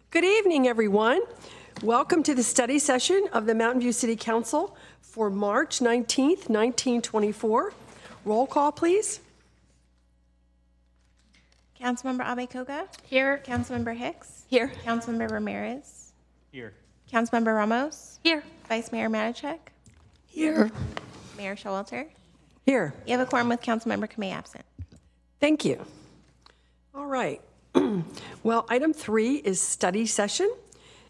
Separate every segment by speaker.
Speaker 1: Good evening, everyone. Welcome to the study session of the Mountain View City Council for March 19th, 1924. Roll call, please.
Speaker 2: Councilmember Abe-Koga?
Speaker 3: Here.
Speaker 2: Councilmember Hicks?
Speaker 3: Here.
Speaker 2: Councilmember Ramirez?
Speaker 4: Here.
Speaker 2: Councilmember Ramos?
Speaker 3: Here.
Speaker 2: Vice Mayor Matichak?
Speaker 1: Here.
Speaker 2: Mayor Showalter?
Speaker 1: Here.
Speaker 2: You have a quorum with Councilmember Kamei absent.
Speaker 1: Thank you. All right. Well, item 3 is study session,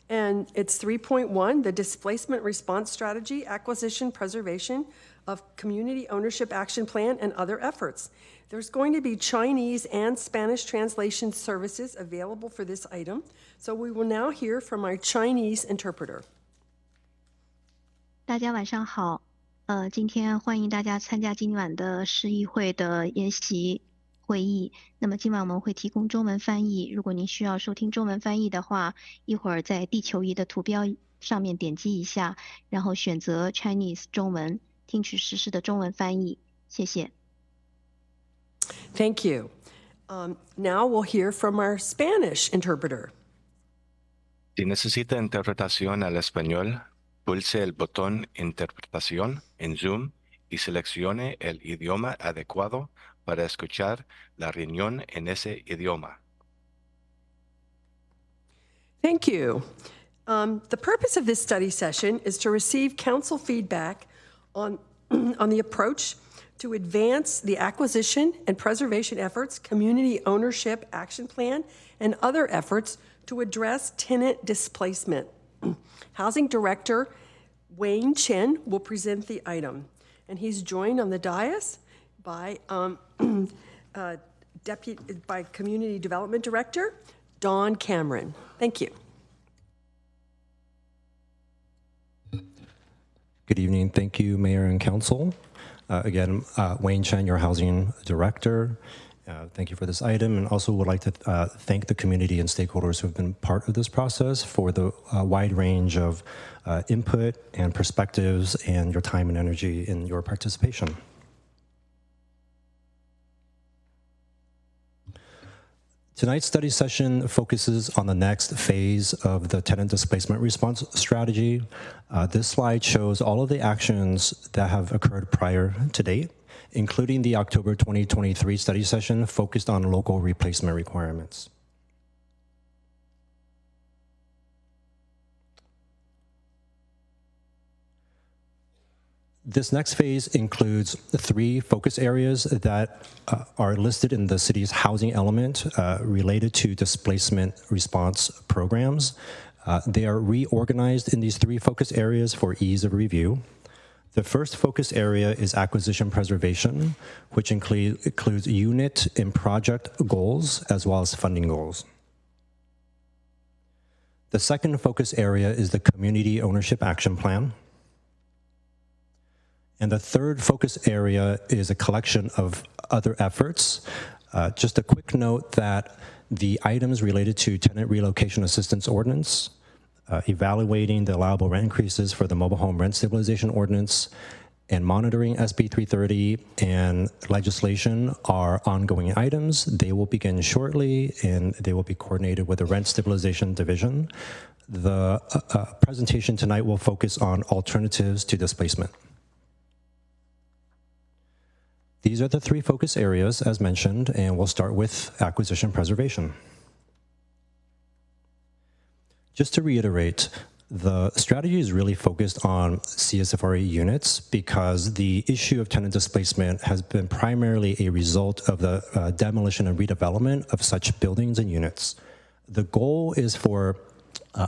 Speaker 1: and it's 3.1, the Displacement Response Strategy, Acquisition, Preservation of Community Ownership Action Plan, and Other Efforts. There's going to be Chinese and Spanish translation services available for this item, so we will now hear from our Chinese interpreter.
Speaker 5: 大家晚上好，今天欢迎大家参加今晚的市议会的研习会议。那么今晚我们会提供中文翻译，如果您需要收听中文翻译的话，一会儿在地球仪的图标上面点击一下，然后选择 Chinese 中文，听取实时的中文翻译。谢谢。
Speaker 1: Thank you. Now we'll hear from our Spanish interpreter.
Speaker 6: Si necesita interpretación al español, pulse el botón Interpretación en Zoom y seleccione el idioma adecuado para escuchar la reunión en ese idioma.
Speaker 1: Thank you. The purpose of this study session is to receive council feedback on the approach to advance the acquisition and preservation efforts, community ownership action plan, and other efforts to address tenant displacement. Housing Director Wayne Chen will present the item, and he's joined on the dais by by Community Development Director Dawn Cameron. Thank you.
Speaker 7: Good evening. Thank you, Mayor and Council. Again, Wayne Chen, your Housing Director. Thank you for this item, and also would like to thank the community and stakeholders who have been part of this process for the wide range of input and perspectives and your time and energy in your participation. Tonight's study session focuses on the next phase of the tenant displacement response strategy. This slide shows all of the actions that have occurred prior to date, including the October 2023 study session focused on local replacement requirements. This next phase includes 3 focus areas that are listed in the city's housing element related to displacement response programs. They are reorganized in these 3 focus areas for ease of review. The first focus area is acquisition preservation, which includes unit and project goals as well as funding goals. The second focus area is the community ownership action plan. And the third focus area is a collection of other efforts. Just a quick note that the items related to tenant relocation assistance ordinance, evaluating the allowable rent increases for the mobile home rent stabilization ordinance, and monitoring SB 330 and legislation are ongoing items. They will begin shortly, and they will be coordinated with the Rent Stabilization Division. The presentation tonight will focus on alternatives to displacement. These are the 3 focus areas, as mentioned, and we'll start with acquisition preservation. Just to reiterate, the strategy is really focused on CSFRE units because the issue of tenant displacement has been primarily a result of the demolition and redevelopment of such buildings and units. The goal is for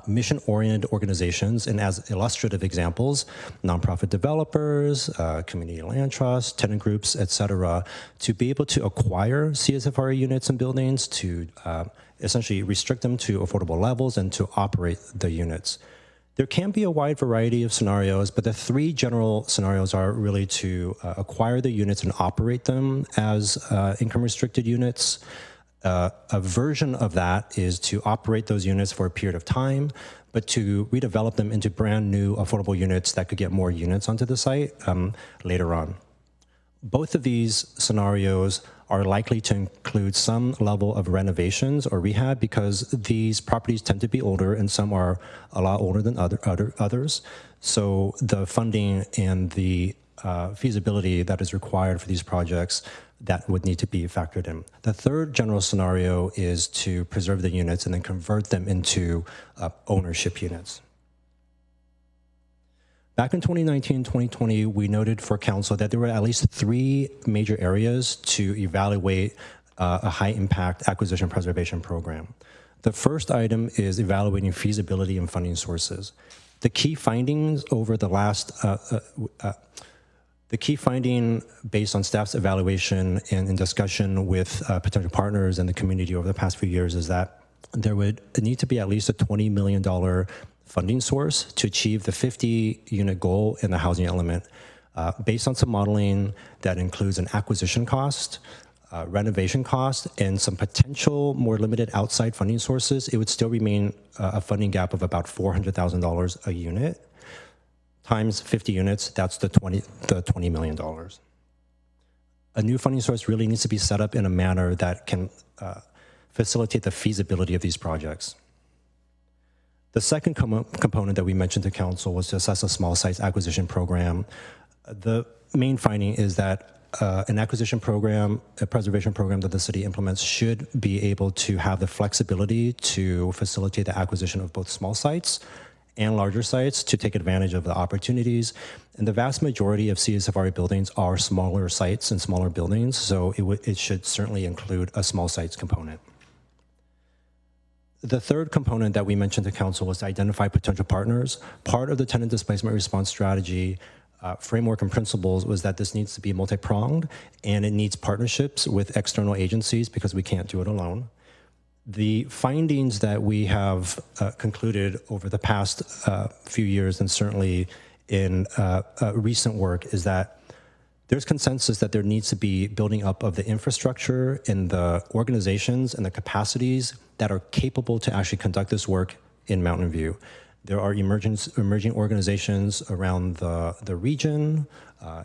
Speaker 7: mission-oriented organizations, and as illustrative examples, nonprofit developers, community land trusts, tenant groups, etc., to be able to acquire CSFRE units and buildings, to essentially restrict them to affordable levels and to operate the units. There can be a wide variety of scenarios, but the 3 general scenarios are really to acquire the units and operate them as income-restricted units. A version of that is to operate those units for a period of time, but to redevelop them into brand new affordable units that could get more units onto the site later on. Both of these scenarios are likely to include some level of renovations or rehab because these properties tend to be older and some are a lot older than others. So the funding and the feasibility that is required for these projects that would need to be factored in. The third general scenario is to preserve the units and then convert them into ownership units. Back in 2019, 2020, we noted for council that there were at least 3 major areas to evaluate a high-impact acquisition preservation program. The first item is evaluating feasibility and funding sources. The key findings over the last, the key finding based on staff's evaluation and in discussion with potential partners and the community over the past few years is that there would need to be at least a $20 million funding source to achieve the 50-unit goal in the housing element. Based on some modeling that includes an acquisition cost, renovation cost, and some potential more limited outside funding sources, it would still remain a funding gap of about $400,000 a unit. Times 50 units, that's the $20 million. A new funding source really needs to be set up in a manner that can facilitate the feasibility of these projects. The second component that we mentioned to council was to assess a small sites acquisition program. The main finding is that an acquisition program, a preservation program that the city implements should be able to have the flexibility to facilitate the acquisition of both small sites and larger sites to take advantage of the opportunities. And the vast majority of CSFRA buildings are smaller sites and smaller buildings, so it should certainly include a small sites component. The third component that we mentioned to council was to identify potential partners. Part of the tenant displacement response strategy framework and principles was that this needs to be multi-pronged and it needs partnerships with external agencies because we can't do it alone. The findings that we have concluded over the past few years and certainly in recent work is that there's consensus that there needs to be building up of the infrastructure and the organizations and the capacities that are capable to actually conduct this work in Mountain View. There are emerging organizations around the region,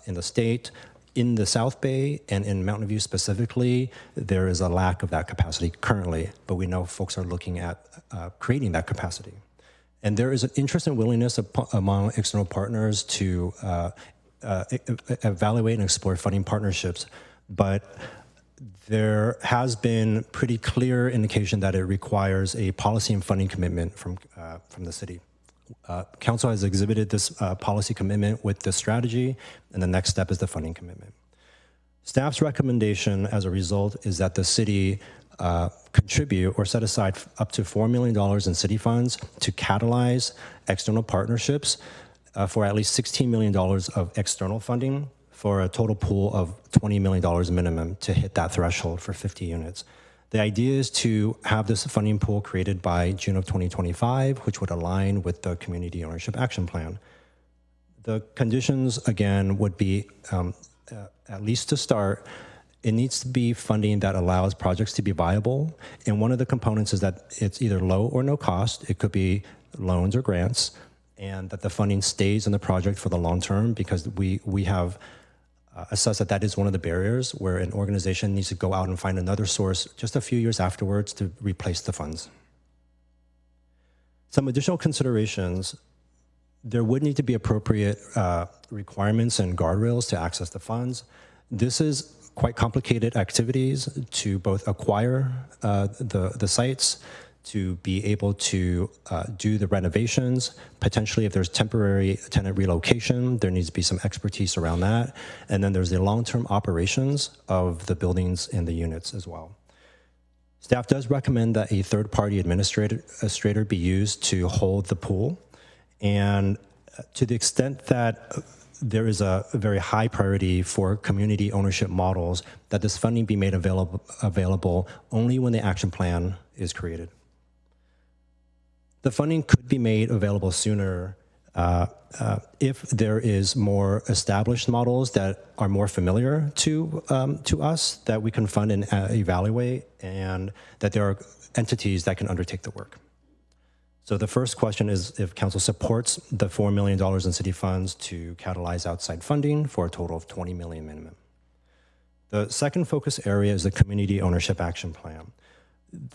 Speaker 7: in the state, in the South Bay, and in Mountain View specifically. There is a lack of that capacity currently, but we know folks are looking at creating that capacity. And there is an interest and willingness among external partners to evaluate and explore funding partnerships, but there has been pretty clear indication that it requires a policy and funding commitment from the city. Council has exhibited this policy commitment with this strategy, and the next step is the funding commitment. Staff's recommendation as a result is that the city contribute or set aside up to $4 million in city funds to catalyze external partnerships for at least $16 million of external funding for a total pool of $20 million minimum to hit that threshold for 50 units. The idea is to have this funding pool created by June of 2025, which would align with the Community Ownership Action Plan. The conditions, again, would be, at least to start, it needs to be funding that allows projects to be viable. And one of the components is that it's either low or no cost. It could be loans or grants, and that the funding stays in the project for the long term, because we have assessed that that is one of the barriers where an organization needs to go out and find another source just a few years afterwards to replace the funds. Some additional considerations: there would need to be appropriate requirements and guardrails to access the funds. This is quite complicated activities to both acquire the sites, to be able to do the renovations. Potentially, if there's temporary tenant relocation, there needs to be some expertise around that. And then there's the long-term operations of the buildings and the units as well. Staff does recommend that a third-party administrator be used to hold the pool. And to the extent that there is a very high priority for community ownership models, that this funding be made available only when the action plan is created. The funding could be made available sooner if there is more established models that are more familiar to us that we can fund and evaluate, and that there are entities that can undertake the work. So the first question is if council supports the $4 million in city funds to catalyze outside funding for a total of $20 million minimum. The second focus area is the Community Ownership Action Plan.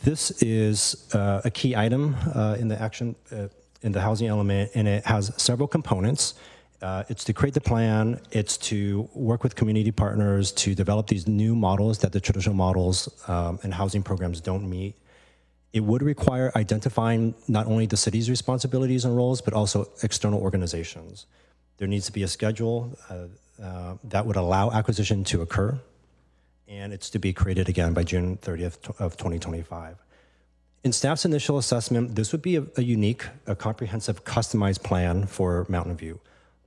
Speaker 7: This is a key item in the housing element, and it has several components. It's to create the plan, it's to work with community partners to develop these new models that the traditional models and housing programs don't meet. It would require identifying not only the city's responsibilities and roles, but also external organizations. There needs to be a schedule that would allow acquisition to occur, and it's to be created again by June 30th of 2025. In staff's initial assessment, this would be a unique, comprehensive, customized plan for Mountain View.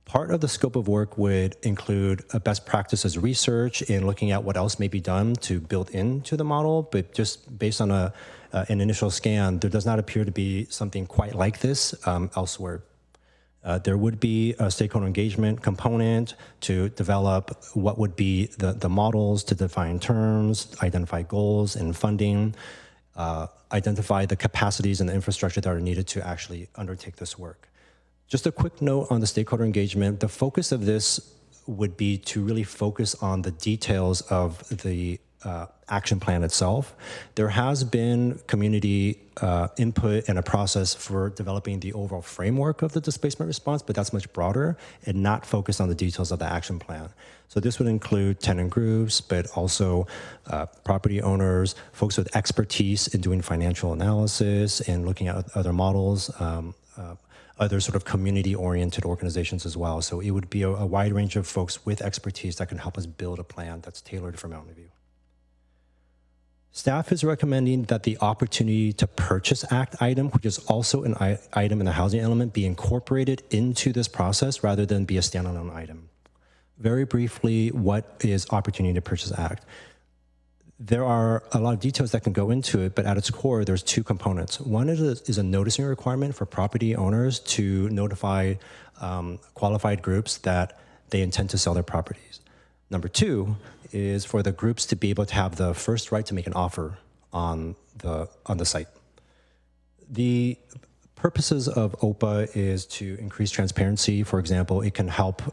Speaker 7: Part of the scope of work would include a best practices research and looking at what else may be done to build into the model, but just based on an initial scan, there does not appear to be something quite like this elsewhere. There would be a stakeholder engagement component to develop what would be the models, to define terms, identify goals and funding, identify the capacities and the infrastructure that are needed to actually undertake this work. Just a quick note on the stakeholder engagement. The focus of this would be to really focus on the details of the action plan itself. There has been community input and a process for developing the overall framework of the displacement response, but that's much broader and not focused on the details of the action plan. So this would include tenant groups, but also property owners, folks with expertise in doing financial analysis and looking at other models, other sort of community-oriented organizations as well. So it would be a wide range of folks with expertise that can help us build a plan that's tailored for Mountain View. Staff is recommending that the Opportunity to Purchase Act item, which is also an item in the housing element, be incorporated into this process rather than be a standalone item. Very briefly, what is Opportunity to Purchase Act? There are a lot of details that can go into it, but at its core, there's two components. One is a noticing requirement for property owners to notify qualified groups that they intend to sell their properties. Number two is for the groups to be able to have the first right to make an offer on the site. The purposes of OPA is to increase transparency. For example, it can help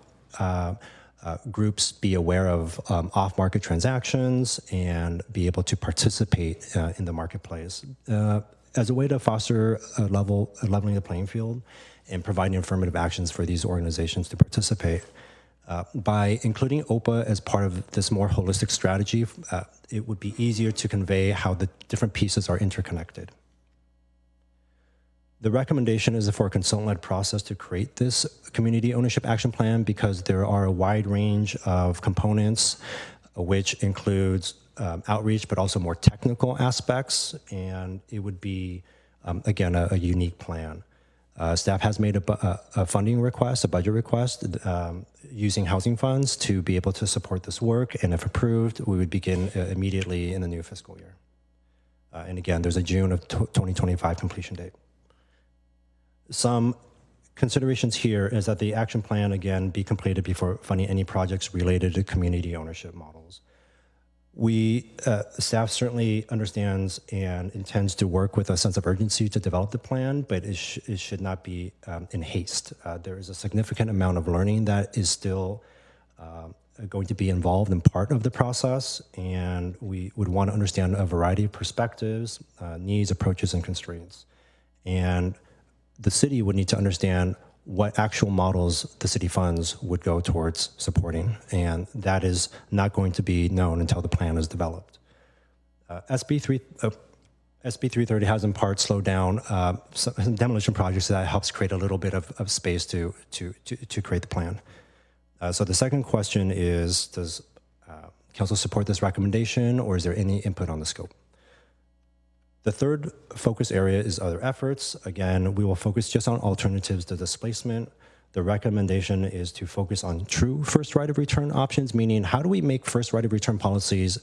Speaker 7: groups be aware of off-market transactions and be able to participate in the marketplace as a way to foster leveling the playing field and providing affirmative actions for these organizations to participate. By including OPA as part of this more holistic strategy, it would be easier to convey how the different pieces are interconnected. The recommendation is for a consultant-led process to create this community ownership action plan because there are a wide range of components, which includes outreach, but also more technical aspects, and it would be, again, a unique plan. Staff has made a funding request, a budget request, using housing funds to be able to support this work, and if approved, we would begin immediately in the new fiscal year. And again, there's a June of 2025 completion date. Some considerations here is that the action plan, again, be completed before funding any projects related to community ownership models. Staff certainly understands and intends to work with a sense of urgency to develop the plan, but it should not be in haste. There is a significant amount of learning that is still going to be involved in part of the process, and we would want to understand a variety of perspectives, needs, approaches, and constraints. And the city would need to understand what actual models the city funds would go towards supporting, and that is not going to be known until the plan is developed. SB 330 has in part slowed down some demolition projects that helps create a little bit of space to create the plan. So the second question is, does council support this recommendation, or is there any input on the scope? The third focus area is other efforts. Again, we will focus just on alternatives to displacement. The recommendation is to focus on true first right of return options, meaning how do we make first right of return policies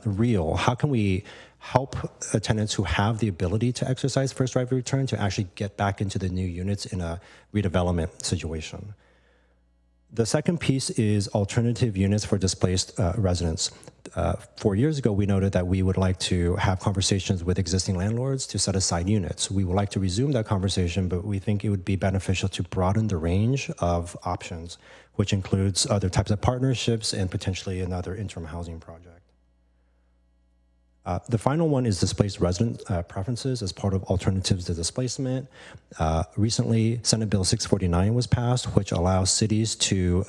Speaker 7: real? How can we help tenants who have the ability to exercise first right of return to actually get back into the new units in a redevelopment situation? The second piece is alternative units for displaced residents. 4 years ago, we noted that we would like to have conversations with existing landlords to set aside units. We would like to resume that conversation, but we think it would be beneficial to broaden the range of options which includes other types of partnerships and potentially another interim housing project. The final one is displaced resident preferences as part of alternatives to displacement. Recently, Senate Bill 649 was passed, which allows cities to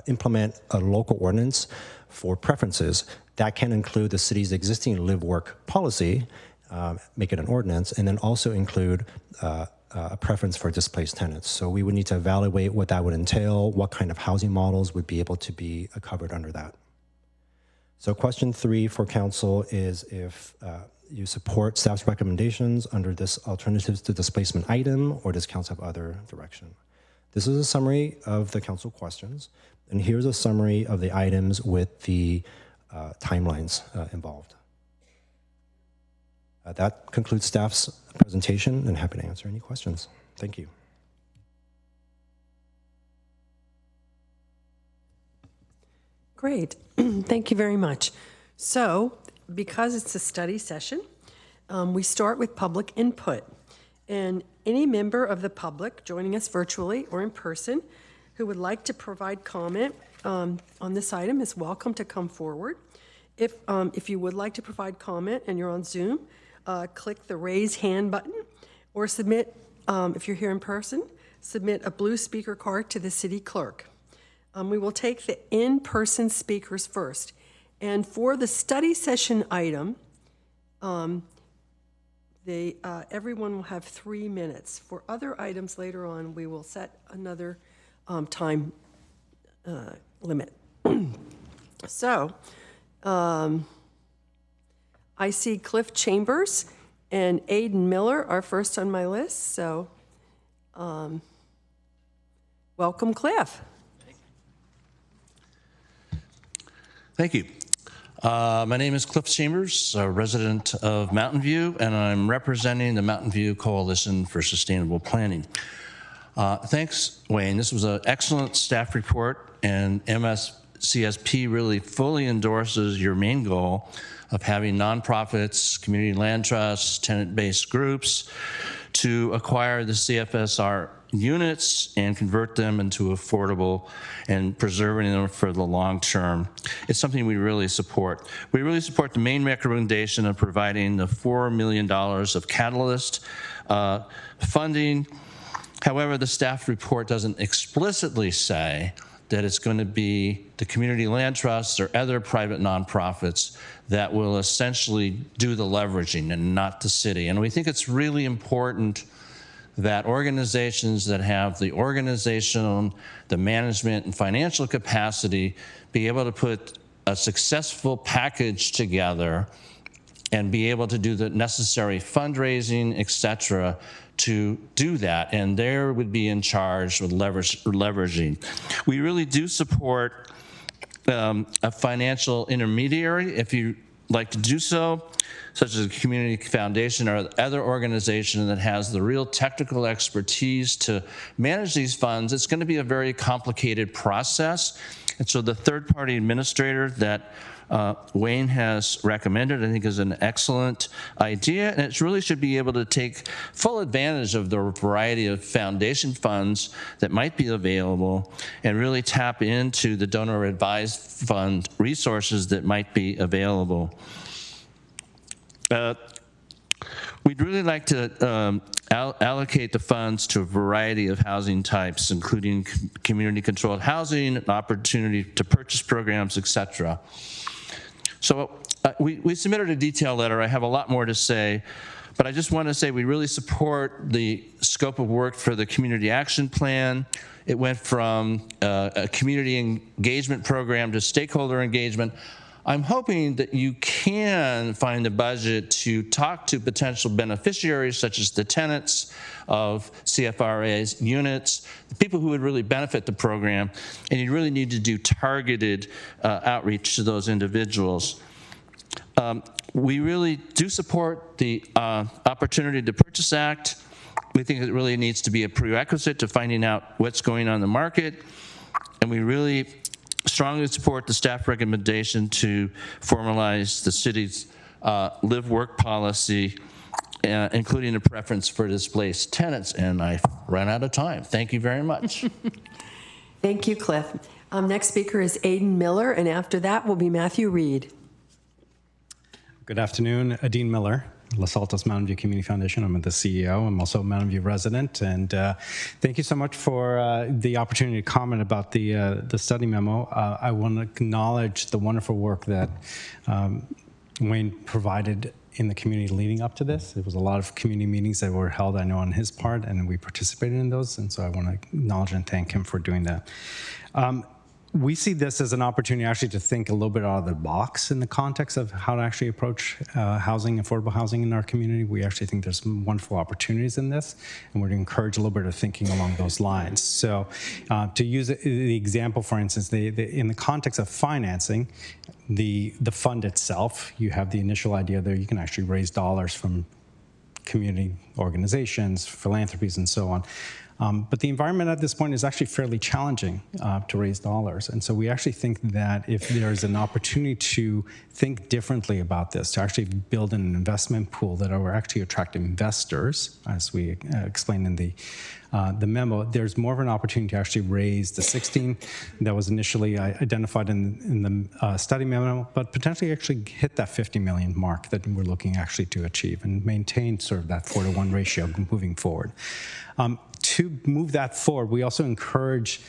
Speaker 7: implement a local ordinance for preferences. That can include the city's existing live-work policy, make it an ordinance, and then also include a preference for displaced tenants. So we would need to evaluate what that would entail, what kind of housing models would be able to be covered under that. So question 3 for council is if you support staff's recommendations under this alternatives to displacement item, or does council have other direction? This is a summary of the council questions, and here's a summary of the items with the timelines involved. That concludes staff's presentation, and happy to answer any questions. Thank you.
Speaker 1: Great. Thank you very much. So, because it's a study session, we start with public input. And any member of the public joining us virtually or in person who would like to provide comment on this item is welcome to come forward. If you would like to provide comment and you're on Zoom, click the raise hand button, or submit, if you're here in person, submit a blue speaker card to the city clerk. We will take the in-person speakers first. And for the study session item, everyone will have 3 minutes. For other items later on, we will set another time limit. So, I see Cliff Chambers and Aiden Miller are first on my list, so welcome, Cliff.
Speaker 3: Thank you. My name is Cliff Chambers, a resident of Mountain View, and I'm representing the Mountain View Coalition for Sustainable Planning. Thanks, Wayne. This was an excellent staff report, and MSCSP really fully endorses your main goal of having nonprofits, community land trusts, tenant-based groups to acquire the CFSR units and convert them into affordable and preserving them for the long term. It's something we really support. We really support the main recommendation of providing the $4 million of catalyst funding. However, the staff report doesn't explicitly say that it's going to be the community land trusts or other private nonprofits that will essentially do the leveraging and not the city. And we think it's really important that organizations that have the organizational, the management, and financial capacity be able to put a successful package together and be able to do the necessary fundraising, et cetera, to do that. And they would be in charge with leveraging. We really do support a financial intermediary if you like to do so, such as a community foundation or other organization that has the real technical expertise to manage these funds. It's going to be a very complicated process. And so the third-party administrator that Wayne has recommended, I think, is an excellent idea, and it really should be able to take full advantage of the variety of foundation funds that might be available and really tap into the donor advised fund resources that might be available. We'd really like to allocate the funds to a variety of housing types, including community-controlled housing, opportunity to purchase programs, et cetera. So we submitted a detailed letter. I have a lot more to say, but I just want to say we really support the scope of work for the community action plan. It went from a community engagement program to stakeholder engagement. I'm hoping that you can find a budget to talk to potential beneficiaries, such as the tenants of CFRA's units, the people who would really benefit the program, and you really need to do targeted outreach to those individuals. We really do support the Opportunity to Purchase Act. We think it really needs to be a prerequisite to finding out what's going on in the market, and we really strongly support the staff recommendation to formalize the city's live-work policy, including a preference for displaced tenants. And I ran out of time. Thank you very much.
Speaker 1: Thank you, Cliff. Next speaker is Aidan Miller, and after that will be Matthew Reed.
Speaker 4: Good afternoon, Adine Miller, Los Altos Mountain View Community Foundation. I'm the CEO. I'm also a Mountain View resident, and thank you so much for the opportunity to comment about the study memo. I want to acknowledge the wonderful work that Wayne provided in the community leading up to this. There was a lot of community meetings that were held, I know, on his part, and we participated in those, and so I want to acknowledge and thank him for doing that. We see this as an opportunity actually to think a little bit out of the box in the context of how to actually approach housing, affordable housing in our community. We actually think there's some wonderful opportunities in this, and we're to encourage a little bit of thinking along those lines. So to use the example, for instance, in the context of financing, the fund itself, you have the initial idea there, you can actually raise dollars from community organizations, philanthropies, and so on. But the environment at this point is actually fairly challenging to raise dollars. And so we actually think that if there's an opportunity to think differently about this, to actually build an investment pool that will actually attract investors, as we explained in the memo, there's more of an opportunity to actually raise the 16 that was initially identified in the study memo, but potentially actually hit that 50 million mark that we're looking actually to achieve and maintain sort of that 4-to-1 ratio moving forward. To move that forward, we also encourage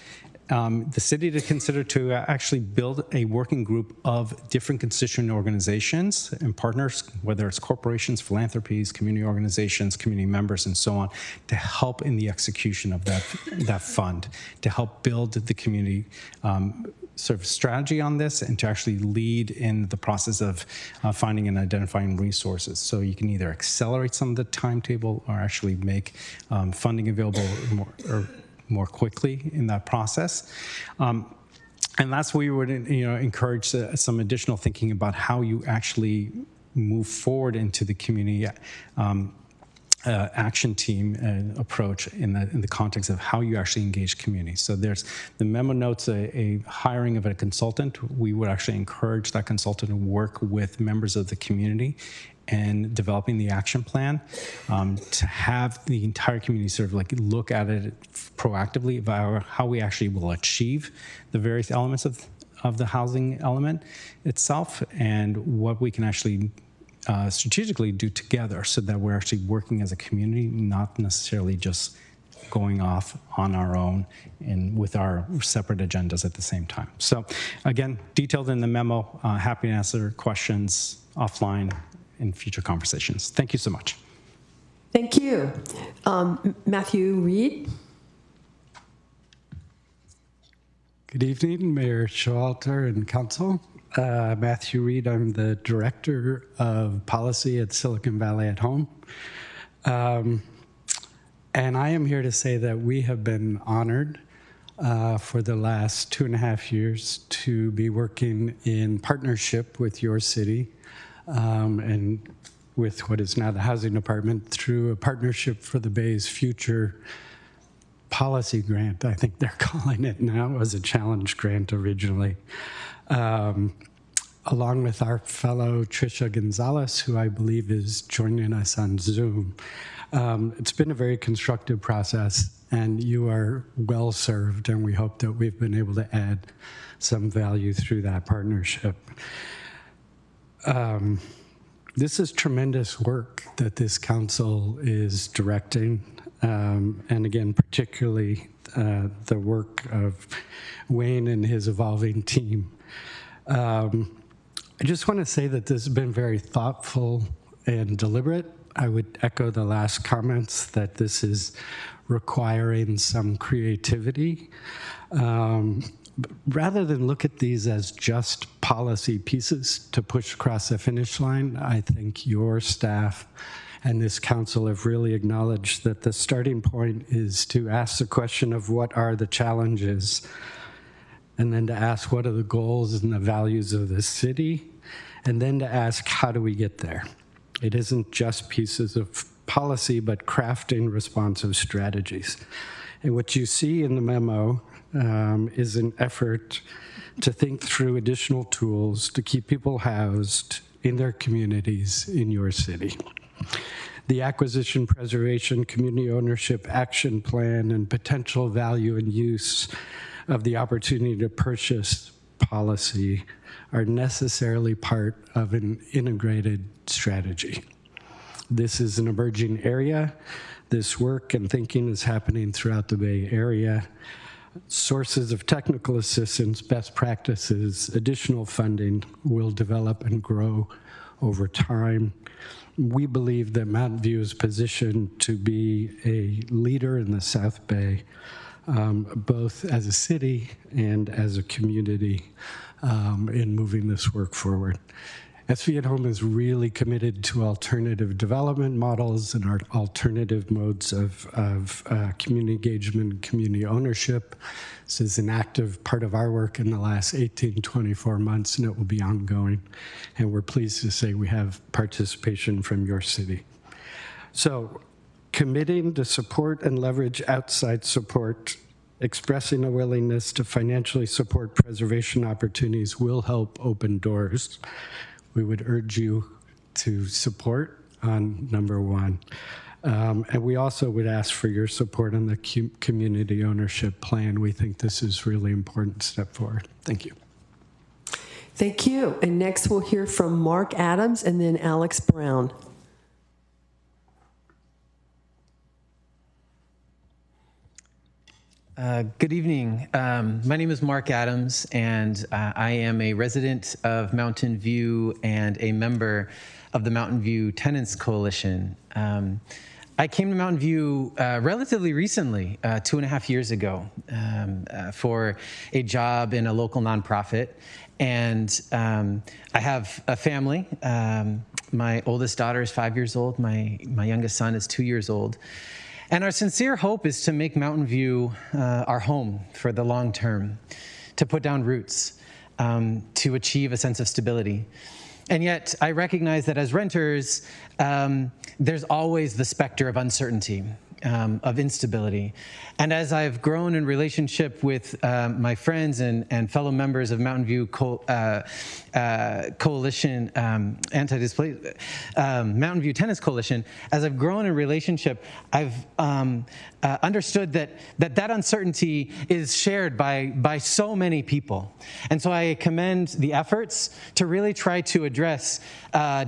Speaker 4: the city to consider to actually build a working group of different constituent organizations and partners, whether it's corporations, philanthropies, community organizations, community members, and so on, to help in the execution of that fund, to help build the community sort of strategy on this and to actually lead in the process of finding and identifying resources. So you can either accelerate some of the timetable or actually make funding available more quickly in that process. And that's where we would encourage some additional thinking about how you actually move forward into the community action team approach in the context of how you actually engage community. So there's the memo notes a hiring of a consultant. We would actually encourage that consultant to work with members of the community and developing the action plan, to have the entire community sort of like look at it proactively about how we actually will achieve the various elements of the housing element itself and what we can actually strategically do together so that we're actually working as a community, not necessarily just going off on our own and with our separate agendas at the same time. So again, detailed in the memo, happy to answer questions offline in future conversations. Thank you so much.
Speaker 1: Thank you. Matthew Reed.
Speaker 8: Good evening, Mayor Showalter and Council. Matthew Reed, I'm the Director of Policy at Silicon Valley at Home. And I am here to say that we have been honored for the last 2.5 years to be working in partnership with your city and with what is now the Housing Department through a Partnership for the Bay's Future Policy Grant, I think they're calling it now. It was a challenge grant originally. Along with our fellow Trisha Gonzalez, who I believe is joining us on Zoom. It's been a very constructive process, and you are well served, and we hope that we've been able to add some value through that partnership. This is tremendous work that this council is directing, and again, particularly the work of Wayne and his evolving team. I just want to say that this has been very thoughtful and deliberate. I would echo the last comments that this is requiring some creativity. Rather than look at these as just policy pieces to push across the finish line, I think your staff and this council have really acknowledged that the starting point is to ask the question of what are the challenges, and then to ask what are the goals and the values of the city, and then to ask how do we get there. It isn't just pieces of policy, but crafting responsive strategies. And what you see in the memo is an effort to think through additional tools to keep people housed in their communities in your city. The Acquisition, Preservation, Community Ownership Action Plan and Potential Value and Use of the opportunity to purchase policy are necessarily part of an integrated strategy. This is an emerging area. This work and thinking is happening throughout the Bay Area. Sources of technical assistance, best practices, additional funding will develop and grow over time. We believe that Mountain View is positioned to be a leader in the South Bay, both as a city and as a community in moving this work forward. SV at Home is really committed to alternative development models and our alternative modes of community engagement and community ownership. This is an active part of our work in the last 18, 24 months, and it will be ongoing. And we're pleased to say we have participation from your city. So, committing to support and leverage outside support, expressing a willingness to financially support preservation opportunities will help open doors. We would urge you to support on number one. And we also would ask for your support on the community ownership plan. We think this is really important step forward. Thank you.
Speaker 1: Thank you. And next we'll hear from Mark Adams and then Alex Brown.
Speaker 9: Good evening. My name is Mark Adams, and I am a resident of Mountain View and a member of the Mountain View Tenants Coalition. I came to Mountain View relatively recently, 2.5 years ago, for a job in a local nonprofit. And I have a family. My oldest daughter is 5 years old. My youngest son is 2 years old. And our sincere hope is to make Mountain View our home for the long term, to put down roots, to achieve a sense of stability. And yet, I recognize that as renters, there's always the specter of uncertainty, of instability. And as I've grown in relationship with my friends and fellow members of Mountain View Coalition, Mountain View Tenants Coalition, as I've grown in relationship, I've understood that uncertainty is shared by so many people. And so I commend the efforts to really try to address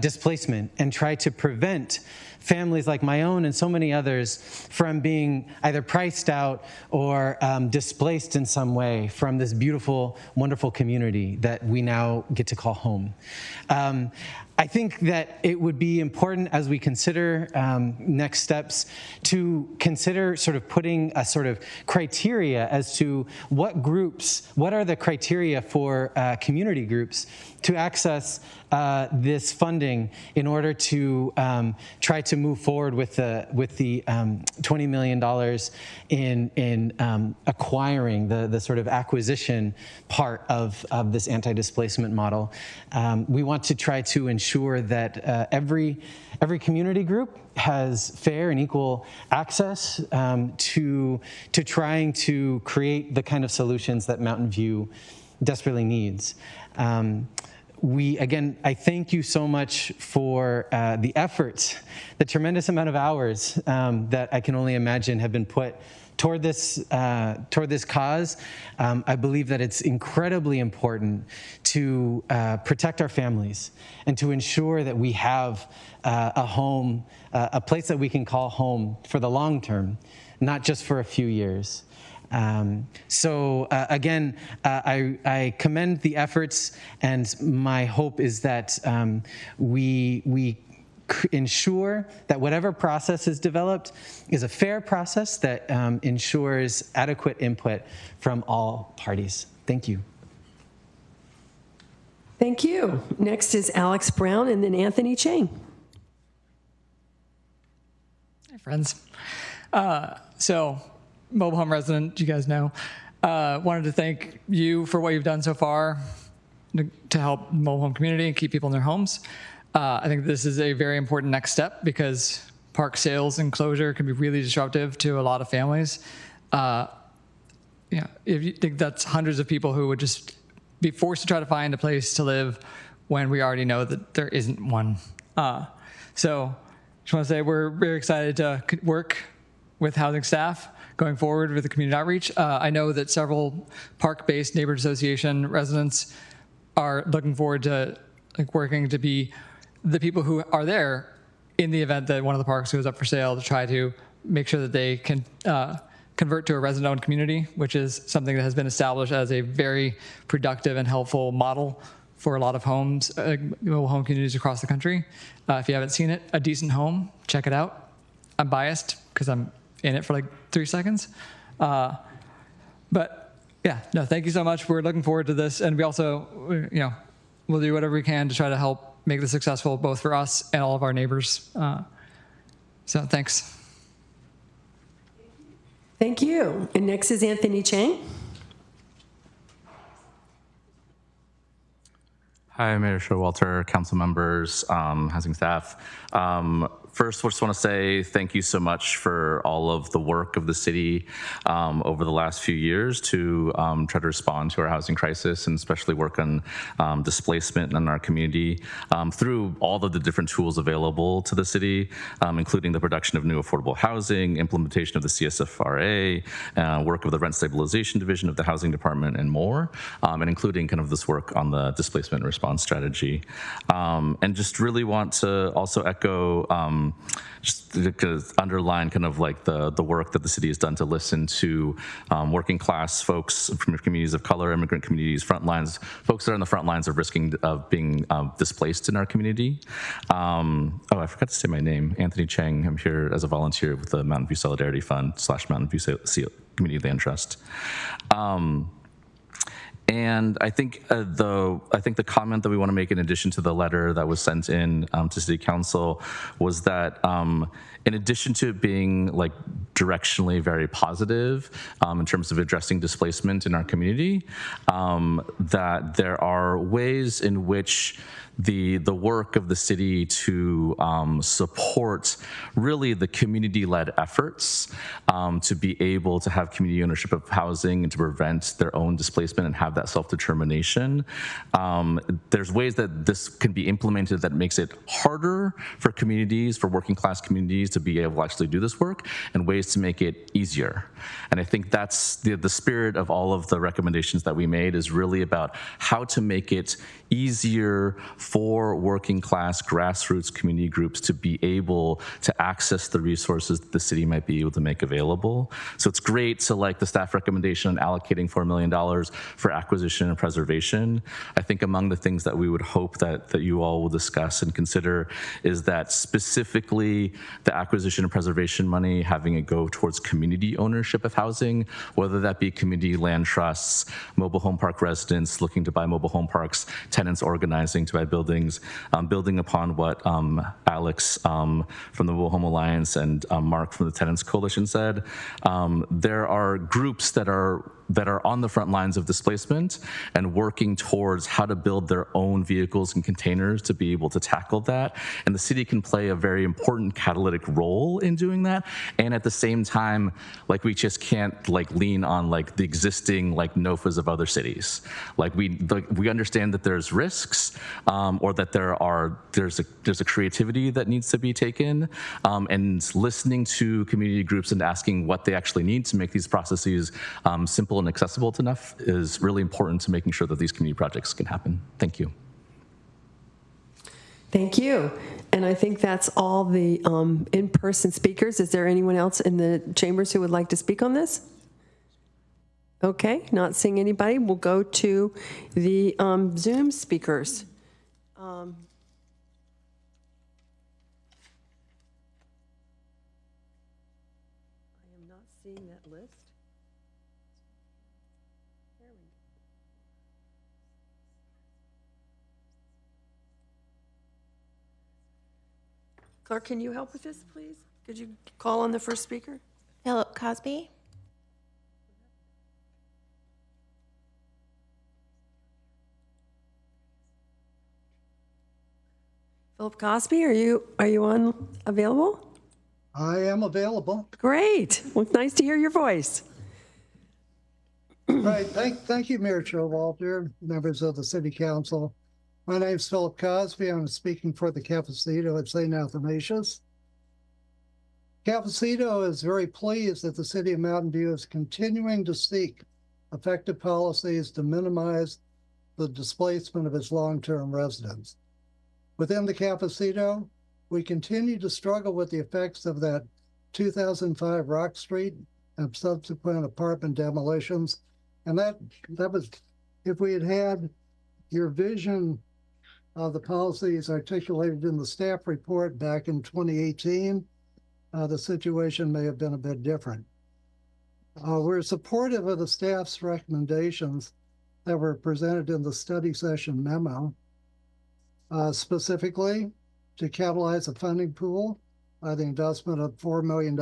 Speaker 9: displacement and try to prevent families like my own and so many others from being either priced out or displaced in some way from this beautiful, wonderful community that we now get to call home. I think that it would be important as we consider next steps to consider sort of putting a sort of criteria as to what are the criteria for community groups to access this funding in order to try to move forward with the $20 million in acquiring the sort of acquisition part of this anti-displacement model. We want to try to ensure that every community group has fair and equal access to trying to create the kind of solutions that Mountain View desperately needs. Again, I thank you so much for the efforts, the tremendous amount of hours that I can only imagine have been put toward this cause. I believe that it's incredibly important to protect our families and to ensure that we have a home, a place that we can call home for the long term, not just for a few years. Again, I commend the efforts, and my hope is that we ensure that whatever process is developed is a fair process that ensures adequate input from all parties. Thank you.
Speaker 1: Thank you. Next is Alex Brown and then Anthony Chang.
Speaker 10: Hi, friends. Mobile home resident, you guys know. Wanted to thank you for what you've done so far to help the mobile home community and keep people in their homes. I think this is a very important next step because park sales and closure can be really disruptive to a lot of families. If you think that's hundreds of people who would just be forced to try to find a place to live when we already know that there isn't one. Just want to say we're very excited to work with housing staff going forward with the community outreach. I know that several park-based neighborhood association residents are looking forward to working to be the people who are there in the event that one of the parks goes up for sale, to try to make sure that they can convert to a resident-owned community, which is something that has been established as a very productive and helpful model for a lot of homes, mobile home communities across the country. If you haven't seen it, A Decent Home, check it out. I'm biased because I'm in it for like 3 seconds. But yeah, no, thank you so much. We're looking forward to this. And we also, we'll do whatever we can to try to help make this successful, both for us and all of our neighbors. So thanks.
Speaker 1: Thank you. And next is Anthony Chang.
Speaker 11: Hi, Mayor Showalter, council members, housing staff. First, I just want to say thank you so much for all of the work of the city over the last few years to try to respond to our housing crisis, and especially work on displacement in our community through all of the different tools available to the city, including the production of new affordable housing, implementation of the CSFRA, work of the Rent Stabilization Division of the Housing Department, and more, and including kind of this work on the displacement response strategy. And just really want to also echo just to underline kind of like the work that the city has done to listen to working class folks from communities of color, immigrant communities, front lines, folks that are on the front lines of risking of being displaced in our community. Oh, I forgot to say my name, Anthony Chang. I'm here as a volunteer with the Mountain View Solidarity Fund / Mountain View Community Land Trust. And I think the comment that we want to make in addition to the letter that was sent in to City Council was that in addition to it being like directionally very positive in terms of addressing displacement in our community, that there are ways in which the work of the city to support really the community-led efforts to be able to have community ownership of housing and to prevent their own displacement and have that self-determination. There's ways that this can be implemented that makes it harder for communities, for working class communities to be able to actually do this work, and ways to make it easier. And I think that's the spirit of all of the recommendations that we made, is really about how to make it easier for working class grassroots community groups to be able to access the resources that the city might be able to make available. So it's great to like the staff recommendation on allocating $4 million for acquisition and preservation. I think among the things that we would hope that you all will discuss and consider is that specifically the acquisition and preservation money, having it go towards community ownership of housing, whether that be community land trusts, mobile home park residents looking to buy mobile home parks, tenants organizing to buy buildings, building upon what Alex from the Mobile Home Alliance and Mark from the Tenants Coalition said. There are groups that are on the front lines of displacement and working towards how to build their own vehicles and containers to be able to tackle that. And the city can play a very important catalytic role in doing that. And at the same time, like, we just can't like lean on like the existing like NOFAs of other cities. Like we understand that there's risks or that there's a creativity that needs to be taken, and listening to community groups and asking what they actually need to make these processes simple and accessible enough is really important to making sure that these community projects can happen. Thank you.
Speaker 1: Thank you. And I think that's all the in-person speakers. Is there anyone else in the chambers who would like to speak on this? Okay, not seeing anybody. We'll go to the Zoom speakers. I am not seeing that list. There we go. Clark, can you help with this, please? Could you call on the first speaker?
Speaker 2: Philip Cosby.
Speaker 1: Philip Cosby, are you available?
Speaker 12: I am available.
Speaker 1: Great. Well, it's nice to hear your voice.
Speaker 12: Right. Thank you, Mayor Showalter, members of the City Council. My name is Philip Cosby. I'm speaking for the Cafecito at St. Athanasius. Cafecito is very pleased that the City of Mountain View is continuing to seek effective policies to minimize the displacement of its long-term residents. Within the Cafecito, we continue to struggle with the effects of that 2005 Rock Street and subsequent apartment demolitions. And that was, if we had had your vision of the policies articulated in the staff report back in 2018, the situation may have been a bit different. We're supportive of the staff's recommendations that were presented in the study session memo, specifically to catalyze a funding pool by the investment of $4 million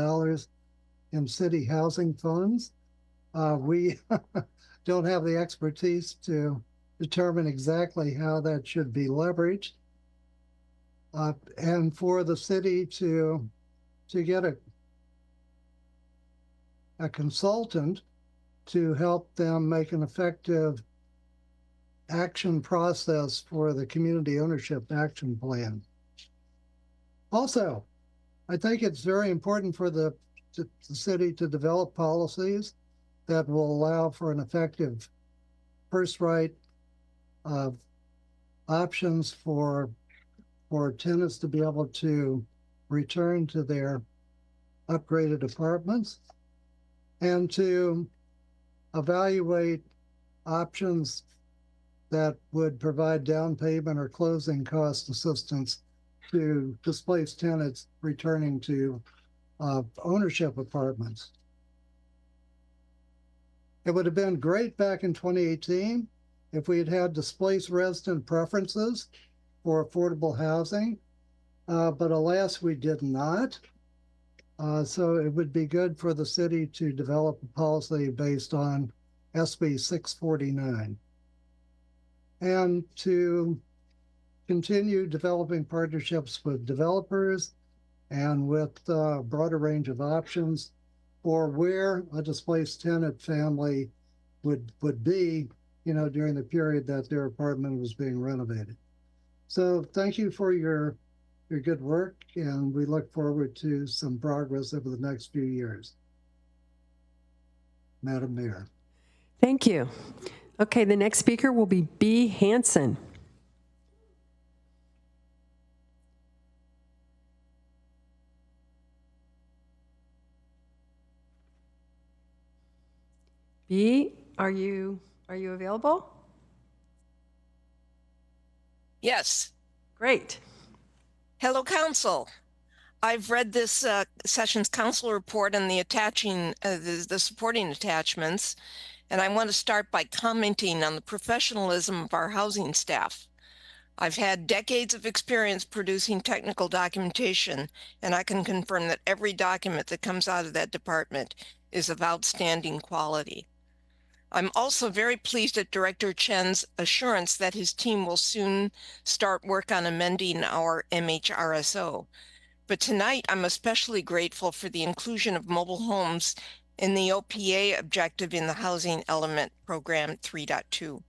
Speaker 12: in city housing funds. We don't have the expertise to determine exactly how that should be leveraged. And for the city to get a consultant to help them make an effective action process for the community ownership action plan. Also, I think it's very important for the city to develop policies that will allow for an effective first right options for tenants to be able to return to their upgraded apartments, and to evaluate options that would provide down payment or closing cost assistance to displaced tenants returning to ownership apartments. It would have been great back in 2018 if we had had displaced resident preferences for affordable housing, but alas, we did not. So it would be good for the city to develop a policy based on SB 649 and to continue developing partnerships with developers and with a broader range of options for where a displaced tenant family would be, during the period that their apartment was being renovated. So thank you for your good work, and we look forward to some progress over the next few years. Madam Mayor.
Speaker 1: Thank you. Okay, the next speaker will be B. Hansen. B, are you available?
Speaker 13: Yes.
Speaker 1: Great.
Speaker 13: Hello, Council. I've read this session's council report and the supporting attachments, and I want to start by commenting on the professionalism of our housing staff. I've had decades of experience producing technical documentation, and I can confirm that every document that comes out of that department is of outstanding quality. I'm also very pleased at Director Chen's assurance that his team will soon start work on amending our MHRSO. But tonight, I'm especially grateful for the inclusion of mobile homes in the OPA objective in the Housing Element Program 3.2.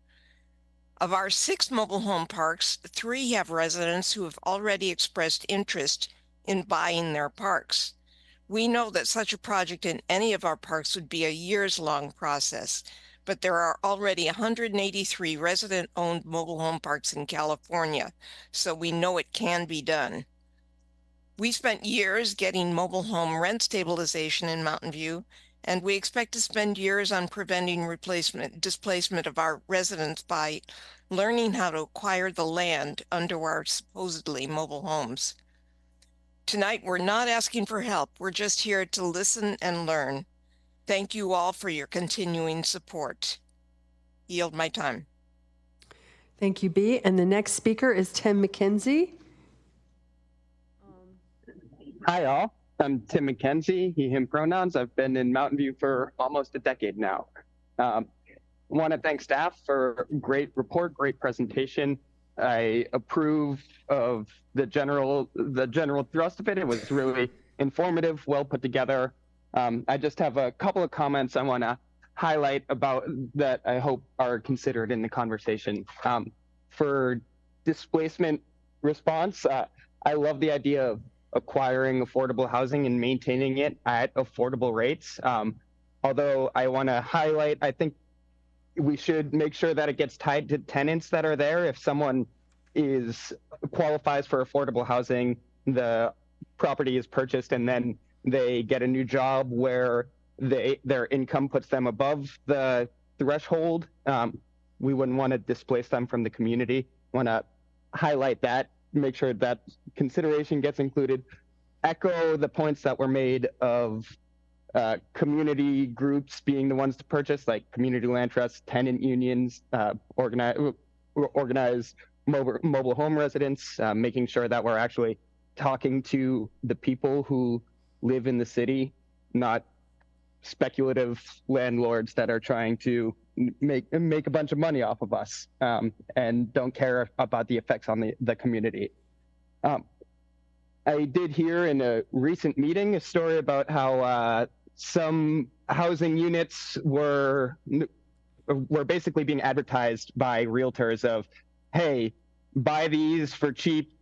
Speaker 13: Of our 6 mobile home parks, 3 have residents who have already expressed interest in buying their parks. We know that such a project in any of our parks would be a years-long process, but there are already 183 resident-owned mobile home parks in California, so we know it can be done. We spent years getting mobile home rent stabilization in Mountain View, and we expect to spend years on preventing displacement of our residents by learning how to acquire the land under our supposedly mobile homes. Tonight, we're not asking for help. We're just here to listen and learn. Thank you all for your continuing support. Yield my time.
Speaker 1: Thank you, B. And the next speaker is Tim McKenzie.
Speaker 14: Hi, all. I'm Tim McKenzie, he, him pronouns. I've been in Mountain View for almost a decade now. Want to thank staff for a great report, great presentation. I approve of the general thrust of it. It was really informative, well put together. I just have a couple of comments I want to highlight about that I hope are considered in the conversation. For displacement response, I love the idea acquiring affordable housing and maintaining it at affordable rates. Although I want to highlight, I think we should make sure that it gets tied to tenants that are there. If someone qualifies for affordable housing, the property is purchased and then they get a new job where their income puts them above the threshold, we wouldn't want to displace them from the community. Want to highlight that, make sure that consideration gets included. Echo the points that were made of community groups being the ones to purchase, like community land trusts, tenant unions, organized mobile home residents, making sure that we're actually talking to the people who live in the city, not speculative landlords that are trying to make a bunch of money off of us and don't care about the effects on the community. I did hear in a recent meeting a story about how some housing units were basically being advertised by realtors of, hey, buy these for cheap,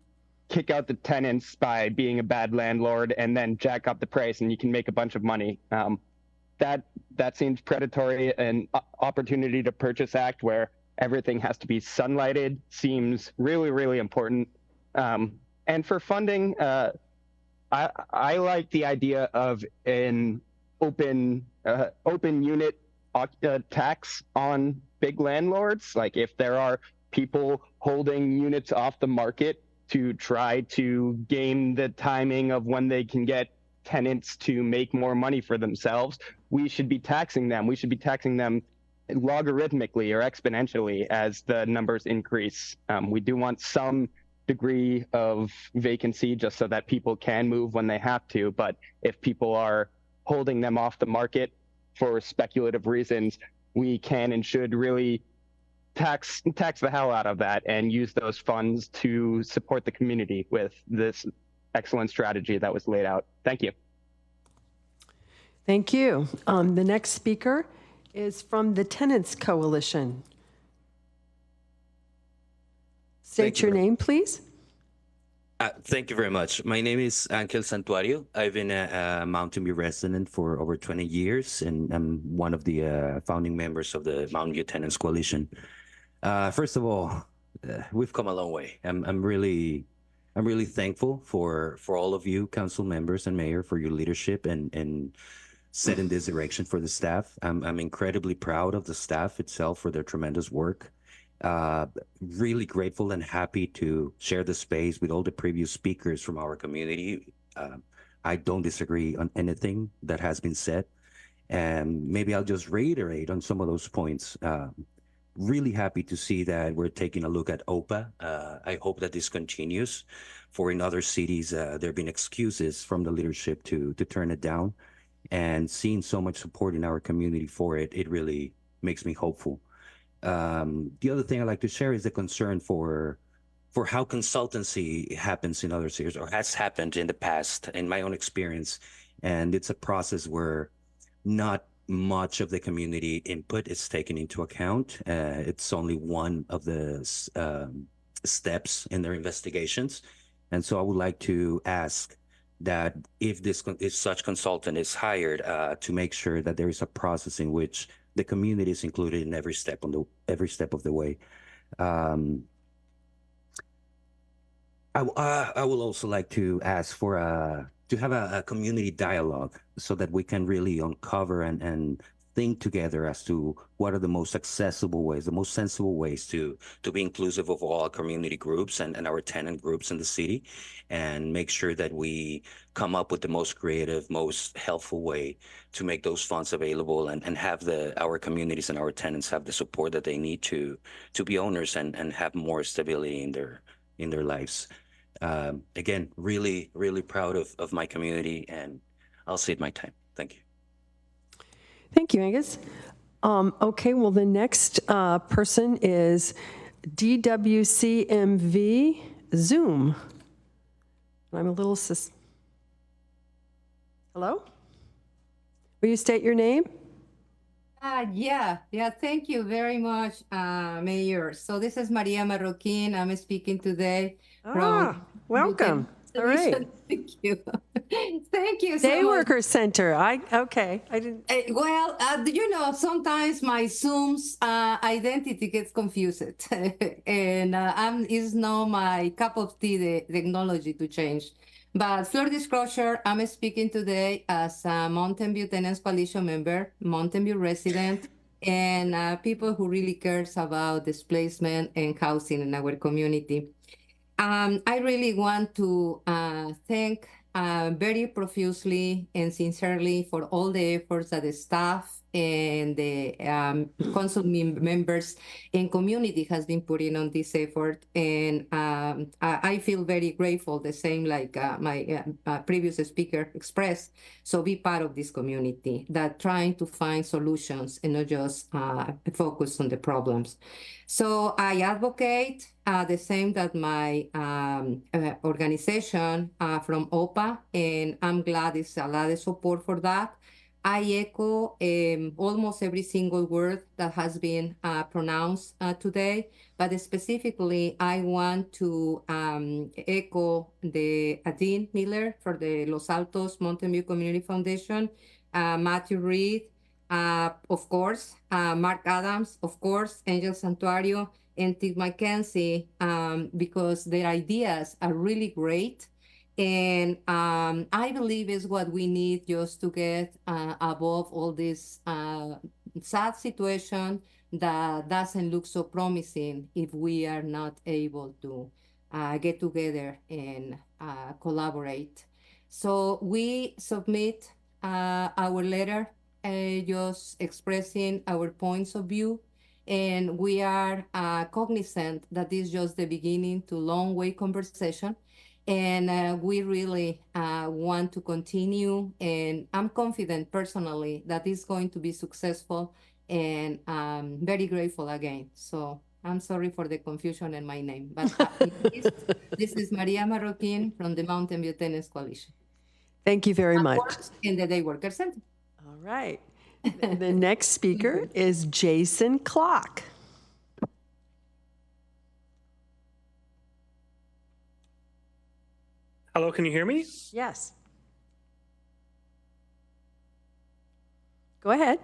Speaker 14: kick out the tenants by being a bad landlord, and then jack up the price and you can make a bunch of money. That seems predatory. And Opportunity to Purchase Act, where everything has to be sunlighted, seems really, really important. And for funding, I like the idea of an open unit tax on big landlords. Like if there are people holding units off the market to try to game the timing of when they can get tenants to make more money for themselves, we should be taxing them. We should be taxing them logarithmically or exponentially as the numbers increase. We do want some degree of vacancy just so that people can move when they have to. But if people are holding them off the market for speculative reasons, we can and should really tax the hell out of that and use those funds to support the community with this excellent strategy that was laid out. Thank you.
Speaker 1: Thank you. The next speaker is from the Tenants Coalition. State your name, please.
Speaker 15: Thank you very much. My name is Angel Santuario. I've been a Mountain View resident for over 20 years, and I'm one of the founding members of the Mountain View Tenants Coalition. First of all, we've come a long way. I'm really thankful for all of you, council members and mayor, for your leadership and setting this direction for the staff. I'm incredibly proud of the staff itself for their tremendous work. Really grateful and happy to share the space with all the previous speakers from our community. I don't disagree on anything that has been said, and maybe I'll just reiterate on some of those points. Really happy to see that we're taking a look at OPA. I hope that this continues. For in other cities, there have been excuses from the leadership to turn it down, and seeing so much support in our community for it, it really makes me hopeful. The other thing I'd like to share is the concern for how consultancy happens in other cities, or has happened in the past, in my own experience. And it's a process where not much of the community input is taken into account. It's only one of the steps in their investigations. And so I would like to ask that if such consultant is hired, to make sure that there is a process in which the community is included in every step of the way. I will also like to ask for to have a community dialogue so that we can really uncover and think together as to what are the most accessible ways, the most sensible ways to be inclusive of all community groups and our tenant groups in the city, and make sure that we come up with the most creative, most helpful way to make those funds available and have our communities and our tenants have the support that they need to be owners and have more stability in their lives. Again, really, really proud of my community, and I'll cede my time. Thank you.
Speaker 1: Thank you, Angus. Okay, well, the next person is DWCMV Zoom. I'm a little Hello? Will you state your name?
Speaker 16: Yeah, thank you very much, Mayor. So this is Maria Marroquin. I'm speaking today from
Speaker 1: welcome. All right.
Speaker 16: Thank you. Thank you so
Speaker 1: Day
Speaker 16: much.
Speaker 1: Worker Center. Okay. I didn't.
Speaker 16: Well, you know, sometimes my Zoom's identity gets confused, and it's not my cup of tea, the technology to change. But full disclosure, I'm speaking today as a Mountain View Tenants Coalition member, Mountain View resident, and people who really cares about displacement and housing in our community. I really want to thank very profusely and sincerely for all the efforts that the staff and the council members and community has been putting on this effort. And I feel very grateful, the same like my previous speaker expressed. So be part of this community that trying to find solutions and not just focus on the problems. So I advocate the same that my organization from OPA, and I'm glad there's a lot of support for that. I echo almost every single word that has been pronounced today, but specifically, I want to echo the Dean Miller for the Los Altos Mountain View Community Foundation, Matthew Reed, of course, Mark Adams, of course, Angel Santuario, and Tim McKenzie, because their ideas are really great. And I believe is what we need just to get above all this sad situation that doesn't look so promising if we are not able to get together and collaborate. So we submit our letter just expressing our points of view, and we are cognizant that this is just the beginning to long way conversation. And we really want to continue, and I'm confident personally that it's going to be successful, and very grateful again. So I'm sorry for the confusion in my name, but this is Maria Marroquin from the Mountain View Tenants Coalition.
Speaker 1: Thank you very much.
Speaker 16: In the Day Worker Center.
Speaker 1: All right. The next speaker is Jason Klock.
Speaker 17: Hello, can you hear me?
Speaker 1: Yes. Go ahead.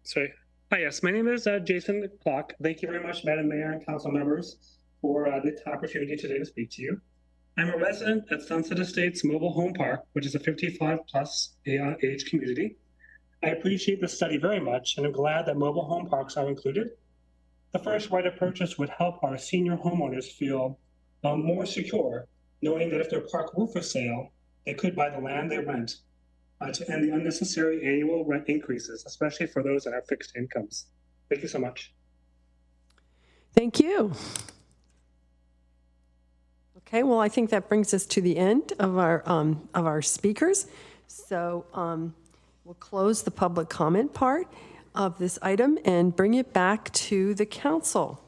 Speaker 17: Sorry. Hi, yes, my name is Jason Klock. Thank you very much, Madam Mayor and council members, for the opportunity today to speak to you. I'm a resident at Sunset Estates Mobile Home Park, which is a 55+ age community. I appreciate the study very much, and I'm glad that mobile home parks are included. The first right of purchase would help our senior homeowners feel more secure, knowing that if their park were for sale, they could buy the land they rent to end the unnecessary annual rent increases, especially for those that have fixed incomes. Thank you so much.
Speaker 1: Thank you. Okay, well, I think that brings us to the end of our speakers. So we'll close the public comment part of this item and bring it back to the council.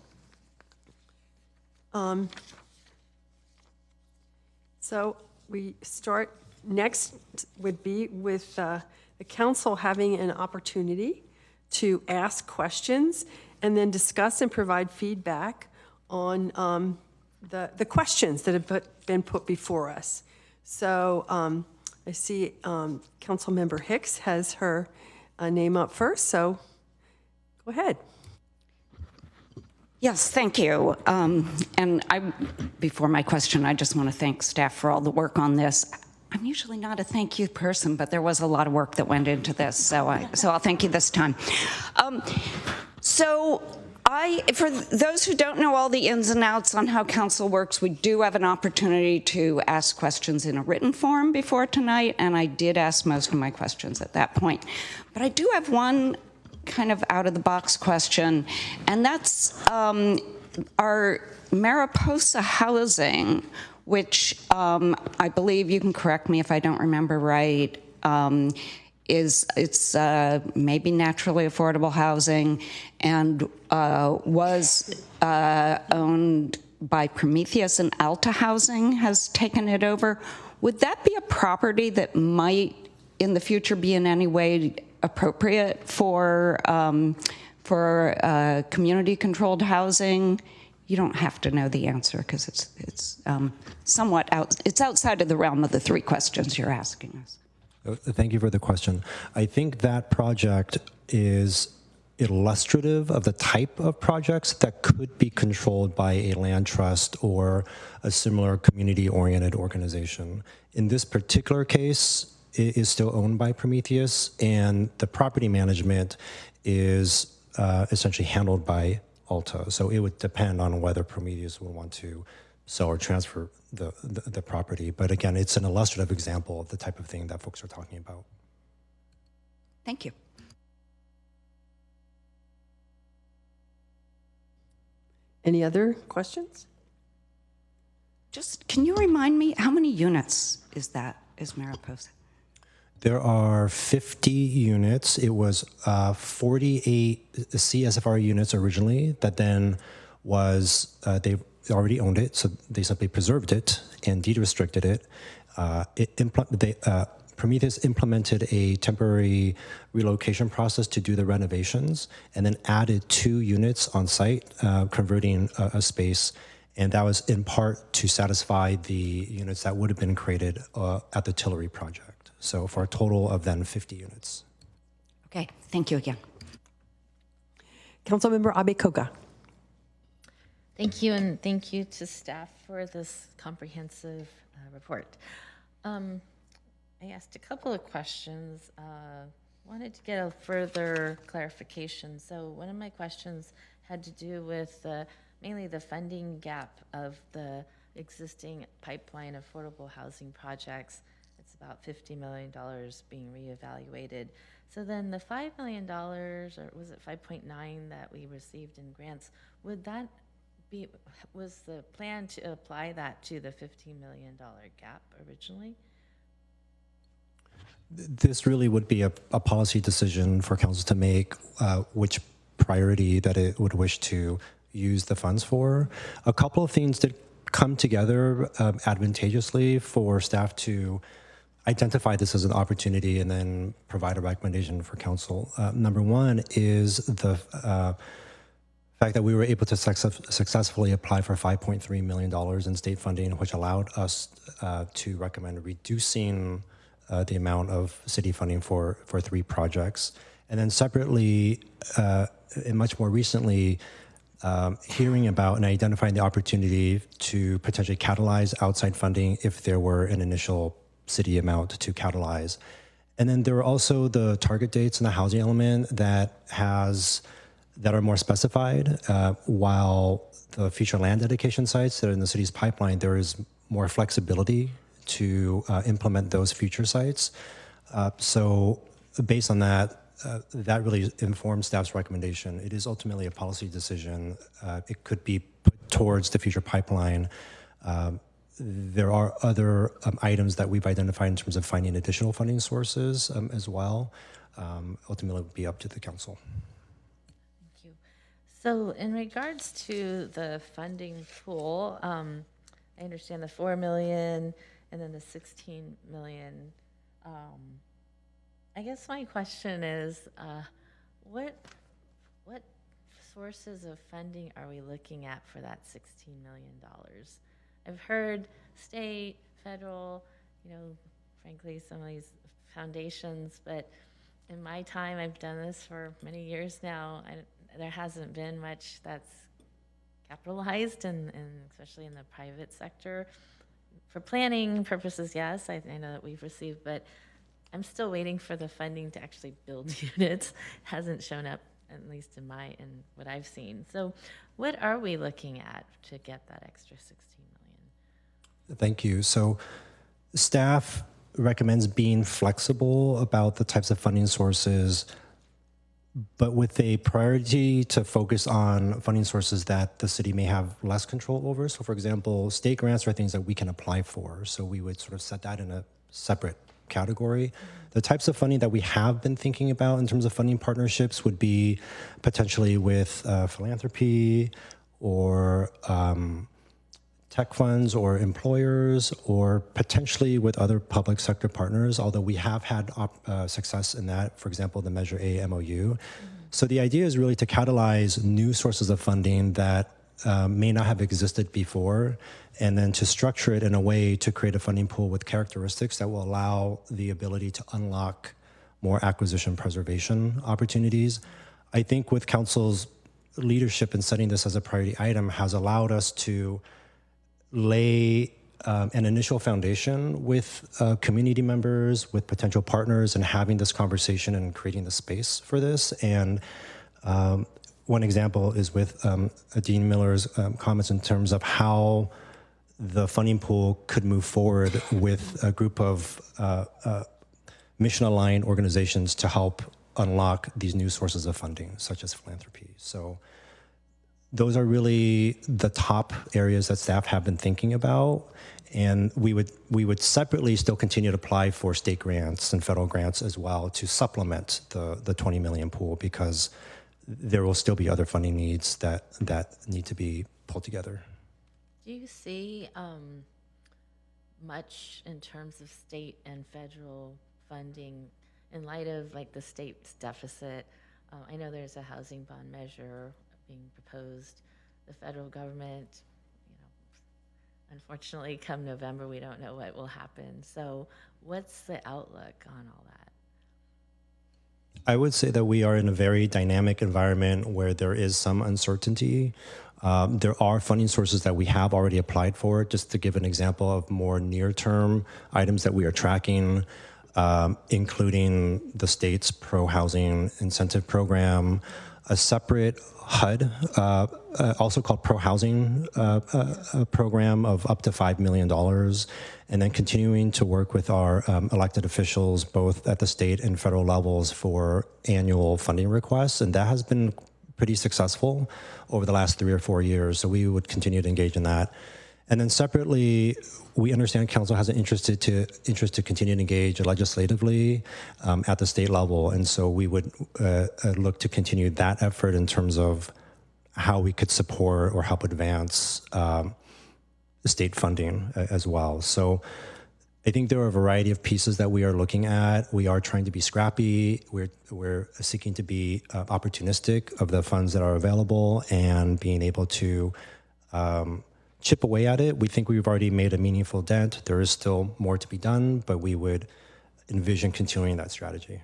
Speaker 1: So we start, next would be with the council having an opportunity to ask questions and then discuss and provide feedback on the questions that have been put before us. So I see Councilmember Hicks has her name up first, so go ahead.
Speaker 18: Yes, thank you. And before my question, I just want to thank staff for all the work on this. I'm usually not a thank you person, but there was a lot of work that went into this, so I'll thank you this time. For those who don't know all the ins and outs on how council works, we do have an opportunity to ask questions in a written form before tonight, and I did ask most of my questions at that point. But I do have one kind of out-of-the-box question, and that's our Mariposa housing, which I believe, you can correct me if I don't remember right, it's maybe naturally affordable housing and was owned by Prometheus, and Alta Housing has taken it over. Would that be a property that might in the future be in any way appropriate for community-controlled housing You don't have to know the answer because it's somewhat it's outside of the realm of the 3 questions you're asking us.
Speaker 7: Thank you for the question. I think that project is illustrative of the type of projects that could be controlled by a land trust or a similar community-oriented organization. In this particular case, it is still owned by Prometheus, and the property management is essentially handled by Alta. So it would depend on whether Prometheus would want to sell or transfer the property. But again, it's an illustrative example of the type of thing that folks are talking about.
Speaker 18: Thank you.
Speaker 1: Any other questions?
Speaker 18: Just, can you remind me, how many units is Mariposa?
Speaker 7: There are 50 units. It was 48 CSFR units originally that then was, they already owned it, so they simply preserved it and deed restricted it. Prometheus implemented a temporary relocation process to do the renovations and then added 2 units on site, converting a space. And that was in part to satisfy the units that would have been created at the Tillery project. So for a total of then 50 units.
Speaker 18: Okay, thank you again.
Speaker 1: Councilmember Abe Koga.
Speaker 19: Thank you, and thank you to staff for this comprehensive report. I asked a couple of questions. Wanted to get a further clarification. So one of my questions had to do with mainly the funding gap of the existing pipeline affordable housing projects. It's about $50 million being reevaluated. So then the $5 million, or was it 5.9 that we received in grants, would that be, was the plan to apply that to the $15 million gap originally?
Speaker 7: This really would be a policy decision for council to make, which priority that it would wish to use the funds for. A couple of things did come together advantageously for staff to identify this as an opportunity and then provide a recommendation for council. Number one is the fact that we were able to successfully apply for $5.3 million in state funding, which allowed us to recommend reducing the amount of city funding for 3 projects. And then separately, and much more recently, hearing about and identifying the opportunity to potentially catalyze outside funding if there were an initial city amount to catalyze. And then there are also the target dates in the housing element that are more specified, while the future land dedication sites that are in the city's pipeline, there is more flexibility to implement those future sites. So based on that, that really informs staff's recommendation. It is ultimately a policy decision. It could be put towards the future pipeline. There are other items that we've identified in terms of finding additional funding sources as well. Ultimately, it would be up to the council.
Speaker 19: Thank you. So in regards to the funding pool, I understand the $4 million and then the $16 million. I guess my question is, what sources of funding are we looking at for that $16 million? I've heard state, federal, frankly, some of these foundations, but in my time, I've done this for many years now, there hasn't been much that's capitalized, and especially in the private sector. For planning purposes, yes, I know that we've received, but I'm still waiting for the funding to actually build units. It hasn't shown up, at least in what I've seen. So what are we looking at to get that extra $16 million?
Speaker 7: Thank you. So staff recommends being flexible about the types of funding sources, but with a priority to focus on funding sources that the city may have less control over. So for example, state grants are things that we can apply for. So we would sort of set that in a separate category. The types of funding that we have been thinking about in terms of funding partnerships would be potentially with philanthropy or tech funds or employers, or potentially with other public sector partners, although we have had success in that, for example, the Measure A MOU. So the idea is really to catalyze new sources of funding that may not have existed before, and then to structure it in a way to create a funding pool with characteristics that will allow the ability to unlock more acquisition preservation opportunities. I think with Council's leadership in setting this as a priority item has allowed us to lay an initial foundation with community members, with potential partners, and having this conversation and creating the space for this. And one example is with Dean Miller's comments in terms of how the funding pool could move forward with a group of mission-aligned organizations to help unlock these new sources of funding, such as philanthropy. So those are really the top areas that staff have been thinking about. And we would separately still continue to apply for state grants and federal grants as well to supplement the 20 million pool, because there will still be other funding needs that need to be pulled together.
Speaker 19: Do you see much in terms of state and federal funding in light of like the state's deficit? I know there's a housing bond measure being proposed. The federal government, unfortunately, come November, we don't know what will happen. So what's the outlook on all that?
Speaker 7: I would say that we are in a very dynamic environment where there is some uncertainty. There are funding sources that we have already applied for. Just to give an example of more near-term items that we are tracking, including the state's pro-housing incentive program, a separate HUD, also called pro-housing program of up to $5 million, and then continuing to work with our elected officials, both at the state and federal levels, for annual funding requests. And that has been pretty successful over the last 3 or 4 years. So we would continue to engage in that. And then separately, we understand Council has an interest to continue to engage legislatively at the state level. And so we would look to continue that effort in terms of how we could support or help advance state funding as well. So I think there are a variety of pieces that we are looking at. We are trying to be scrappy. We're seeking to be opportunistic of the funds that are available and being able to chip away at it. We think we've already made a meaningful dent. There is still more to be done, but we would envision continuing that strategy.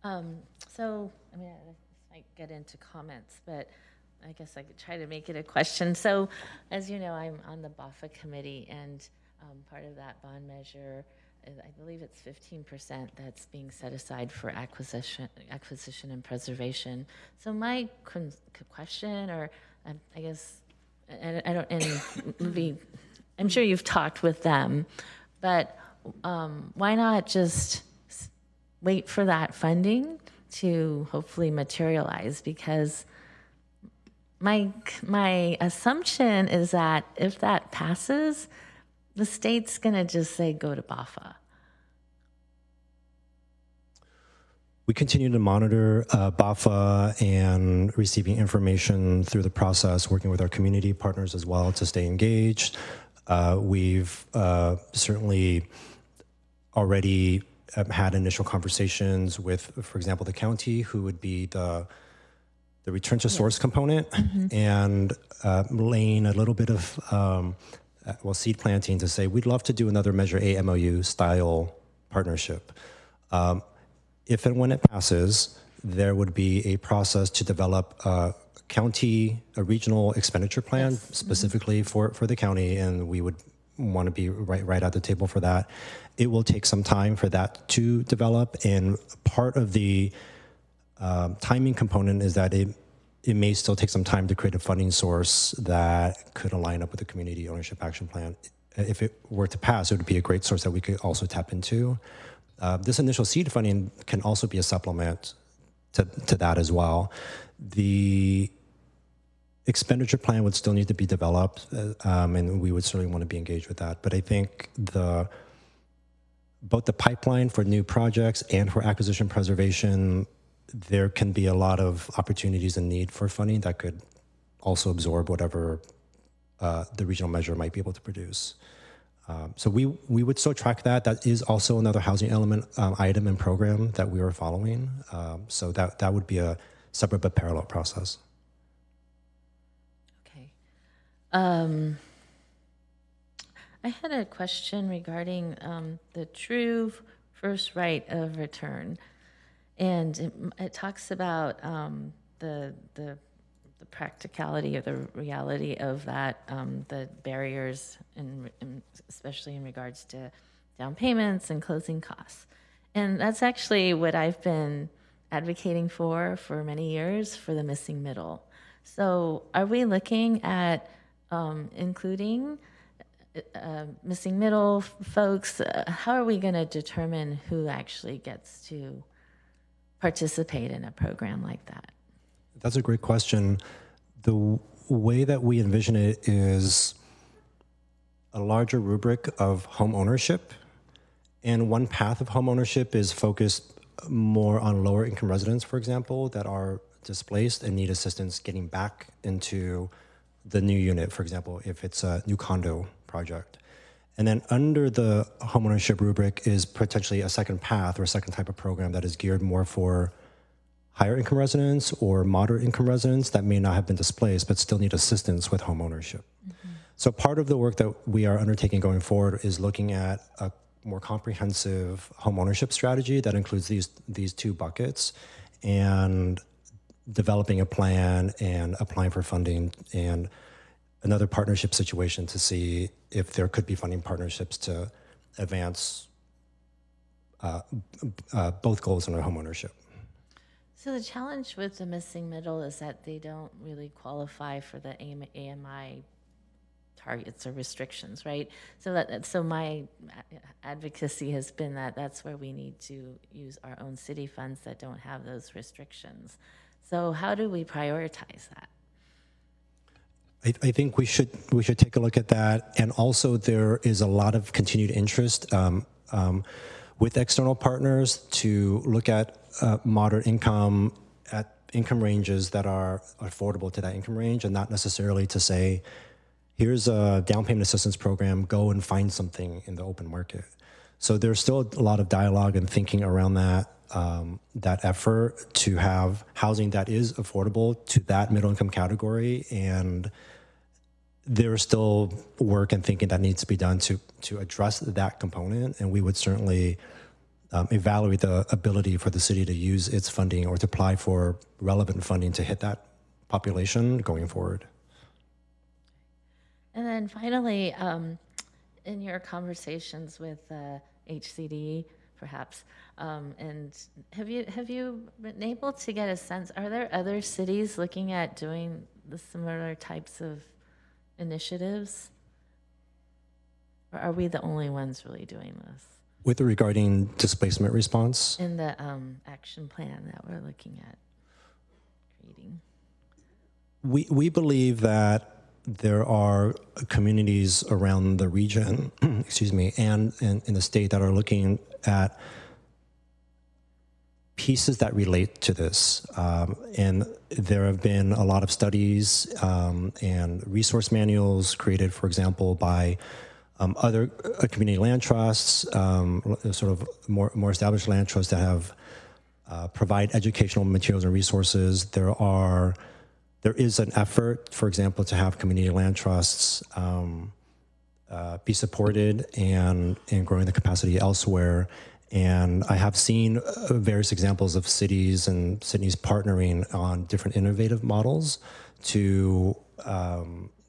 Speaker 19: So, I mean, this might get into comments, but I guess I could try to make it a question. So, as you know, I'm on the BAFA committee, and part of that bond measure, I believe it's 15% that's being set aside for acquisition and preservation. So my question, or I guess, and I don't, and maybe, I'm sure you've talked with them, but why not just wait for that funding to hopefully materialize? Because my assumption is that if that passes, the state's going to just say, go to BAFA.
Speaker 7: We continue to monitor BAFA and receiving information through the process, working with our community partners as well to stay engaged. We've certainly already had initial conversations with, for example, the county, who would be the return to source component, and laying a little bit of seed planting to say, we'd love to do another Measure A MOU style partnership. If and when it passes, there would be a process to develop a regional expenditure plan specifically for the county, and we would want to be right at the table for that. It will take some time for that to develop, and part of the timing component is that it may still take some time to create a funding source that could align up with the Community Ownership Action Plan. If it were to pass, it would be a great source that we could also tap into. This initial seed funding can also be a supplement to that as well. The expenditure plan would still need to be developed, and we would certainly want to be engaged with that. But I think both the pipeline for new projects and for acquisition preservation, there can be a lot of opportunities and need for funding that could also absorb whatever the regional measure might be able to produce. So we would still track that. That is also another housing element item and program that we are following. So that would be a separate but parallel process.
Speaker 19: I had a question regarding the true first right of return, and it talks about the practicality or the reality of that, the barriers, especially in regards to down payments and closing costs. And that's actually what I've been advocating for many years, for the missing middle. So are we looking at including missing middle folks? How are we going to determine who actually gets to participate in a program like that?
Speaker 7: That's a great question. The way that we envision it is a larger rubric of home ownership. And one path of home ownership is focused more on lower income residents, for example, that are displaced and need assistance getting back into the new unit, for example, if it's a new condo project. And then under the homeownership rubric is potentially a second path or a second type of program that is geared more for higher income residents or moderate income residents that may not have been displaced but still need assistance with homeownership. Mm-hmm. So part of the work that we are undertaking going forward is looking at a more comprehensive homeownership strategy that includes these two buckets, and developing a plan and applying for funding and another partnership situation to see if there could be funding partnerships to advance both goals under homeownership.
Speaker 19: So the challenge with the missing middle is that they don't really qualify for the AMI targets or restrictions, right? So my advocacy has been that that's where we need to use our own city funds that don't have those restrictions. So how do we prioritize that?
Speaker 7: I think we should take a look at that. And also there is a lot of continued interest with external partners to look at moderate income at income ranges that are affordable to that income range, and not necessarily to say, here's a down payment assistance program, go and find something in the open market. So there's still a lot of dialogue and thinking around that, that effort to have housing that is affordable to that middle income category. And there's still work and thinking that needs to be done to address that component. And we would certainly evaluate the ability for the city to use its funding or to apply for relevant funding to hit that population going forward.
Speaker 19: And then finally, in your conversations with HCD, perhaps, and have you been able to get a sense? Are there other cities looking at doing the similar types of initiatives, or are we the only ones really doing this?
Speaker 7: With regarding displacement response?
Speaker 19: In the action plan that we're looking at creating.
Speaker 7: We believe that there are communities around the region, excuse me, and in the state that are looking at pieces that relate to this. And there have been a lot of studies and resource manuals created, for example, by other community land trusts, sort of more established land trusts that have provide educational materials and resources. There is an effort, for example, to have community land trusts be supported and growing the capacity elsewhere. And I have seen various examples of cities and cities partnering on different innovative models to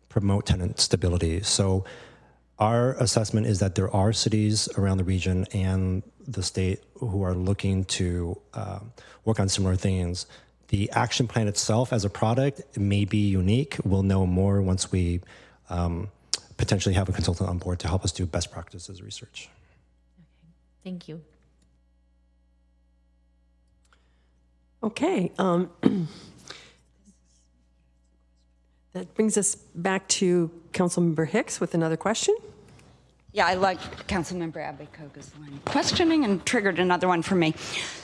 Speaker 7: promote tenant stability. So our assessment is that there are cities around the region and the state who are looking to work on similar things. The action plan itself as a product may be unique. We'll know more once we potentially have a consultant on board to help us do best practices research.
Speaker 19: Okay. Thank you.
Speaker 1: Okay. That brings us back to Councilmember Hicks with another question.
Speaker 18: Yeah, I like Councilmember Abekoga's line of questioning and triggered another one for me.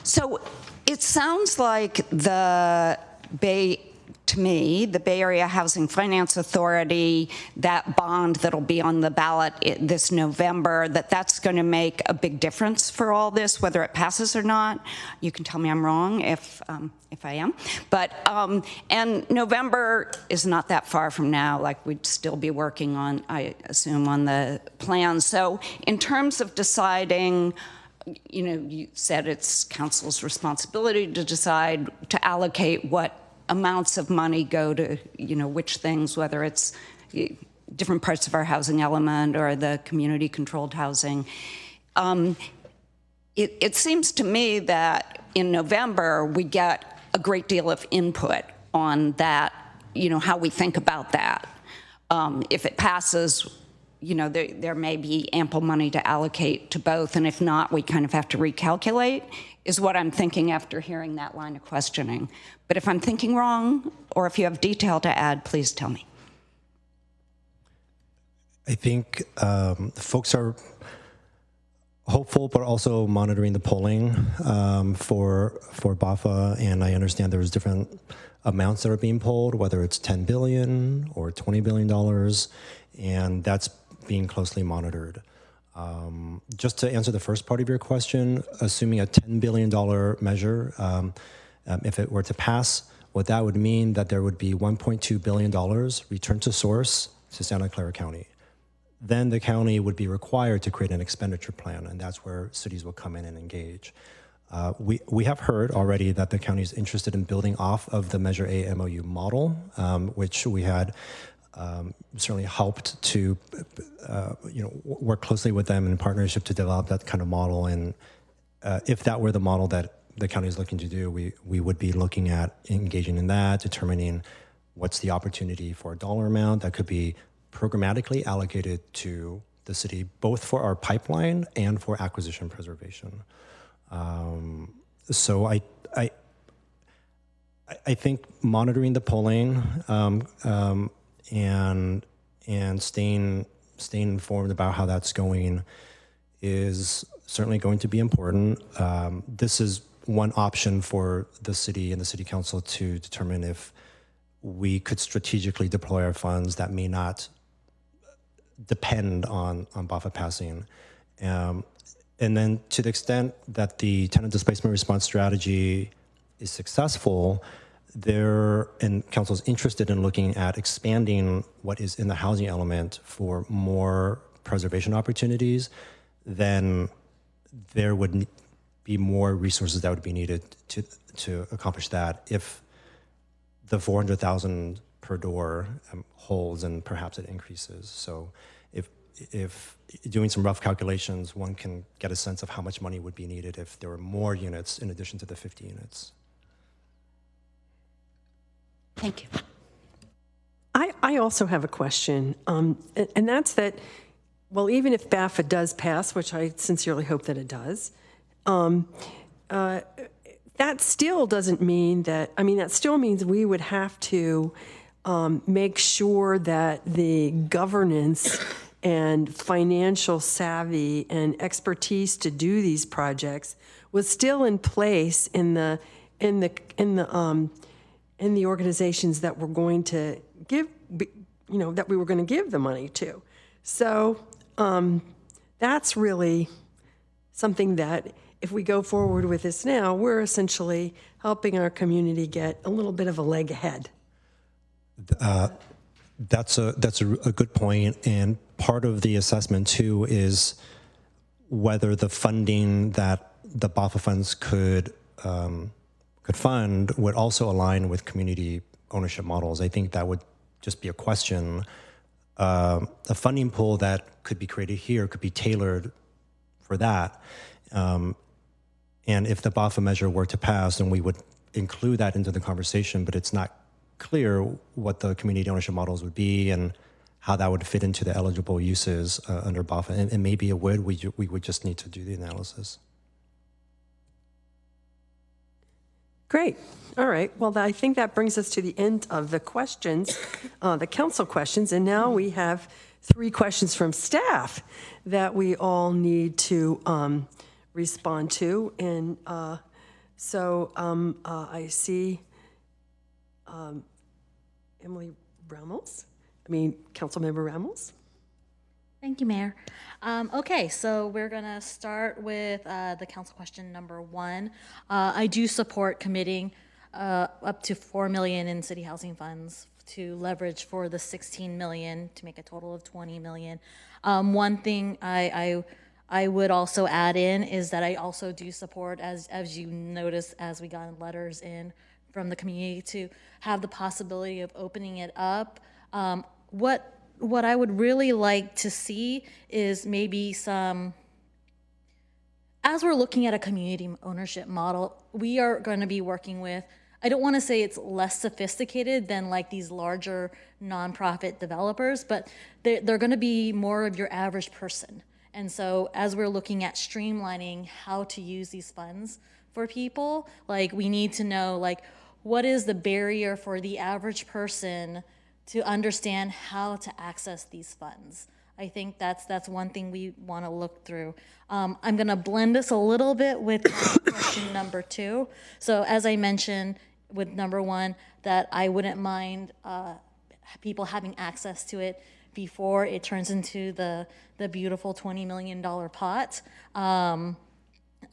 Speaker 18: So it sounds like the Bay to me, the Bay Area Housing Finance Authority, that bond that'll be on the ballot this November, that's going to make a big difference for all this, whether it passes or not. You can tell me I'm wrong if I am. But, and November is not that far from now, like we'd still be working on, I assume, on the plan. So in terms of deciding, you know, you said it's council's responsibility to decide to allocate what amounts of money go to, you know, which things, whether it's different parts of our housing element or the community-controlled housing. It seems to me that in November, we get a great deal of input on that, you know, how we think about that. If it passes, you know, there may be ample money to allocate to both, and if not, we kind of have to recalculate, is what I'm thinking after hearing that line of questioning. But if I'm thinking wrong, or if you have detail to add, please tell me.
Speaker 7: I think folks are hopeful, but also monitoring the polling for BAFA, and I understand there's different amounts that are being polled, whether it's $10 billion or $20 billion, and that's being closely monitored. Just to answer the first part of your question, assuming a $10 billion measure, if it were to pass, what that would mean that there would be $1.2 billion returned to source to Santa Clara County. Then the county would be required to create an expenditure plan, and that's where cities will come in and engage. We have heard already that the county is interested in building off of the Measure A MOU model, which we had certainly helped to work closely with them in partnership to develop that kind of model. And if that were the model that the county is looking to do, we would be looking at engaging in that, determining what's the opportunity for a dollar amount that could be programmatically allocated to the city, both for our pipeline and for acquisition preservation. So I think monitoring the polling and staying informed about how that's going is certainly going to be important. This is one option for the city and the city council to determine if we could strategically deploy our funds that may not depend on BAFA passing. And then to the extent that the tenant displacement response strategy is successful, and council is interested in looking at expanding what is in the housing element for more preservation opportunities, then there would be more resources that would be needed to accomplish that if the 400,000 per door holds and perhaps it increases. So if doing some rough calculations, one can get a sense of how much money would be needed if there were more units in addition to the 50 units.
Speaker 18: Thank you.
Speaker 1: I also have a question, and that's that, well, even if BAFA does pass, which I sincerely hope that it does, that still doesn't mean that, I mean, that still means we would have to make sure that the governance and financial savvy and expertise to do these projects was still in place in the organizations that we're going to give, that we were going to give the money to. So that's really something that if we go forward with this now, we're essentially helping our community get a little bit of a leg ahead.
Speaker 7: That's a good point, and part of the assessment too is whether the funding that the BAFA funds could fund would also align with community ownership models. I think that would just be a question. A funding pool that could be created here could be tailored for that. And if the BAFA measure were to pass, then we would include that into the conversation, but it's not clear what the community ownership models would be and how that would fit into the eligible uses under BAFA. And maybe it would, we would just need to do the analysis.
Speaker 1: Great. All right. Well, I think that brings us to the end of the questions, the council questions. And now we have 3 questions from staff that we all need to respond to. And so I see Councilmember Ramos.
Speaker 20: Thank you, Mayor. Okay, so we're going to start with the council question number 1. I do support committing up to $4 million in city housing funds to leverage for the $16 million to make a total of $20 million. One thing I would also add in is that I also do support, as you notice, as we got letters in from the community, to have the possibility of opening it up. What I would really like to see is maybe some, as we're looking at a community ownership model, we are going to be working with, I don't want to say it's less sophisticated than like these larger nonprofit developers, but they're going to be more of your average person. And so as we're looking at streamlining how to use these funds for people, like we need to know like what is the barrier for the average person to understand how to access these funds. I think that's one thing we want to look through. I'm going to blend this a little bit with question number 2. So as I mentioned with number 1, that I wouldn't mind people having access to it before it turns into the beautiful $20 million pot.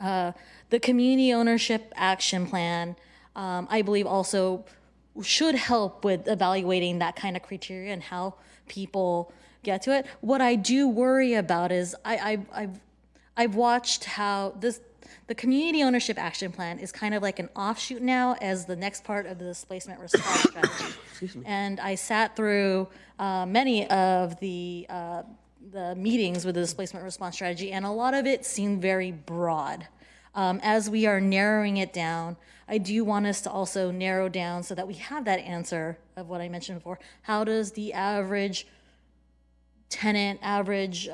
Speaker 20: The Community Ownership Action Plan, I believe also should help with evaluating that kind of criteria and how people get to it. What I do worry about is I've watched how the Community Ownership Action Plan is kind of like an offshoot now as the next part of the displacement response strategy. And I sat through many of the meetings with the displacement response strategy, and a lot of it seemed very broad. As we are narrowing it down, I do want us to also narrow down so that we have that answer of what I mentioned before. How does the average tenant, average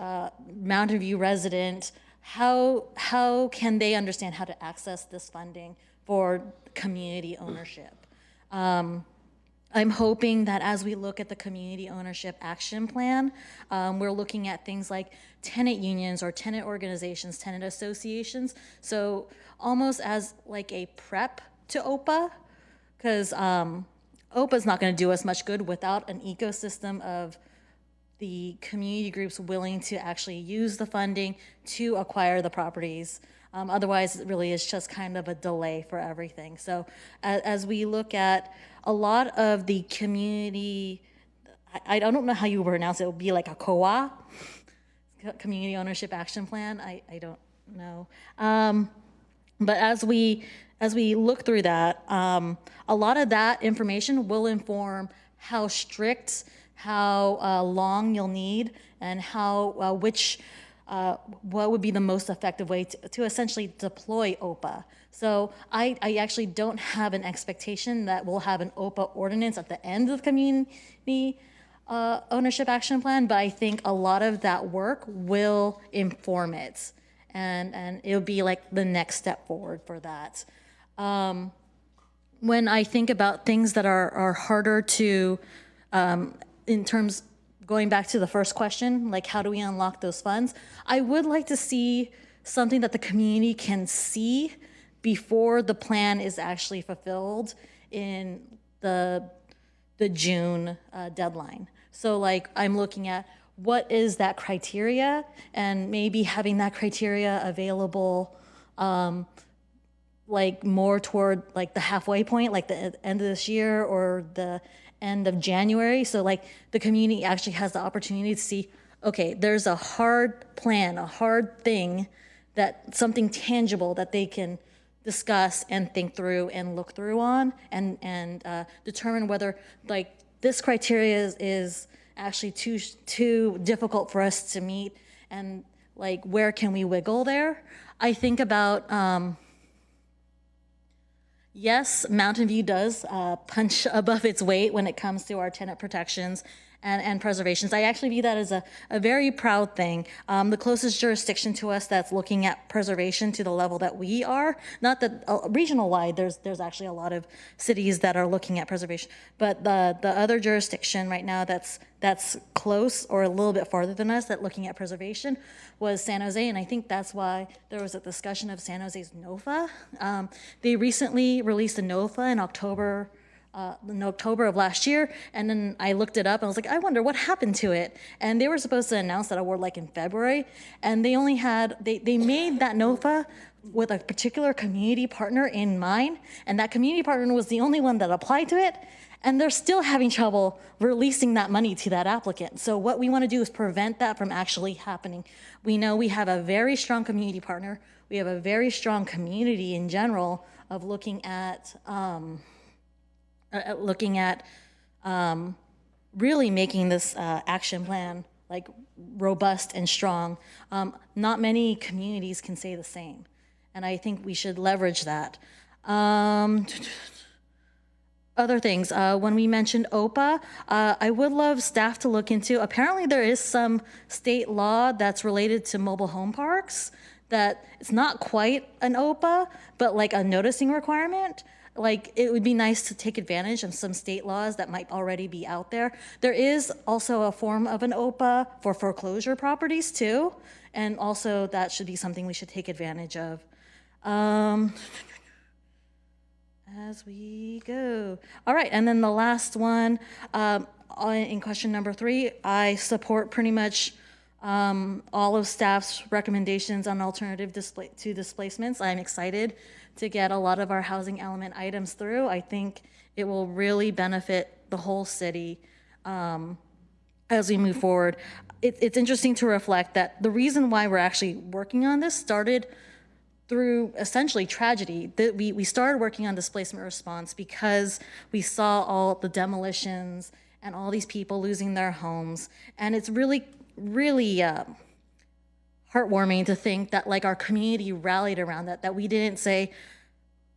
Speaker 20: Mountain View resident, how can they understand how to access this funding for community ownership? I'm hoping that as we look at the Community Ownership Action Plan, we're looking at things like tenant unions or tenant organizations, tenant associations. So almost as like a prep to OPA, because OPA is not going to do us much good without an ecosystem of the community groups willing to actually use the funding to acquire the properties. Otherwise, it really is just kind of a delay for everything. So as we look at a lot of the community, I don't know how you pronounce it, it would be like a COA, Community Ownership Action Plan, I don't know. But as we look through that, a lot of that information will inform how strict, how long you'll need, and how what would be the most effective way to essentially deploy OPA. So I actually don't have an expectation that we'll have an OPA ordinance at the end of the Community Ownership Action Plan, but I think a lot of that work will inform it, and it'll be like the next step forward for that. When I think about things that are harder to, in terms, going back to the first question, like how do we unlock those funds? I would like to see something that the community can see before the plan is actually fulfilled in the June deadline. So like I'm looking at what is that criteria, and maybe having that criteria available like more toward like the halfway point, like the end of this year or the end of January. So like the community actually has the opportunity to see, okay, there's a hard plan, a hard thing, that something tangible that they can discuss and think through and look through on, and determine whether like this criteria is actually too difficult for us to meet, and like where can we wiggle there. I think about yes, Mountain View does punch above its weight when it comes to our tenant protections and preservations. I actually view that as a very proud thing. The closest jurisdiction to us that's looking at preservation to the level that we are, not that regional wide, there's actually a lot of cities that are looking at preservation, but the other jurisdiction right now that's close or a little bit farther than us that looking at preservation was San Jose, and I think that's why there was a discussion of San Jose's NOFA. They recently released a NOFA in October in October of last year, and then I looked it up and I was like, I wonder what happened to it. And they were supposed to announce that award like in February, and they only had, they made that NOFA with a particular community partner in mind, and that community partner was the only one that applied to it, and they're still having trouble releasing that money to that applicant. So what we want to do is prevent that from actually happening. We know we have a very strong community partner. We have a very strong community in general of looking at really making this action plan like robust and strong. Not many communities can say the same, and I think we should leverage that. Other things, when we mentioned OPA, I would love staff to look into, apparently there is some state law that's related to mobile home parks that it's not quite an OPA, but like a noticing requirement. Like, it would be nice to take advantage of some state laws that might already be out there. There is also a form of an OPA for foreclosure properties too, and also that should be something we should take advantage of. As we go. All right, and then the last one, in question number 3, I support pretty much all of staff's recommendations on alternative to displacements. I'm excited to get a lot of our housing element items through. I think it will really benefit the whole city as we move forward. It's interesting to reflect that the reason why we're actually working on this started through essentially tragedy. We started working on displacement response because we saw all the demolitions and all these people losing their homes. And it's really, really heartwarming to think that like our community rallied around that we didn't say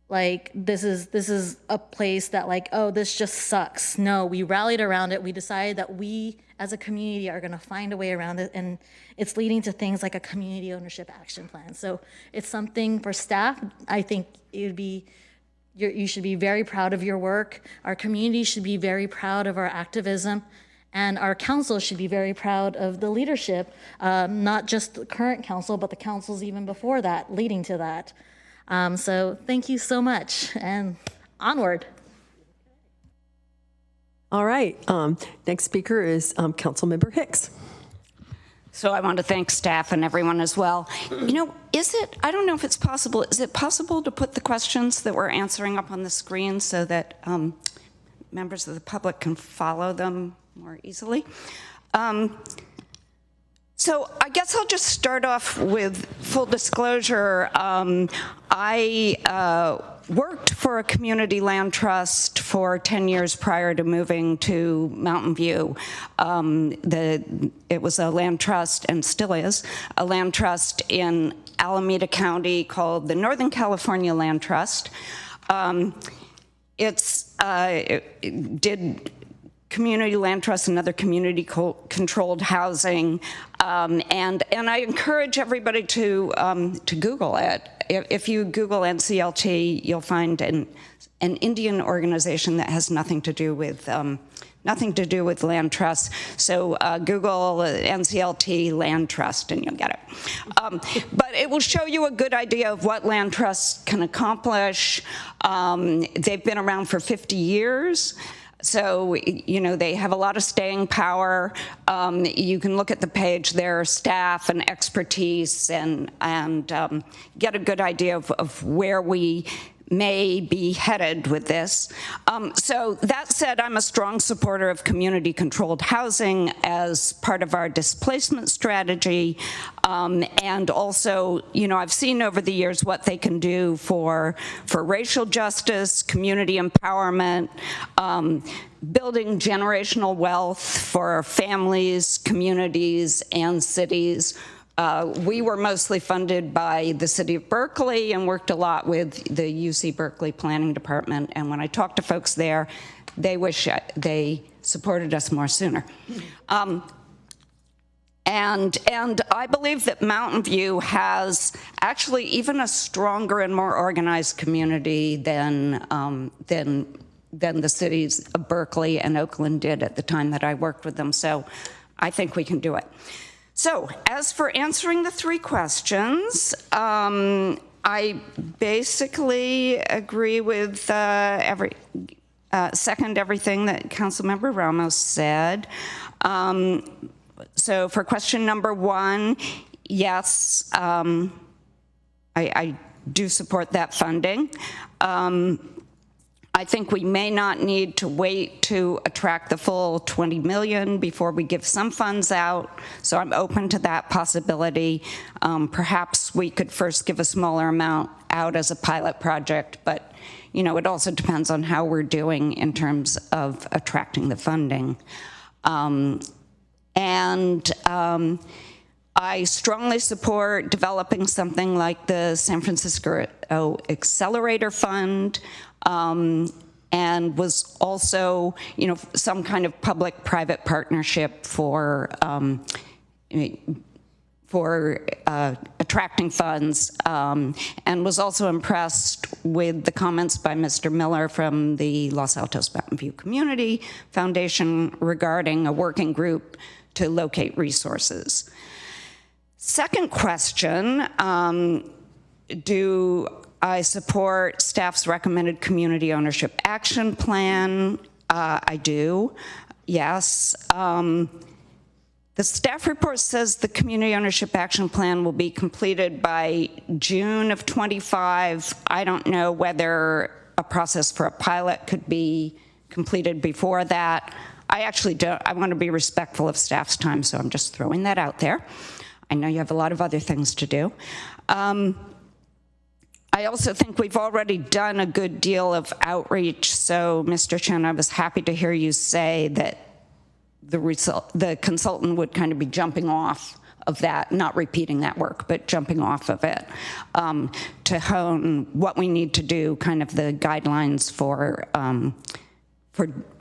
Speaker 20: like, this is a place that like, oh, this just sucks. No, we rallied around it. We decided that we as a community are gonna find a way around it, and it's leading to things like a community ownership action plan. So it's something for staff. I think it would be, you should be very proud of your work. Our community should be very proud of our activism, and our council should be very proud of the leadership, not just the current council, but the councils even before that, leading to that. So thank you so much, and onward.
Speaker 1: All right, next speaker is Councilmember Hicks.
Speaker 18: So I want to thank staff and everyone as well. You know, I don't know if it's possible, is it possible to put the questions that we're answering up on the screen so that members of the public can follow them more easily? So I guess I'll just start off with full disclosure. I worked for a community land trust for 10 years prior to moving to Mountain View. It was a land trust, and still is, a land trust in Alameda County called the Northern California Land Trust. It did community land trusts and other community controlled housing, and I encourage everybody to Google it. If you Google NCLT, you'll find an Indian organization that has nothing to do with land trusts. So Google NCLT land trust and you'll get it. But it will show you a good idea of what land trusts can accomplish. They've been around for 50 years. So, you know, they have a lot of staying power. You can look at the page, their staff and expertise, and get a good idea of where we may be headed with this. So that said, I'm a strong supporter of community-controlled housing as part of our displacement strategy. And also, you know, I've seen over the years what they can do for racial justice, community empowerment, building generational wealth for families, communities, and cities. We were mostly funded by the city of Berkeley and worked a lot with the UC Berkeley Planning Department. And when I talked to folks there, they wish they supported us more sooner. And I believe that Mountain View has actually even a stronger and more organized community than the cities of Berkeley and Oakland did at the time that I worked with them. So I think we can do it. So, as for answering the 3 questions, I basically agree with second everything that Councilmember Ramos said. So for question number 1, yes, I do support that funding. I think we may not need to wait to attract the full 20 million before we give some funds out, so I'm open to that possibility. Perhaps we could first give a smaller amount out as a pilot project, but you know, it also depends on how we're doing in terms of attracting the funding. I strongly support developing something like the San Francisco Accelerator Fund, and was also, you know, some kind of public-private partnership for attracting funds, and was also impressed with the comments by Mr. Miller from the Los Altos Mountain View Community Foundation regarding a working group to locate resources. Second question, do I support staff's recommended community ownership action plan? I do, yes. The staff report says the community ownership action plan will be completed by June of 25. I don't know whether a process for a pilot could be completed before that. I actually don't. I want to be respectful of staff's time, so I'm just throwing that out there. I know you have a lot of other things to do. I also think we've already done a good deal of outreach. So, Mr. Chen, I was happy to hear you say that the consultant would kind of be jumping off of that, not repeating that work, but jumping off of it to hone what we need to do, kind of the guidelines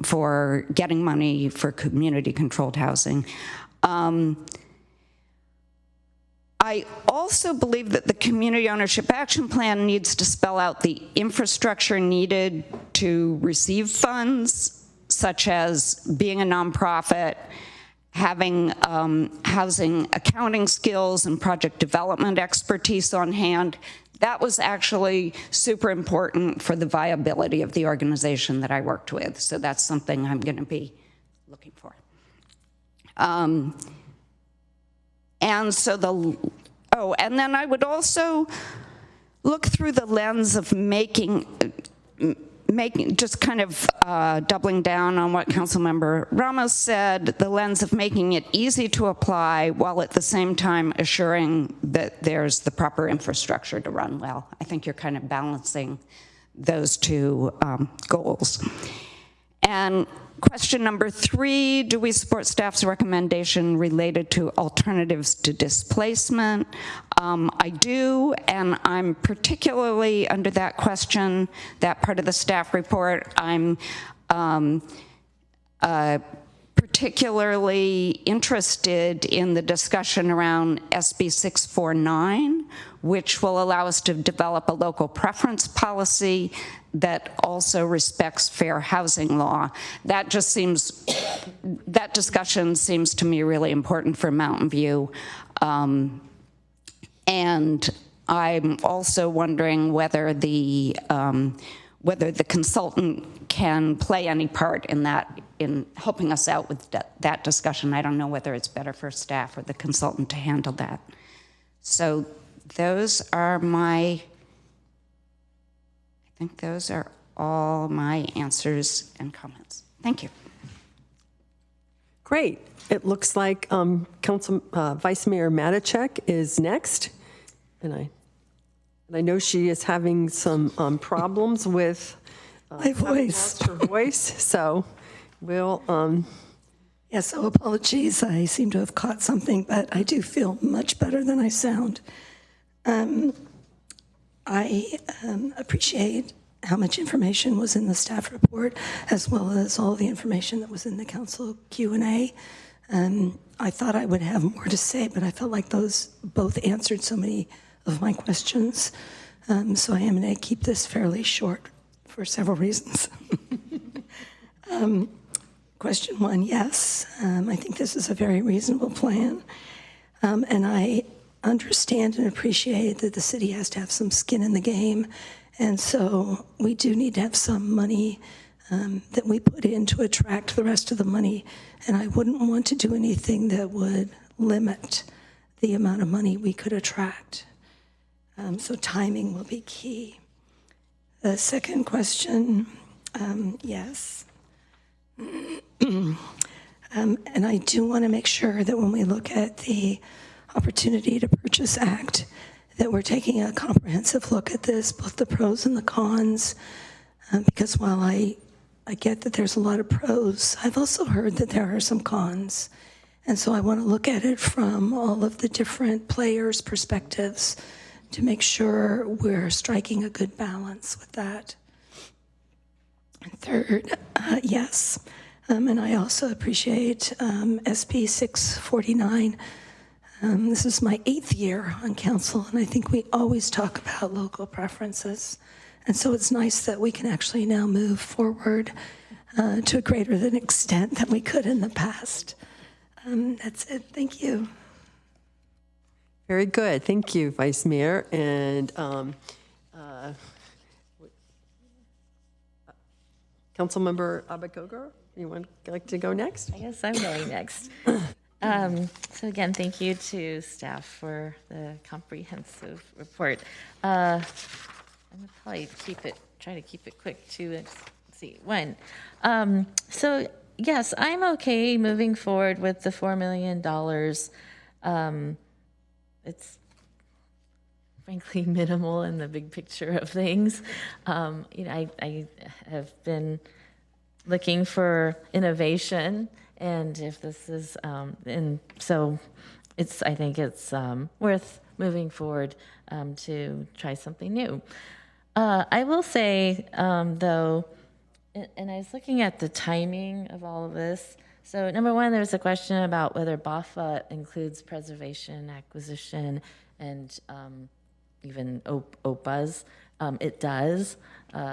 Speaker 18: for getting money for community-controlled housing. I also believe that the Community Ownership Action Plan needs to spell out the infrastructure needed to receive funds, such as being a nonprofit, having housing accounting skills and project development expertise on hand. That was actually super important for the viability of the organization that I worked with. So that's something I'm going to be looking for. And so and then I would also look through the lens of making just kind of doubling down on what Councilmember Ramos said, the lens of making it easy to apply while at the same time assuring that there's the proper infrastructure to run well. I think you're kind of balancing those two goals. And question number 3, do we support staff's recommendation related to alternatives to displacement? I do, and I'm particularly under that question, that part of the staff report, I'm particularly interested in the discussion around SB 649, which will allow us to develop a local preference policy that also respects fair housing law. That just seems, that discussion seems to me really important for Mountain View. And I'm also wondering whether the consultant can play any part in that, in helping us out with that discussion. I don't know whether it's better for staff or the consultant to handle that. So those are my, I think those are all my answers and comments. Thank you.
Speaker 1: Great. It looks like Vice Mayor Matichak is next, and I know she is having some problems with
Speaker 21: my voice.
Speaker 1: Her voice. So we'll.
Speaker 21: Yeah. So apologies. I seem to have caught something, but I do feel much better than I sound. I appreciate how much information was in the staff report, as well as all the information that was in the council Q&A. I thought I would have more to say, but I felt like those both answered so many of my questions. So I am going to keep this fairly short for several reasons. Question 1, yes, I think this is a very reasonable plan. And I understand and appreciate that the city has to have some skin in the game. And so we do need to have some money that we put in to attract the rest of the money. And I wouldn't want to do anything that would limit the amount of money we could attract. So timing will be key. The second question, yes. And I do want to make sure that when we look at the Opportunity to Purchase Act, that we're taking a comprehensive look at this, both the pros and the cons, because while I get that there's a lot of pros, I've also heard that there are some cons. And so I want to look at it from all of the different players' perspectives to make sure we're striking a good balance with that. And third, yes. And I also appreciate SB 649. This is my 8th year on council, and I think we always talk about local preferences. And so it's nice that we can actually now move forward to a greater than extent than we could in the past. That's it. Thank you.
Speaker 1: Very good. Thank you, Vice Mayor. And Councilmember Abagogo, you would like to go next?
Speaker 19: I guess I'm going next. So again, thank you to staff for the comprehensive report. I'm gonna probably try to keep it quick too. Let's see when. So yes, I'm okay moving forward with the $4 million. It's frankly minimal in the big picture of things. You know, I have been looking for innovation, and if this is, and so I think it's worth moving forward to try something new. I will say, though, and I was looking at the timing of all of this. So number one, there's a question about whether BAFA includes preservation, acquisition, and even OPAs. It does.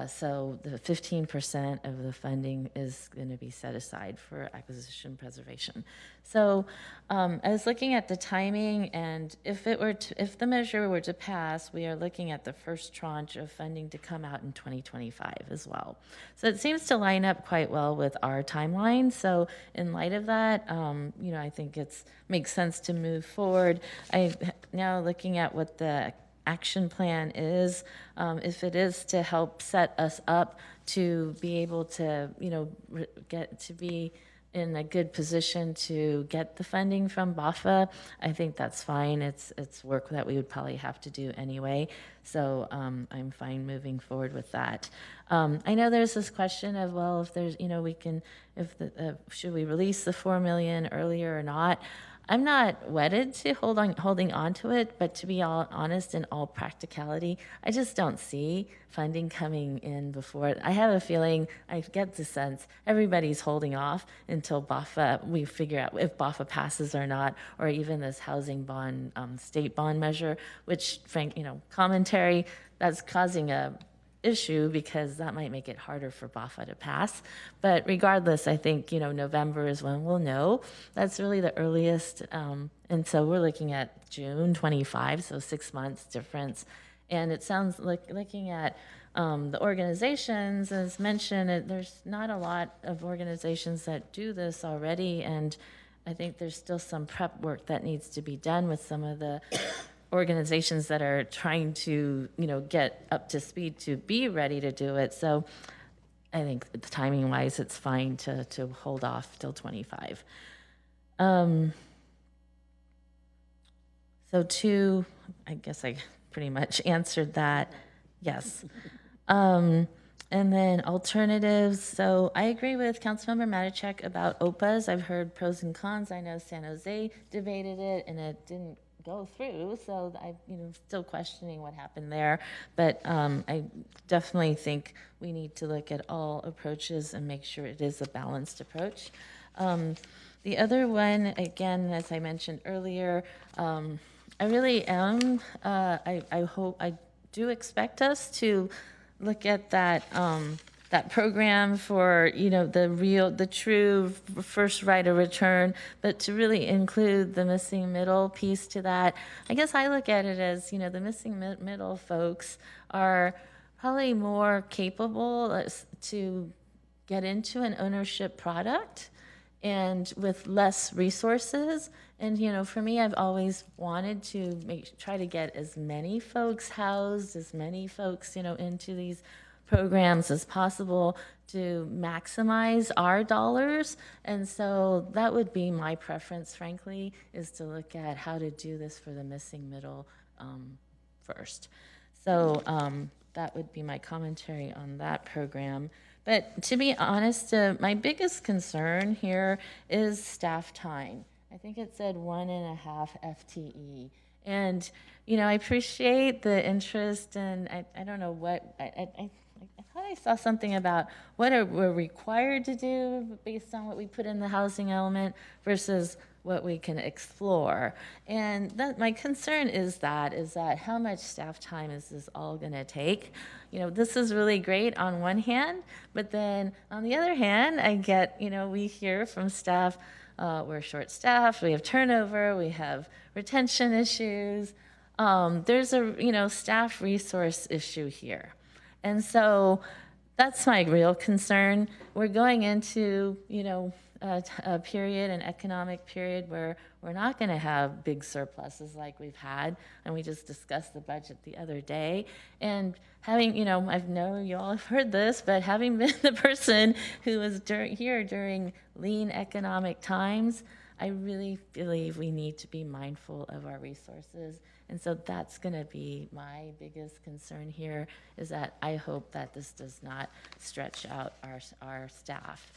Speaker 19: So the 15% of the funding is going to be set aside for acquisition preservation. So I was looking at the timing, and if the measure were to pass, we are looking at the first tranche of funding to come out in 2025 as well. So it seems to line up quite well with our timeline. So in light of that, you know, I think makes sense to move forward. Now looking at what the action plan is, if it is to help set us up to be able to, you know, get to be in a good position to get the funding from BAFA, I think that's fine. It's work that we would probably have to do anyway. So I'm fine moving forward with that. I know there's this question of, well, if there's, you know, should we release the $4 million earlier or not? I'm not wedded to holding on to it, but to be honest, in all practicality, I just don't see funding coming in before. I have a feeling, I get the sense, everybody's holding off until we figure out if BAFA passes or not, or even this housing bond, state bond measure, which, commentary, that's causing a issue because that might make it harder for BAFA to pass. But regardless, I think, November is when we'll know. That's really the earliest. And so we're looking at June 25, so 6 months difference. And it sounds like looking at the organizations, as mentioned, there's not a lot of organizations that do this already. And I think there's still some prep work that needs to be done with some of the organizations that are trying to, get up to speed to be ready to do it. So I think timing wise, it's fine to hold off till 25. So I guess I pretty much answered that. Yes. And then alternatives. So I agree with Councilmember Matichak about OPAs. I've heard pros and cons. I know San Jose debated it and it didn't go through, so I'm still questioning what happened there. But I definitely think we need to look at all approaches and make sure it is a balanced approach. The other one, again, as I mentioned earlier, I really am. I do expect us to look at that. That program for, the true first right of return, but to really include the missing middle piece to that. I guess I look at it as, the missing middle folks are probably more capable to get into an ownership product and with less resources. And, you know, for me, I've always wanted to try to get as many folks housed, as many folks, you know, into these programs as possible to maximize our dollars. And so that would be my preference, frankly, is to look at how to do this for the missing middle first. So that would be my commentary on that program. But to be honest, my biggest concern here is staff time. I think it said 1.5 FTE. And, you know, I appreciate the interest, and I don't know what, I thought I saw something about what we're required to do based on what we put in the housing element versus what we can explore. And that my concern is that how much staff time is this all going to take? You know, this is really great on one hand, but then on the other hand, I get, you know, we hear from staff, we're short-staffed, we have turnover, we have retention issues. There's a, you know, staff resource issue here. And so that's my real concern. We're going into, you know, a period, an economic period where we're not going to have big surpluses like we've had, and we just discussed the budget the other day. And having, you know, I know you all have heard this, but having been the person who was here during lean economic times, I really believe we need to be mindful of our resources. And so that's going to be my biggest concern here, is that I hope that this does not stretch out our staff.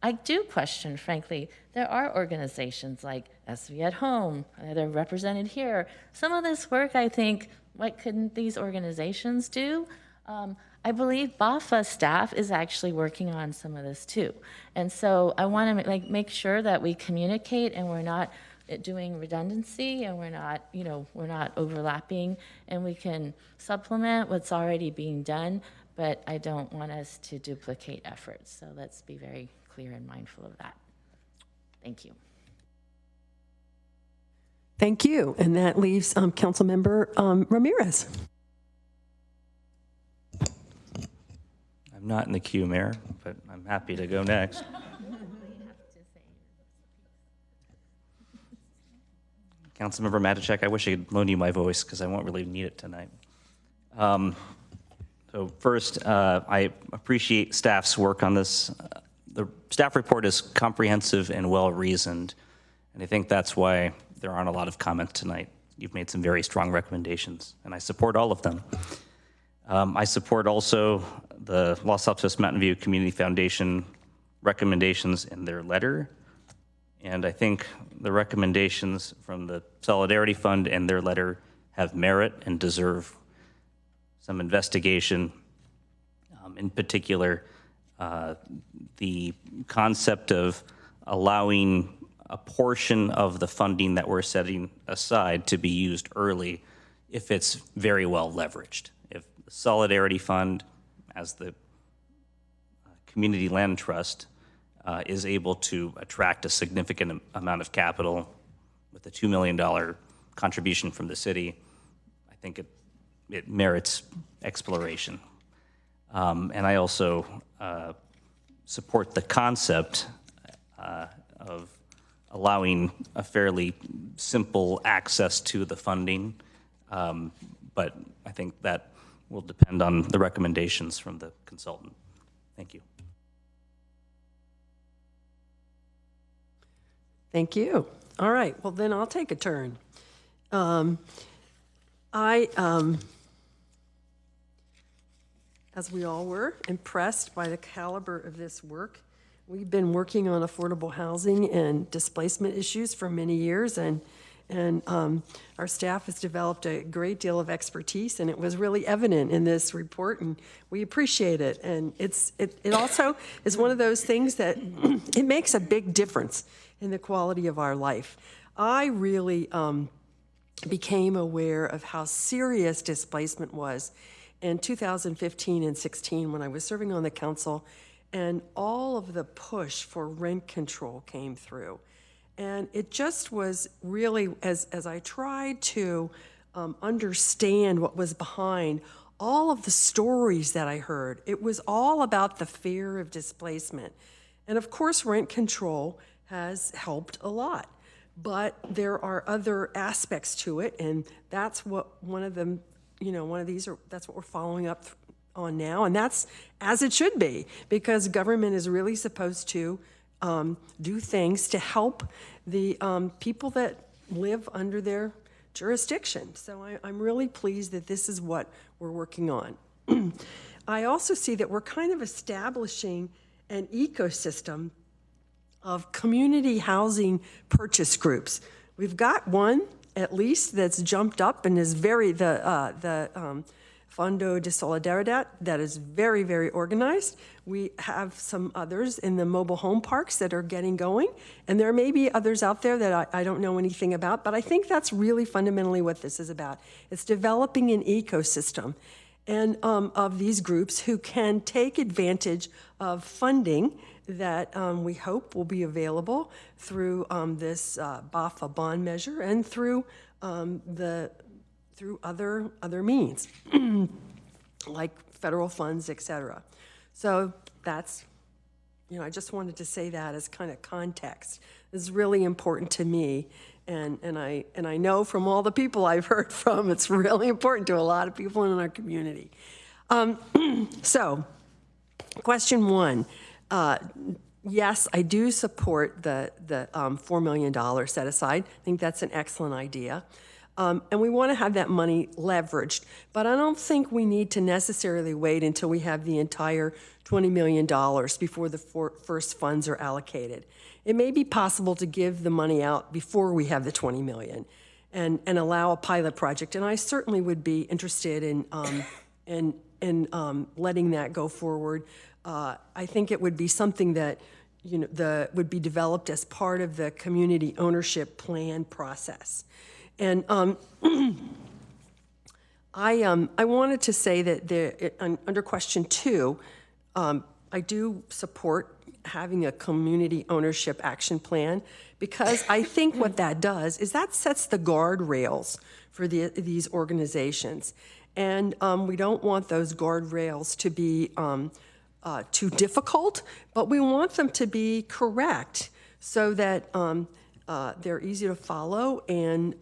Speaker 19: I do question, frankly, there are organizations like SV at Home, they're represented here. Some of this work, I think, what couldn't these organizations do? I believe BAFA staff is actually working on some of this too. And so I want to make sure that we communicate and we're not doing redundancy and we're not, you know, we're not overlapping, and we can supplement what's already being done, but I don't want us to duplicate efforts. So let's be very clear and mindful of that. Thank you.
Speaker 1: Thank you. And that leaves Councilmember Ramirez.
Speaker 5: I'm not in the queue, Mayor, but I'm happy to go next. Councilmember Matichak, I wish I could loan you my voice because I won't really need it tonight. So first, I appreciate staff's work on this. The staff report is comprehensive and well-reasoned, and I think that's why there aren't a lot of comments tonight. You've made some very strong recommendations, and I support all of them. I support also the Los Altos Mountain View Community Foundation recommendations in their letter, and I think the recommendations from the Solidarity Fund and their letter have merit and deserve some investigation. In particular, the concept of allowing a portion of the funding that we're setting aside to be used early if it's very well leveraged. If the Solidarity Fund, as the Community Land Trust, is able to attract a significant amount of capital with a $2 million contribution from the city, I think it merits exploration. And I also support the concept of allowing a fairly simple access to the funding, but I think that will depend on the recommendations from the consultant. Thank you.
Speaker 1: Thank you. All right, well then I'll take a turn. As we all were, impressed by the caliber of this work. We've been working on affordable housing and displacement issues for many years, and our staff has developed a great deal of expertise, and it was really evident in this report, and we appreciate it. And it also is one of those things that it makes a big difference in the quality of our life. I really became aware of how serious displacement was in 2015 and 16 when I was serving on the council, and all of the push for rent control came through. And it just was really, as I tried to understand what was behind all of the stories that I heard. It was all about the fear of displacement. And of course, rent control has helped a lot. But there are other aspects to it, and that's what one of them, that's what we're following up on now, and that's as it should be, because government is really supposed to do things to help the people that live under their jurisdiction. So I'm really pleased that this is what we're working on. I also see that we're kind of establishing an ecosystem of community housing purchase groups. We've got one, at least, that's jumped up and is the Fondo de Solidaridad, that is very, very organized. We have some others in the mobile home parks that are getting going, and there may be others out there that I don't know anything about, but I think that's really fundamentally what this is about. It's developing an ecosystem and of these groups who can take advantage of funding that we hope will be available through this BAFA bond measure and through through other means, like federal funds, et cetera. So that's, I just wanted to say that as kind of context. This is really important to me, and I know from all the people I've heard from, it's really important to a lot of people in our community. So, question one. Yes, I do support the $4 million set aside. I think that's an excellent idea. And we want to have that money leveraged, but I don't think we need to necessarily wait until we have the entire $20 million before the first funds are allocated. It may be possible to give the money out before we have the $20 million and allow a pilot project. And I certainly would be interested in letting that go forward. I think it would be something that would be developed as part of the community ownership plan process. And I wanted to say that under question 2, I do support having a community ownership action plan, because I think what that does is that sets the guardrails for these organizations. And we don't want those guardrails to be too difficult, but we want them to be correct so that they're easy to follow, and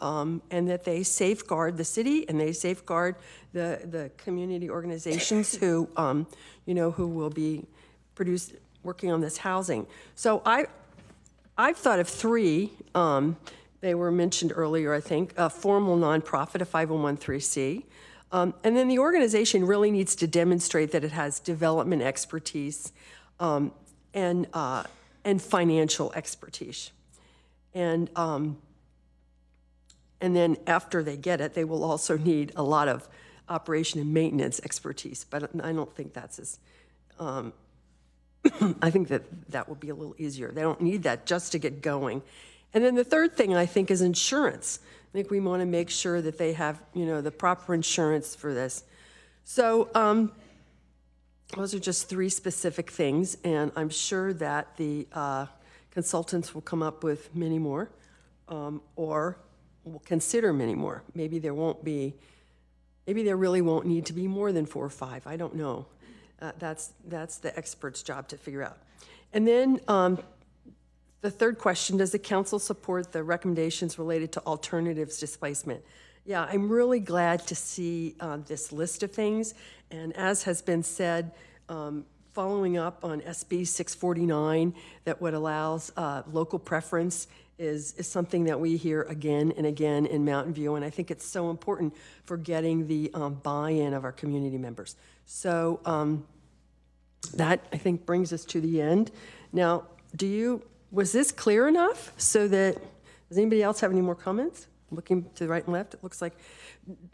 Speaker 1: that they safeguard the city and they safeguard the community organizations who who will be working on this housing. So I've thought of 3. They were mentioned earlier, I think. A formal nonprofit, a 501(c)(3). And then the organization really needs to demonstrate that it has development expertise and financial expertise. And then after they get it, they will also need a lot of operation and maintenance expertise. But I don't think that's as, I think that will be a little easier. They don't need that just to get going. And then the third thing, I think, is insurance. I think we want to make sure that they have, the proper insurance for this. So those are just 3 specific things, and I'm sure that the consultants will come up with many more, or will consider many more. Maybe there really won't need to be more than 4 or 5. I don't know. That's the expert's job to figure out. And then the third question, does the council support the recommendations related to alternatives displacement? Yeah, I'm really glad to see this list of things. And as has been said, following up on SB 649, that what allows local preference is something that we hear again and again in Mountain View. And I think it's so important for getting the buy-in of our community members. So that, I think, brings us to the end. Now, was this clear enough so that, does anybody else have any more comments? Looking to the right and left, it looks like,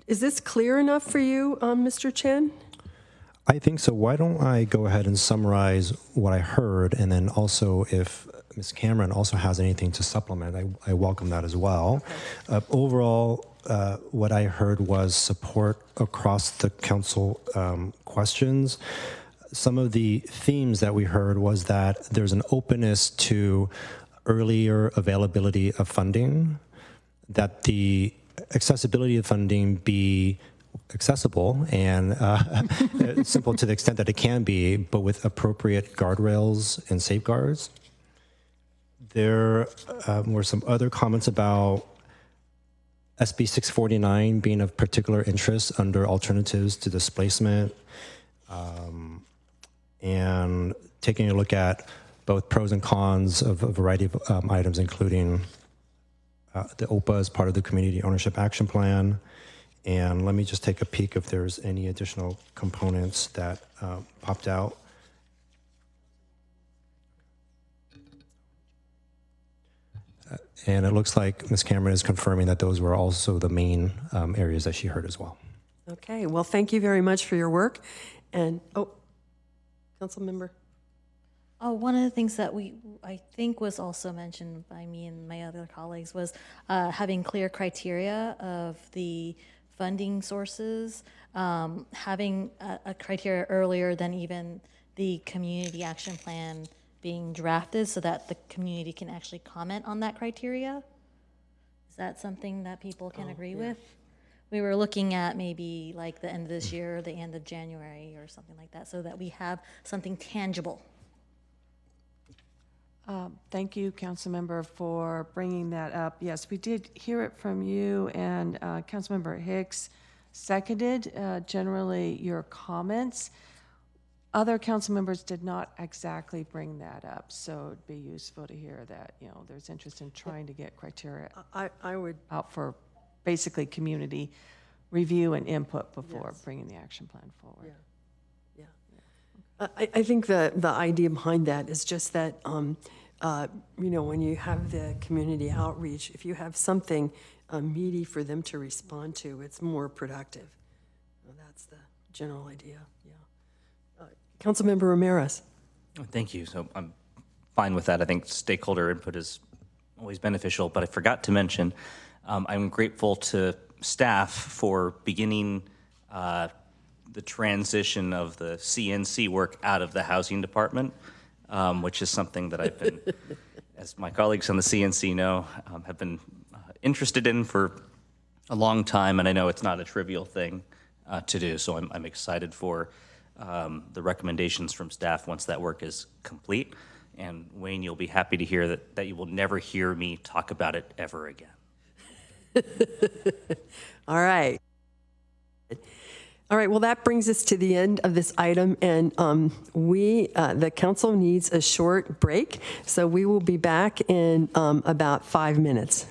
Speaker 1: is this clear enough for you, Mr. Chen?
Speaker 7: I think so. Why don't I go ahead and summarize what I heard, and then also if Ms. Cameron also has anything to supplement, I welcome that as well. Okay. Overall, what I heard was support across the council questions. Some of the themes that we heard was that there's an openness to earlier availability of funding, that the accessibility of funding be accessible and simple to the extent that it can be, but with appropriate guardrails and safeguards. There were some other comments about SB 649 being of particular interest under alternatives to displacement, and taking a look at both pros and cons of a variety of items, including the OPA as part of the Community Ownership Action Plan. And let me just take a peek if there's any additional components that popped out. And it looks like Ms. Cameron is confirming that those were also the main areas that she heard as well.
Speaker 1: Okay, well, thank you very much for your work. And, council member.
Speaker 20: One of the things that I think was also mentioned by me and my other colleagues was having clear criteria of the funding sources, having a criteria earlier than even the community action plan being drafted so that the community can actually comment on that criteria. Is that something that people can agree with? We were looking at maybe like the end of this year or the end of January or something like that so that we have something tangible.
Speaker 6: Thank you, Councilmember, for bringing that up. Yes, we did hear it from you, and Councilmember Hicks seconded generally your comments. Other council members did not exactly bring that up, so it'd be useful to hear that, you know, there's interest in trying to get criteria
Speaker 1: I would
Speaker 6: out for basically community review and input before bringing the action plan forward.
Speaker 1: I think the idea behind that is just that, you know, when you have the community outreach, if you have something meaty for them to respond to, it's more productive. Well, that's the general idea, Councilmember Ramirez.
Speaker 5: Thank you. So I'm fine with that. I think stakeholder input is always beneficial, but I forgot to mention, I'm grateful to staff for beginning the transition of the CNC work out of the housing department, which is something that I've been, as my colleagues on the CNC know, have been interested in for a long time, and I know it's not a trivial thing to do, so I'm excited for the recommendations from staff once that work is complete. And Wayne, you'll be happy to hear that you will never hear me talk about it ever again.
Speaker 1: All right. All right, well, that brings us to the end of this item, and the council needs a short break, so we will be back in about 5 minutes.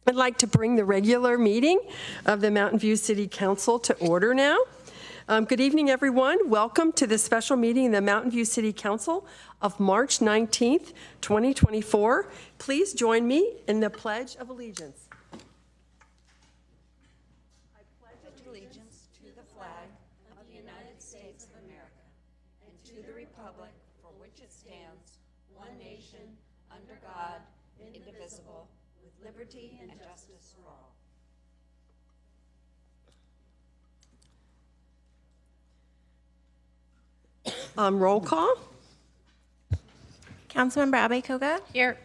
Speaker 1: I'd like to bring the regular meeting of the Mountain View City Council to order now. Good evening, everyone. Welcome to this special meeting of the Mountain View City Council of March 19th, 2024. Please join me in the Pledge of Allegiance. I pledge allegiance to the flag of the United States of America and to the republic for which it stands, one nation, under God, indivisible, with liberty and justice for all. Roll call.
Speaker 2: Councilmember Abe-Koga? Here.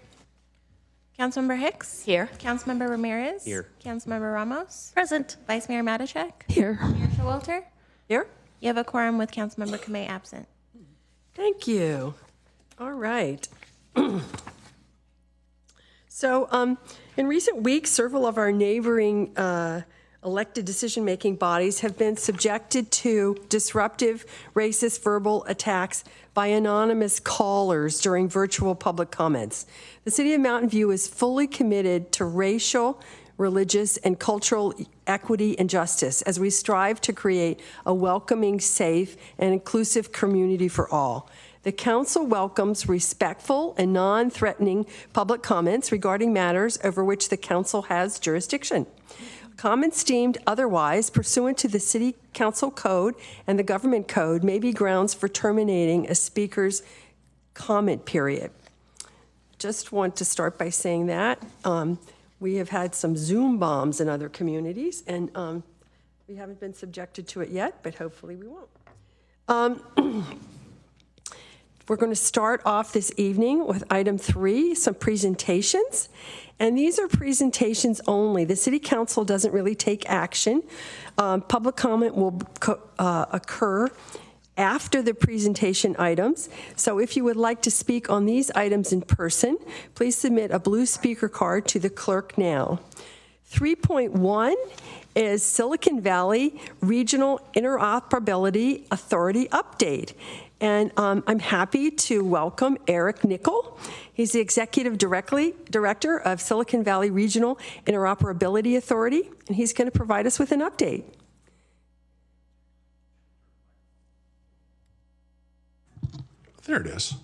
Speaker 2: Councilmember Hicks? Here. Councilmember Ramirez?
Speaker 5: Here.
Speaker 2: Councilmember Ramos? Present. Vice Mayor Matichak?
Speaker 21: Here.
Speaker 2: Mayor Showalter?
Speaker 1: Here.
Speaker 2: You have a quorum with Councilmember Kamei absent.
Speaker 1: Thank you. All right. So in recent weeks, several of our neighboring elected decision-making bodies have been subjected to disruptive, racist verbal attacks by anonymous callers during virtual public comments. The City of Mountain View is fully committed to racial, religious, and cultural equity and justice as we strive to create a welcoming, safe, and inclusive community for all. The Council welcomes respectful and non-threatening public comments regarding matters over which the Council has jurisdiction. Comments deemed otherwise pursuant to the City Council Code and the Government Code may be grounds for terminating a speaker's comment period. Just want to start by saying that we have had some Zoom bombs in other communities, and we haven't been subjected to it yet, but hopefully we won't. We're going to start off this evening with item 3, some presentations. And these are presentations only. The City Council doesn't really take action. Public comment will occur after the presentation items. So if you would like to speak on these items in person, please submit a blue speaker card to the clerk now. 3.1 is Silicon Valley Regional Interoperability Authority update. And I'm happy to welcome Eric Nickel. He's the Executive Director of Silicon Valley Regional Interoperability Authority, and he's going to provide us with an update.
Speaker 3: There it is.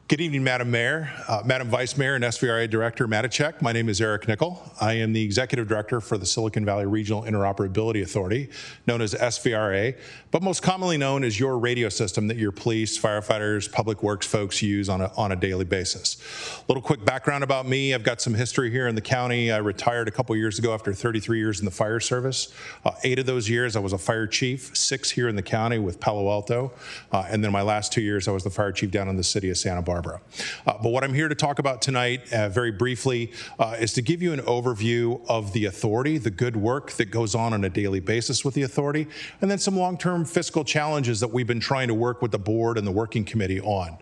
Speaker 3: Good evening, Madam Mayor, Madam Vice Mayor, and SVRA Director Matichak. My name is Eric Nickel. I am the Executive Director for the Silicon Valley Regional Interoperability Authority, known as SVRA, but most commonly known as your radio system that your police, firefighters, public works folks use on a daily basis. A little quick background about me. I've got some history here in the county. I retired a couple years ago after 33 years in the fire service. 8 of those years I was a fire chief, 6 here in the county with Palo Alto, and then my last 2 years I was the fire chief down in the city of Santa Barbara. But what I'm here to talk about tonight, very briefly, is to give you an overview of the authority, the good work that goes on a daily basis with the authority, and then some long-term fiscal challenges that we've been trying to work with the board and the working committee on.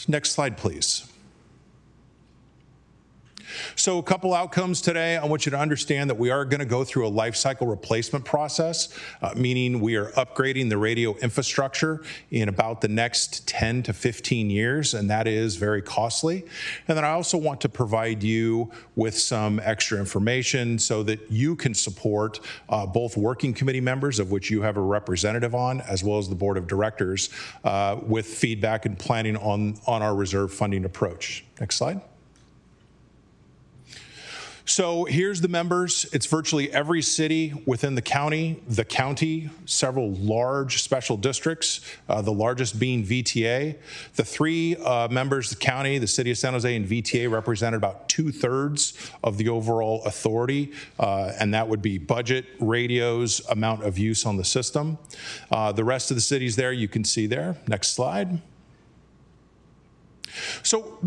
Speaker 3: Next slide, please. So a couple outcomes today. I want you to understand that we are going to go through a life cycle replacement process, meaning we are upgrading the radio infrastructure in about the next 10 to 15 years, and that is very costly. And then I also want to provide you with some extra information so that you can support both working committee members, of which you have a representative on, as well as the board of directors, with feedback and planning on our reserve funding approach. Next slide. So here's the members. It's virtually every city within the county, several large special districts, the largest being VTA. The 3 members, the county, the city of San Jose, and VTA represented about 2/3 of the overall authority, and that would be budget, radios, amount of use on the system. The rest of the cities there, you can see there. Next slide. So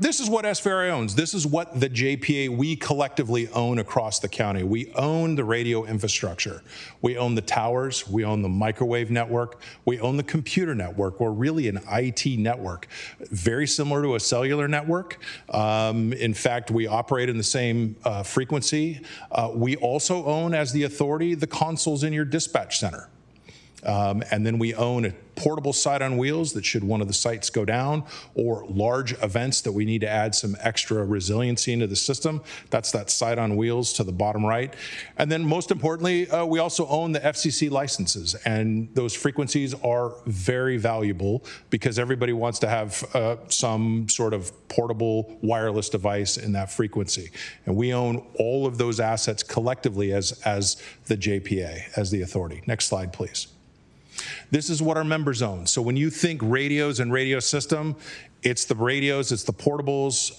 Speaker 3: this is what SVRA owns. This is what the JPA, we collectively own across the county. We own the radio infrastructure. We own the towers. We own the microwave network. We own the computer network, or really an IT network, very similar to a cellular network. In fact, we operate in the same frequency. We also own, as the authority, the consoles in your dispatch center. And then we own a portable site on wheels that should one of the sites go down, or large events that we need to add some extra resiliency into the system. That's that site on wheels to the bottom right. And then most importantly, we also own the FCC licenses, and those frequencies are very valuable because everybody wants to have some sort of portable wireless device in that frequency. And we own all of those assets collectively as the JPA, as the authority. Next slide, please. This is what our members own. So when you think radios and radio system, it's the radios, it's the portables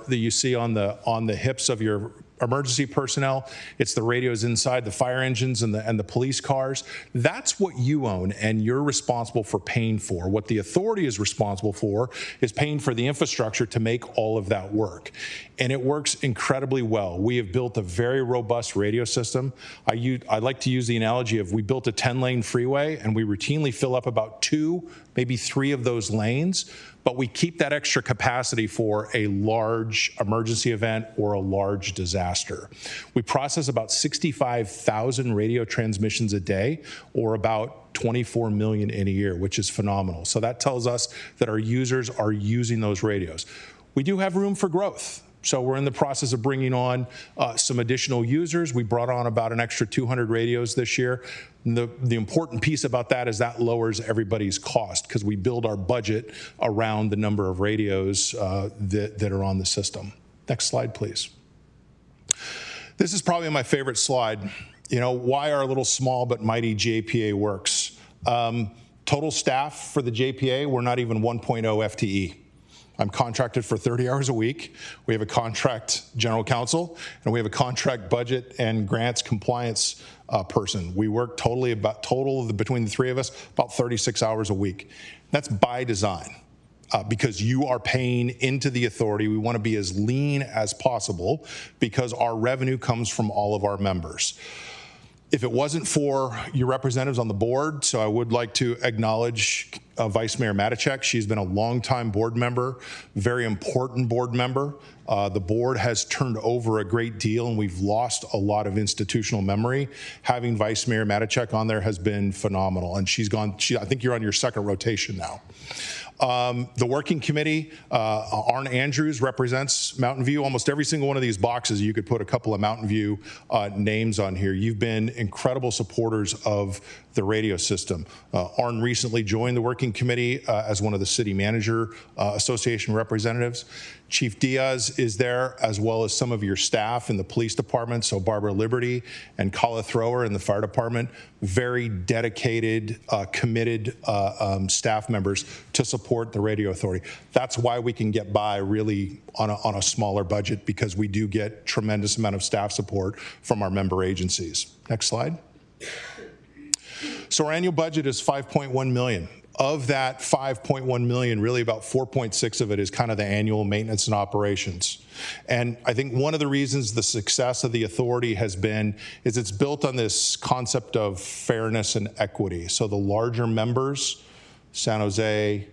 Speaker 3: that you see on the hips of your emergency personnel. It's the radios inside the fire engines and the police cars. That's what you own, and you're responsible for paying for. What the authority is responsible for is paying for the infrastructure to make all of that work. And it works incredibly well. We have built a very robust radio system. I like to use the analogy of we built a 10-lane freeway, and we routinely fill up about 2, maybe 3 of those lanes, but we keep that extra capacity for a large emergency event or a large disaster. We process about 65,000 radio transmissions a day, or about 24 million in a year, which is phenomenal. So that tells us that our users are using those radios. We do have room for growth. So we're in the process of bringing on some additional users. We brought on about an extra 200 radios this year. And the important piece about that is that lowers everybody's cost because we build our budget around the number of radios that are on the system. Next slide, please. This is probably my favorite slide. You know, why our little small but mighty JPA works. Total staff for the JPA, we're not even 1.0 FTE. I'm contracted for 30 hours a week. We have a contract general counsel, and we have a contract budget and grants compliance person. We work between the 3 of us, about 36 hours a week. That's by design. Because you are paying into the authority. We want to be as lean as possible because our revenue comes from all of our members. If it wasn't for your representatives on the board, so I would like to acknowledge Vice Mayor Matichek. She's been a longtime board member, very important board member. The board has turned over a great deal, and we've lost a lot of institutional memory. Having Vice Mayor Matichek on there has been phenomenal, and she's gone. I think you're on your 2nd rotation now. The working committee, Arn Andrews represents Mountain View. Almost every single one of these boxes, you could put a couple of Mountain View names on here. You've been incredible supporters of the radio system. Arn recently joined the working committee as one of the City Manager Association representatives. Chief Diaz is there, as well as some of your staff in the police department, so Barbara Liberty and Kala Thrower in the fire department. Very dedicated, committed staff members to support the radio authority. That's why we can get by really on a smaller budget, because we do get tremendous amount of staff support from our member agencies. Next slide. So our annual budget is $5.1 million. Of that $5.1 million, really about 4.6 of it is kind of the annual maintenance and operations. And I think one of the reasons the success of the authority has been is it's built on this concept of fairness and equity. So the larger members, San Jose,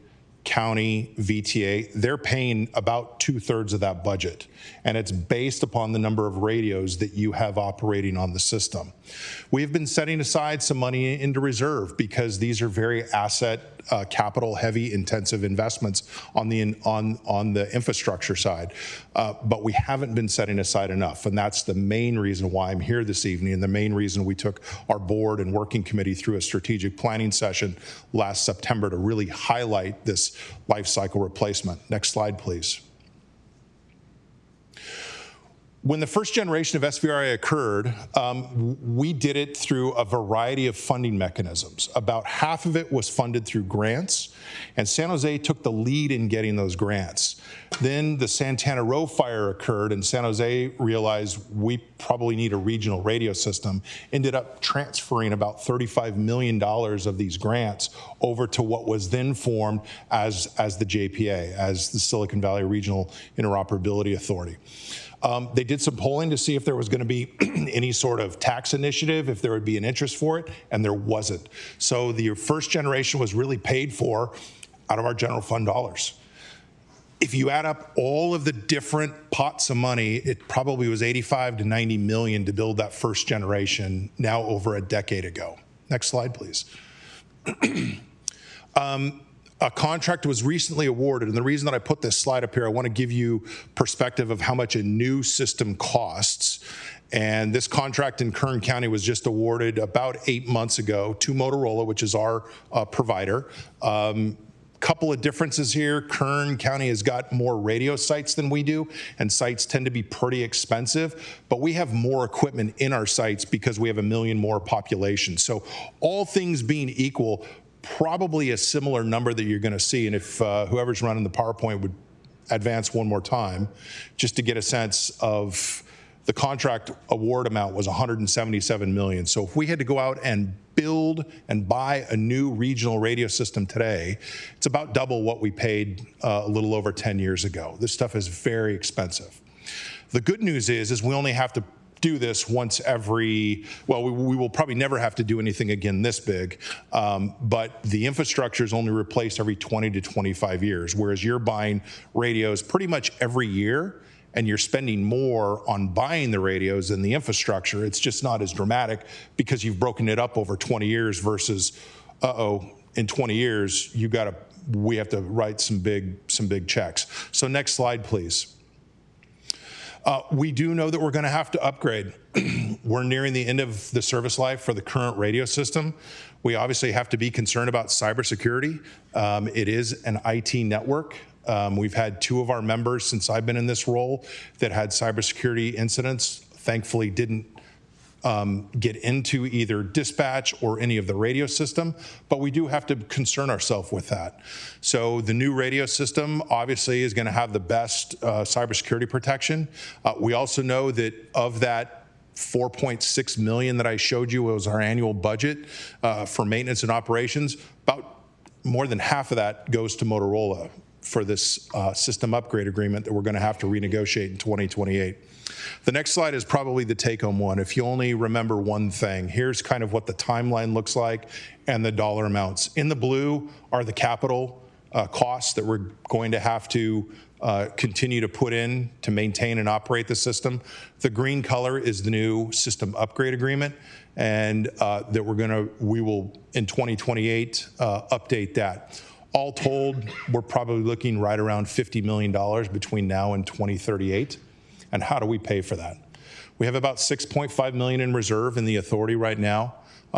Speaker 3: county, VTA, they're paying about 2/3 of that budget. And it's based upon the number of radios that you have operating on the system. We've been setting aside some money into reserve because these are very asset capital heavy intensive investments on the infrastructure side. But we haven't been setting aside enough. And that's the main reason why I'm here this evening, and the main reason we took our board and working committee through a strategic planning session last September to really highlight this life cycle replacement. Next slide, please. When the first generation of SVRA occurred, we did it through a variety of funding mechanisms. About half of it was funded through grants, and San Jose took the lead in getting those grants. Then the Santana Row fire occurred, and San Jose realized we probably need a regional radio system, ended up transferring about $35 million of these grants over to what was then formed as the JPA, as the Silicon Valley Regional Interoperability Authority. They did some polling to see if there was going to be any sort of tax initiative, if there would be an interest for it, and there wasn't. So the first generation was really paid for out of our general fund dollars. If you add up all of the different pots of money, it probably was 85 to 90 million to build that first generation, now over a decade ago. Next slide, please. A contract was recently awarded, and the reason that I put this slide up here, I want to give you perspective of how much a new system costs. And this contract in Kern County was just awarded about 8 months ago to Motorola, which is our provider. Couple of differences here. Kern County has got more radio sites than we do, and sites tend to be pretty expensive, but we have more equipment in our sites because we have 1 million more population. So all things being equal, probably a similar number that you're going to see. And if whoever's running the PowerPoint would advance one more time, just to get a sense of the contract award amount was $177 million. So if we had to go out and build and buy a new regional radio system today, it's about double what we paid a little over 10 years ago. This stuff is very expensive. The good news is we only have to do this once every, well, we will probably never have to do anything again this big, but the infrastructure is only replaced every 20 to 25 years, whereas you're buying radios pretty much every year, and you're spending more on buying the radios than the infrastructure. It's just not as dramatic because you've broken it up over 20 years versus, in 20 years, we have to write some big checks. So next slide, please. We do know that we're going to have to upgrade. We're nearing the end of the service life for the current radio system. We obviously have to be concerned about cybersecurity. It is an IT network. We've had 2 of our members since I've been in this role that had cybersecurity incidents. Thankfully didn't get into either dispatch or any of the radio system, but we do have to concern ourselves with that. So the new radio system obviously is going to have the best cybersecurity protection. We also know that of that $4.6 million that I showed you was our annual budget for maintenance and operations, about more than half of that goes to Motorola for this system upgrade agreement that we're going to have to renegotiate in 2028. The next slide is probably the take-home one. If you only remember one thing, here's kind of what the timeline looks like and the dollar amounts. In the blue are the capital costs that we're going to have to continue to put in to maintain and operate the system. The green color is the new system upgrade agreement, and that we will in 2028 update that. All told, we're probably looking right around $50 million between now and 2038. And how do we pay for that? We have about $6.5 million in reserve in the authority right now.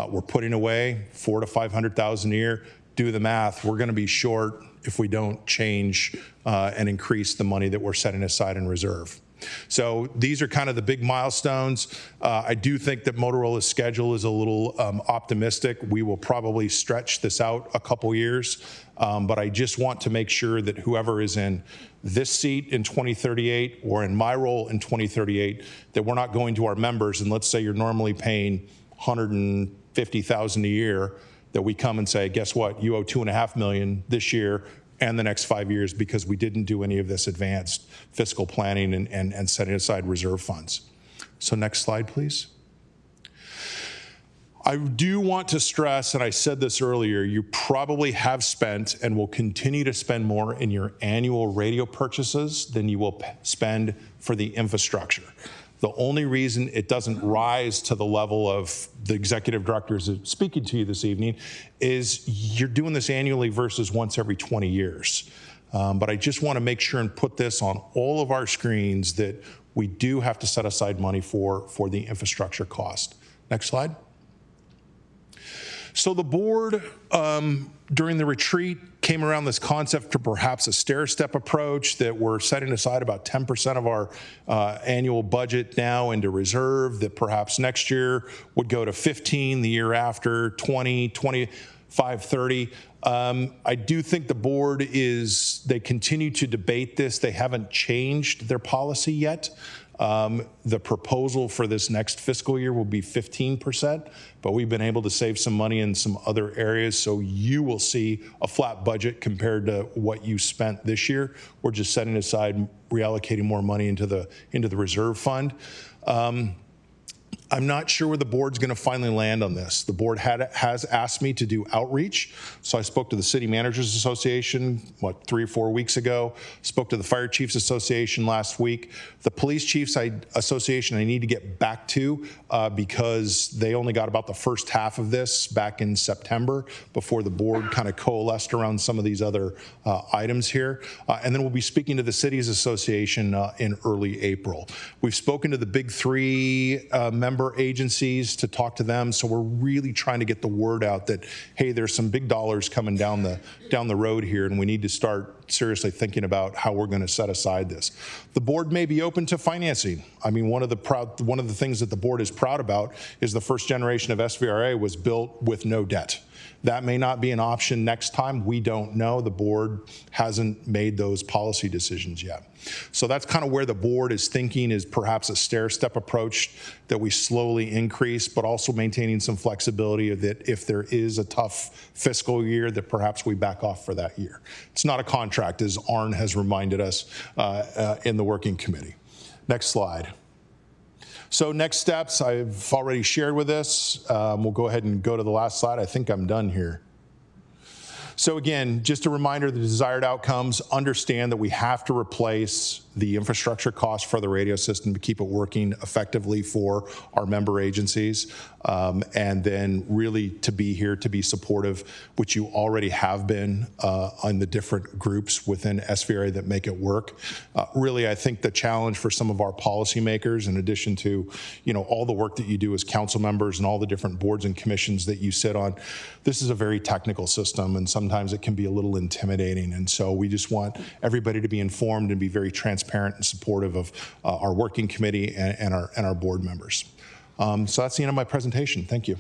Speaker 3: We're putting away $400,000 to $500,000 a year. Do the math. We're going to be short if we don't change and increase the money that we're setting aside in reserve. So these are kind of the big milestones. I do think that Motorola's schedule is a little optimistic. We will probably stretch this out a couple years, but I just want to make sure that whoever is in this seat in 2038 or in my role in 2038, that we're not going to our members, and let's say you're normally paying $150,000 a year, that we come and say, guess what, you owe $2.5 million this year and the next 5 years because we didn't do any of this advanced fiscal planning and setting aside reserve funds. So next slide, please. I do want to stress, and I said this earlier, you probably have spent and will continue to spend more in your annual radio purchases than you will spend for the infrastructure. The only reason it doesn't rise to the level of the executive directors speaking to you this evening is you're doing this annually versus once every 20 years. But I just want to make sure and put this on all of our screens that we do have to set aside money for the infrastructure cost. Next slide. So the board, during the retreat, came around this concept to perhaps a stair-step approach that we're setting aside about 10% of our annual budget now into reserve, that perhaps next year would go to 15, the year after 20, 25, 30. I do think the board they continue to debate this. They haven't changed their policy yet. The proposal for this next fiscal year will be 15%, but we've been able to save some money in some other areas, so you will see a flat budget compared to what you spent this year. We're just setting aside, reallocating more money into the reserve fund. I'm not sure where the board's going to finally land on this. The board has asked me to do outreach. So I spoke to the City Managers Association, 3 or 4 weeks ago, spoke to the Fire Chiefs Association last week. The Police Chiefs Association I need to get back to because they only got about the first half of this back in September before the board kind of coalesced around some of these other items here. And then we'll be speaking to the Cities Association in early April. We've spoken to the big three member agencies to talk to them, so we're really trying to get the word out that, hey, there's some big dollars coming down the road here, and we need to start seriously thinking about how we're going to set aside this. The board may be open to financing. I mean, one of the things that the board is proud about is the first generation of SVRA was built with no debt. That may not be an option next time. We don't know. The board hasn't made those policy decisions yet. So that's kind of where the board is thinking, is perhaps a stair-step approach that we slowly increase, but also maintaining some flexibility that if there is a tough fiscal year, that perhaps we back off for that year. It's not a contract, as Arn has reminded us in the working committee. Next slide. So next steps, I've already shared with us. We'll go ahead and go to the last slide. I think I'm done here. So again, just a reminder, the desired outcomes, understand that we have to replace the infrastructure cost for the radio system to keep it working effectively for our member agencies, and then really to be here to be supportive, which you already have been on the different groups within SVRA that make it work. Really, I think the challenge for some of our policymakers, in addition to all the work that you do as council members and all the different boards and commissions that you sit on, this is a very technical system, and sometimes it can be a little intimidating. And so we just want everybody to be informed and be very transparent and supportive of our working committee and our board members. So that's the end of my presentation. Thank you.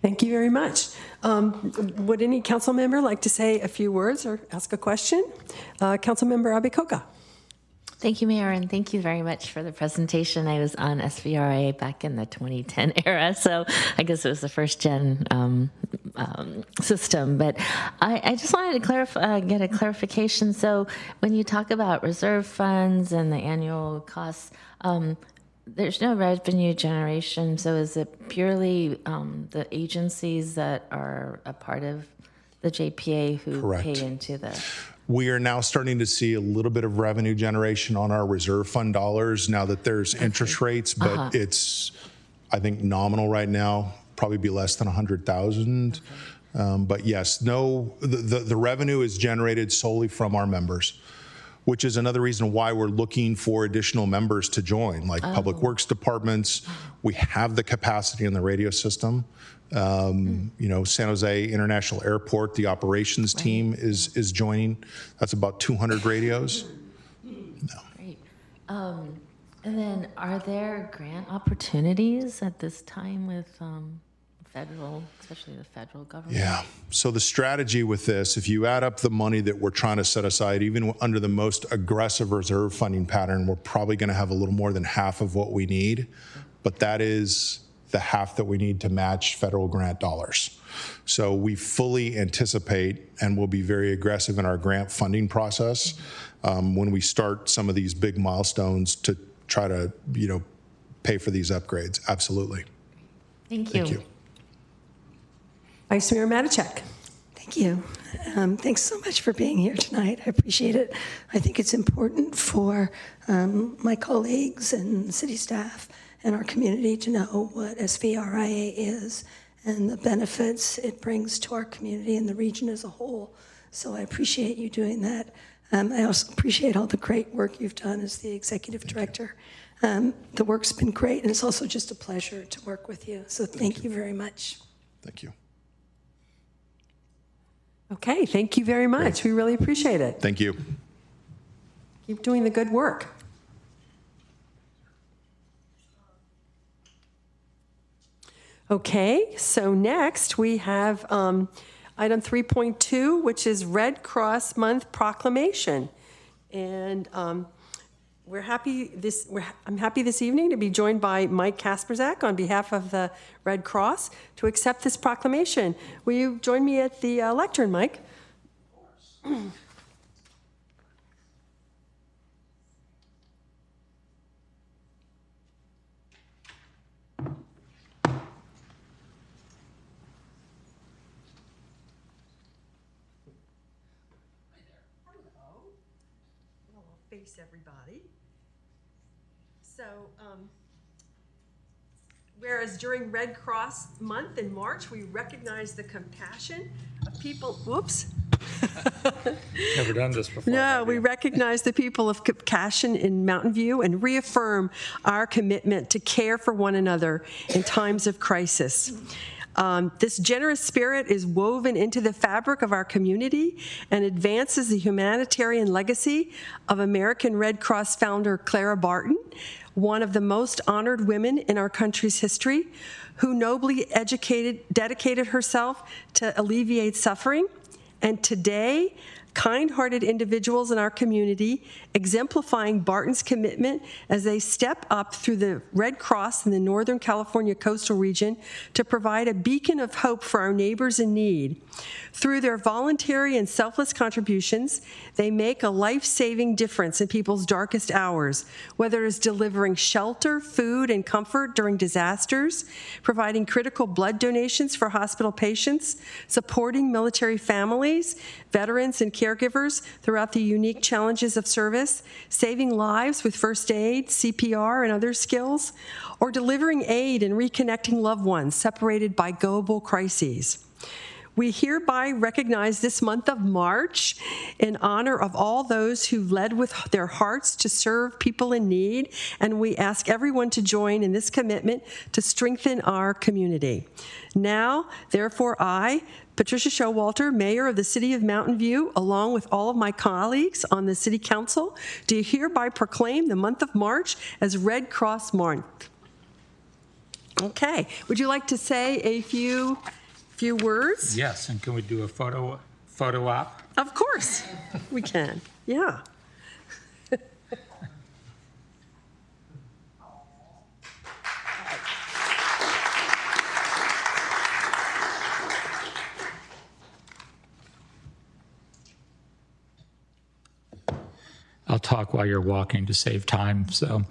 Speaker 1: Thank you very much. Would any council member like to say a few words or ask a question? Council member Abikoka.
Speaker 19: Thank you, Mayor, and thank you very much for the presentation. I was on SVRA back in the 2010 era, so I guess it was the first gen system. But I just wanted to clarify, get a clarification. So when you talk about reserve funds and the annual costs, there's no revenue generation. So is it purely the agencies that are a part of the JPA who
Speaker 3: Correct.
Speaker 19: pay into the...
Speaker 3: We are now starting to see a little bit of revenue generation on our reserve fund dollars now that there's interest rates, but it's, I think, nominal right now, probably be less than 100,000. But yes, the revenue is generated solely from our members, which is another reason why we're looking for additional members to join, like public works departments. We have the capacity in the radio system. San Jose International Airport, the operations team is joining. That's about 200 radios.
Speaker 19: Great. And then are there grant opportunities at this time with especially the federal government?
Speaker 3: Yeah. So the strategy with this, if you add up the money that we're trying to set aside, even under the most aggressive reserve funding pattern, we're probably going to have a little more than half of what we need. But that is the half that we need to match federal grant dollars. So we fully anticipate and will be very aggressive in our grant funding process when we start some of these big milestones to try to, pay for these upgrades. Absolutely.
Speaker 19: Thank you.
Speaker 3: Thank you.
Speaker 1: Vice Mayor Matichak.
Speaker 21: Thank you. Thanks so much for being here tonight. I appreciate it. I think it's important for my colleagues and city staff and our community to know what SVRIA is and the benefits it brings to our community and the region as a whole. So I appreciate you doing that. I also appreciate all the great work you've done as the executive director. The work's been great, and it's also just a pleasure to work with you. So thank you very much.
Speaker 3: Thank you.
Speaker 1: Okay, thank you very much. We really appreciate it.
Speaker 3: Thank you.
Speaker 1: Keep doing the good work. Okay, so next we have item 3.2, which is Red Cross Month proclamation. And I'm happy this evening to be joined by Mike Kasperzak on behalf of the Red Cross to accept this proclamation. Will you join me at the lectern, Mike? Of course. face everybody. So, whereas during Red Cross Month in March, we recognize the compassion of people, whoops.
Speaker 4: Never done this before.
Speaker 1: No, we recognize the people of compassion in Mountain View and reaffirm our commitment to care for one another in times of crisis. This generous spirit is woven into the fabric of our community and advances the humanitarian legacy of American Red Cross founder Clara Barton, one of the most honored women in our country's history, who nobly dedicated herself to alleviate suffering. And today, kind-hearted individuals in our community exemplifying Barton's commitment as they step up through the Red Cross in the Northern California coastal region to provide a beacon of hope for our neighbors in need. Through their voluntary and selfless contributions, they make a life-saving difference in people's darkest hours, whether it's delivering shelter, food, and comfort during disasters, providing critical blood donations for hospital patients, supporting military families, veterans, and caregivers throughout the unique challenges of service, saving lives with first aid, CPR, and other skills, or delivering aid and reconnecting loved ones separated by global crises. We hereby recognize this month of March in honor of all those who led with their hearts to serve people in need, and we ask everyone to join in this commitment to strengthen our community. Now, therefore, I, Patricia Showalter, Mayor of the City of Mountain View, along with all of my colleagues on the City Council, do hereby proclaim the month of March as Red Cross Month. Okay, would you like to say a few words?
Speaker 4: Yes, and can we do a photo op?
Speaker 1: Of course, we can. Yeah.
Speaker 4: I'll talk while you're walking to save time. So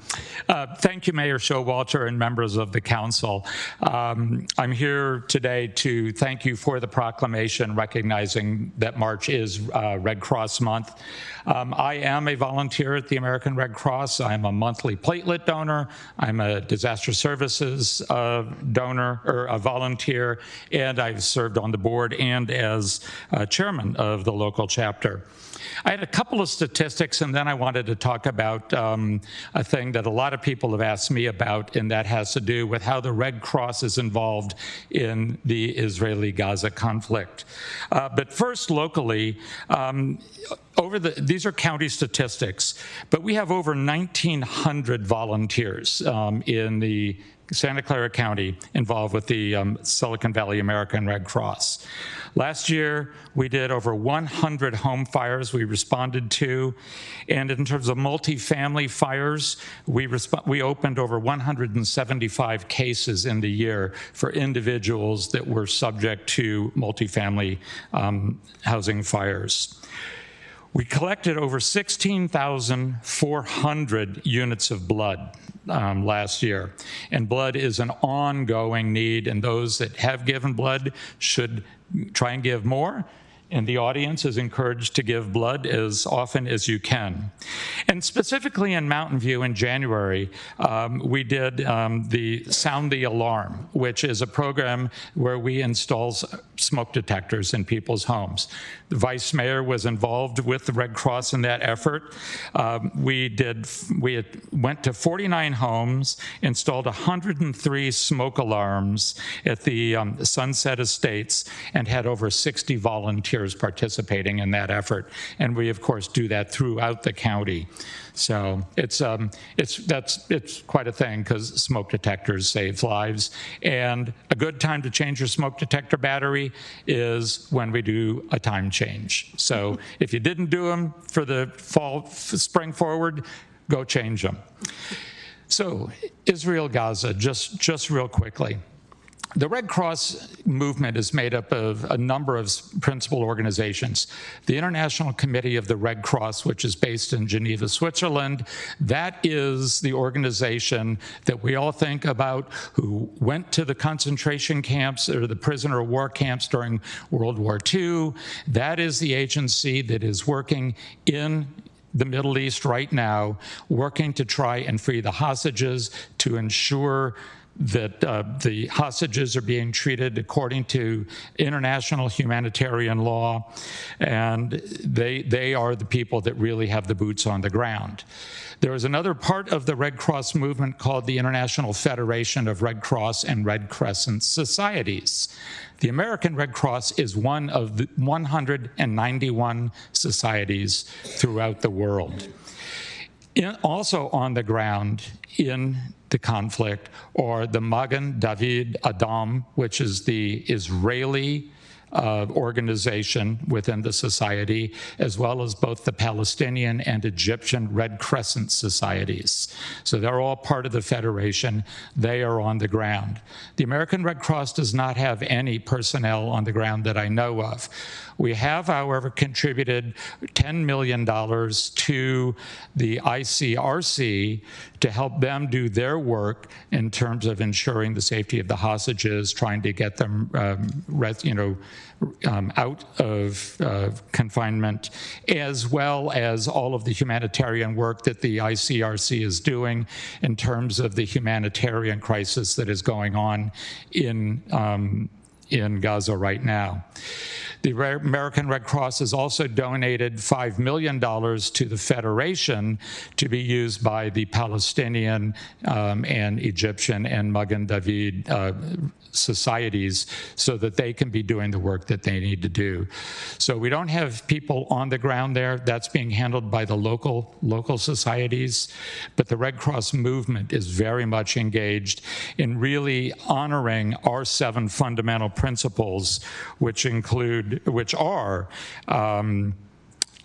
Speaker 4: thank you, Mayor Showalter and members of the council. I'm here today to thank you for the proclamation recognizing that March is Red Cross Month. I am a volunteer at the American Red Cross. I'm a monthly platelet donor. I'm a disaster services donor or a volunteer, and I've served on the board and as chairman of the local chapter. I had a couple of statistics, and then I wanted to talk about a thing that a lot of people have asked me about, and that has to do with how the Red Cross is involved in the Israeli-Gaza conflict. But first, locally, these are county statistics, but we have over 1,900 volunteers in the Santa Clara County involved with the Silicon Valley American Red Cross. Last year, we did over 100 home fires we responded to. And in terms of multifamily fires, we opened over 175 cases in the year for individuals that were subject to multifamily housing fires. We collected over 16,400 units of blood last year. And blood is an ongoing need, and those that have given blood should try and give more. And the audience is encouraged to give blood as often as you can. And specifically in Mountain View in January, we did the Sound the Alarm, which is a program where we install smoke detectors in people's homes. The Vice Mayor was involved with the Red Cross in that effort. We went to 49 homes, installed 103 smoke alarms at the Sunset Estates, and had over 60 volunteers participating in that effort. And we, of course, do that throughout the county. So it's quite a thing because smoke detectors save lives. And a good time to change your smoke detector battery is when we do a time change. So if you didn't do them for the spring forward, go change them. So Israel-Gaza, just real quickly. The Red Cross movement is made up of a number of principal organizations. The International Committee of the Red Cross, which is based in Geneva, Switzerland, that is the organization that we all think about who went to the concentration camps or the prisoner of war camps during World War II. That is the agency that is working in the Middle East right now, working to try and free the hostages, to ensure that the hostages are being treated according to international humanitarian law, and they are the people that really have the boots on the ground. There is another part of the Red Cross movement called the International Federation of Red Cross and Red Crescent Societies. The American Red Cross is one of the 191 societies throughout the world. Also on the ground in the conflict are the Magen David Adom, which is the Israeli organization within the society, as well as both the Palestinian and Egyptian Red Crescent societies. So they're all part of the Federation. They are on the ground. The American Red Cross does not have any personnel on the ground that I know of. We have, however, contributed $10 million to the ICRC to help them do their work in terms of ensuring the safety of the hostages, trying to get them out of confinement, as well as all of the humanitarian work that the ICRC is doing in terms of the humanitarian crisis that is going on in Gaza right now. The American Red Cross has also donated $5 million to the Federation to be used by the Palestinian and Egyptian and Magen David societies so that they can be doing the work that they need to do. So we don't have people on the ground there. That's being handled by the local societies. But the Red Cross movement is very much engaged in really honoring our 7 fundamental principles, which are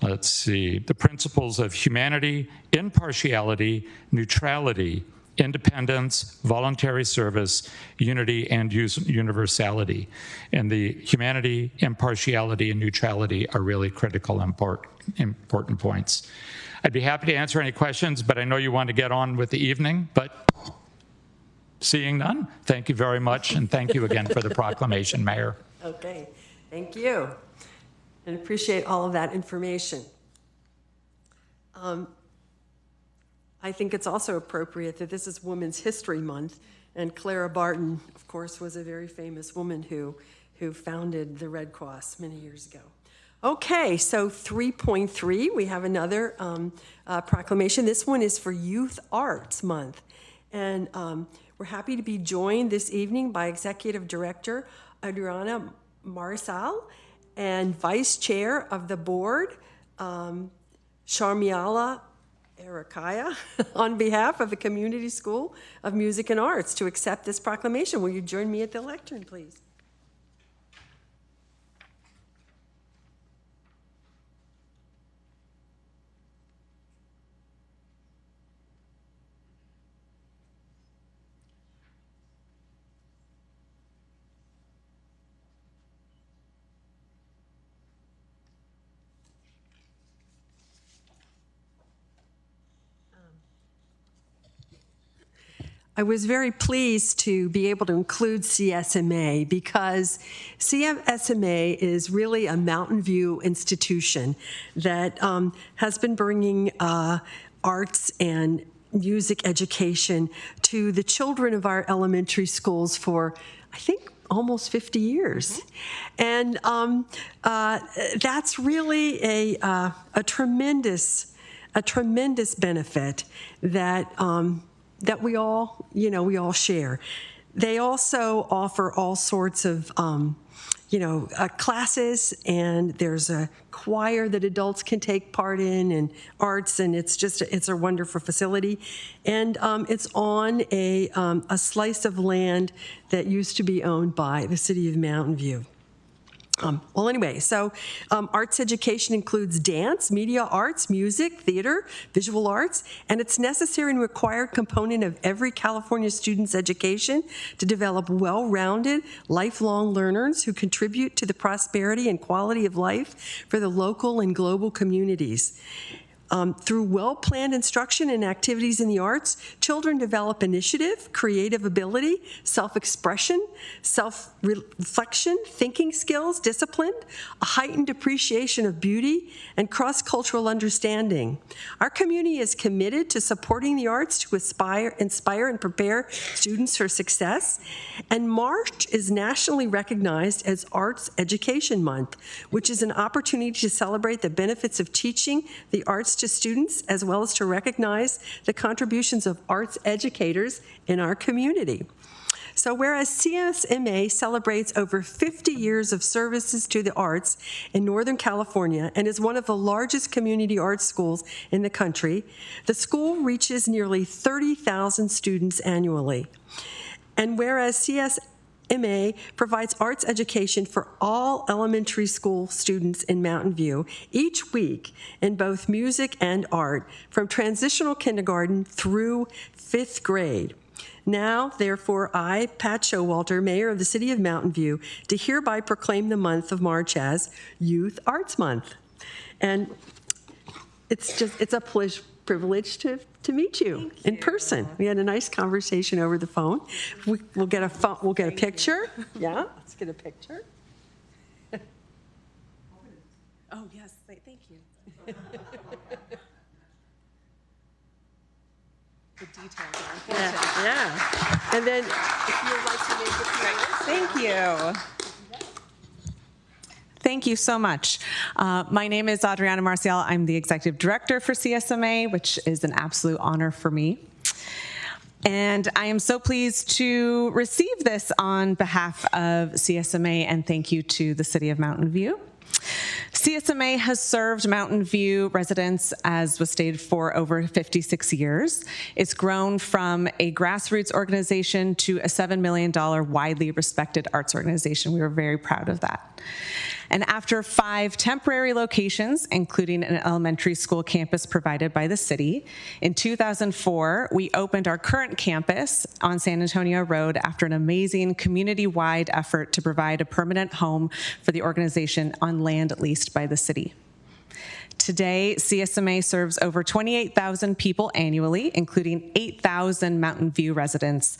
Speaker 4: let's see, the principles of humanity, impartiality, neutrality, independence, voluntary service, unity, and universality. And the humanity, impartiality, and neutrality are really critical, important points. I'd be happy to answer any questions, but I know you want to get on with the evening, but seeing none, thank you very much, and thank you again for the proclamation, Mayor.
Speaker 1: Okay, thank you, and appreciate all of that information. I think it's also appropriate that this is Women's History Month, and Clara Barton, of course, was a very famous woman who founded the Red Cross many years ago. Okay, so 3.3, we have another proclamation. This one is for Youth Arts Month, and we're happy to be joined this evening by Executive Director Adriana Marisal and Vice Chair of the Board, Sharmiala Erakaya, on behalf of the Community School of Music and Arts, to accept this proclamation. Will you join me at the lectern, please? I was very pleased to be able to include CSMA because CSMA is really a Mountain View institution that has been bringing arts and music education to the children of our elementary schools for, I think, almost 50 years. And that's really a tremendous benefit that we all share. They also offer all sorts of classes, and there's a choir that adults can take part in, and arts, and it's a wonderful facility. And it's on a slice of land that used to be owned by the city of Mountain View. Well, anyway, so arts education includes dance, media arts, music, theater, visual arts, and it's necessary and required component of every California student's education to develop well-rounded, lifelong learners who contribute to the prosperity and quality of life for the local and global communities. Through well-planned instruction and activities in the arts, children develop initiative, creative ability, self-expression, self-reflection, thinking skills, discipline, a heightened appreciation of beauty, and cross-cultural understanding. Our community is committed to supporting the arts to inspire, and prepare students for success. And March is nationally recognized as Arts Education Month, which is an opportunity to celebrate the benefits of teaching the arts to students, as well as to recognize the contributions of arts educators in our community. So whereas CSMA celebrates over 50 years of services to the arts in Northern California and is one of the largest community arts schools in the country, the school reaches nearly 30,000 students annually. And whereas CSMA provides arts education for all elementary school students in Mountain View each week in both music and art, from transitional kindergarten through 5th grade. Now, therefore, I, Pat Showalter, Mayor of the City of Mountain View, do hereby proclaim the month of March as Youth Arts Month. And it's a privilege to meet you in person. We had a nice conversation over the phone. We'll get a picture. Yeah, let's get a picture.
Speaker 2: Oh, yes, thank you. The details are important.
Speaker 1: Yeah. And then if you'd like to make a few
Speaker 8: Thank you. Thank you so much. My name is Adriana Marcial. I'm the Executive Director for CSMA, which is an absolute honor for me. And I am so pleased to receive this on behalf of CSMA, and thank you to the City of Mountain View. CSMA has served Mountain View residents, as was stated, for over 56 years. It's grown from a grassroots organization to a $7 million widely respected arts organization. We were very proud of that. And after 5 temporary locations, including an elementary school campus provided by the city, in 2004, we opened our current campus on San Antonio Road after an amazing community-wide effort to provide a permanent home for the organization on land leased by the city. Today, CSMA serves over 28,000 people annually, including 8,000 Mountain View residents.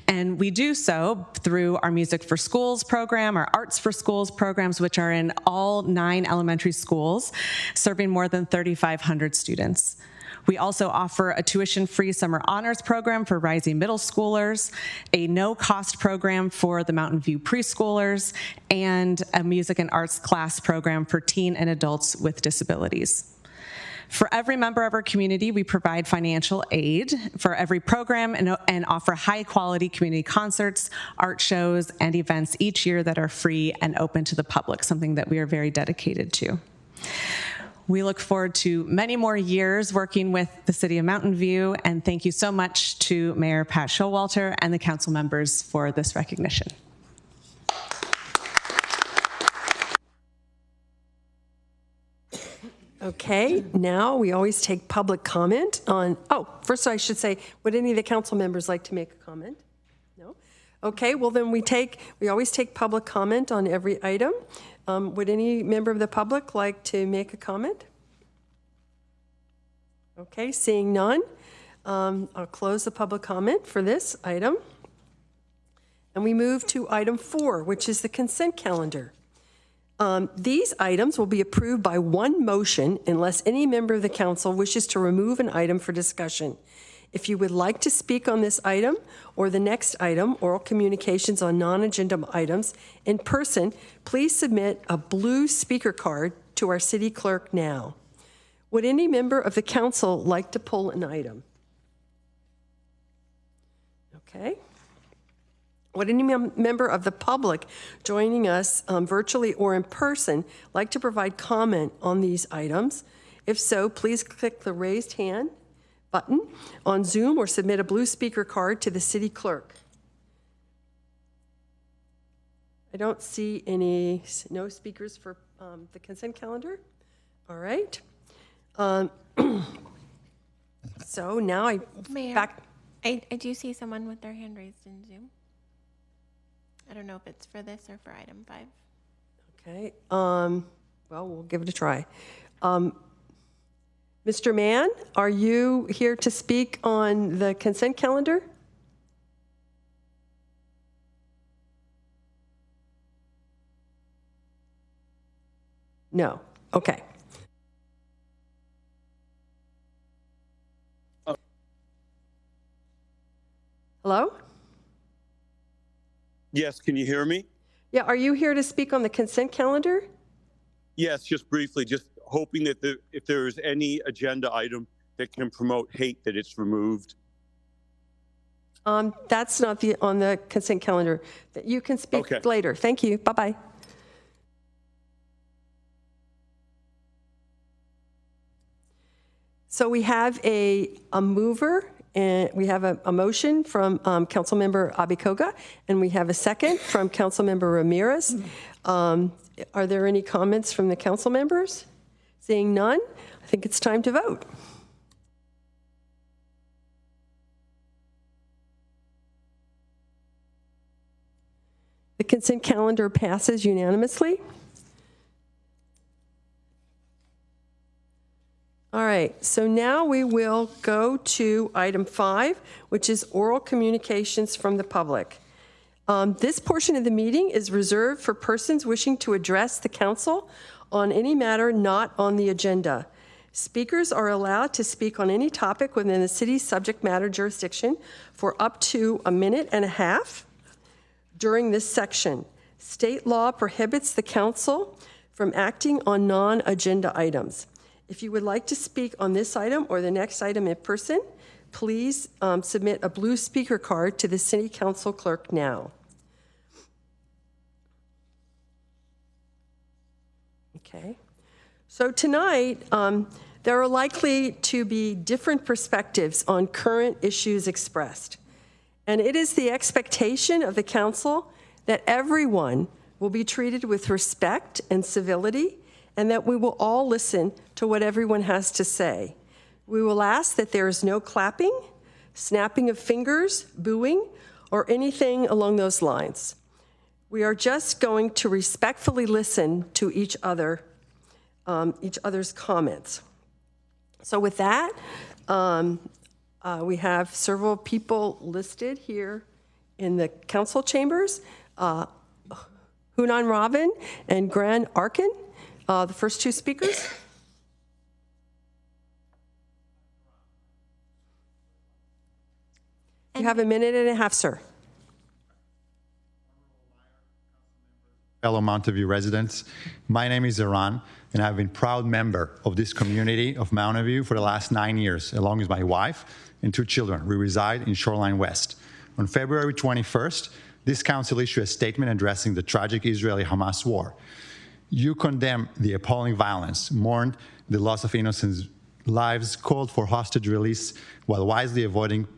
Speaker 8: And we do so through our Music for Schools program, our Arts for Schools programs, which are in all 9 elementary schools, serving more than 3,500 students. We also offer a tuition-free summer honors program for rising middle schoolers, a no-cost program for the Mountain View preschoolers, and a music and arts class program for teen and adults with disabilities. For every member of our community, we provide financial aid for every program and offer high-quality community concerts, art shows, and events each year that are free and open to the public, something that we are very dedicated to. We look forward to many more years working with the City of Mountain View, and thank you so much to Mayor Pat Showalter and the council members for this recognition.
Speaker 1: Okay, now we always take public comment on, first I should say, would any of the council members like to make a comment? No? Okay, well then we always take public comment on every item. Would any member of the public like to make a comment? Okay, seeing none, I'll close the public comment for this item. And we move to item 4, which is the consent calendar. These items will be approved by one motion unless any member of the council wishes to remove an item for discussion. If you would like to speak on this item or the next item, oral communications on non-agenda items, in person, please submit a blue speaker card to our city clerk now. Would any member of the council like to pull an item? Okay. Would any member of the public joining us virtually or in person like to provide comment on these items? If so, please click the raised hand button on Zoom or submit a blue speaker card to the city clerk. I don't see no speakers for the consent calendar. All right. So now
Speaker 2: Mayor, I do see someone with their hand raised in Zoom. I don't know if it's for this or for item 5.
Speaker 1: Okay. Well, we'll give it a try. Mr. Mann, are you here to speak on the consent calendar? No. Okay. Hello?
Speaker 9: Yes, can you hear me?
Speaker 1: Yeah, are you here to speak on the consent calendar?
Speaker 9: Yes, just briefly, just hoping that if there is any agenda item that can promote hate, that it's removed.
Speaker 1: That's not on the consent calendar. You can speak later. Thank you. Bye-bye. So we have a mover, and we have a motion from Councilmember Abikoga, and we have a second from Councilmember Ramirez. Are there any comments from the council members? Seeing none, I think it's time to vote. The consent calendar passes unanimously. All right, so now we will go to item 5, which is oral communications from the public. This portion of the meeting is reserved for persons wishing to address the council on any matter not on the agenda. Speakers are allowed to speak on any topic within the city's subject matter jurisdiction for up to 1.5 minutes during this section. State law prohibits the council from acting on non-agenda items. If you would like to speak on this item or the next item in person, please submit a blue speaker card to the City Council clerk now. Okay. So tonight, there are likely to be different perspectives on current issues expressed. And it is the expectation of the council that everyone will be treated with respect and civility, and that we will all listen to what everyone has to say. We will ask that there is no clapping, snapping of fingers, booing, or anything along those lines. We are just going to respectfully listen to each other's comments. So with that, we have several people listed here in the council chambers. Hunan Robin and Gran Arkin, the first two speakers. You have 1.5 minutes, sir.
Speaker 22: Fellow Mountain View residents, my name is Iran, and I've been a proud member of this community of Mountain View for the last 9 years, along with my wife and 2 children. We reside in Shoreline West. On February 21st, this council issued a statement addressing the tragic Israeli-Hamas war. You condemn the appalling violence, mourned the loss of innocent lives, called for hostage release, while wisely avoiding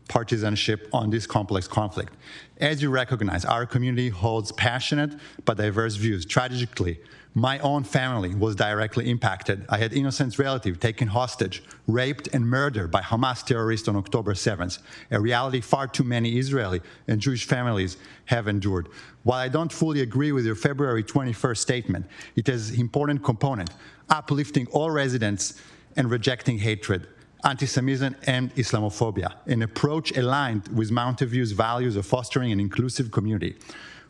Speaker 22: partisanship on this complex conflict. As you recognize, our community holds passionate but diverse views. Tragically, my own family was directly impacted. I had innocent relatives taken hostage, raped and murdered by Hamas terrorists on October 7th, a reality far too many Israeli and Jewish families have endured. While I don't fully agree with your February 21st statement, it has an important component, uplifting all residents and rejecting hatred, anti-Semitism and Islamophobia, an approach aligned with Mountain View's values of fostering an inclusive community,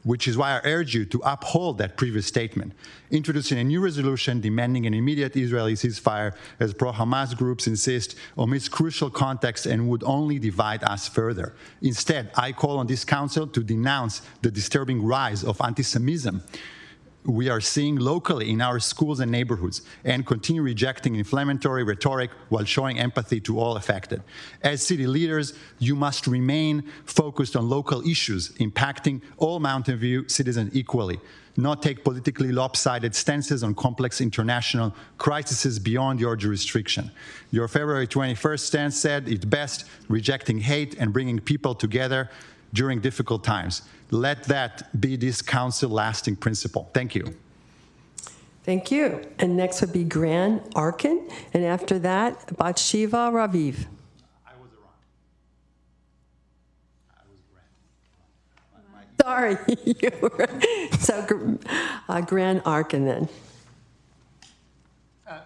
Speaker 22: which is why I urge you to uphold that previous statement, introducing a new resolution demanding an immediate Israeli ceasefire as pro-Hamas groups insist omits crucial context and would only divide us further. Instead, I call on this council to denounce the disturbing rise of anti-Semitism we are seeing locally in our schools and neighborhoods, and continue rejecting inflammatory rhetoric while showing empathy to all affected. As city leaders, you must remain focused on local issues impacting all Mountain View citizens equally, not take politically lopsided stances on complex international crises beyond your jurisdiction. Your February 21st stance said it best, rejecting hate and bringing people together during difficult times. Let that be this council lasting principle. Thank you.
Speaker 1: Thank you. And next would be Gran Arkin, and after that, Bathsheba Raviv.
Speaker 22: I was wrong.
Speaker 1: Sorry. So Gran Arkin then.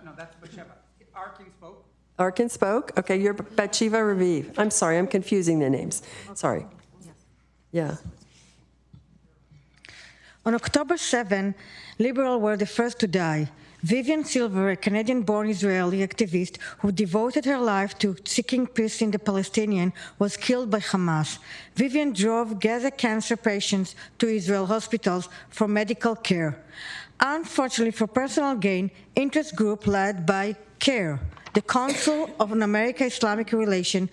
Speaker 23: No, that's Bathsheba.
Speaker 1: Arkin spoke. Okay, you're Bathsheba Raviv. I'm sorry, I'm confusing the names. Sorry. Yeah.
Speaker 10: On October 7, liberals were the first to die. Vivian Silver, a Canadian-born Israeli activist who devoted her life to seeking peace in the Palestinian, was killed by Hamas. Vivian drove Gaza cancer patients to Israel hospitals for medical care. Unfortunately, for personal gain, interest group led by CARE, the Council of America-Islamic Relations,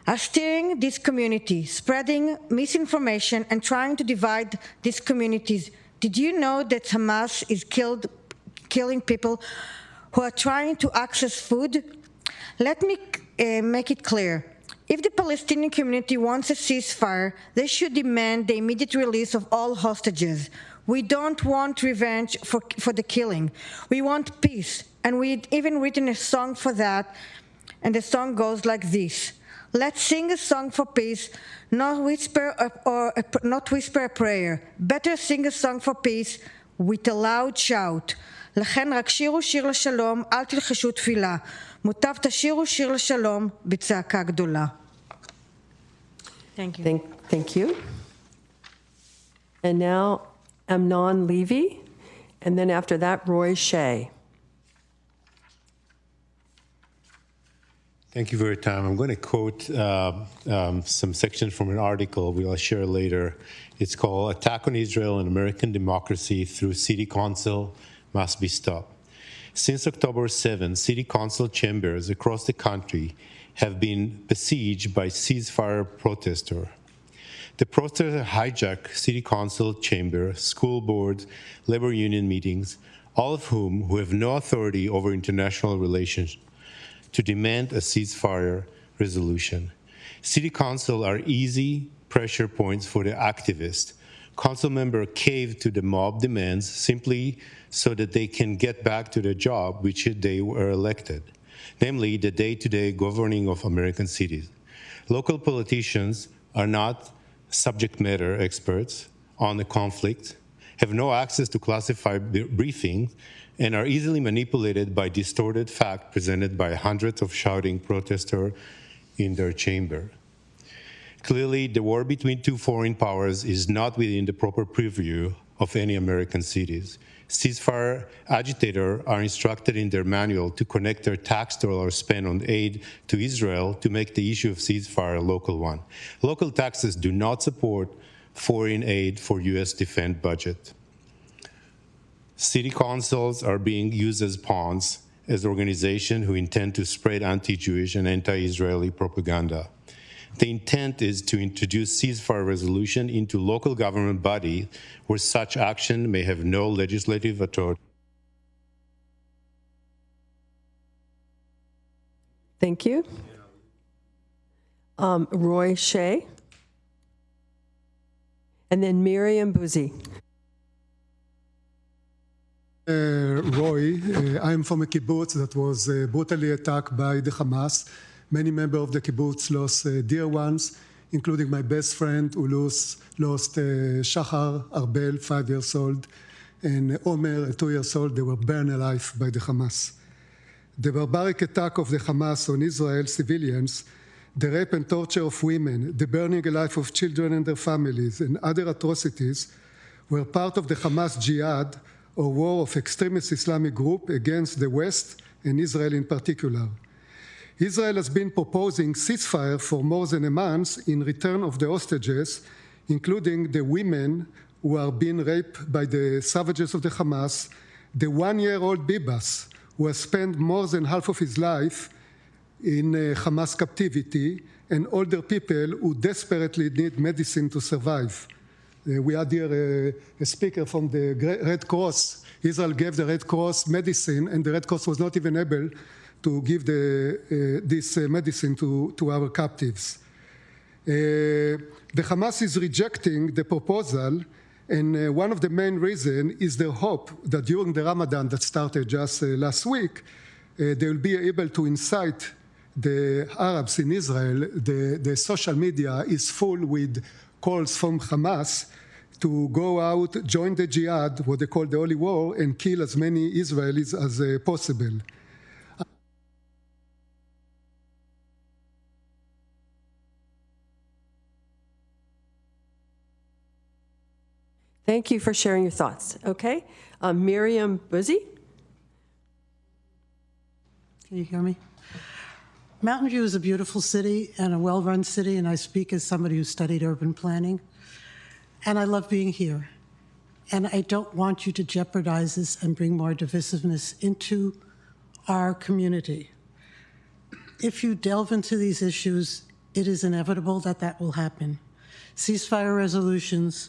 Speaker 10: are steering this community, spreading misinformation and trying to divide these communities. Did you know that Hamas is killing people who are trying to access food? Let me make it clear. If the Palestinian community wants a ceasefire, they should demand the immediate release of all hostages. We don't want revenge for the killing. We want peace, and we'd even written a song for that, and the song goes like this. Let's sing a song for peace, not whisper a prayer. Better sing a song for peace with a loud shout. לכן רק שירו שיר לשלום, אל תלחשו תפילה. מוטב תשירו שיר לשלום בצעקה גדולה. Thank you.
Speaker 1: Thank you. And now Amnon Levy, and then after that, Roy Shea.
Speaker 11: Thank you for your time. I'm going to quote some sections from an article we'll share later. It's called Attack on Israel and American Democracy Through City Council Must Be Stopped. Since October 7, city council chambers across the country have been besieged by ceasefire protesters. The protesters hijack city council chamber, school boards, labor union meetings, all of whom have no authority over international relations, to demand a ceasefire resolution. City council are easy pressure points for the activists. Council members cave to the mob demands simply so that they can get back to their job, which they were elected, namely the day-to-day governing of American cities. Local politicians are not subject matter experts on the conflict, have no access to classified briefings, and are easily manipulated by distorted facts presented by hundreds of shouting protesters in their chamber. Clearly, the war between two foreign powers is not within the proper purview of any American cities. Ceasefire agitators are instructed in their manual to connect their tax dollars spent on aid to Israel to make the issue of ceasefire a local one. Local taxes do not support foreign aid for U.S. defense budget. City councils are being used as pawns as organizations who intend to spread anti-Jewish and anti-Israeli propaganda. The intent is to introduce ceasefire resolution into local government body where such action may have no legislative authority.
Speaker 1: Thank you. Roy Shea. And then Miriam Bouzy.
Speaker 23: Roy, I'm from a kibbutz that was brutally attacked by the Hamas. Many members of the kibbutz lost dear ones, including my best friend who lost Shachar Arbel, 5 years old, and Omer, 2 years old. They were burned alive by the Hamas. The barbaric attack of the Hamas on Israel civilians, the rape and torture of women, the burning alive of children and their families, and other atrocities were part of the Hamas jihad, or war of extremist Islamic group against the West and Israel in particular. Israel has been proposing ceasefire for more than a month in return of the hostages, including the women who are being raped by the savages of the Hamas, the 1-year-old Bibas, who has spent more than half of his life in Hamas captivity, and older people who desperately need medicine to survive. We had here a speaker from the Red Cross. Israel gave the Red Cross medicine, and the Red Cross was not even able to give this medicine to our captives. The Hamas is rejecting the proposal, and one of the main reasons is their hope that during the Ramadan that started just last week, they will be able to incite the Arabs in Israel. The social media is full with calls from Hamas to go out, join the jihad, what they call the holy war, and kill as many Israelis as possible.
Speaker 1: Thank you for sharing your thoughts. Okay. Miriam Buzzi.
Speaker 12: Can you hear me? Mountain View is a beautiful city and a well-run city, and I speak as somebody who studied urban planning. And I love being here. And I don't want you to jeopardize this and bring more divisiveness into our community. If you delve into these issues, it is inevitable that that will happen. Ceasefire resolutions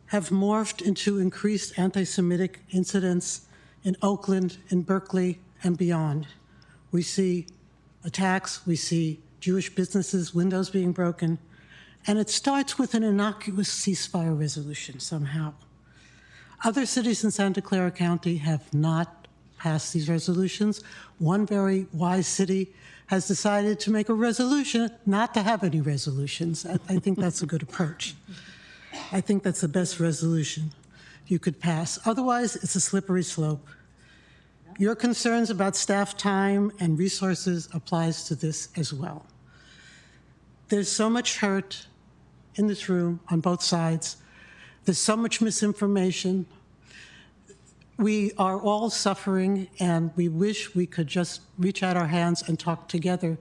Speaker 12: have morphed into increased anti-Semitic incidents in Oakland, in Berkeley, and beyond. We see attacks, we see Jewish businesses, windows being broken, and it starts with an innocuous ceasefire resolution somehow. Other cities in Santa Clara County have not passed these resolutions. One very wise city has decided to make a resolution not to have any resolutions. I think that's a good approach. I think that's the best resolution you could pass. Otherwise, it's a slippery slope. Your concerns about staff time and resources applies to this as well. There's so much hurt in this room on both sides. There's so much misinformation. We are all suffering, and we wish we could just reach out our hands and talk together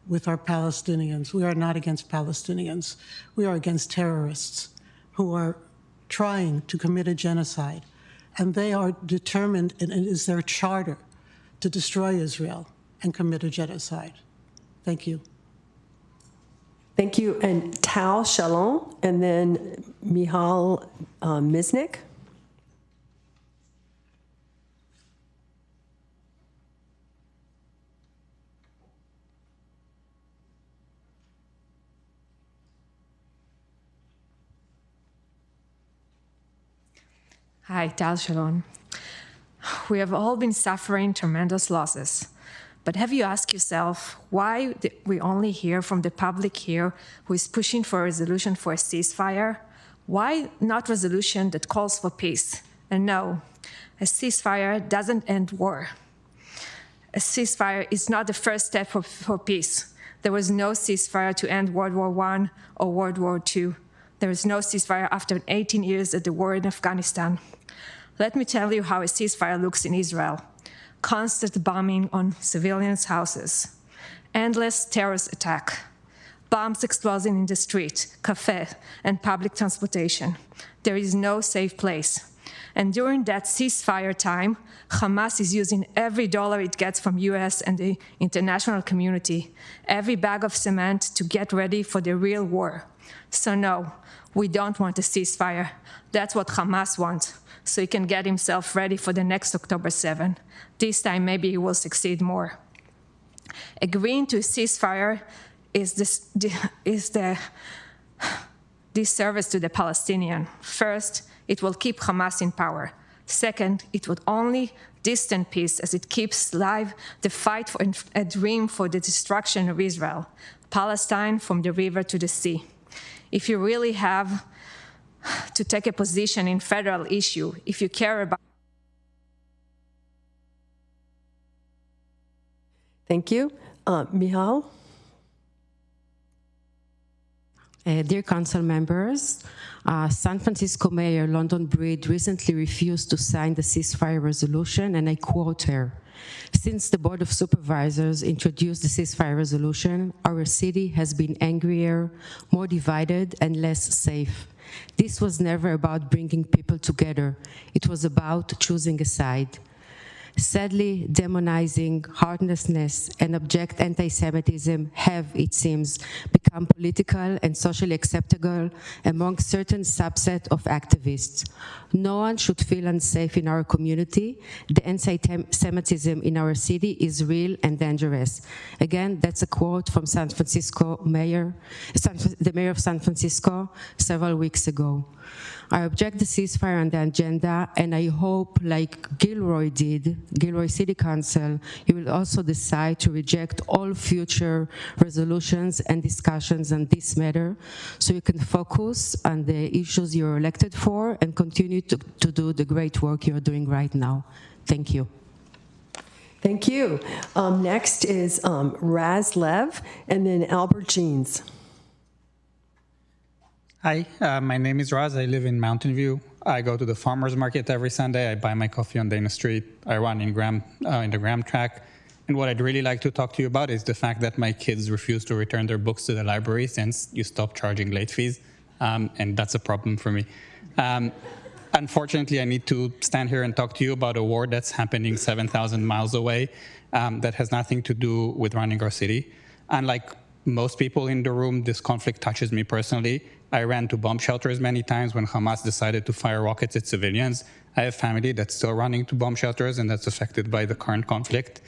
Speaker 12: with our Palestinians. We are not against Palestinians. We are against terrorists who are trying to commit a genocide. And they are determined, and it is their charter, to destroy Israel and commit a genocide. Thank you.
Speaker 1: Thank you. And Tal Shalom, and then Mihal Miznik.
Speaker 13: Hi, Tal Shalom. We have all been suffering tremendous losses. But have you asked yourself why we only hear from the public here who is pushing for a resolution for a ceasefire? Why not resolution that calls for peace? And no, a ceasefire doesn't end war. A ceasefire is not the first step for peace. There was no ceasefire to end World War I or World War II. There is no ceasefire after 18 years of the war in Afghanistan. Let me tell you how a ceasefire looks in Israel. Constant bombing on civilians' houses, endless terrorist attack, bombs exploding in the street, cafe, and public transportation. There is no safe place. And during that ceasefire time, Hamas is using every dollar it gets from US and the international community, every bag of cement to get ready for the real war. So no, we don't want a ceasefire. That's what Hamas wants, so he can get himself ready for the next October 7. This time, maybe he will succeed more. Agreeing to a ceasefire is the disservice to the Palestinian. First, it will keep Hamas in power. Second, it would only distant peace as it keeps alive the fight for a dream for the destruction of Israel, Palestine from the river to the sea. If you really have to take a position in federal issue, if you care about.
Speaker 1: Thank you. Mihal?
Speaker 14: Dear council members, San Francisco Mayor London Breed recently refused to sign the ceasefire resolution, and I quote her, "Since the Board of Supervisors introduced the ceasefire resolution, our city has been angrier, more divided, and less safe. This was never about bringing people together. It was about choosing a side." Sadly, demonizing, heartlessness, and abject anti-Semitism have, it seems, become political and socially acceptable among certain subset of activists. No one should feel unsafe in our community. The anti-Semitism in our city is real and dangerous. Again, that's a quote from San Francisco Mayor, the Mayor of San Francisco several weeks ago. I object the ceasefire on the agenda, and I hope, like Gilroy did, Gilroy City Council, you will also decide to reject all future resolutions and discussions on this matter, so you can focus on the issues you're elected for and continue to do the great work you're doing right now. Thank you.
Speaker 1: Thank you. Next is Raz Lev, and then Albert Jeans.
Speaker 24: Hi, my name is Raz. I live in Mountain View.
Speaker 15: I go to the farmer's market every Sunday. I buy my coffee on Dana Street. I run in the Graham track. And what I'd really like to talk to you about is the fact that my kids refuse to return their books to the library since you stopped charging late fees. And that's a problem for me. Unfortunately, I need to stand here and talk to you about a war that's happening 7,000 miles away that has nothing to do with running our city. Unlike most people in the room, this conflict touches me personally. I ran to bomb shelters many times when Hamas decided to fire rockets at civilians. I have family that's still running to bomb shelters and that's affected by the current conflict.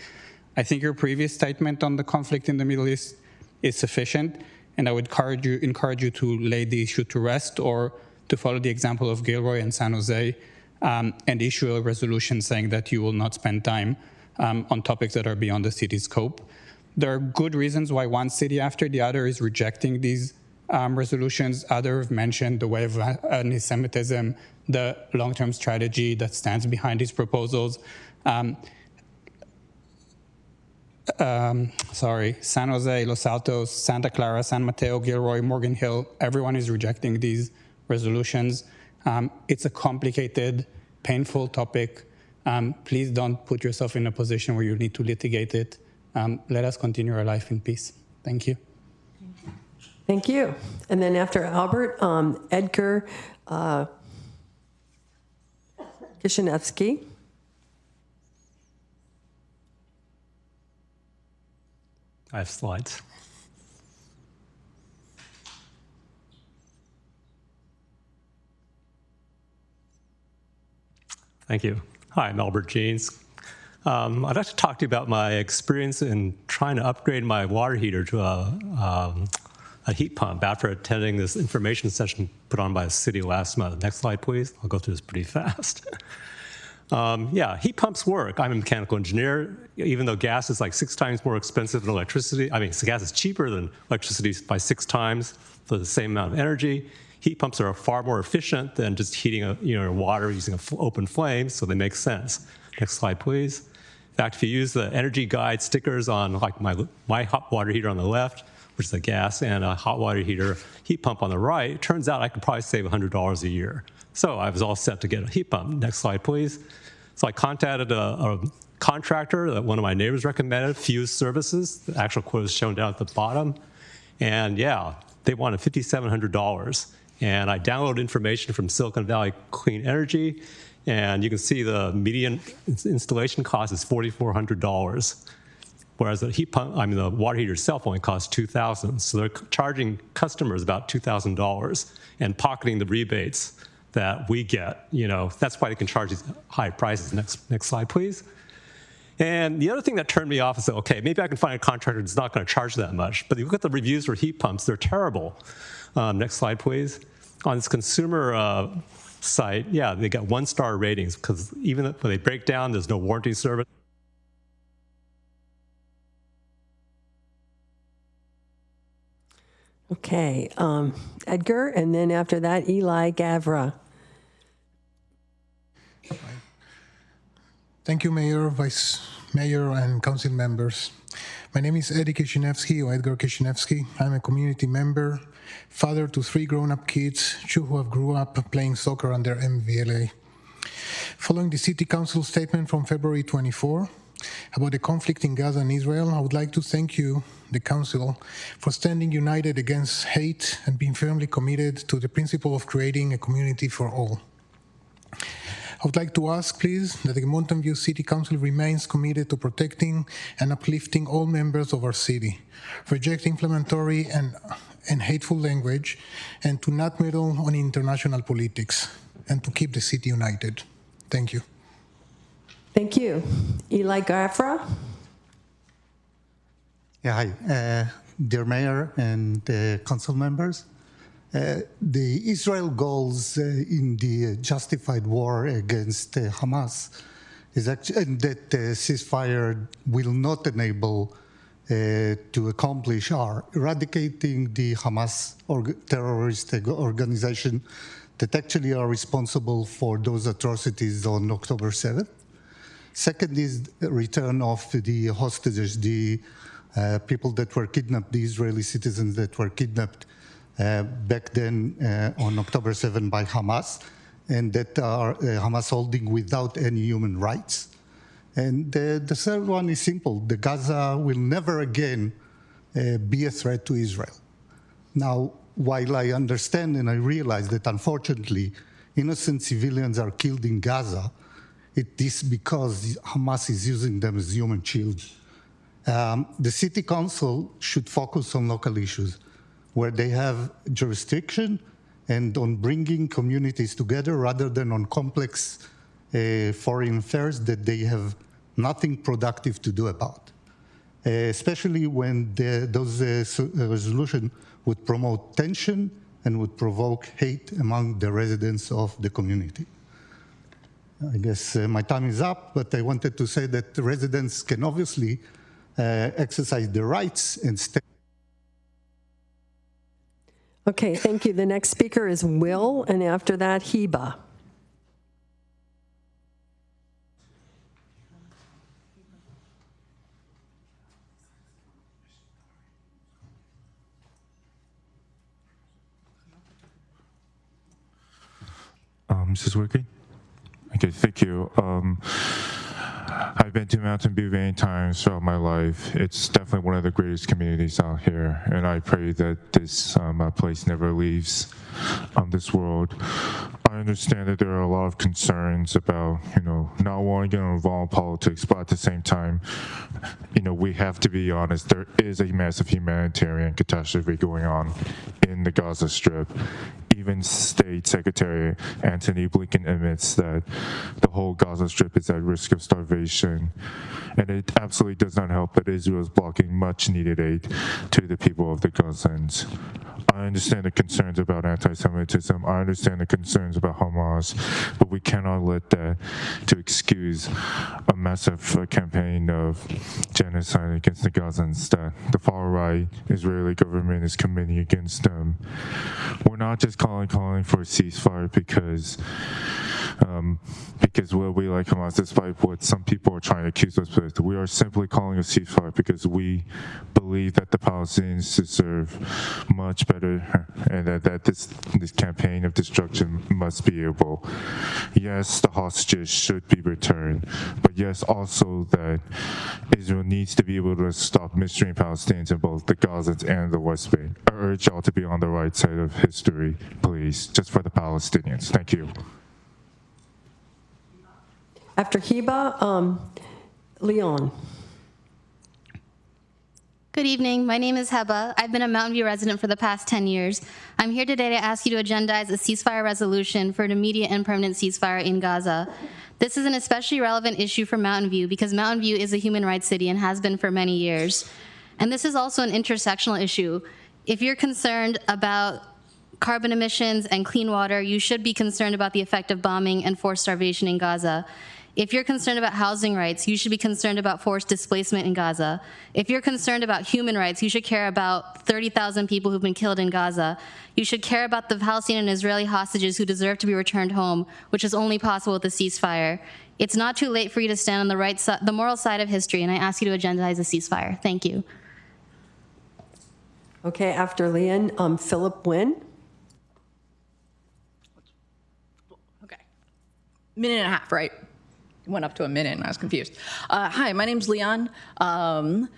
Speaker 15: I think your previous statement on the conflict in the Middle East is sufficient, and I would encourage you to lay the issue to rest or to follow the example of Gilroy and San Jose and issue a resolution saying that you will not spend time on topics that are beyond the city's scope. There are good reasons why one city after the other is rejecting these resolutions. Others have mentioned the wave of anti-Semitism, the long-term strategy that stands behind these proposals. San Jose, Los Altos, Santa Clara, San Mateo, Gilroy, Morgan Hill, everyone is rejecting these resolutions. It's a complicated, painful topic. Please don't put yourself in a position where you need to litigate it. Let us continue our life in peace. Thank you.
Speaker 1: Thank you. And then after Albert, Edgar Kishinevsky.
Speaker 16: I have slides. Thank you. Hi, I'm Albert Jeans. I'd like to talk to you about my experience in trying to upgrade my water heater to a heat pump after attending this information session put on by the city last month. Next slide, please. I'll go through this pretty fast. Yeah, heat pumps work. I'm a mechanical engineer. Even though gas is like 6 times more expensive than electricity, gas is cheaper than electricity by 6 times for the same amount of energy. Heat pumps are far more efficient than just heating water using an open flame, so they make sense. Next slide, please. In fact, if you use the energy guide stickers on like my hot water heater on the left, which is a gas, and a hot water heater heat pump on the right, it turns out I could probably save $100 a year. So I was all set to get a heat pump. Next slide, please. So I contacted a contractor that one of my neighbors recommended, Fuse Services. The actual quote is shown down at the bottom. And yeah, they wanted $5,700. And I downloaded information from Silicon Valley Clean Energy, and you can see the median installation cost is $4,400. Whereas the heat pump, the water heater itself only costs $2,000. So they're charging customers about $2,000 and pocketing the rebates that we get. That's why they can charge these high prices. Next slide, please. And the other thing that turned me off is that, okay, maybe I can find a contractor that's not going to charge that much. But if you look at the reviews for heat pumps, they're terrible. Next slide, please. On this consumer site, yeah, they got 1-star ratings because even when they break down, there's no warranty service.
Speaker 1: Okay, Edgar, and then after that, Eli Gavra.
Speaker 17: Thank you, Mayor, Vice Mayor, and Council members. My name is Eddie Kishinevsky, or Edgar Kishinevsky. I'm a community member, father to 3 grown-up kids, 2 who have grew up playing soccer under MVLA. Following the City Council statement from February 24 about the conflict in Gaza and Israel, I would like to thank you, the Council, for standing united against hate and being firmly committed to the principle of creating a community for all. I would like to ask, please, that the Mountain View City Council remains committed to protecting and uplifting all members of our city, reject inflammatory and hateful language, and to not meddle on international politics, and to keep the city united. Thank you.
Speaker 1: Thank you. Eli Gafra.
Speaker 24: Yeah, hi. Dear Mayor and Council members, the Israel goals in the justified war against Hamas is actually that the ceasefire will not enable to accomplish are eradicating the Hamas terrorist organization that actually are responsible for those atrocities on October 7th. Second is the return of the hostages, the people that were kidnapped, the Israeli citizens that were kidnapped back then on October 7 by Hamas. and that are Hamas holding without any human rights. And the third one is simple. The Gaza will never again be a threat to Israel. Now, while I understand and I realize that unfortunately innocent civilians are killed in Gaza, it is because Hamas is using them as human children. The city council should focus on local issues where they have jurisdiction and on bringing communities together rather than on complex foreign affairs that they have nothing productive to do about, especially when those resolutions would promote tension and would provoke hate among the residents of the community. I guess my time is up, but I wanted to say that the residents can obviously exercise their rights and stay.
Speaker 1: Okay, thank you. The next speaker is Will, and after that, Heba.
Speaker 6: Is this working? Okay, thank you. I've been to Mountain View many times throughout my life. It's definitely one of the greatest communities out here, and I pray that this place never leaves this world. I understand that there are a lot of concerns about, not wanting to get involved in politics, but at the same time, we have to be honest. There is a massive humanitarian catastrophe going on in the Gaza Strip. Even State Secretary Antony Blinken admits that the whole Gaza Strip is at risk of starvation. And it absolutely does not help that Israel is blocking much needed aid to the people of the Gazans. I understand the concerns about anti-Semitism. I understand the concerns about Hamas, but we cannot let that to excuse a massive campaign of genocide against the Gazans that the far-right Israeli government is committing against them. We're not just calling for a ceasefire because we like Hamas, despite what some people are trying to accuse us with. We are simply calling a ceasefire because we believe that the Palestinians deserve much better, and that this campaign of destruction must be able. Yes, the hostages should be returned, but yes, also that Israel needs to be able to stop mistreating Palestinians in both the Gazans and the West Bank. I urge y'all to be on the right side of history, please, just for the Palestinians. Thank you.
Speaker 1: After Heba, Leon.
Speaker 7: Good evening. My name is Heba. I've been a Mountain View resident for the past 10 years. I'm here today to ask you to agendize a ceasefire resolution for an immediate and permanent ceasefire in Gaza. This is an especially relevant issue for Mountain View because Mountain View is a human rights city and has been for many years. And this is also an intersectional issue. If you're concerned about carbon emissions and clean water, you should be concerned about the effect of bombing and forced starvation in Gaza. If you're concerned about housing rights, you should be concerned about forced displacement in Gaza. If you're concerned about human rights, you should care about 30,000 people who've been killed in Gaza. You should care about the Palestinian and Israeli hostages who deserve to be returned home, which is only possible with a ceasefire. It's not too late for you to stand on the right side, the moral side of history, and I ask you to agendize a ceasefire. Thank you.
Speaker 1: Okay, after Leon, Philip Wynn.
Speaker 18: Minute and a half, right? It went up to a minute and I was confused. Hi, my name's Leon, and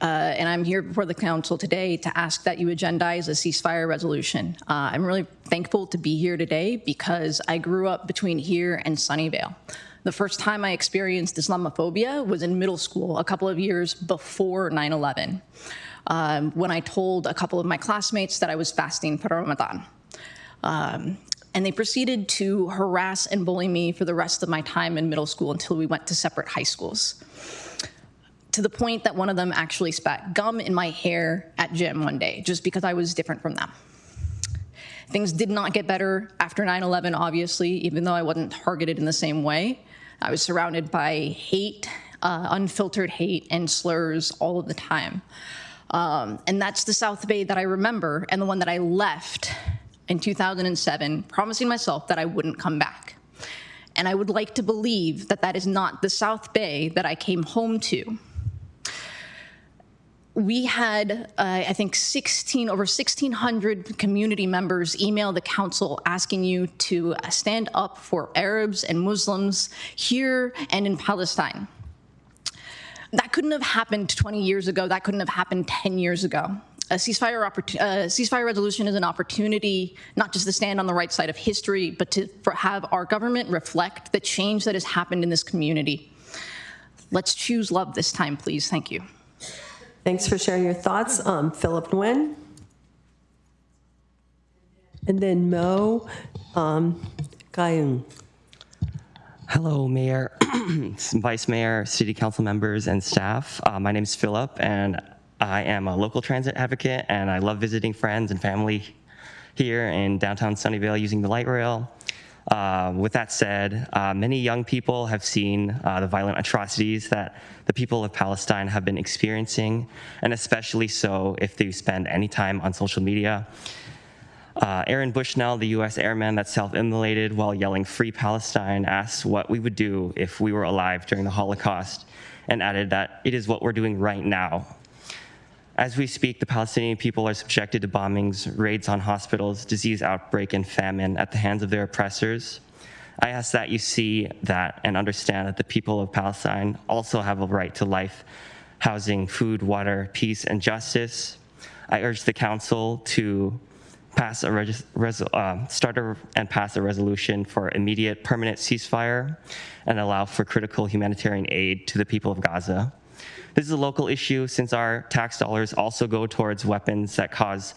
Speaker 18: I'm here before the council today to ask that you agendize a ceasefire resolution. I'm really thankful to be here today because I grew up between here and Sunnyvale. The first time I experienced Islamophobia was in middle school, a couple of years before 9/11, when I told a couple of my classmates that I was fasting for Ramadan. And they proceeded to harass and bully me for the rest of my time in middle school until we went to separate high schools. To the point that one of them actually spat gum in my hair at gym one day, just because I was different from them. Things did not get better after 9/11, obviously, even though I wasn't targeted in the same way. I was surrounded by hate, unfiltered hate and slurs all of the time. And that's the South Bay that I remember, and the one that I left in 2007, promising myself that I wouldn't come back. And I would like to believe that that is not the South Bay that I came home to. we had, I think, over 1,600 community members email the council asking you to stand up for Arabs and Muslims here and in Palestine. That couldn't have happened 20 years ago. That couldn't have happened 10 years ago. A ceasefire resolution is an opportunity not just to stand on the right side of history, but to have our government reflect the change that has happened in this community. Let's choose love this time, please. Thank you.
Speaker 1: Thanks for sharing your thoughts. Philip Nguyen. And then Mo Gayung.
Speaker 5: Hello, Mayor, Vice Mayor, City Council members, and staff. My name is Philip, and I am a local transit advocate, and I love visiting friends and family here in downtown Sunnyvale using the light rail. With that said, many young people have seen the violent atrocities that the people of Palestine have been experiencing, and especially so if they spend any time on social media. Aaron Bushnell, the U.S. airman that self-immolated while yelling "Free Palestine," asked what we would do if we were alive during the Holocaust, and added that it is what we're doing right now. As we speak, the Palestinian people are subjected to bombings, raids on hospitals, disease outbreak, and famine at the hands of their oppressors. I ask that you see that and understand that the people of Palestine also have a right to life, housing, food, water, peace, and justice. I urge the council to pass a resolution for immediate permanent ceasefire and allow for critical humanitarian aid to the people of Gaza. This is a local issue since our tax dollars also go towards weapons that cause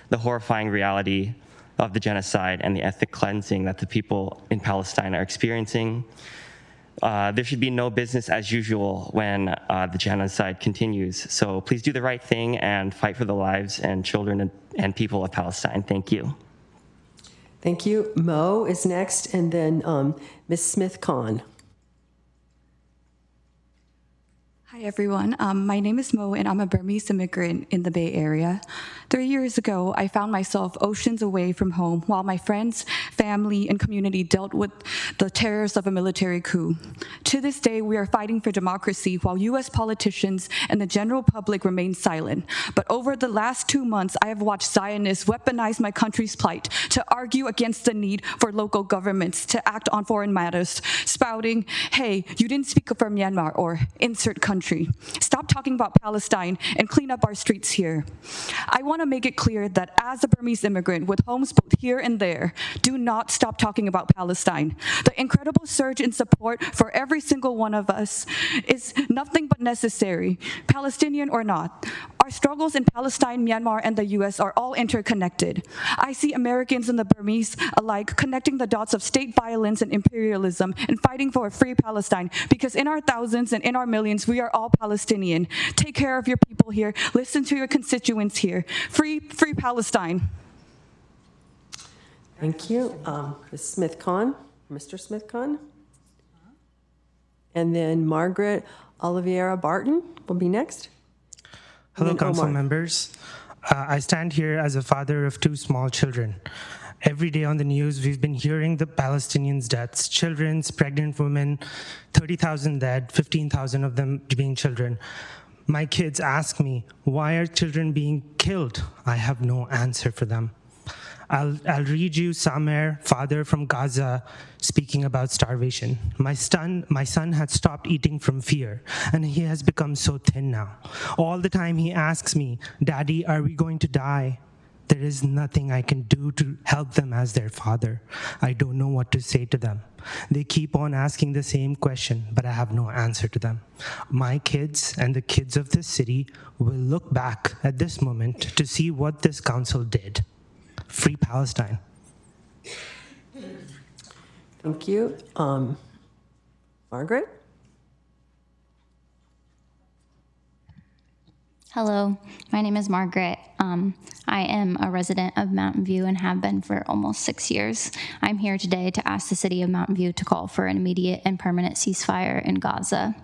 Speaker 5: the horrifying reality of the genocide and the ethnic cleansing that the people in Palestine are experiencing. There should be no business as usual when the genocide continues. So please do the right thing and fight for the lives and children and people of Palestine. Thank you.
Speaker 1: Thank you. Mo is next, and then Ms. Smith-Kahn.
Speaker 19: Hi, everyone. My name is Mo, and I'm a Burmese immigrant in the Bay Area. 3 years ago, I found myself oceans away from home while my friends, family, and community dealt with the terrors of a military coup. To this day, we are fighting for democracy while U.S. politicians and the general public remain silent. But over the last 2 months, I have watched Zionists weaponize my country's plight to argue against the need for local governments to act on foreign matters, spouting, "Hey, you didn't speak for Myanmar," or "insert country. Stop talking about Palestine and clean up our streets here." I want to make it clear that as a Burmese immigrant with homes both here and there, do not stop talking about Palestine. The incredible surge in support for every single one of us is nothing but necessary, Palestinian or not. Our struggles in Palestine, Myanmar, and the US are all interconnected. I see Americans and the Burmese alike connecting the dots of state violence and imperialism and fighting for a free Palestine, because in our thousands and in our millions, we are all Palestinian. Take care of your people here. Listen to your constituents here. Free Palestine.
Speaker 1: Thank you. Ms. Smith-Kahn, Mr. Smith-Kahn. And then Margaret Oliveira Barton will be next.
Speaker 20: Hello, council members. I stand here as a father of 2 small children. Every day on the news, we've been hearing the Palestinians' deaths, children's, pregnant women, 30,000 dead, 15,000 of them being children. My kids ask me, why are children being killed? I have no answer for them. I'll read you Samer, father from Gaza, speaking about starvation. My son had stopped eating from fear, and he has become so thin now. All the time he asks me, "Daddy, are we going to die?" There is nothing I can do to help them as their father. I don't know what to say to them. They keep on asking the same question, but I have no answer to them. My kids and the kids of this city will look back at this moment to see what this council did. Free Palestine.
Speaker 1: Thank you. Margaret?
Speaker 7: Hello, my name is Margaret. I am a resident of Mountain View and have been for almost 6 years. I'm here today to ask the city of Mountain View to call for an immediate and permanent ceasefire in Gaza.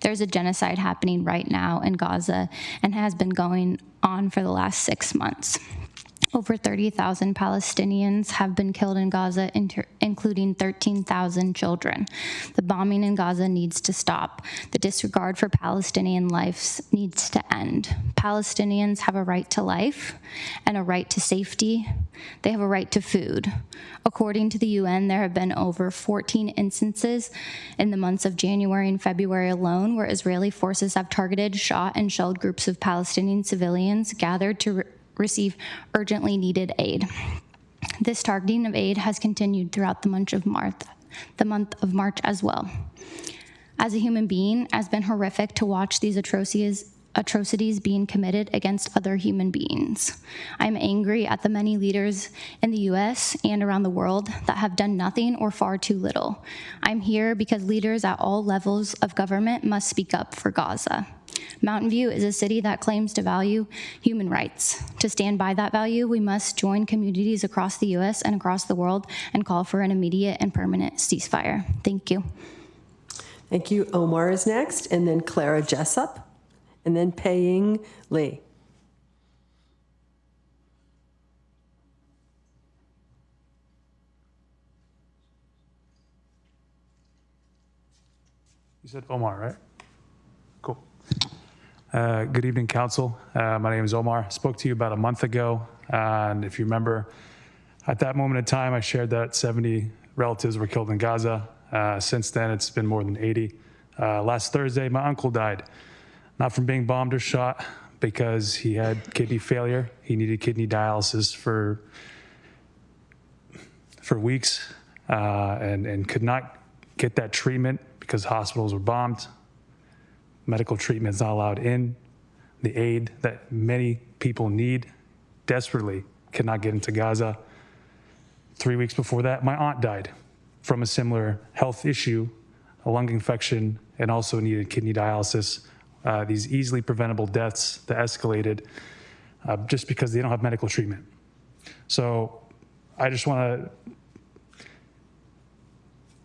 Speaker 7: There's a genocide happening right now in Gaza and has been going on for the last 6 months. Over 30,000 Palestinians have been killed in Gaza, including 13,000 children. The bombing in Gaza needs to stop. The disregard for Palestinian lives needs to end. Palestinians have a right to life and a right to safety. They have a right to food. According to the UN, there have been over 14 instances in the months of January and February alone where Israeli forces have targeted, shot, and shelled groups of Palestinian civilians gathered to receive urgently needed aid. This targeting of aid has continued throughout the month of March as well. As a human being, it has been horrific to watch these atrocities being committed against other human beings. I'm angry at the many leaders in the US and around the world that have done nothing or far too little. I'm here because leaders at all levels of government must speak up for Gaza. Mountain View is a city that claims to value human rights. To stand by that value, we must join communities across the US and across the world and call for an immediate and permanent ceasefire. Thank you.
Speaker 1: Thank you. Omar is next, and then Clara Jessup, and then Pei-Ying Lee.
Speaker 3: You said Omar, right? Cool. Good evening, Council. My name is Omar. I spoke to you about a month ago, and if you remember, at that moment in time, I shared that 70 relatives were killed in Gaza. Since then, it's been more than 80. Last Thursday, my uncle died, not from being bombed or shot, because he had kidney failure. He needed kidney dialysis for weeks and could not get that treatment because hospitals were bombed. Medical treatment is not allowed in. The aid that many people need desperately cannot get into Gaza. 3 weeks before that, my aunt died from a similar health issue, a lung infection, and also needed kidney dialysis. These easily preventable deaths that escalated just because they don't have medical treatment. So I just want to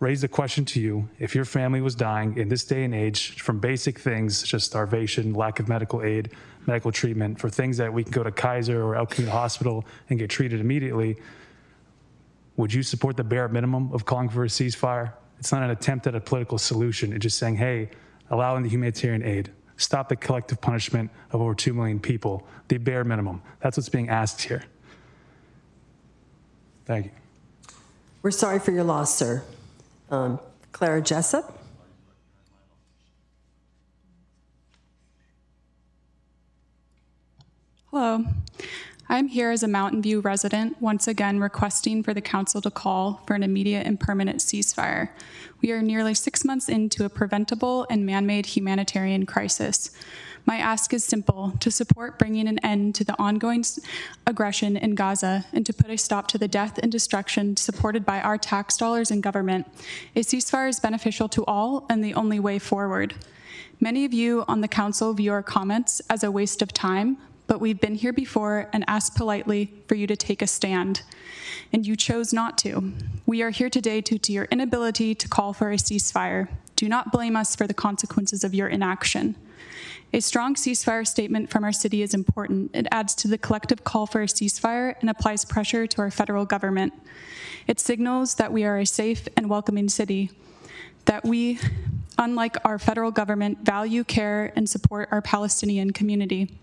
Speaker 3: raise the question to you: if your family was dying in this day and age from basic things such as starvation, lack of medical aid, medical treatment, for things that we can go to Kaiser or El Camino Hospital and get treated immediately, would you support the bare minimum of calling for a ceasefire? It's not an attempt at a political solution. It's just saying, hey, allowing the humanitarian aid, stop the collective punishment of over 2 million people, the bare minimum. That's what's being asked here. Thank you.
Speaker 1: We're sorry for your loss, sir. Clara Jessup.
Speaker 4: Hello. I'm here as a Mountain View resident, once again requesting for the council to call for an immediate and permanent ceasefire. We are nearly 6 months into a preventable and man-made humanitarian crisis. My ask is simple: to support bringing an end to the ongoing aggression in Gaza and to put a stop to the death and destruction supported by our tax dollars and government. A ceasefire is beneficial to all and the only way forward. Many of you on the council view our comments as a waste of time, but we've been here before and asked politely for you to take a stand, and you chose not to. We are here today due to your inability to call for a ceasefire. Do not blame us for the consequences of your inaction. A strong ceasefire statement from our city is important. It adds to the collective call for a ceasefire and applies pressure to our federal government. It signals that we are a safe and welcoming city, that we, unlike our federal government, value, care, and support our Palestinian community.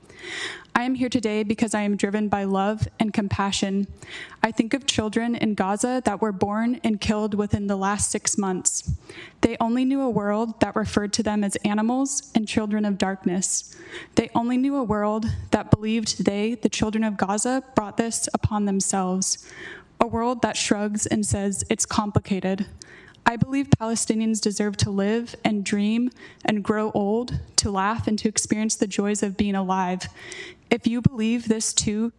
Speaker 4: I am here today because I am driven by love and compassion. I think of children in Gaza that were born and killed within the last 6 months. They only knew a world that referred to them as animals and children of darkness. They only knew a world that believed they, the children of Gaza, brought this upon themselves. A world that shrugs and says it's complicated. I believe Palestinians deserve to live and dream and grow old, to laugh and to experience the joys of being alive. If you believe this too,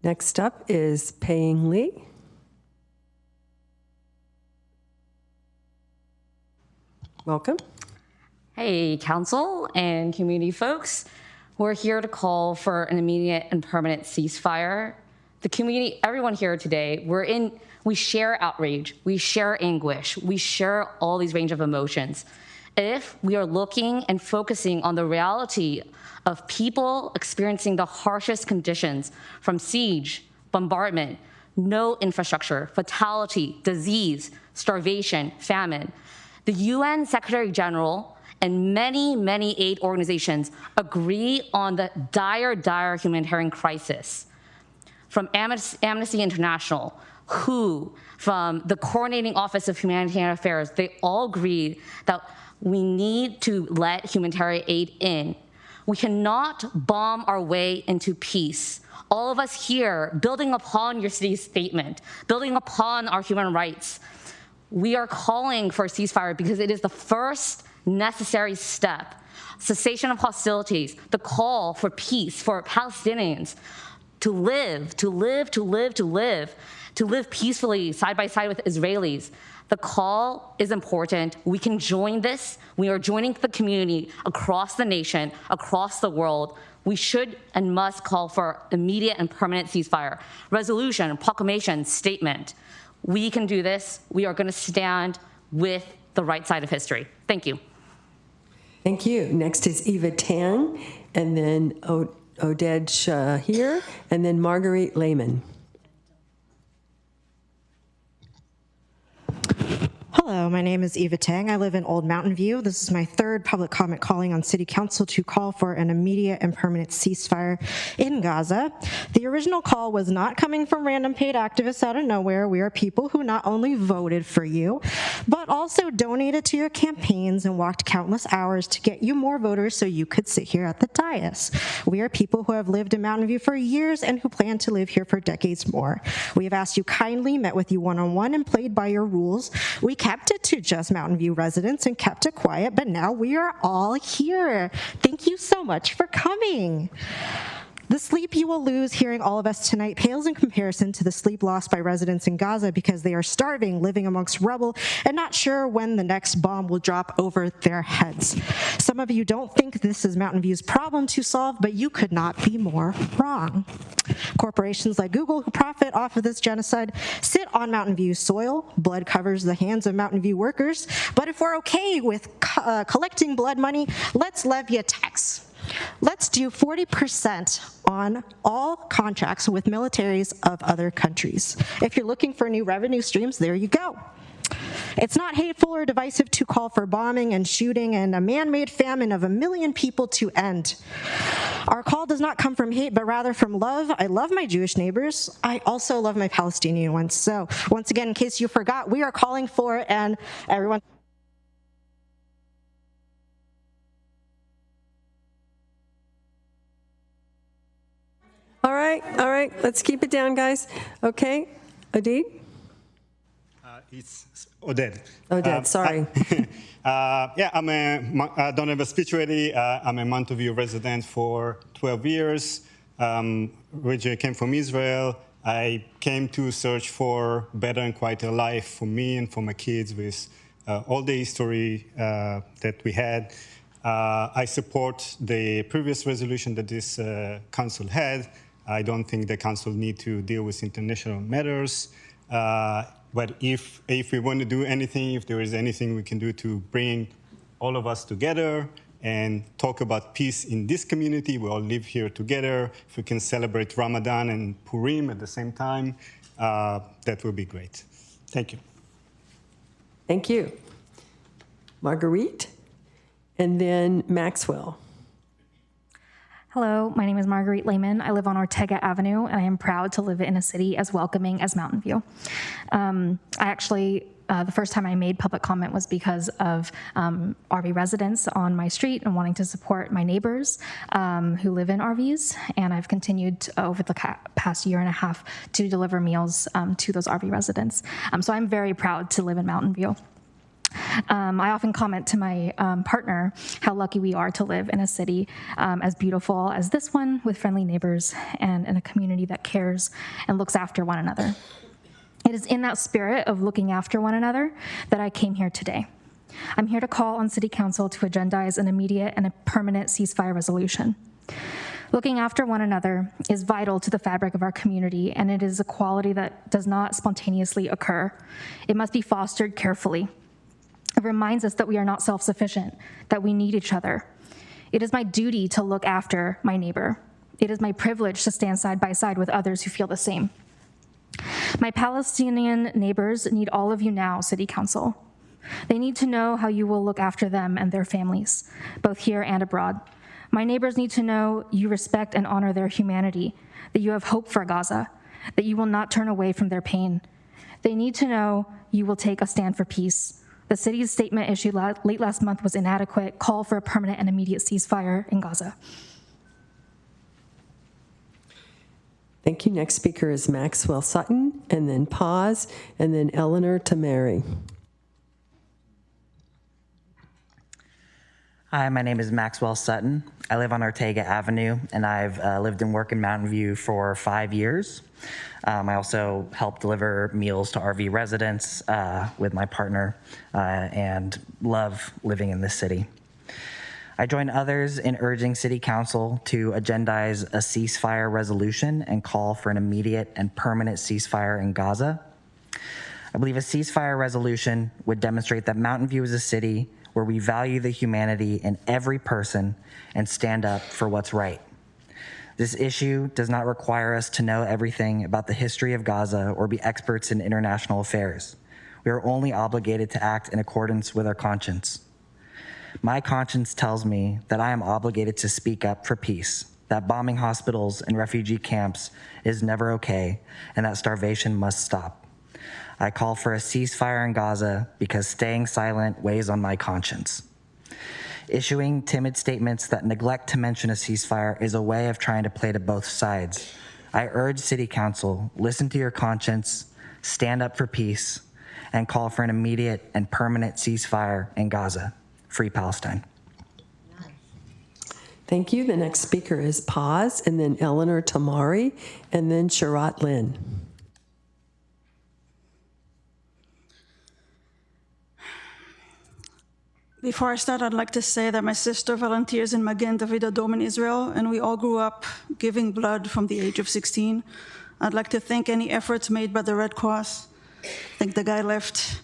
Speaker 1: Next up is Pei-Ying Lee. Welcome.
Speaker 8: Hey, council and community folks. We're here to call for an immediate and permanent ceasefire. The community, everyone here today, we share outrage, we share anguish, we share all these range of emotions. If we are looking and focusing on the reality of people experiencing the harshest conditions from siege, bombardment, no infrastructure, fatality, disease, starvation, famine, the UN Secretary General and many, many aid organizations agree on the dire, dire humanitarian crisis. From Amnesty International, WHO, from the Coordinating Office of Humanitarian Affairs, they all agree that we need to let humanitarian aid in. We cannot bomb our way into peace. All of us here, building upon your city's statement, building upon our human rights, we are calling for a ceasefire because it is the first necessary step. Cessation of hostilities, the call for peace for Palestinians to live peacefully side by side with Israelis. The call is important. We can join this. We are joining the community across the nation, across the world. We should and must call for immediate and permanent ceasefire. Resolution, proclamation, statement. We can do this. We are going to stand with the right side of history. Thank you.
Speaker 1: Thank you. Next is Eva Tang, and then Oded Shahir, and then Marguerite Lehman.
Speaker 2: Hello, my name is Eva Tang. I live in Old Mountain View. This is my third public comment calling on City Council to call for an immediate and permanent ceasefire in Gaza. The original call was not coming from random paid activists out of nowhere. We are people who not only voted for you, but also donated to your campaigns and walked countless hours to get you more voters so you could sit here at the dais. We are people who have lived in Mountain View for years and who plan to live here for decades more. We have asked you kindly, met with you one-on-one, and played by your rules. We kept it to just Mountain View residents and kept it quiet, but now we are all here. Thank you so much for coming. The sleep you will lose hearing all of us tonight pales in comparison to the sleep lost by residents in Gaza because they are starving, living amongst rubble, and not sure when the next bomb will drop over their heads. Some of you don't think this is Mountain View's problem to solve, but you could not be more wrong. Corporations like Google, who profit off of this genocide, sit on Mountain View's soil. Blood covers the hands of Mountain View workers. But if we're okay with collecting blood money, let's levy a tax. Let's do 40% on all contracts with militaries of other countries. If you're looking for new revenue streams, there you go. It's not hateful or divisive to call for bombing and shooting and a man-made famine of 1 million people to end. Our call does not come from hate, but rather from love. I love my Jewish neighbors. I also love my Palestinian ones. So once again, in case you forgot, we are calling for, and everyone...
Speaker 1: All right, let's keep it down, guys. Okay, Adid?
Speaker 9: It's Oded.
Speaker 1: Oded, sorry.
Speaker 9: Yeah, I don't have a speech ready. I'm a Mountain View resident for 12 years. Originally came from Israel. I came to search for better and quieter life for me and for my kids with all the history that we had. I support the previous resolution that this council had. I don't think the council need to deal with international matters. But if we want to do anything, if there is anything we can do to bring all of us together and talk about peace in this community, we all live here together. If we can celebrate Ramadan and Purim at the same time, that would be great. Thank you.
Speaker 1: Thank you. Marguerite, and then Maxwell.
Speaker 21: Hello, my name is Marguerite Lehman. I live on Ortega Avenue, and I am proud to live in a city as welcoming as Mountain View. The first time I made public comment was because of RV residents on my street and wanting to support my neighbors who live in RVs. And I've continued over the past year and a half to deliver meals to those RV residents. So I'm very proud to live in Mountain View. I often comment to my partner how lucky we are to live in a city as beautiful as this one, with friendly neighbors and in a community that cares and looks after one another. It is in that spirit of looking after one another that I came here today. I'm here to call on City Council to agendize an immediate and a permanent ceasefire resolution. Looking after one another is vital to the fabric of our community, and it is a quality that does not spontaneously occur. It must be fostered carefully. It reminds us that we are not self-sufficient, that we need each other. It is my duty to look after my neighbor. It is my privilege to stand side by side with others who feel the same. My Palestinian neighbors need all of you now, City Council. They need to know how you will look after them and their families, both here and abroad. My neighbors need to know you respect and honor their humanity, that you have hope for Gaza, that you will not turn away from their pain. They need to know you will take a stand for peace. The city's statement issued late last month was inadequate. Call for a permanent and immediate ceasefire in Gaza.
Speaker 1: Thank you. Next speaker is Maxwell Sutton, and then Paz, and then Eleanor Tamari.
Speaker 10: Hi, my name is Maxwell Sutton. I live on Ortega Avenue, and I've lived and worked in Mountain View for 5 years. I also help deliver meals to RV residents with my partner and love living in this city. I join others in urging City Council to agendize a ceasefire resolution and call for an immediate and permanent ceasefire in Gaza. I believe a ceasefire resolution would demonstrate that Mountain View is a city where we value the humanity in every person and stand up for what's right. This issue does not require us to know everything about the history of Gaza or be experts in international affairs. We are only obligated to act in accordance with our conscience. My conscience tells me that I am obligated to speak up for peace, that bombing hospitals and refugee camps is never okay, and that starvation must stop. I call for a ceasefire in Gaza because staying silent weighs on my conscience. Issuing timid statements that neglect to mention a ceasefire is a way of trying to play to both sides. I urge City Council, listen to your conscience, stand up for peace, and call for an immediate and permanent ceasefire in Gaza. Free Palestine.
Speaker 1: Thank you. The next speaker is Paz, and then Eleanor Tamari, and then Sharat Lynn.
Speaker 11: Before I start, I'd like to say that my sister volunteers in Magen David Adom in Israel, and we all grew up giving blood from the age of 16. I'd like to thank any efforts made by the Red Cross. I think the guy left.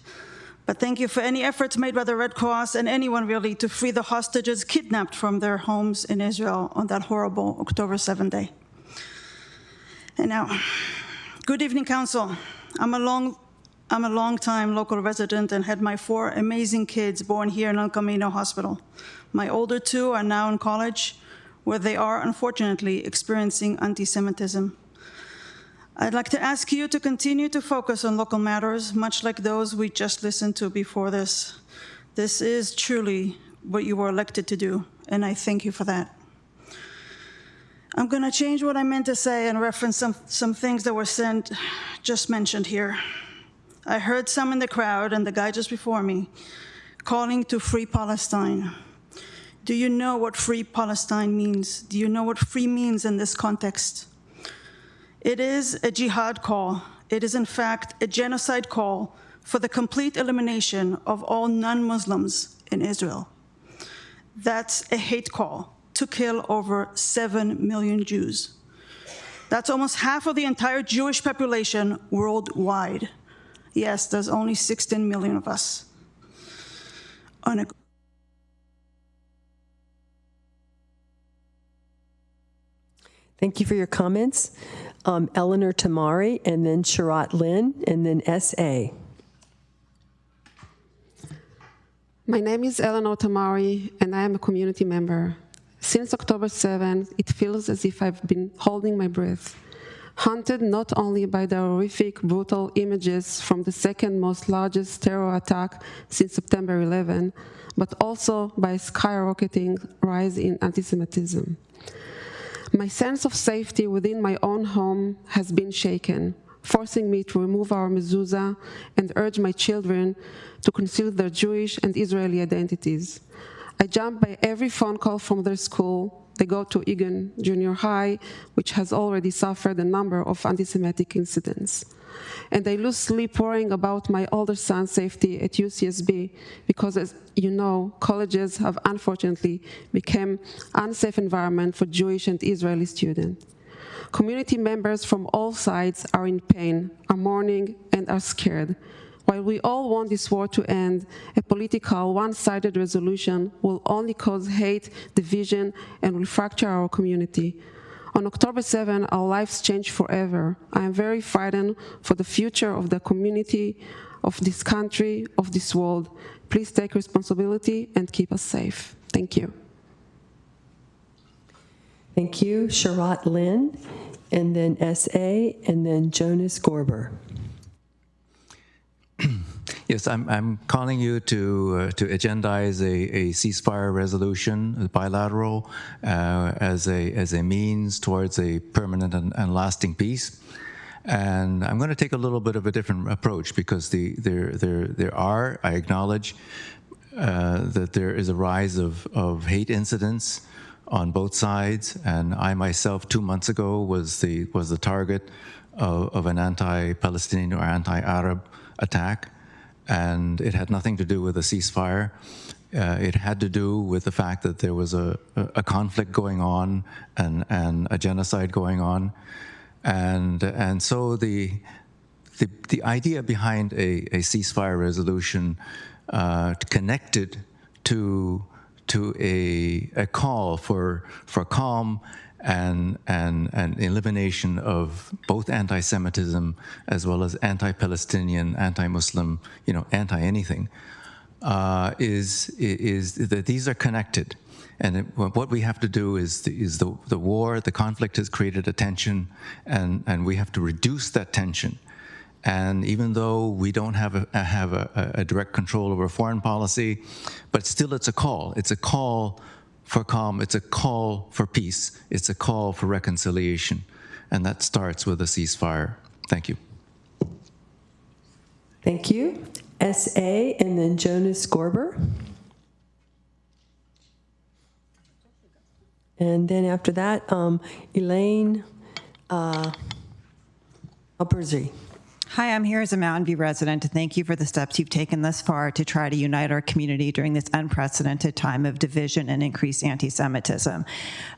Speaker 11: But thank you for any efforts made by the Red Cross and anyone really to free the hostages kidnapped from their homes in Israel on that horrible October 7 day. And now, good evening, Council. I'm a long-time local resident and had my 4 amazing kids born here in El Camino Hospital. My older 2 are now in college, where they are unfortunately experiencing anti-Semitism. I'd like to ask you to continue to focus on local matters, much like those we just listened to before this. This is truly what you were elected to do, and I thank you for that. I'm going to change what I meant to say and reference some things that were just mentioned here. I heard some in the crowd, and the guy just before me, calling to free Palestine. Do you know what free Palestine means? Do you know what free means in this context? It is a jihad call. It is, in fact, a genocide call for the complete elimination of all non-Muslims in Israel. That's a hate call to kill over 7 million Jews. That's almost half of the entire Jewish population worldwide. Yes, there's only 16 million of us.
Speaker 1: Thank you for your comments. Eleanor Tamari, and then Sharat Lynn, and then S.A.
Speaker 22: My name is Eleanor Tamari, and I am a community member. Since October 7th, it feels as if I've been holding my breath, haunted not only by the horrific, brutal images from the second most largest terror attack since September 11, but also by a skyrocketing rise in anti-Semitism. My sense of safety within my own home has been shaken, forcing me to remove our mezuzah and urge my children to conceal their Jewish and Israeli identities. I jump by every phone call from their school. They go to Egan Junior High, which has already suffered a number of anti-Semitic incidents. And I lose sleep worrying about my older son's safety at UCSB because, as you know, colleges have unfortunately become unsafe environment for Jewish and Israeli students. Community members from all sides are in pain, are mourning, and are scared. While we all want this war to end, a political, one-sided resolution will only cause hate, division, and will fracture our community. On October 7, our lives changed forever. I am very frightened for the future of the community, of this country, of this world. Please take responsibility and keep us safe. Thank you.
Speaker 1: Thank you, Sharat Lynn, and then S.A., and then Jonas Gorber.
Speaker 12: Yes, I'm calling you to agendize a ceasefire resolution, a bilateral, as a means towards a permanent and lasting peace. And I'm going to take a little bit of a different approach because there are, I acknowledge that there is a rise of hate incidents on both sides, and I myself 2 months ago was the target of an anti-Palestinian or anti-Arab attack, and it had nothing to do with a ceasefire. It had to do with the fact that there was a conflict going on and a genocide going on, and so the idea behind a ceasefire resolution connected to a call for calm and elimination of both anti-Semitism as well as anti-Palestinian, anti-Muslim, anti-anything, is that these are connected. And what we have to do is the war, the conflict has created a tension, and we have to reduce that tension. And even though we don't have a direct control over foreign policy, but still it's a call. It's a call for calm. It's a call for peace. It's a call for reconciliation. And that starts with a ceasefire. Thank you.
Speaker 1: Thank you. S.A. and then Jonas Gorber. And then after that, Elaine Alberzi.
Speaker 13: Hi, I'm here as a Mountain View resident to thank you for the steps you've taken thus far to try to unite our community during this unprecedented time of division and increased anti-Semitism.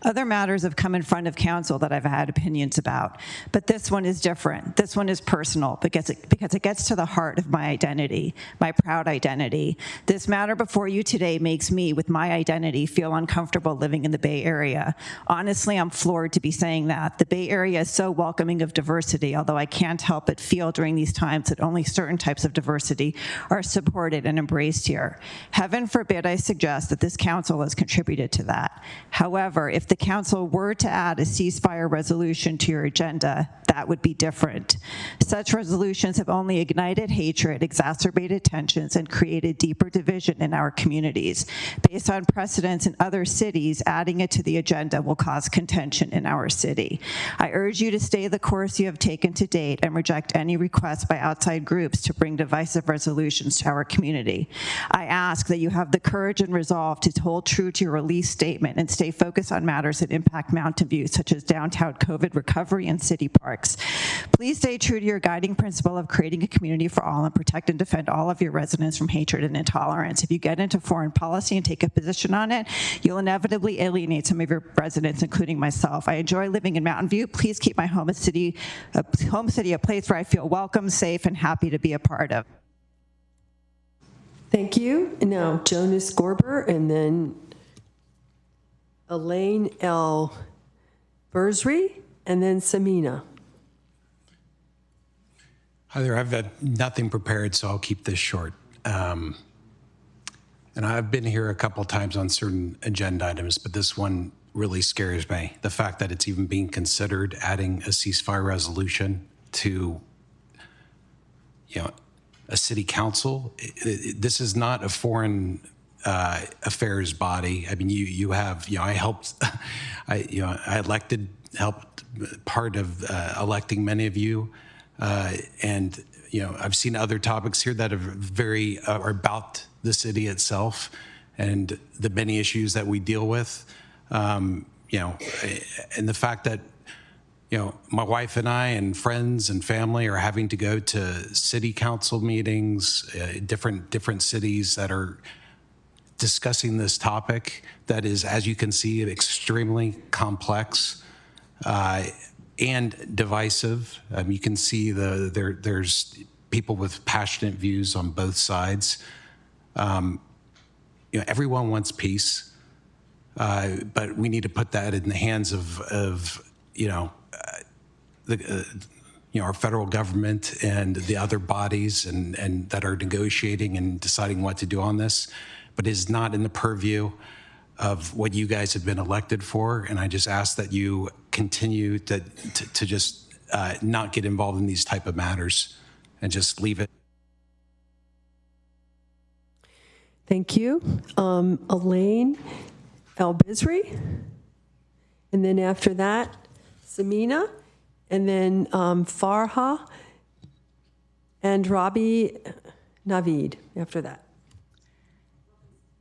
Speaker 13: Other matters have come in front of council that I've had opinions about, but this one is different. This one is personal because it gets to the heart of my identity, my proud identity. This matter before you today makes me, with my identity, feel uncomfortable living in the Bay Area. Honestly, I'm floored to be saying that. The Bay Area is so welcoming of diversity, although I can't help but feel during these times that only certain types of diversity are supported and embraced here. Heaven forbid I suggest that this council has contributed to that. However, if the council were to add a ceasefire resolution to your agenda, that would be different. Such resolutions have only ignited hatred, exacerbated tensions, and created deeper division in our communities. Based on precedents in other cities, adding it to the agenda will cause contention in our city. I urge you to stay the course you have taken to date and reject any requests by outside groups to bring divisive resolutions to our community. I ask that you have the courage and resolve to hold true to your release statement and stay focused on matters that impact Mountain View, such as downtown COVID recovery and city parks. Please stay true to your guiding principle of creating a community for all and protect and defend all of your residents from hatred and intolerance. If you get into foreign policy and take a position on it, you'll inevitably alienate some of your residents, including myself. I enjoy living in Mountain View. Please keep my home city a place where I feel welcome, safe, and happy to be a part of.
Speaker 1: Thank you. Now, Jonas Gorber, and then Elaine L. Burzri, and then Samina.
Speaker 14: Hi there. I've had nothing prepared, so I'll keep this short. And I've been here a couple times on certain agenda items, but this one really scares me. The fact that it's even being considered adding a ceasefire resolution to a city council. This is not a foreign affairs body. I mean, you have, I helped, helped part of electing many of you. And, I've seen other topics here that are about the city itself and the many issues that we deal with. And the fact that, my wife and I and friends and family are having to go to city council meetings, different cities that are discussing this topic that is, as you can see, extremely complex and divisive. You can see there's people with passionate views on both sides. Everyone wants peace, but we need to put that in the hands of our federal government and the other bodies and that are negotiating and deciding what to do on this. But it is not in the purview of what you guys have been elected for. And I just ask that you continue to just not get involved in these type of matters and just leave it.
Speaker 1: Thank you. Elaine Albizri. And then after that, Samina. And then Farha and Rabi Navid after that.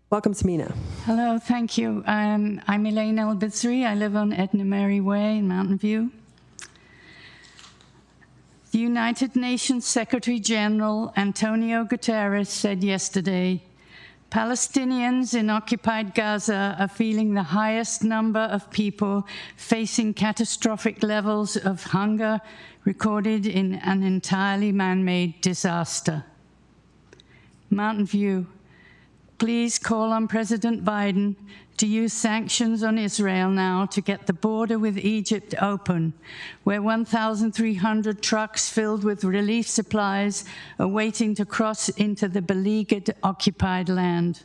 Speaker 1: Welcome, Samina.
Speaker 15: Hello, thank you. I'm Elaine Albizri. I live on Edna Mary Way in Mountain View. The United Nations Secretary General Antonio Guterres said yesterday, Palestinians in occupied Gaza are feeling the highest number of people facing catastrophic levels of hunger recorded in an entirely man-made disaster. Mountain View, please call on President Biden to use sanctions on Israel now to get the border with Egypt open, where 1,300 trucks filled with relief supplies are waiting to cross into the beleaguered occupied land.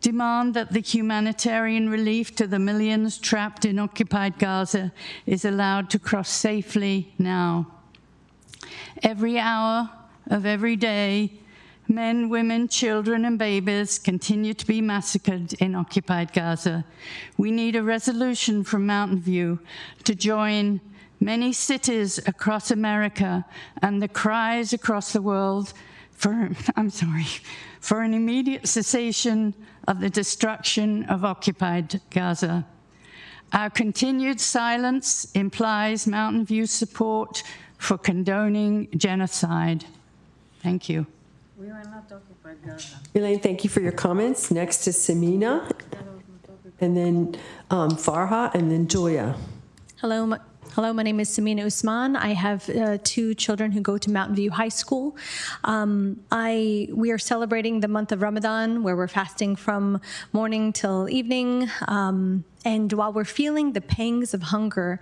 Speaker 15: Demand that the humanitarian relief to the millions trapped in occupied Gaza is allowed to cross safely now. Every hour of every day, men, women, children, and babies continue to be massacred in occupied Gaza. We need a resolution from Mountain View to join many cities across America and the cries across the world for an immediate cessation of the destruction of occupied Gaza. Our continued silence implies Mountain View's support for condoning genocide. Thank you.
Speaker 1: Elaine, thank you for your comments. Next is Samina, and then Farha, and then Joya.
Speaker 16: Hello, my name is Samina Usman. I have 2 children who go to Mountain View High School. We are celebrating the month of Ramadan, where we're fasting from morning till evening. And while we're feeling the pangs of hunger,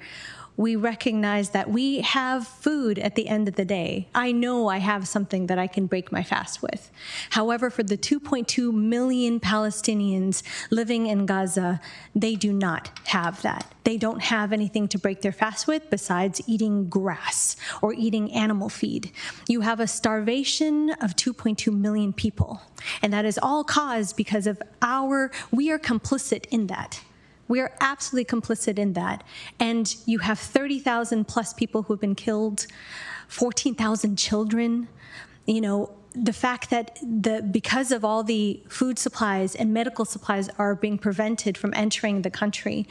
Speaker 16: we recognize that we have food at the end of the day. I know I have something that I can break my fast with. However, for the 2.2 million Palestinians living in Gaza, they do not have that. They don't have anything to break their fast with besides eating grass or eating animal feed. You have a starvation of 2.2 million people, and that is all caused because of we are complicit in that. We are absolutely complicit in that. And you have 30,000 plus people who have been killed, 14,000 children. You know, the fact that because of all the food supplies and medical supplies are being prevented from entering the country,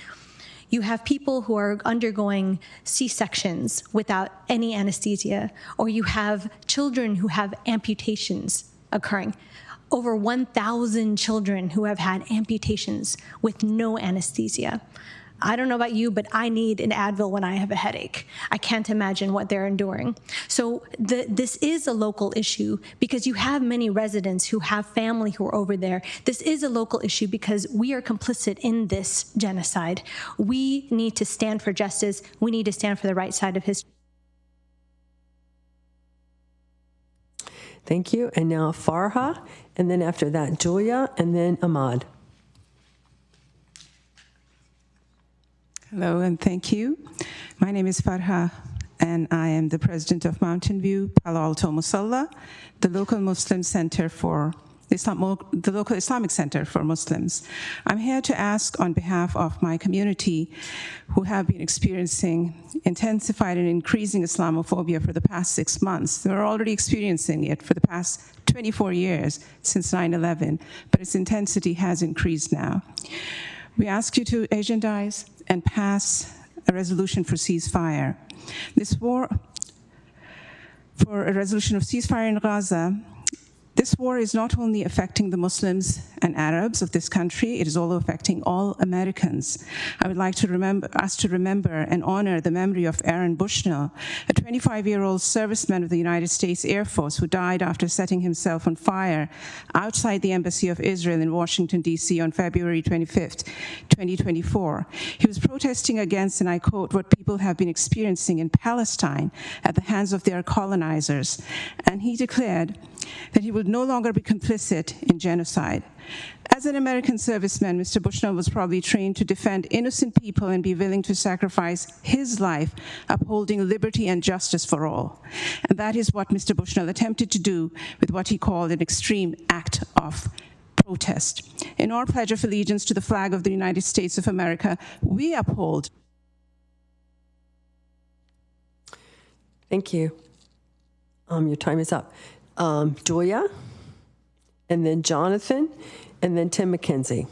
Speaker 16: you have people who are undergoing C-sections without any anesthesia, or you have children who have amputations occurring. Over 1,000 children who have had amputations with no anesthesia. I don't know about you, but I need an Advil when I have a headache. I can't imagine what they're enduring. So this is a local issue because you have many residents who have family who are over there. This is a local issue because we are complicit in this genocide. We need to stand for justice. We need to stand for the right side of history.
Speaker 1: Thank you. And now Farha, and then after that, Joya, and then Ahmad.
Speaker 17: Hello, and thank you. My name is Farha, and I am the president of Mountain View Palo Alto Musalla, the local Muslim center for the local Islamic Center for Muslims. I'm here to ask on behalf of my community who have been experiencing intensified and increasing Islamophobia for the past 6 months. They're already experiencing it for the past 24 years since 9/11, but its intensity has increased now. We ask you to agendize and pass a resolution for ceasefire. This war, for a resolution of ceasefire in Gaza, This war is not only affecting the Muslims and Arabs of this country, it is also affecting all Americans. I would like to remember and honor the memory of Aaron Bushnell, a 25-year-old serviceman of the United States Air Force who died after setting himself on fire outside the Embassy of Israel in Washington, D.C. on February 25th, 2024. He was protesting against, and I quote, what people have been experiencing in Palestine at the hands of their colonizers. And he declared that he would no longer be complicit in genocide. As an American serviceman, Mr. Bushnell was probably trained to defend innocent people and be willing to sacrifice his life, upholding liberty and justice for all. And that is what Mr. Bushnell attempted to do with what he called an extreme act of protest. In our pledge of allegiance to the flag of the United States of America, we uphold.
Speaker 1: Thank you. Your time is up. Julia, and then Jonathan, and then Tim McKenzie.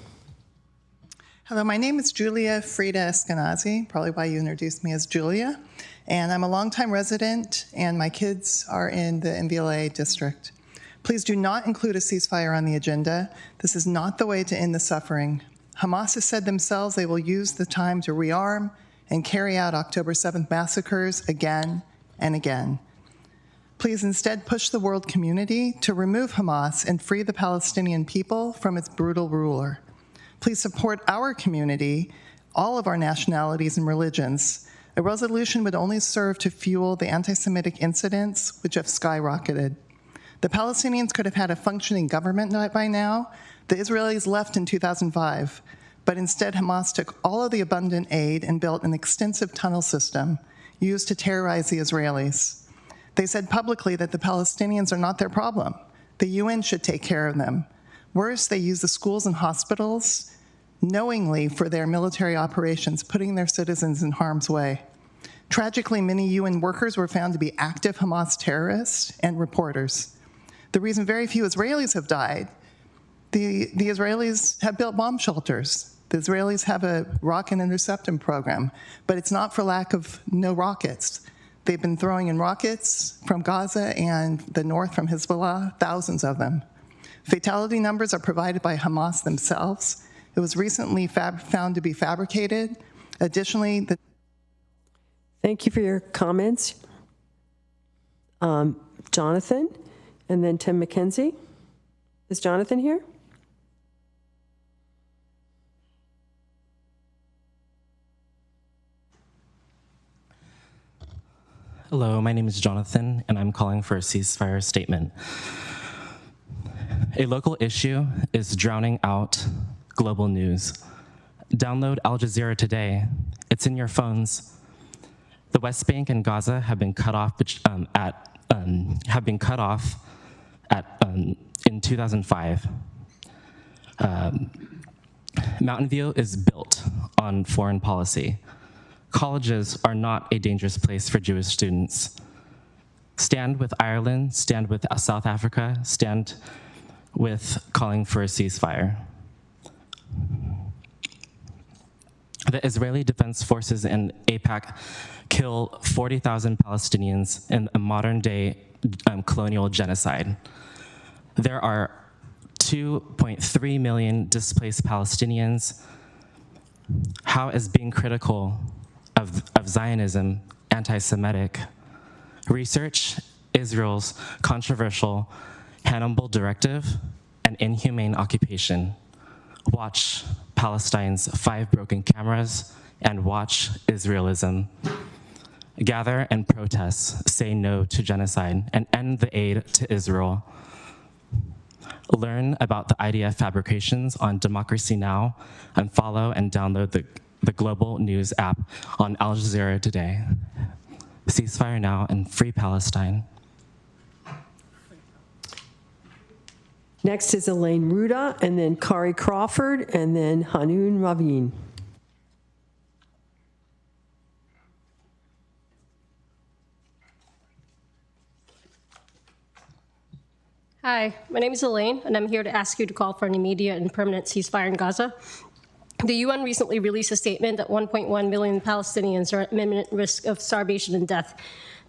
Speaker 6: Hello, my name is Julia Frida Eskenazi, probably why you introduced me as Julia, and I'm a longtime resident, and my kids are in the MVLA district. Please do not include a ceasefire on the agenda. This is not the way to end the suffering. Hamas has said themselves they will use the time to rearm and carry out October 7th massacres again and again. Please instead push the world community to remove Hamas and free the Palestinian people from its brutal ruler. Please support our community, all of our nationalities and religions. A resolution would only serve to fuel the anti-Semitic incidents which have skyrocketed. The Palestinians could have had a functioning government by now. The Israelis left in 2005, but instead Hamas took all of the abundant aid and built an extensive tunnel system used to terrorize the Israelis. They said publicly that the Palestinians are not their problem. The UN should take care of them. Worse, they use the schools and hospitals knowingly for their military operations, putting their citizens in harm's way. Tragically, many UN workers were found to be active Hamas terrorists and reporters. The reason very few Israelis have died, the Israelis have built bomb shelters. The Israelis have a rocket interceptor program, but it's not for lack of no rockets. They've been throwing in rockets from Gaza and the north from Hezbollah, thousands of them. Fatality numbers are provided by Hamas themselves. It was recently found to be fabricated. Additionally,
Speaker 1: Thank you for your comments. Jonathan, and then Tim McKenzie. Is Jonathan here?
Speaker 18: Hello, my name is Jonathan, and I'm calling for a ceasefire statement. A local issue is drowning out global news. Download Al Jazeera today. It's in your phones. The West Bank and Gaza have been cut off in 2005. Mountain View is built on foreign policy. Colleges are not a dangerous place for Jewish students. Stand with Ireland, stand with South Africa, stand with calling for a ceasefire. The Israeli Defense Forces in AIPAC kill 40,000 Palestinians in a modern-day colonial genocide. There are 2.3 million displaced Palestinians. How is being critical of Zionism anti-Semitic? Research Israel's controversial Hannibal Directive and inhumane occupation. Watch Palestine's 5 broken cameras and watch Israelism. Gather and protest, say no to genocide, and end the aid to Israel. Learn about the IDF fabrications on Democracy Now! And follow and download the Global News app on Al Jazeera today. Ceasefire now and free Palestine.
Speaker 1: Next is Elaine Ruda, and then Kari Crawford, and then Hanun Ravin.
Speaker 23: Hi, my name is Elaine, and I'm here to ask you to call for an immediate and permanent ceasefire in Gaza.
Speaker 5: The UN recently released a statement that 1.1 million Palestinians are at imminent risk of starvation and death.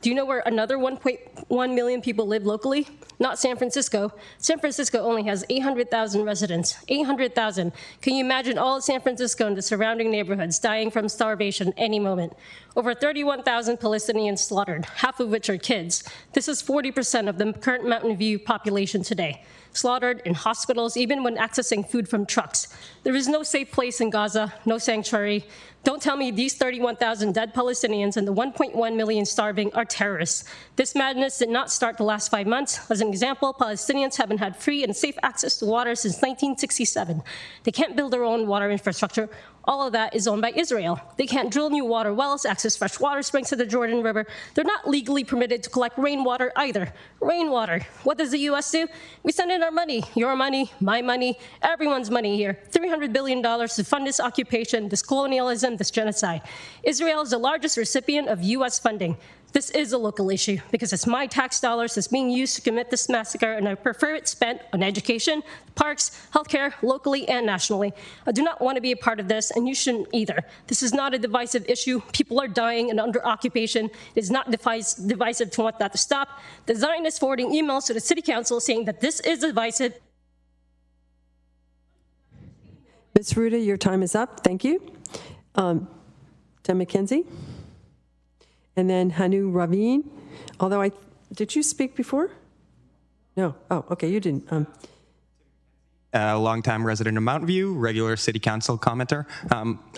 Speaker 5: Do you know where another 1.1 million people live locally? Not San Francisco. San Francisco only has 800,000 residents. 800,000. Can you imagine all of San Francisco and the surrounding neighborhoods dying from starvation any moment? Over 31,000 Palestinians slaughtered, half of which are kids. This is 40% of the current Mountain View population today. Slaughtered in hospitals, even when accessing food from trucks. There is no safe place in Gaza, no sanctuary. Don't tell me these 31,000 dead Palestinians and the 1.1 million starving are terrorists. This madness did not start the last 5 months. As an example, Palestinians haven't had free and safe access to water since 1967. They can't build their own water infrastructure. All of that is owned by Israel. They can't drill new water wells, access fresh water springs to the Jordan River. They're not legally permitted to collect rainwater either. Rainwater. What does the US do? We send in our money, your money, my money, everyone's money here. $300 billion to fund this occupation, this colonialism, this genocide. Israel is the largest recipient of US funding. This is a local issue because it's my tax dollars that's being used to commit this massacre, and I prefer it spent on education, parks, healthcare, locally and nationally. I do not want to be a part of this, and you shouldn't either. This is not a divisive issue. People are dying and under occupation. It is not divisive to want that to stop. The Zionists forwarding emails to the city council saying that this is divisive.
Speaker 1: Ms. Ruda, your time is up. Thank you. Tim McKenzie. And then Hanu Ravine, although did you speak before? No. Oh, okay, you didn't.
Speaker 19: A longtime resident of Mountain View, regular city council commenter.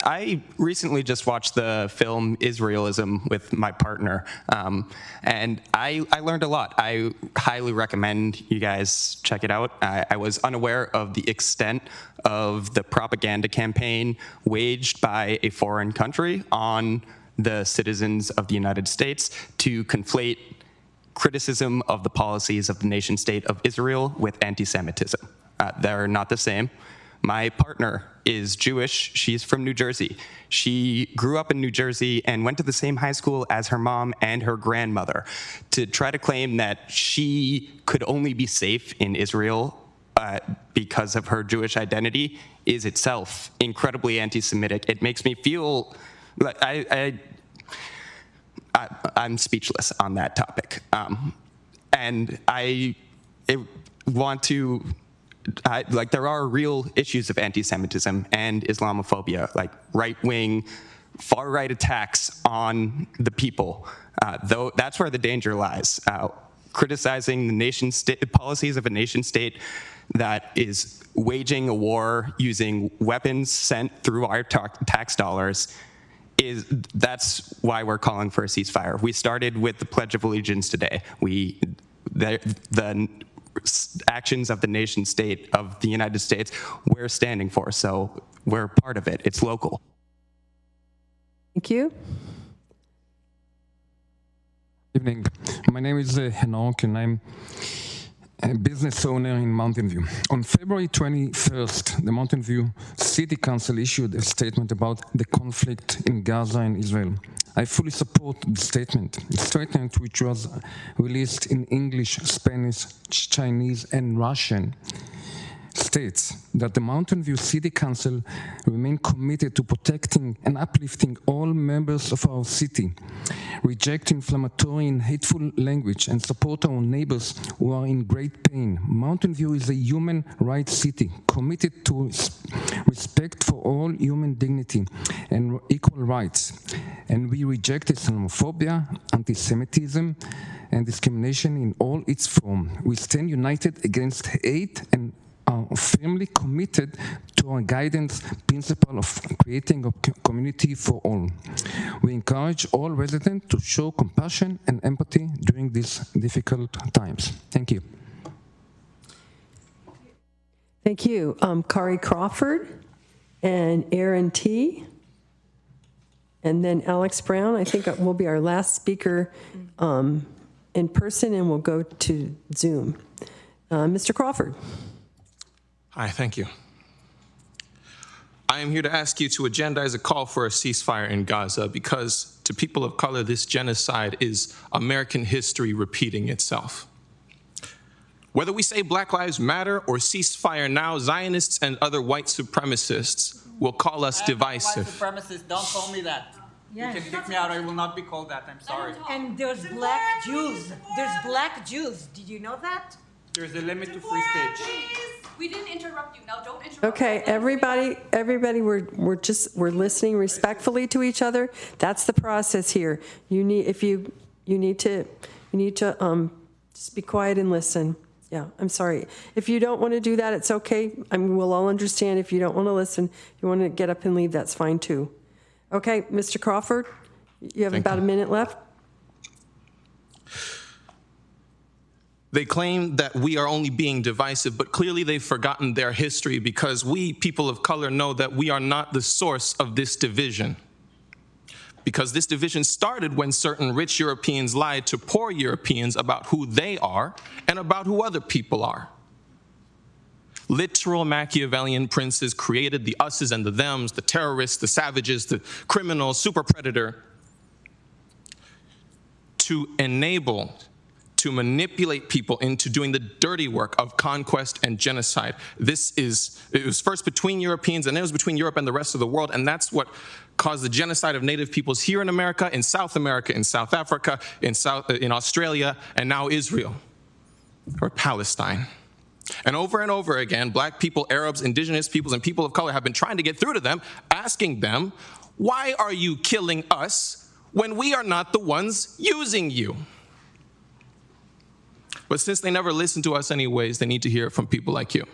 Speaker 19: I recently just watched the film Israelism with my partner, and I learned a lot. I highly recommend you guys check it out. I was unaware of the extent of the propaganda campaign waged by a foreign country on the citizens of the United States to conflate criticism of the policies of the nation state of Israel with anti-Semitism. They're not the same. My partner is Jewish. She's from New Jersey. She grew up in New Jersey and went to the same high school as her mom and her grandmother. To try to claim that she could only be safe in Israel because of her Jewish identity is itself incredibly anti-Semitic. It makes me feel like I'm speechless on that topic. And I want to, like, there are real issues of anti-Semitism and Islamophobia, like right-wing, far-right attacks on the people. Though that's where the danger lies. Criticizing the nation state policies of a nation state that is waging a war using weapons sent through our tax dollars that's why we're calling for a ceasefire. We started with the Pledge of Allegiance today. The actions of the nation state of the United States, we're standing for, so we're part of it. It's local.
Speaker 1: Thank you.
Speaker 23: Evening. My name is Henok, and I'm a business owner in Mountain View. On February 21st, the Mountain View City Council issued a statement about the conflict in Gaza and Israel. I fully support the statement, which was released in English, Spanish, Chinese, and Russian, states that the Mountain View City Council remain committed to protecting and uplifting all members of our city, reject inflammatory and hateful language, and support our neighbors who are in great pain. Mountain View is a human rights city committed to respect for all human dignity and equal rights. And we reject Islamophobia, anti-Semitism, and discrimination in all its forms. We stand united against hate and are firmly committed to our guidance principle of creating a community for all. We encourage all residents to show compassion and empathy during these difficult times. Thank you.
Speaker 1: Thank you. Kari Crawford and Aaron T. And then Alex Brown, I think will be our last speaker in person, and we'll go to Zoom. Mr. Crawford.
Speaker 24: Hi, thank you. I am here to ask you to agendize a call for a ceasefire in Gaza because to people of color, this genocide is American history repeating itself. Whether we say Black Lives Matter or ceasefire now, Zionists and other white supremacists will call us divisive.
Speaker 3: White supremacists, don't call me that.
Speaker 4: Yes.
Speaker 3: You can kick me out, I will not be called that, I'm sorry.
Speaker 4: And there's black Jews. There's black Jews. Did you know that?
Speaker 3: There's a limit to free speech.
Speaker 7: We didn't interrupt you. Now don't interrupt.
Speaker 1: Okay, everybody, we're listening respectfully to each other. That's the process here. You need to just be quiet and listen. Yeah, I'm sorry. If you don't want to do that, it's okay. We'll all understand. If you don't want to listen, if you want to get up and leave, that's fine too. Okay, Mr. Crawford, you have about a minute left.
Speaker 24: They claim that we are only being divisive, but clearly they've forgotten their history, because we, people of color, know that we are not the source of this division. Because this division started when certain rich Europeans lied to poor Europeans about who they are and about who other people are. Literal Machiavellian princes created the us's and the thems, the terrorists, the savages, the criminals, super predator, to enable, to manipulate people into doing the dirty work of conquest and genocide. It was first between Europeans, and then it was between Europe and the rest of the world, and that's what caused the genocide of native peoples here in America, in South Africa, in Australia, and now Israel, or Palestine. And over again, black people, Arabs, indigenous peoples, and people of color have been trying to get through to them, asking them, why are you killing us when we are not the ones using you? But since they never listen to us anyways, they need to hear it from people like you.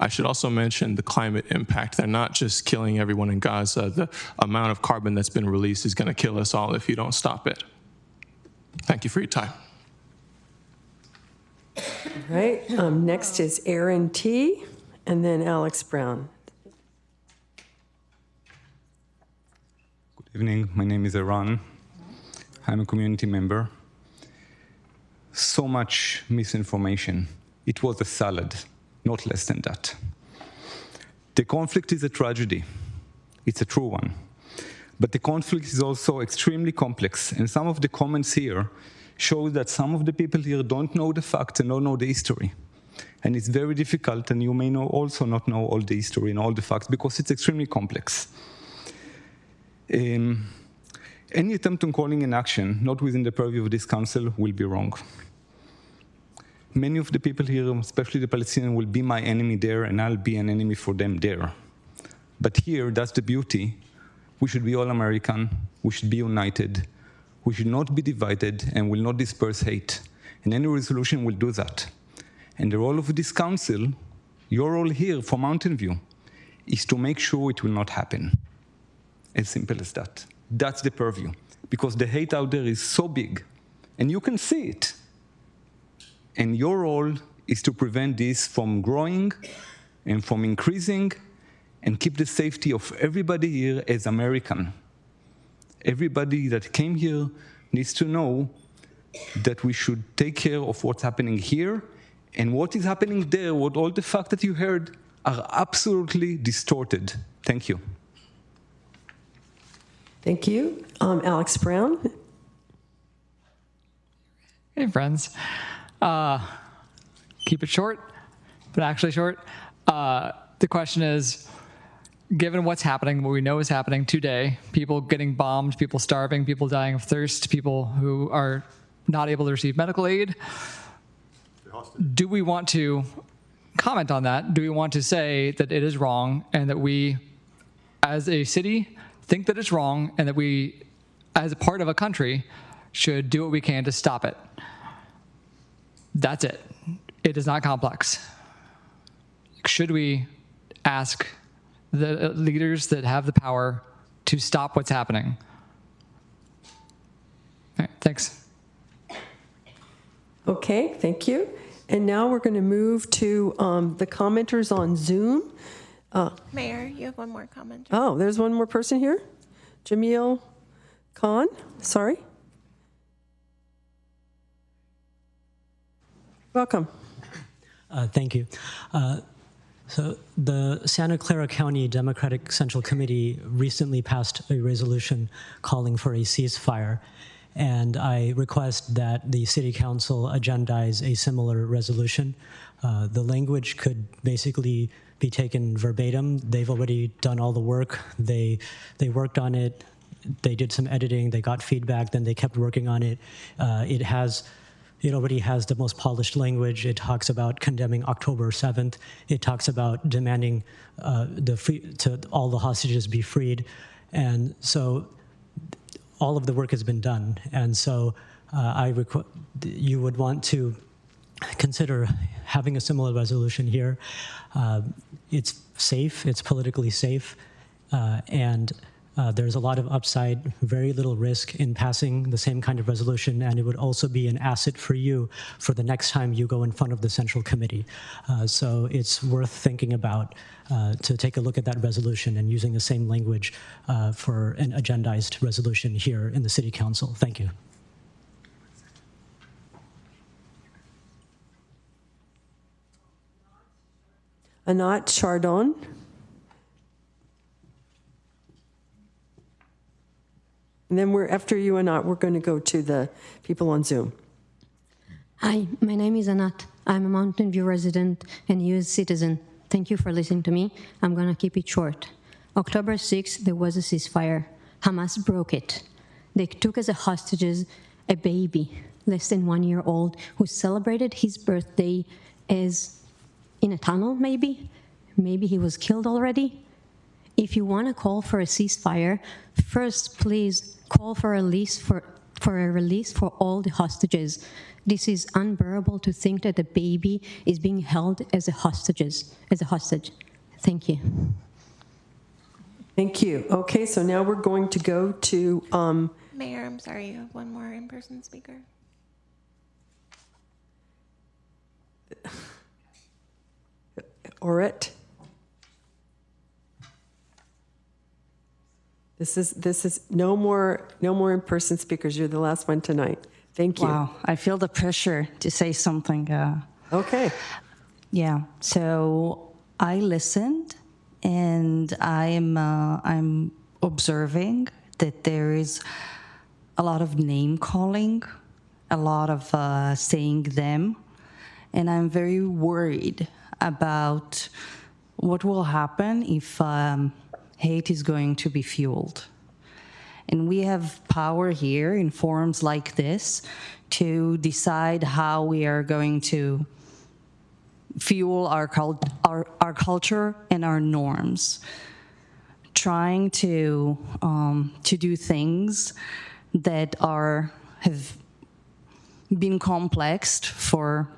Speaker 24: I should also mention the climate impact. They're not just killing everyone in Gaza. The amount of carbon that's been released is going to kill us all if you don't stop it. Thank you for your time.
Speaker 1: All right, next is Aaron T., and then Alex Brown.
Speaker 20: Good evening, my name is Aaron. I'm a community member. So much misinformation. It was a salad, not less than that. The conflict is a tragedy. It's a true one. But the conflict is also extremely complex, and some of the comments here show that some of the people here don't know the facts and don't know the history. And it's very difficult, and you may also not know all the history and all the facts, because it's extremely complex. Any attempt on calling an action not within the purview of this council will be wrong. Many of the people here, especially the Palestinians, will be my enemy there, and I'll be an enemy for them there. But here, that's the beauty. We should be all American. We should be united. We should not be divided and will not disperse hate. And any resolution will do that. And the role of this council, your role here for Mountain View, is to make sure it will not happen. As simple as that. That's the purview. Because the hate out there is so big, and you can see it. And your role is to prevent this from growing and from increasing, and keep the safety of everybody here as American. Everybody that came here needs to know that we should take care of what's happening here, and what is happening there, what all the facts that you heard are absolutely distorted. Thank you.
Speaker 1: Thank you. Alex Brown.
Speaker 25: Hey, friends. Keep it short, but actually short. The question is, given what's happening, what we know is happening today, people getting bombed, people starving, people dying of thirst, people who are not able to receive medical aid, do we want to comment on that? Do we want to say that it is wrong and that we, as a city, think that it's wrong and that we, as a part of a country, should do what we can to stop it? That's it. It is not complex. Should we ask the leaders that have the power to stop what's happening? All right, thanks.
Speaker 1: Okay, thank you. And now we're going to move to the commenters on Zoom.
Speaker 26: Mayor, you have one more comment.
Speaker 1: Oh, there's one more person here? Jamil Khan, sorry. Welcome.
Speaker 27: Thank you. So the Santa Clara County Democratic Central Committee recently passed a resolution calling for a ceasefire. And I request that the City Council agendize a similar resolution. The language could basically be taken verbatim. They've already done all the work. They worked on it. They did some editing. They got feedback. Then they kept working on it. It already has the most polished language. It talks about condemning October 7th. It talks about demanding all the hostages be freed. And so all of the work has been done. And so you would want to consider having a similar resolution here. It's safe, it's politically safe, and there's a lot of upside, very little risk in passing the same kind of resolution, and it would also be an asset for you for the next time you go in front of the Central Committee. So it's worth thinking about to take a look at that resolution and using the same language for an agendized resolution here in the City Council. Thank you.
Speaker 1: Anat Chardon. And then after you, Anat, we're going to go to the people on Zoom.
Speaker 2: Hi, my name is Anat. I'm a Mountain View resident and U.S. citizen. Thank you for listening to me. I'm going to keep it short. October 6th, there was a ceasefire. Hamas broke it. They took as a hostages a baby, less than 1 year old, who celebrated his birthday as in a tunnel, maybe. Maybe he was killed already. If you want to call for a ceasefire, first, please call for a release for all the hostages. This is unbearable to think that a baby is being held as a hostage. Thank you.
Speaker 1: Thank you. Okay, so now we're going to go to...
Speaker 26: Mayor, I'm sorry, you have one more in-person speaker.
Speaker 1: Orit. This is no more in-person speakers. You're the last one tonight. Thank you.
Speaker 8: Wow, I feel the pressure to say something.
Speaker 1: Okay.
Speaker 8: Yeah. So I listened, and I'm observing that there is a lot of name calling, a lot of saying them, and I'm very worried about what will happen if hate is going to be fueled. And we have power here in forums like this to decide how we are going to fuel our culture and our norms. Trying to do things that have been complexed for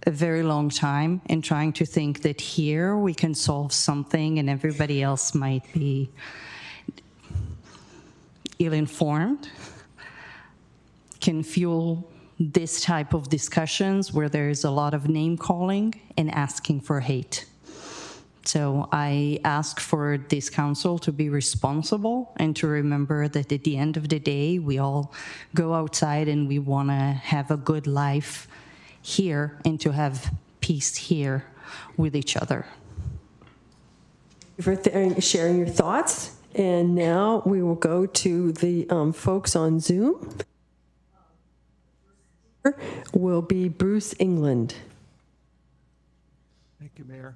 Speaker 8: a very long time, and trying to think that here we can solve something and everybody else might be ill-informed, can fuel this type of discussions where there is a lot of name calling and asking for hate. So I ask for this council to be responsible and to remember that at the end of the day, we all go outside and we want to have a good life here and to have peace here with each other.
Speaker 1: Thank you for sharing your thoughts. And now we will go to the folks on Zoom. Will be Bruce England.
Speaker 9: Thank you, Mayor.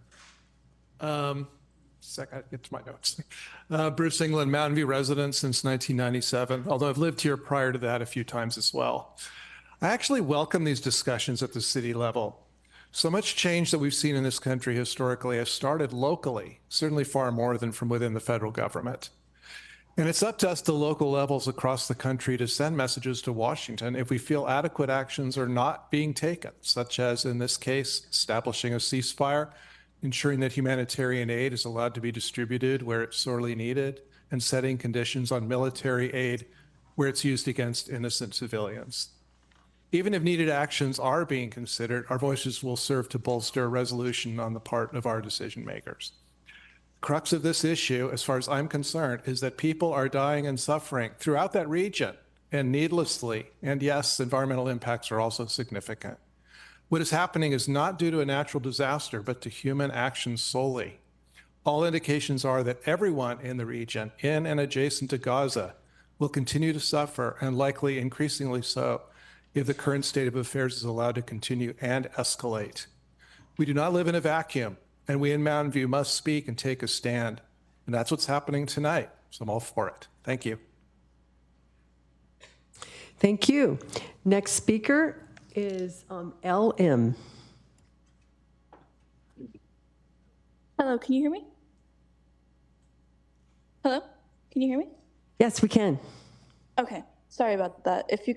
Speaker 9: Second, get to my notes. Bruce England, Mountain View resident since 1997, although I've lived here prior to that a few times as well. I actually welcome these discussions at the city level. So much change that we've seen in this country historically has started locally, certainly far more than from within the federal government. And it's up to us, the local levels across the country, to send messages to Washington if we feel adequate actions are not being taken, such as in this case, establishing a ceasefire, ensuring that humanitarian aid is allowed to be distributed where it's sorely needed, and setting conditions on military aid where it's used against innocent civilians. Even if needed actions are being considered, our voices will serve to bolster a resolution on the part of our decision makers. The crux of this issue, as far as I'm concerned, is that people are dying and suffering throughout that region and needlessly. And yes, environmental impacts are also significant. What is happening is not due to a natural disaster, but to human actions solely. All indications are that everyone in the region, in and adjacent to Gaza, will continue to suffer, and likely increasingly so, if the current state of affairs is allowed to continue and escalate. We do not live in a vacuum, and we in Mountain View must speak and take a stand. And that's what's happening tonight, so I'm all for it. Thank you.
Speaker 1: Thank you. Next speaker is LM.
Speaker 10: Hello, can you hear me? Hello, can you hear me?
Speaker 1: Yes, we can.
Speaker 10: Okay, sorry about that. If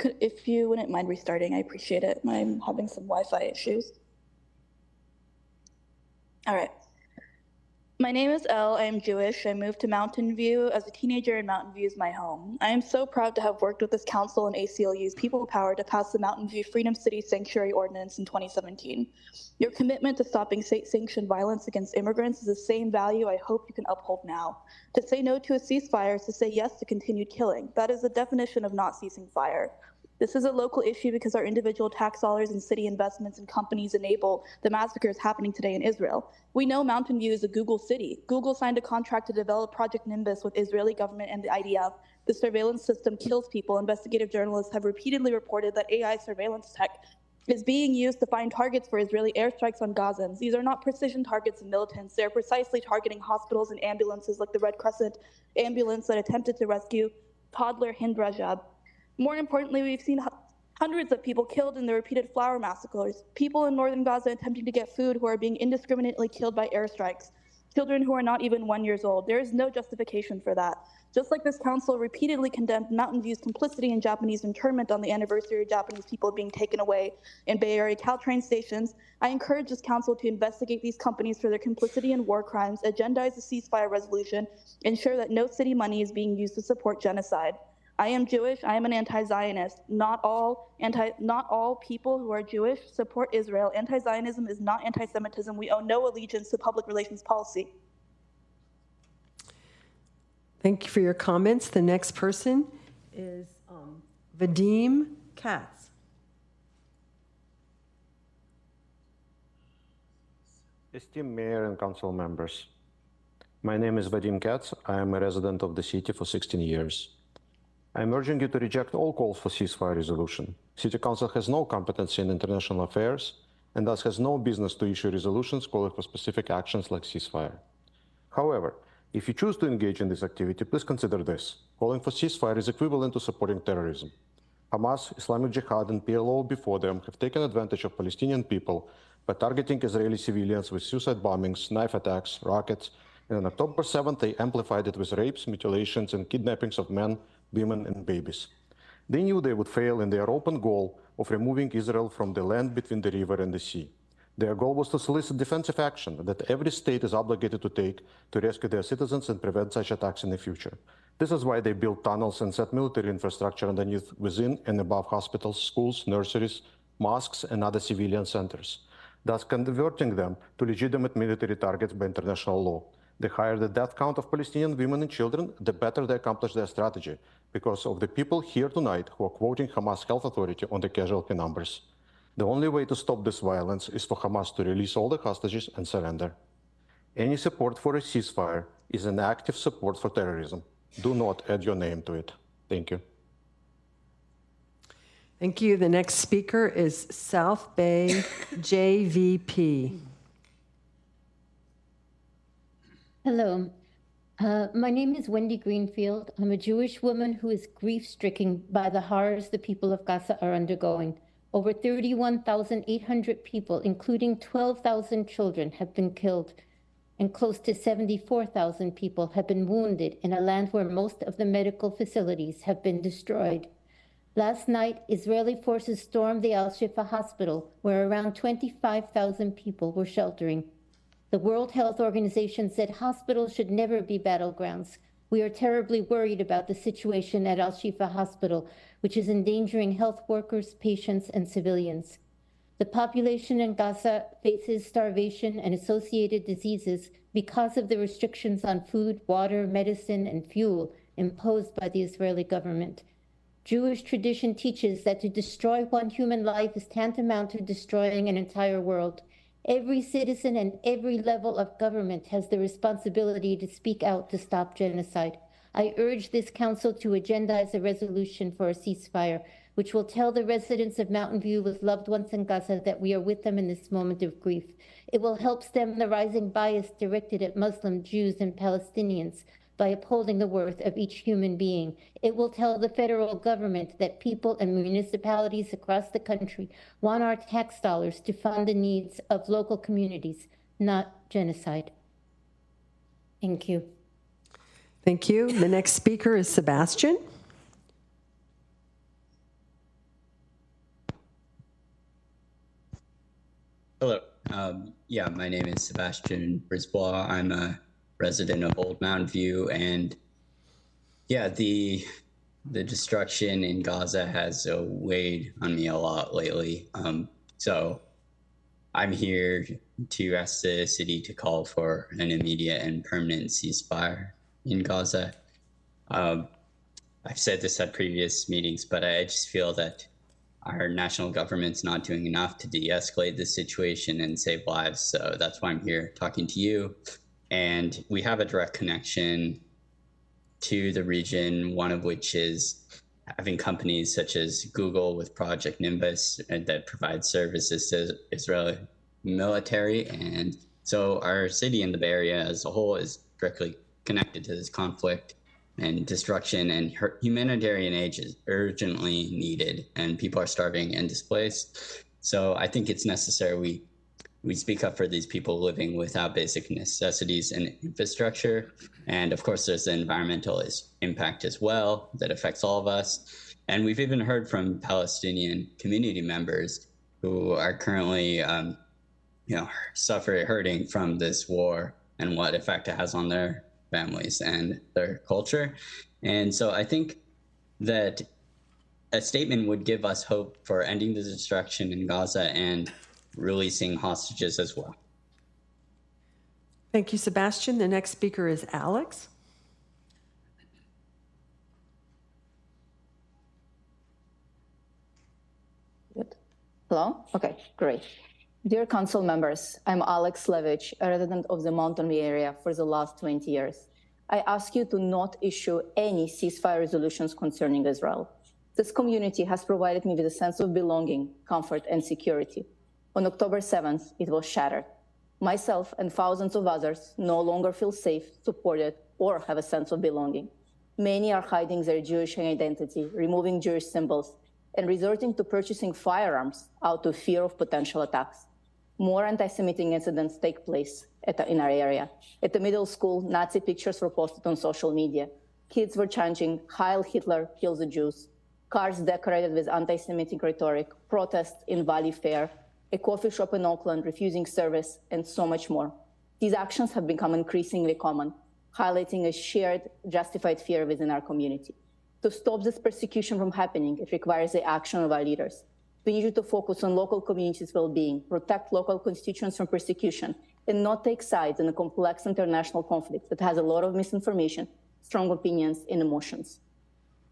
Speaker 10: you wouldn't mind restarting, I appreciate it. I'm having some Wi-Fi issues. All right. My name is Elle. I am Jewish. I moved to Mountain View as a teenager, and Mountain View is my home. I am so proud to have worked with this council and ACLU's People Power to pass the Mountain View Freedom City Sanctuary Ordinance in 2017. Your commitment to stopping state-sanctioned violence against immigrants is the same value I hope you can uphold now. To say no to a ceasefire is to say yes to continued killing. That is the definition of not ceasing fire. This is a local issue because our individual tax dollars and city investments and companies enable the massacres happening today in Israel. We know Mountain View is a Google city. Google signed a contract to develop Project Nimbus with Israeli government and the IDF. The surveillance system kills people. Investigative journalists have repeatedly reported that AI surveillance tech is being used to find targets for Israeli airstrikes on Gazans. These are not precision targets of militants. They're precisely targeting hospitals and ambulances like the Red Crescent ambulance that attempted to rescue toddler Hind Rajab. More importantly, we've seen hundreds of people killed in the repeated flower massacres, people in northern Gaza attempting to get food who are being indiscriminately killed by airstrikes, children who are not even 1 year old. There is no justification for that. Just like this council repeatedly condemned Mountain View's complicity in Japanese internment on the anniversary of Japanese people being taken away in Bay Area Caltrain stations, I encourage this council to investigate these companies for their complicity in war crimes, agendize the ceasefire resolution, ensure that no city money is being used to support genocide. I am Jewish. I am an anti-Zionist. Not all people who are Jewish support Israel. Anti-Zionism is not anti-Semitism. We owe no allegiance to public relations policy.
Speaker 1: Thank you for your comments. The next person is Vadim Katz.
Speaker 11: Esteemed Mayor and Council members, my name is Vadim Katz. I am a resident of the city for 16 years. I am urging you to reject all calls for ceasefire resolution. City Council has no competency in international affairs and thus has no business to issue resolutions calling for specific actions like ceasefire. However, if you choose to engage in this activity, please consider this. Calling for ceasefire is equivalent to supporting terrorism. Hamas, Islamic Jihad, and PLO before them have taken advantage of Palestinian people by targeting Israeli civilians with suicide bombings, knife attacks, rockets, and on October 7th, they amplified it with rapes, mutilations, and kidnappings of men, women, and babies. They knew they would fail in their open goal of removing Israel from the land between the river and the sea. Their goal was to solicit defensive action that every state is obligated to take to rescue their citizens and prevent such attacks in the future. This is why they built tunnels and set military infrastructure underneath, within, and above hospitals, schools, nurseries, mosques, and other civilian centers, thus converting them to legitimate military targets by international law. The higher the death count of Palestinian women and children, the better they accomplish their strategy, because of the people here tonight who are quoting Hamas Health Authority on the casualty numbers. The only way to stop this violence is for Hamas to release all the hostages and surrender. Any support for a ceasefire is an active support for terrorism. Do not add your name to it. Thank you.
Speaker 1: Thank you. The next speaker is South Bay JVP.
Speaker 12: Hello. My name is Wendy Greenfield. I'm a Jewish woman who is grief-stricken by the horrors the people of Gaza are undergoing. Over 31,800 people, including 12,000 children, have been killed, and close to 74,000 people have been wounded in a land where most of the medical facilities have been destroyed. Last night, Israeli forces stormed the Al-Shifa hospital, where around 25,000 people were sheltering. The World Health Organization said hospitals should never be battlegrounds. We are terribly worried about the situation at Al-Shifa Hospital, which is endangering health workers, patients, and civilians. The population in Gaza faces starvation and associated diseases because of the restrictions on food, water, medicine, and fuel imposed by the Israeli government. Jewish tradition teaches that to destroy one human life is tantamount to destroying an entire world. Every citizen and every level of government has the responsibility to speak out to stop genocide. I urge this council to agendize a resolution for a ceasefire, which will tell the residents of Mountain View with loved ones in Gaza that we are with them in this moment of grief. It will help stem the rising bias directed at Muslim, Jews, and Palestinians by upholding the worth of each human being. It will tell the federal government that people and municipalities across the country want our tax dollars to fund the needs of local communities, not genocide. Thank you.
Speaker 1: Thank you. The next speaker is Sebastian.
Speaker 13: Hello. Yeah, my name is Sebastian Brisbois. I'm a resident of Old Mountain View, and yeah, the destruction in Gaza has weighed on me a lot lately. So I'm here to ask the city to call for an immediate and permanent ceasefire in Gaza. I've said this at previous meetings, but I just feel that our national government's not doing enough to de-escalate this situation and save lives. So that's why I'm here talking to you. And we have a direct connection to the region, one of which is having companies such as Google with Project Nimbus that provide services to Israeli military. And so our city and the Bay Area as a whole is directly connected to this conflict and destruction, and humanitarian aid is urgently needed, and people are starving and displaced. So I think it's necessary we speak up for these people living without basic necessities and infrastructure. And of course, there's the environmental impact as well that affects all of us. And we've even heard from Palestinian community members who are currently, hurting from this war and what effect it has on their families and their culture. And so I think that a statement would give us hope for ending the destruction in Gaza and releasing hostages as well.
Speaker 1: Thank you, Sebastian. The next speaker is Alex.
Speaker 14: Good. Hello? Okay, great. Dear council members, I'm Alex Levich, a resident of the Mountain View area for the last 20 years. I ask you to not issue any ceasefire resolutions concerning Israel. This community has provided me with a sense of belonging, comfort, and security. On October 7th, it was shattered. Myself and thousands of others no longer feel safe, supported, or have a sense of belonging. Many are hiding their Jewish identity, removing Jewish symbols, and resorting to purchasing firearms out of fear of potential attacks. More anti-Semitic incidents take place in our area. At the middle school, Nazi pictures were posted on social media. Kids were chanting, "Heil Hitler, kill the Jews." Cars decorated with anti-Semitic rhetoric, protests in Valley Fair, a coffee shop in Oakland refusing service, and so much more. These actions have become increasingly common, highlighting a shared, justified fear within our community. To stop this persecution from happening, it requires the action of our leaders. We need you to focus on local communities' well-being, protect local constituents from persecution, and not take sides in a complex international conflict that has a lot of misinformation, strong opinions, and emotions.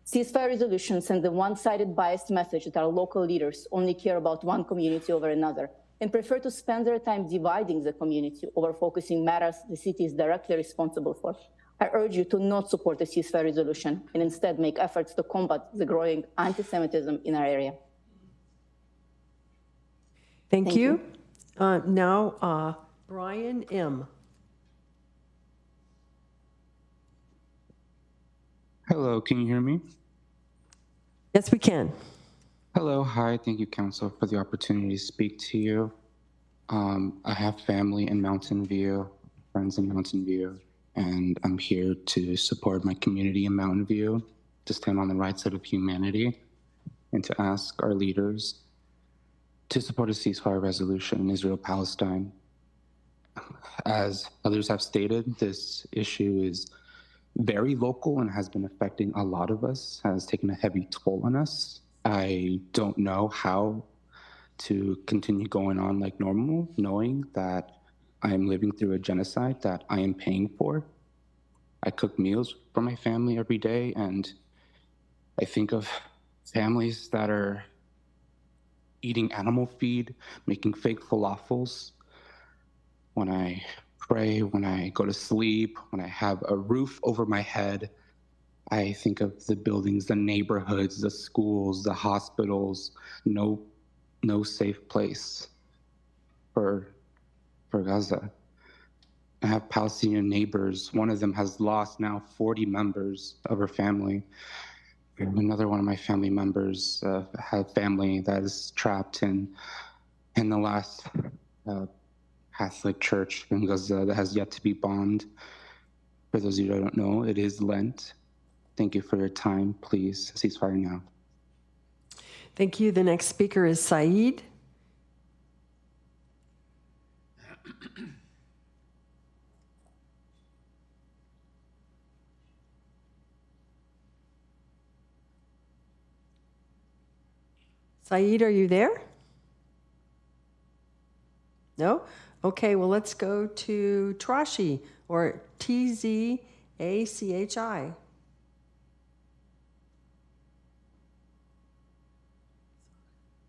Speaker 14: Ceasefire resolutions send a one-sided biased message that our local leaders only care about one community over another and prefer to spend their time dividing the community over focusing matters the city is directly responsible for. I urge you to not support the ceasefire resolution and instead make efforts to combat the growing anti-Semitism in our area.
Speaker 1: Thank you. Now, Brian M.
Speaker 15: Hello, can you hear me?
Speaker 1: Yes, we can.
Speaker 15: Hello, hi, thank you, Council, for the opportunity to speak to you. I have family in Mountain View, friends in Mountain View, and I'm here to support my community in Mountain View, to stand on the right side of humanity, and to ask our leaders to support a ceasefire resolution in Israel-Palestine. As others have stated, this issue is very local and has been affecting a lot of us, has taken a heavy toll on us. I don't know how to continue going on like normal, knowing that I am living through a genocide that I am paying for. I cook meals for my family every day, and I think of families that are eating animal feed, making fake falafels. When I pray, when I go to sleep, when I have a roof over my head, I think of the buildings, the neighborhoods, the schools, the hospitals, no safe place for Gaza. I have Palestinian neighbors. One of them has lost now 40 members of her family. Another one of my family members had family that is trapped in the last Catholic church in Gaza that has yet to be bombed. For those of you who don't know, it is Lent. Thank you for your time. Please, ceasefire now.
Speaker 1: Thank you. The next speaker is Saeed. Saeed, are you there? No? Okay, well, let's go to Trashi, or T-Z-A-C-H-I.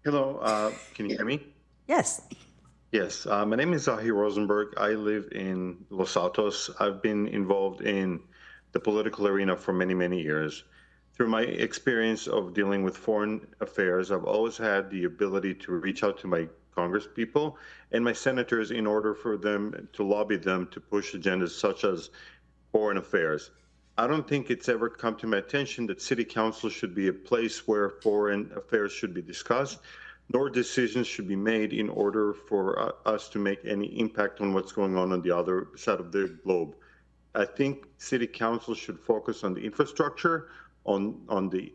Speaker 5: Hello, can you hear me?
Speaker 1: Yes.
Speaker 5: Yes, my name is Zahi Rosenberg. I live in Los Altos. I've been involved in the political arena for many, many years. Through my experience of dealing with foreign affairs, I've always had the ability to reach out to my Congress people and my senators in order for them to lobby them to push agendas such as foreign affairs. I don't think it's ever come to my attention that City Council should be a place where foreign affairs should be discussed, nor decisions should be made in order for us to make any impact on what's going on the other side of the globe. I think City Council should focus on the infrastructure, on the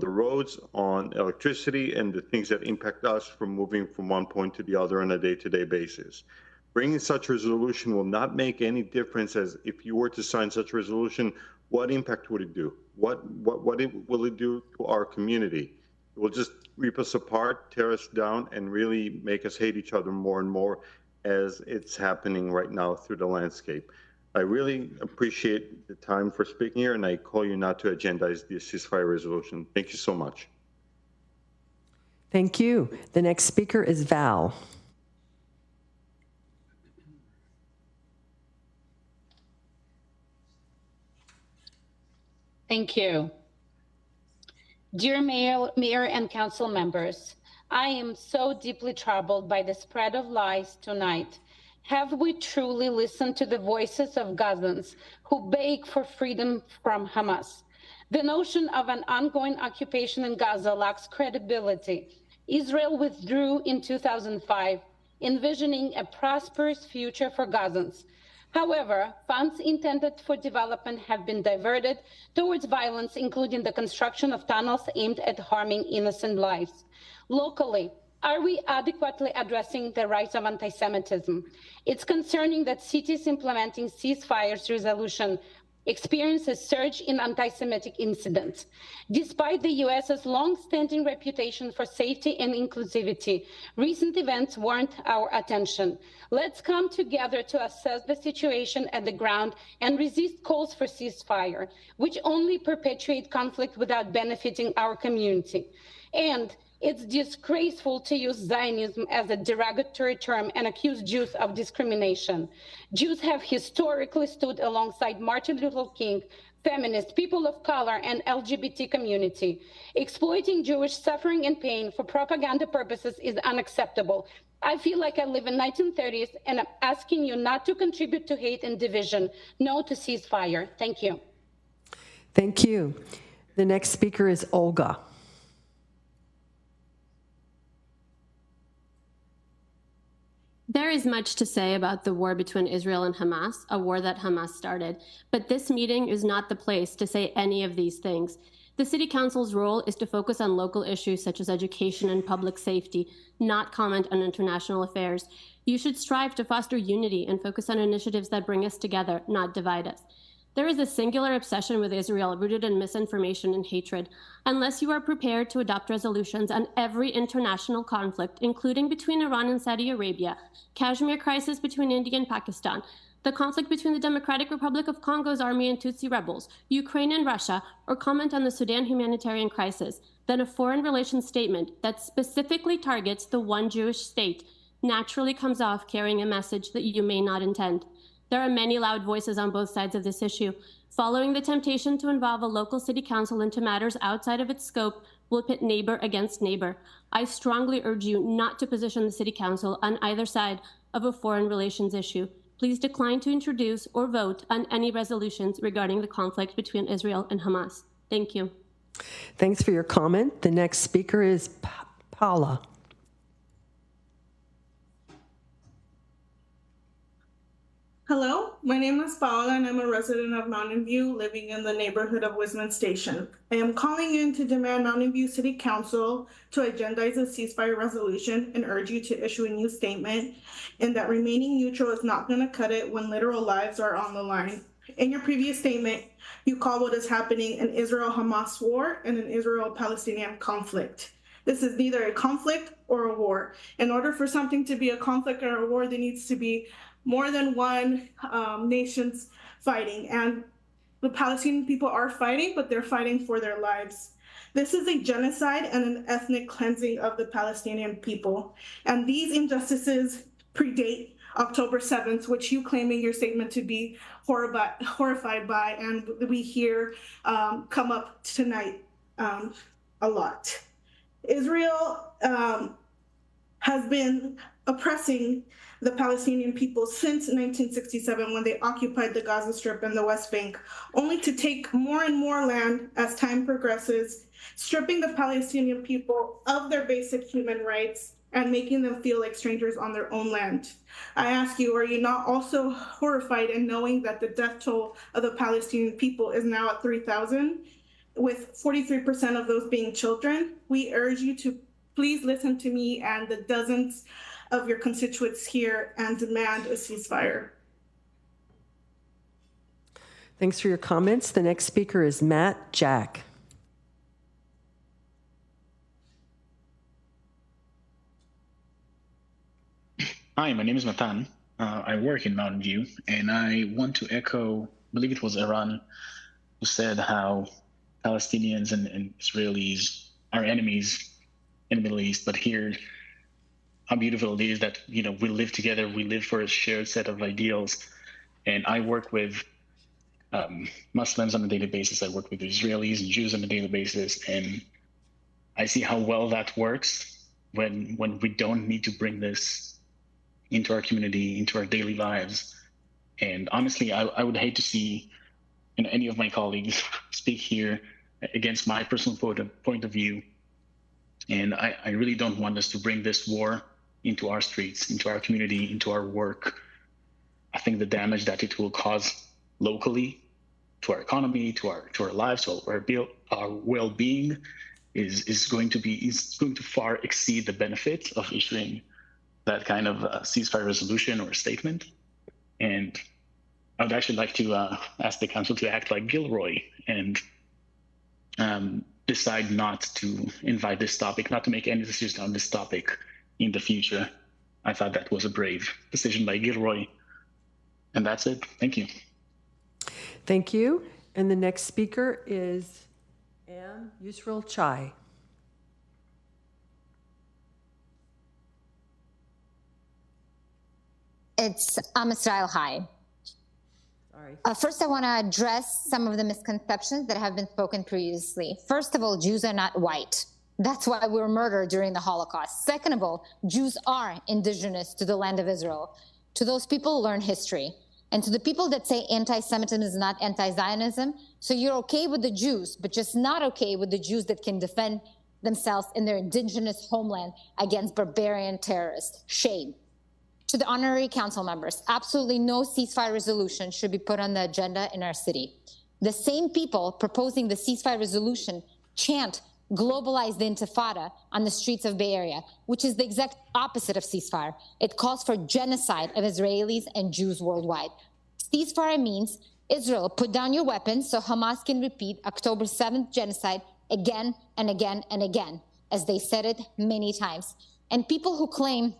Speaker 5: roads, on electricity, and the things that impact us from moving from one point to the other on a day-to-day basis. Bringing such a resolution will not make any difference, as if you were to sign such a resolution, what impact would it do? What will it do to our community? It will just rip us apart, tear us down, and really make us hate each other more and more, as it's happening right now through the landscape. I really appreciate the time for speaking here, and I call you not to agendize the ceasefire resolution. Thank you so much.
Speaker 1: Thank you. The next speaker is Val.
Speaker 6: Thank you. Dear Mayor and Council members, I am so deeply troubled by the spread of lies tonight. Have we truly listened to the voices of Gazans who beg for freedom from Hamas? The notion of an ongoing occupation in Gaza lacks credibility. Israel withdrew in 2005, envisioning a prosperous future for Gazans. However, funds intended for development have been diverted towards violence, including the construction of tunnels aimed at harming innocent lives. Locally, are we adequately addressing the rise of anti-Semitism? It's concerning that cities implementing ceasefires resolution experience a surge in anti-Semitic incidents. Despite the US's long-standing reputation for safety and inclusivity, recent events warrant our attention. Let's come together to assess the situation at the ground and resist calls for ceasefire, which only perpetuate conflict without benefiting our community. And it's disgraceful to use Zionism as a derogatory term and accuse Jews of discrimination. Jews have historically stood alongside Martin Luther King, feminists, people of color, and LGBT community. Exploiting Jewish suffering and pain for propaganda purposes is unacceptable. I feel like I live in 1930s, and I'm asking you not to contribute to hate and division. No to ceasefire. Thank you.
Speaker 1: Thank you. The next speaker is Olga.
Speaker 16: There is much to say about the war between Israel and Hamas, a war that Hamas started, but this meeting is not the place to say any of these things. The City Council's role is to focus on local issues such as education and public safety, not comment on international affairs. You should strive to foster unity and focus on initiatives that bring us together, not divide us. There is a singular obsession with Israel rooted in misinformation and hatred. Unless you are prepared to adopt resolutions on every international conflict, including between Iran and Saudi Arabia, Kashmir crisis between India and Pakistan, the conflict between the Democratic Republic of Congo's army and Tutsi rebels, Ukraine and Russia, or comment on the Sudan humanitarian crisis, then a foreign relations statement that specifically targets the one Jewish state naturally comes off carrying a message that you may not intend. There are many loud voices on both sides of this issue. Following the temptation to involve a local city council into matters outside of its scope will pit neighbor against neighbor. I strongly urge you not to position the city council on either side of a foreign relations issue. Please decline to introduce or vote on any resolutions regarding the conflict between Israel and Hamas. Thank you.
Speaker 1: Thanks for your comment. The next speaker is Paula.
Speaker 4: Hello, my name is Paula and I'm a resident of Mountain View living in the neighborhood of Wisman Station. I am calling in to demand Mountain View City Council to agendize a ceasefire resolution and urge you to issue a new statement and that remaining neutral is not going to cut it when literal lives are on the line. In your previous statement, you call what is happening an Israel-Hamas war and an Israel-Palestinian conflict. This is neither a conflict or a war. In order for something to be a conflict or a war, there needs to be more than one nations fighting. And the Palestinian people are fighting, but they're fighting for their lives. This is a genocide and an ethnic cleansing of the Palestinian people. And these injustices predate October 7th, which you claim in your statement to be horrified by, and we hear come up tonight a lot. Israel has been oppressing the Palestinian people since 1967 when they occupied the Gaza Strip and the West Bank, only to take more and more land as time progresses, stripping the Palestinian people of their basic human rights and making them feel like strangers on their own land. I ask you, are you not also horrified in knowing that the death toll of the Palestinian people is now at 3,000, with 43% of those being children? We urge you to please listen to me and the dozens of your constituents here and demand a ceasefire.
Speaker 1: Thanks for your comments. The next speaker is Matt Jack.
Speaker 17: Hi, my name is Matan. I work in Mountain View, and I want to echo, I believe it was Iran, who said how Palestinians and Israelis are enemies in the Middle East, but here, how beautiful it is that, you know, we live together, we live for a shared set of ideals. And I work with Muslims on a daily basis. I work with Israelis and Jews on a daily basis. And I see how well that works when we don't need to bring this into our community, into our daily lives. And honestly, I would hate to see any of my colleagues speak here against my personal point of view. And I really don't want us to bring this war into our streets, into our community, into our work. I think the damage that it will cause locally to our economy, to our lives, to our well-being is going to far exceed the benefit of issuing that kind of ceasefire resolution or statement. And I would actually like to ask the council to act like Gilroy and decide not to invite this topic, not to make any decisions on this topic in the future. I thought that was a brave decision by Gilroy. And that's it. Thank you.
Speaker 1: Thank you. And the next speaker is Ann Yusril Chai.
Speaker 18: I'm Israel High. First, I want to address some of the misconceptions that have been spoken previously. First of all, Jews are not white. That's why we were murdered during the Holocaust. Second of all, Jews are indigenous to the land of Israel. To those people, learn history. And to the people that say anti-Semitism is not anti-Zionism, so you're okay with the Jews, but just not okay with the Jews that can defend themselves in their indigenous homeland against barbarian terrorists. Shame. To the honorary council members, absolutely no ceasefire resolution should be put on the agenda in our city. The same people proposing the ceasefire resolution chant globalize the intifada on the streets of Bay Area, which is the exact opposite of ceasefire. It calls for genocide of Israelis and Jews worldwide. Ceasefire means Israel, put down your weapons so Hamas can repeat October 7th genocide again and again and again, as they said it many times. And people who claim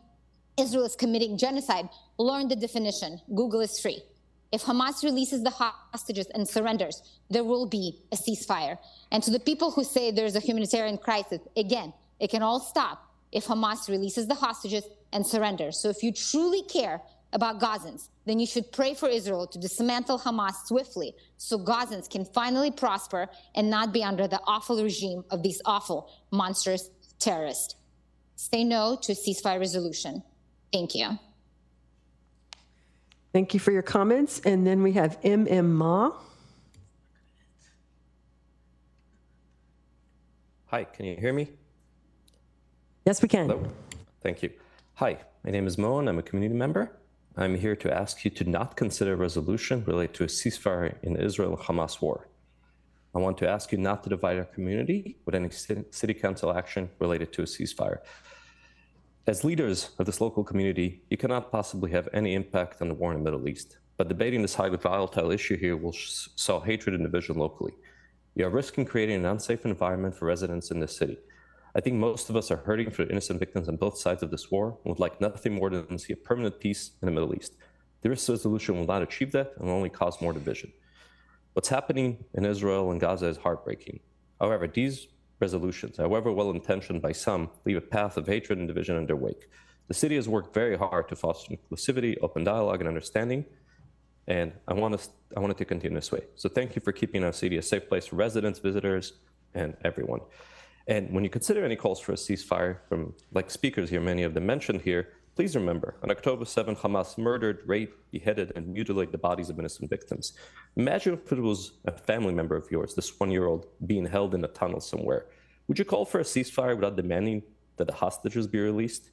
Speaker 18: Israel is committing genocide, learn the definition. Google is free. If Hamas releases the hostages and surrenders, there will be a ceasefire. And to the people who say there's a humanitarian crisis, again, it can all stop if Hamas releases the hostages and surrenders. So if you truly care about Gazans, then you should pray for Israel to dismantle Hamas swiftly so Gazans can finally prosper and not be under the awful regime of these awful, monstrous terrorists. Say no to a ceasefire resolution. Thank you.
Speaker 1: Thank you for your comments. And then we have M.M. Ma.
Speaker 3: Hi, can you hear me?
Speaker 1: Yes, we can.
Speaker 3: Hello. Thank you. Hi, my name is Mo, and I'm a community member. I'm here to ask you to not consider a resolution related to a ceasefire in the Israel-Hamas war. I want to ask you not to divide our community with any city council action related to a ceasefire. As leaders of this local community, you cannot possibly have any impact on the war in the Middle East, but debating this highly volatile issue here will sow hatred and division locally. You are risking creating an unsafe environment for residents in this city. I think most of us are hurting for the innocent victims on both sides of this war and would like nothing more than see a permanent peace in the Middle East. This resolution will not achieve that and will only cause more division. What's happening in Israel and Gaza is heartbreaking. However, these resolutions, however well-intentioned by some, leave a path of hatred and division in their wake. The city has worked very hard to foster inclusivity, open dialogue, and understanding, and I want it to continue this way. So thank you for keeping our city a safe place for residents, visitors, and everyone. And when you consider any calls for a ceasefire from like speakers here, many of them mentioned here, please remember, on October 7, Hamas murdered, raped, beheaded, and mutilated the bodies of innocent victims. Imagine if it was a family member of yours, this 1-year-old, being held in a tunnel somewhere. Would you call for a ceasefire without demanding that the hostages be released?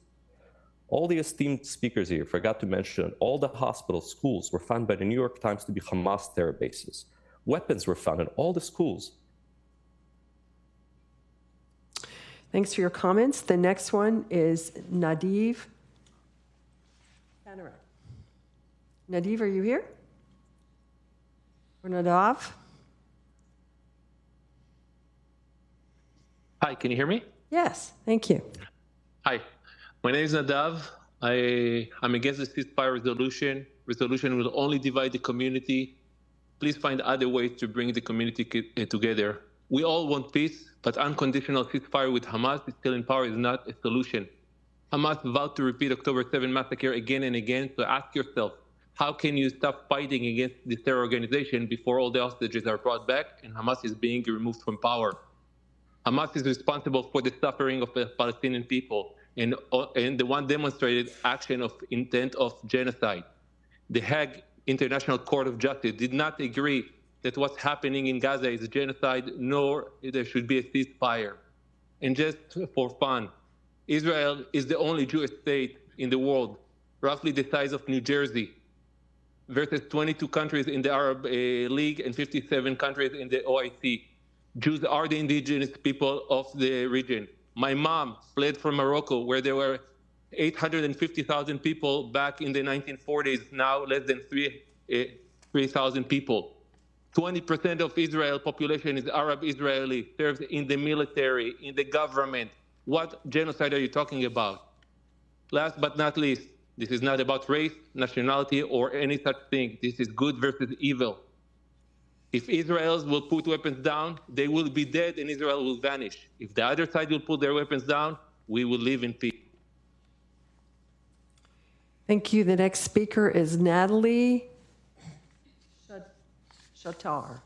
Speaker 3: All the esteemed speakers here forgot to mention all the hospitals, schools were found by the New York Times to be Hamas terror bases. Weapons were found in all the schools.
Speaker 1: Thanks for your comments. The next one is Nadiv. Nadiv, are you here? Or Nadav?
Speaker 7: Hi, can you hear me?
Speaker 1: Yes, thank you.
Speaker 7: Hi, my name is Nadav. I'm against the ceasefire resolution. Resolution will only divide the community. Please find other ways to bring the community together. We all want peace, but unconditional ceasefire with Hamas is still in power is not a solution. Hamas vowed to repeat October 7 massacre again and again, so ask yourself, how can you stop fighting against this terror organization before all the hostages are brought back and Hamas is being removed from power? Hamas is responsible for the suffering of the Palestinian people and the one demonstrated action of intent of genocide. The Hague International Court of Justice did not agree that what's happening in Gaza is genocide, nor there should be a ceasefire. And just for fun, Israel is the only Jewish state in the world, roughly the size of New Jersey, versus 22 countries in the Arab League and 57 countries in the OIC. Jews are the indigenous people of the region. My mom fled from Morocco, where there were 850,000 people back in the 1940s, now less than 3,000 people. 20% of Israel population is Arab Israeli, serves in the military, in the government. What genocide are you talking about? Last but not least, this is not about race, nationality, or any such thing. This is good versus evil. If Israel will put weapons down, they will be dead and Israel will vanish. If the other side will put their weapons down, we will live in peace.
Speaker 1: Thank you. The next speaker is Natalie Shatar.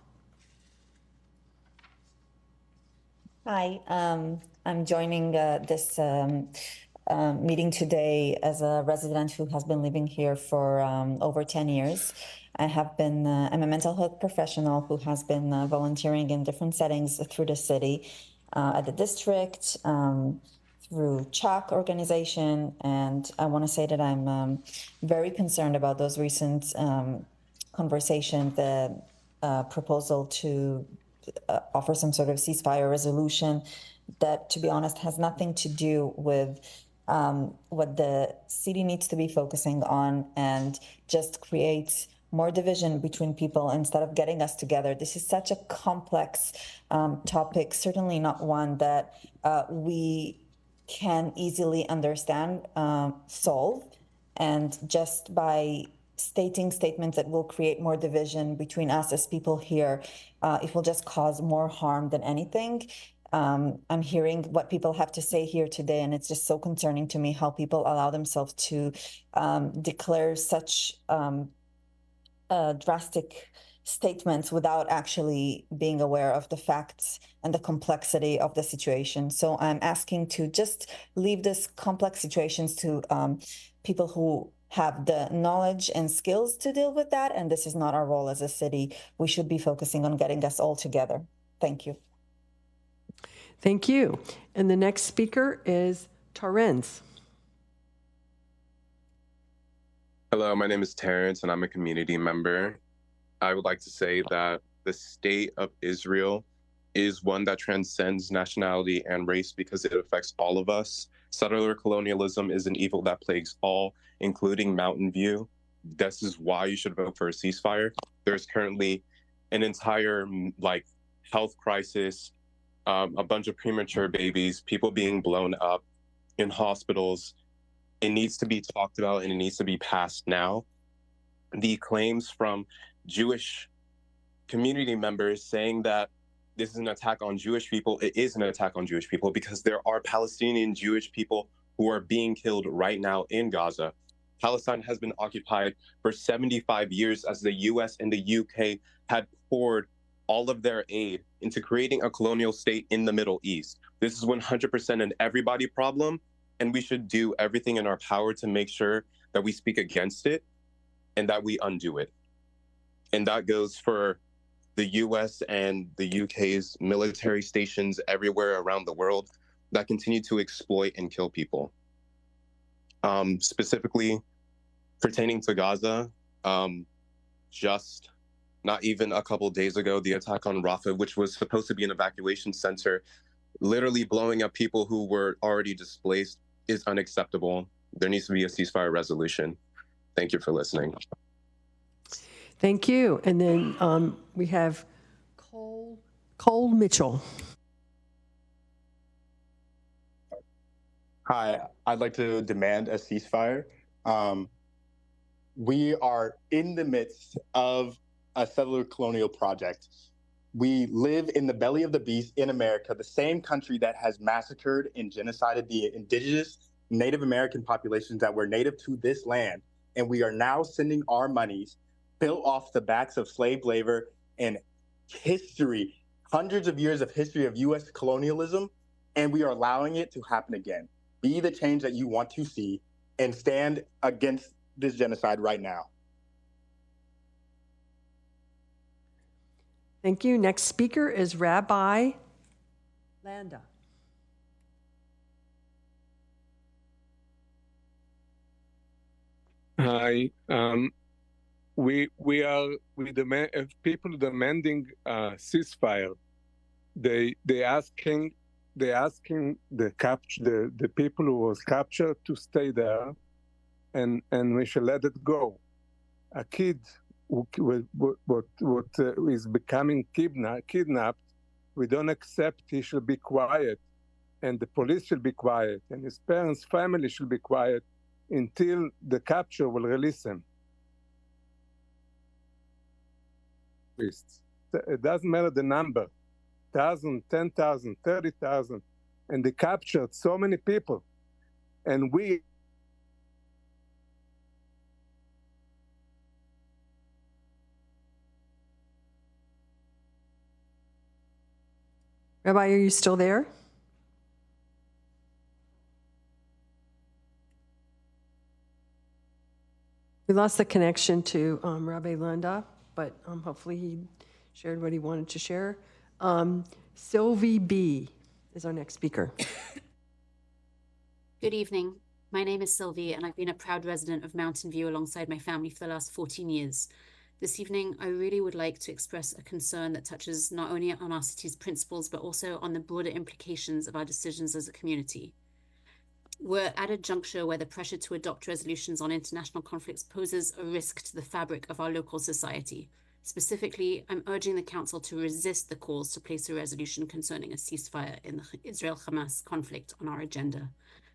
Speaker 19: Hi, I'm joining this meeting today as a resident who has been living here for over 10 years. I'm a mental health professional who has been volunteering in different settings through the city, at the district, through CHOC organization, and I want to say that I'm very concerned about those recent conversations, the proposal to offer some sort of ceasefire resolution that, to be honest, has nothing to do with what the city needs to be focusing on and just creates more division between people instead of getting us together. This is such a complex topic, certainly not one that we can easily understand, solve, and just by stating statements that will create more division between us as people here, it will just cause more harm than anything. I'm hearing what people have to say here today, and it's just so concerning to me how people allow themselves to declare such drastic statements without actually being aware of the facts and the complexity of the situation. So I'm asking to just leave this complex situations to people who have the knowledge and skills to deal with that. And this is not our role as a city. We should be focusing on getting us all together. Thank you.
Speaker 1: Thank you. And the next speaker is Terrence.
Speaker 20: Hello, my name is Terrence, and I'm a community member. I would like to say that the state of Israel is one that transcends nationality and race because it affects all of us. Settler colonialism is an evil that plagues all, including Mountain View. This is why you should vote for a ceasefire. There's currently an entire health crisis, a bunch of premature babies, people being blown up in hospitals. It needs to be talked about and it needs to be passed now. The claims from Jewish community members saying that this is an attack on Jewish people, it is an attack on Jewish people because there are Palestinian Jewish people who are being killed right now in Gaza. Palestine has been occupied for 75 years as the US and the UK had poured all of their aid into creating a colonial state in the Middle East. This is 100% an everybody problem, and we should do everything in our power to make sure that we speak against it and that we undo it. And that goes for the US and the UK's military stations everywhere around the world that continue to exploit and kill people. Specifically pertaining to Gaza, just not even a couple days ago, the attack on Rafah, which was supposed to be an evacuation center, literally blowing up people who were already displaced, is unacceptable. There needs to be a ceasefire resolution. Thank you for listening.
Speaker 1: Thank you. And then we have Cole Mitchell.
Speaker 21: Hi, I'd like to demand a ceasefire. We are in the midst of a settler colonial project. We live in the belly of the beast in America, the same country that has massacred and genocided the indigenous Native American populations that were native to this land. And we are now sending our monies built off the backs of slave labor and history, hundreds of years of history of US colonialism, and we are allowing it to happen again. Be the change that you want to see and stand against this genocide right now.
Speaker 1: Thank you. Next speaker is Rabbi Landa.
Speaker 22: Hi. We demand, if people demanding ceasefire. They asking the people who was captured to stay there, and we should let it go. A kid who is becoming kidnapped, we don't accept. He should be quiet, and the police should be quiet, and his parents' family should be quiet until the capture will release him. It doesn't matter the number, 1,000, 10,000, 30,000, and they captured so many people. And we
Speaker 1: Rabbi, are you still there? We lost the connection to Rabbi Landa, but hopefully he shared what he wanted to share. Sylvie B. is our next speaker.
Speaker 23: Good evening. My name is Sylvie, and I've been a proud resident of Mountain View alongside my family for the last 14 years. This evening, I really would like to express a concern that touches not only on our city's principles, but also on the broader implications of our decisions as a community. We're at a juncture where the pressure to adopt resolutions on international conflicts poses a risk to the fabric of our local society. Specifically, I'm urging the Council to resist the calls to place a resolution concerning a ceasefire in the Israel-Hamas conflict on our agenda.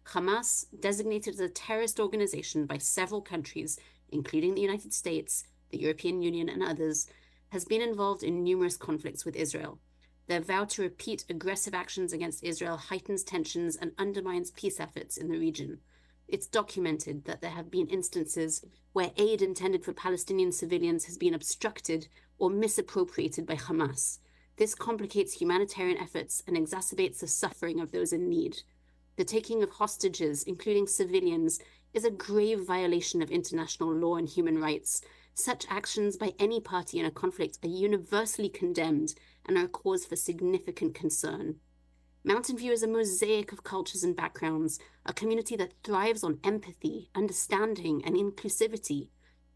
Speaker 23: Hamas, designated as a terrorist organization by several countries, including the United States, the European Union, and others, has been involved in numerous conflicts with Israel. Their vow to repeat aggressive actions against Israel heightens tensions and undermines peace efforts in the region. It's documented that there have been instances where aid intended for Palestinian civilians has been obstructed or misappropriated by Hamas. This complicates humanitarian efforts and exacerbates the suffering of those in need. The taking of hostages, including civilians, is a grave violation of international law and human rights. Such actions by any party in a conflict are universally condemned and are a cause for significant concern. Mountain View is a mosaic of cultures and backgrounds, a community that thrives on empathy, understanding, and inclusivity.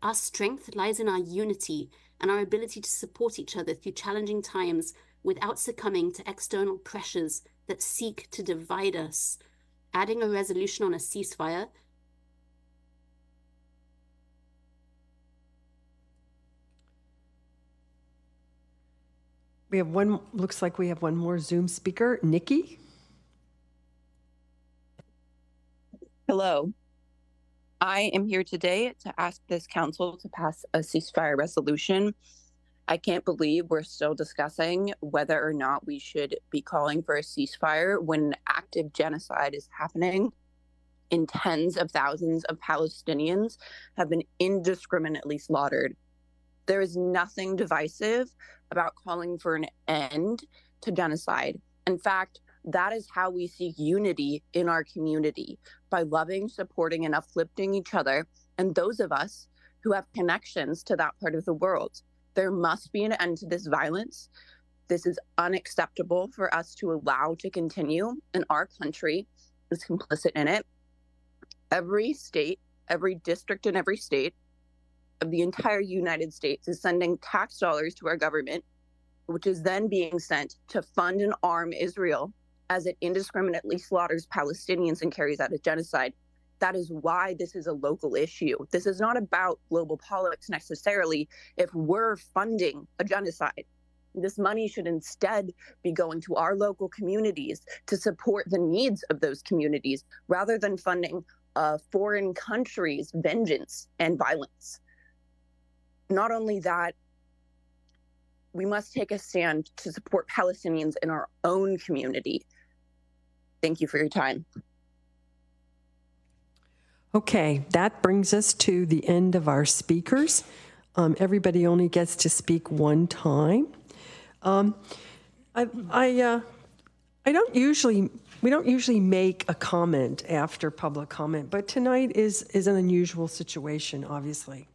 Speaker 23: Our strength lies in our unity and our ability to support each other through challenging times without succumbing to external pressures that seek to divide us. Adding a resolution on a ceasefire
Speaker 1: We have one, looks like we have one more Zoom speaker. Nikki?
Speaker 2: Hello. I am here today to ask this council to pass a ceasefire resolution. I can't believe we're still discussing whether or not we should be calling for a ceasefire when active genocide is happening and tens of thousands of Palestinians have been indiscriminately slaughtered. There is nothing divisive about calling for an end to genocide. In fact, that is how we seek unity in our community, by loving, supporting, and uplifting each other and those of us who have connections to that part of the world. There must be an end to this violence. This is unacceptable for us to allow to continue, and our country is complicit in it. Every state, every district in every state of the entire United States is sending tax dollars to our government, which is then being sent to fund and arm Israel as it indiscriminately slaughters Palestinians and carries out a genocide. That is why this is a local issue. This is not about global politics necessarily if we're funding a genocide. This money should instead be going to our local communities to support the needs of those communities rather than funding foreign countries' vengeance and violence. Not only that, we must take a stand to support Palestinians in our own community. Thank you for your time.
Speaker 1: Okay, that brings us to the end of our speakers. Everybody only gets to speak one time. We don't usually make a comment after public comment, but tonight is an unusual situation, obviously.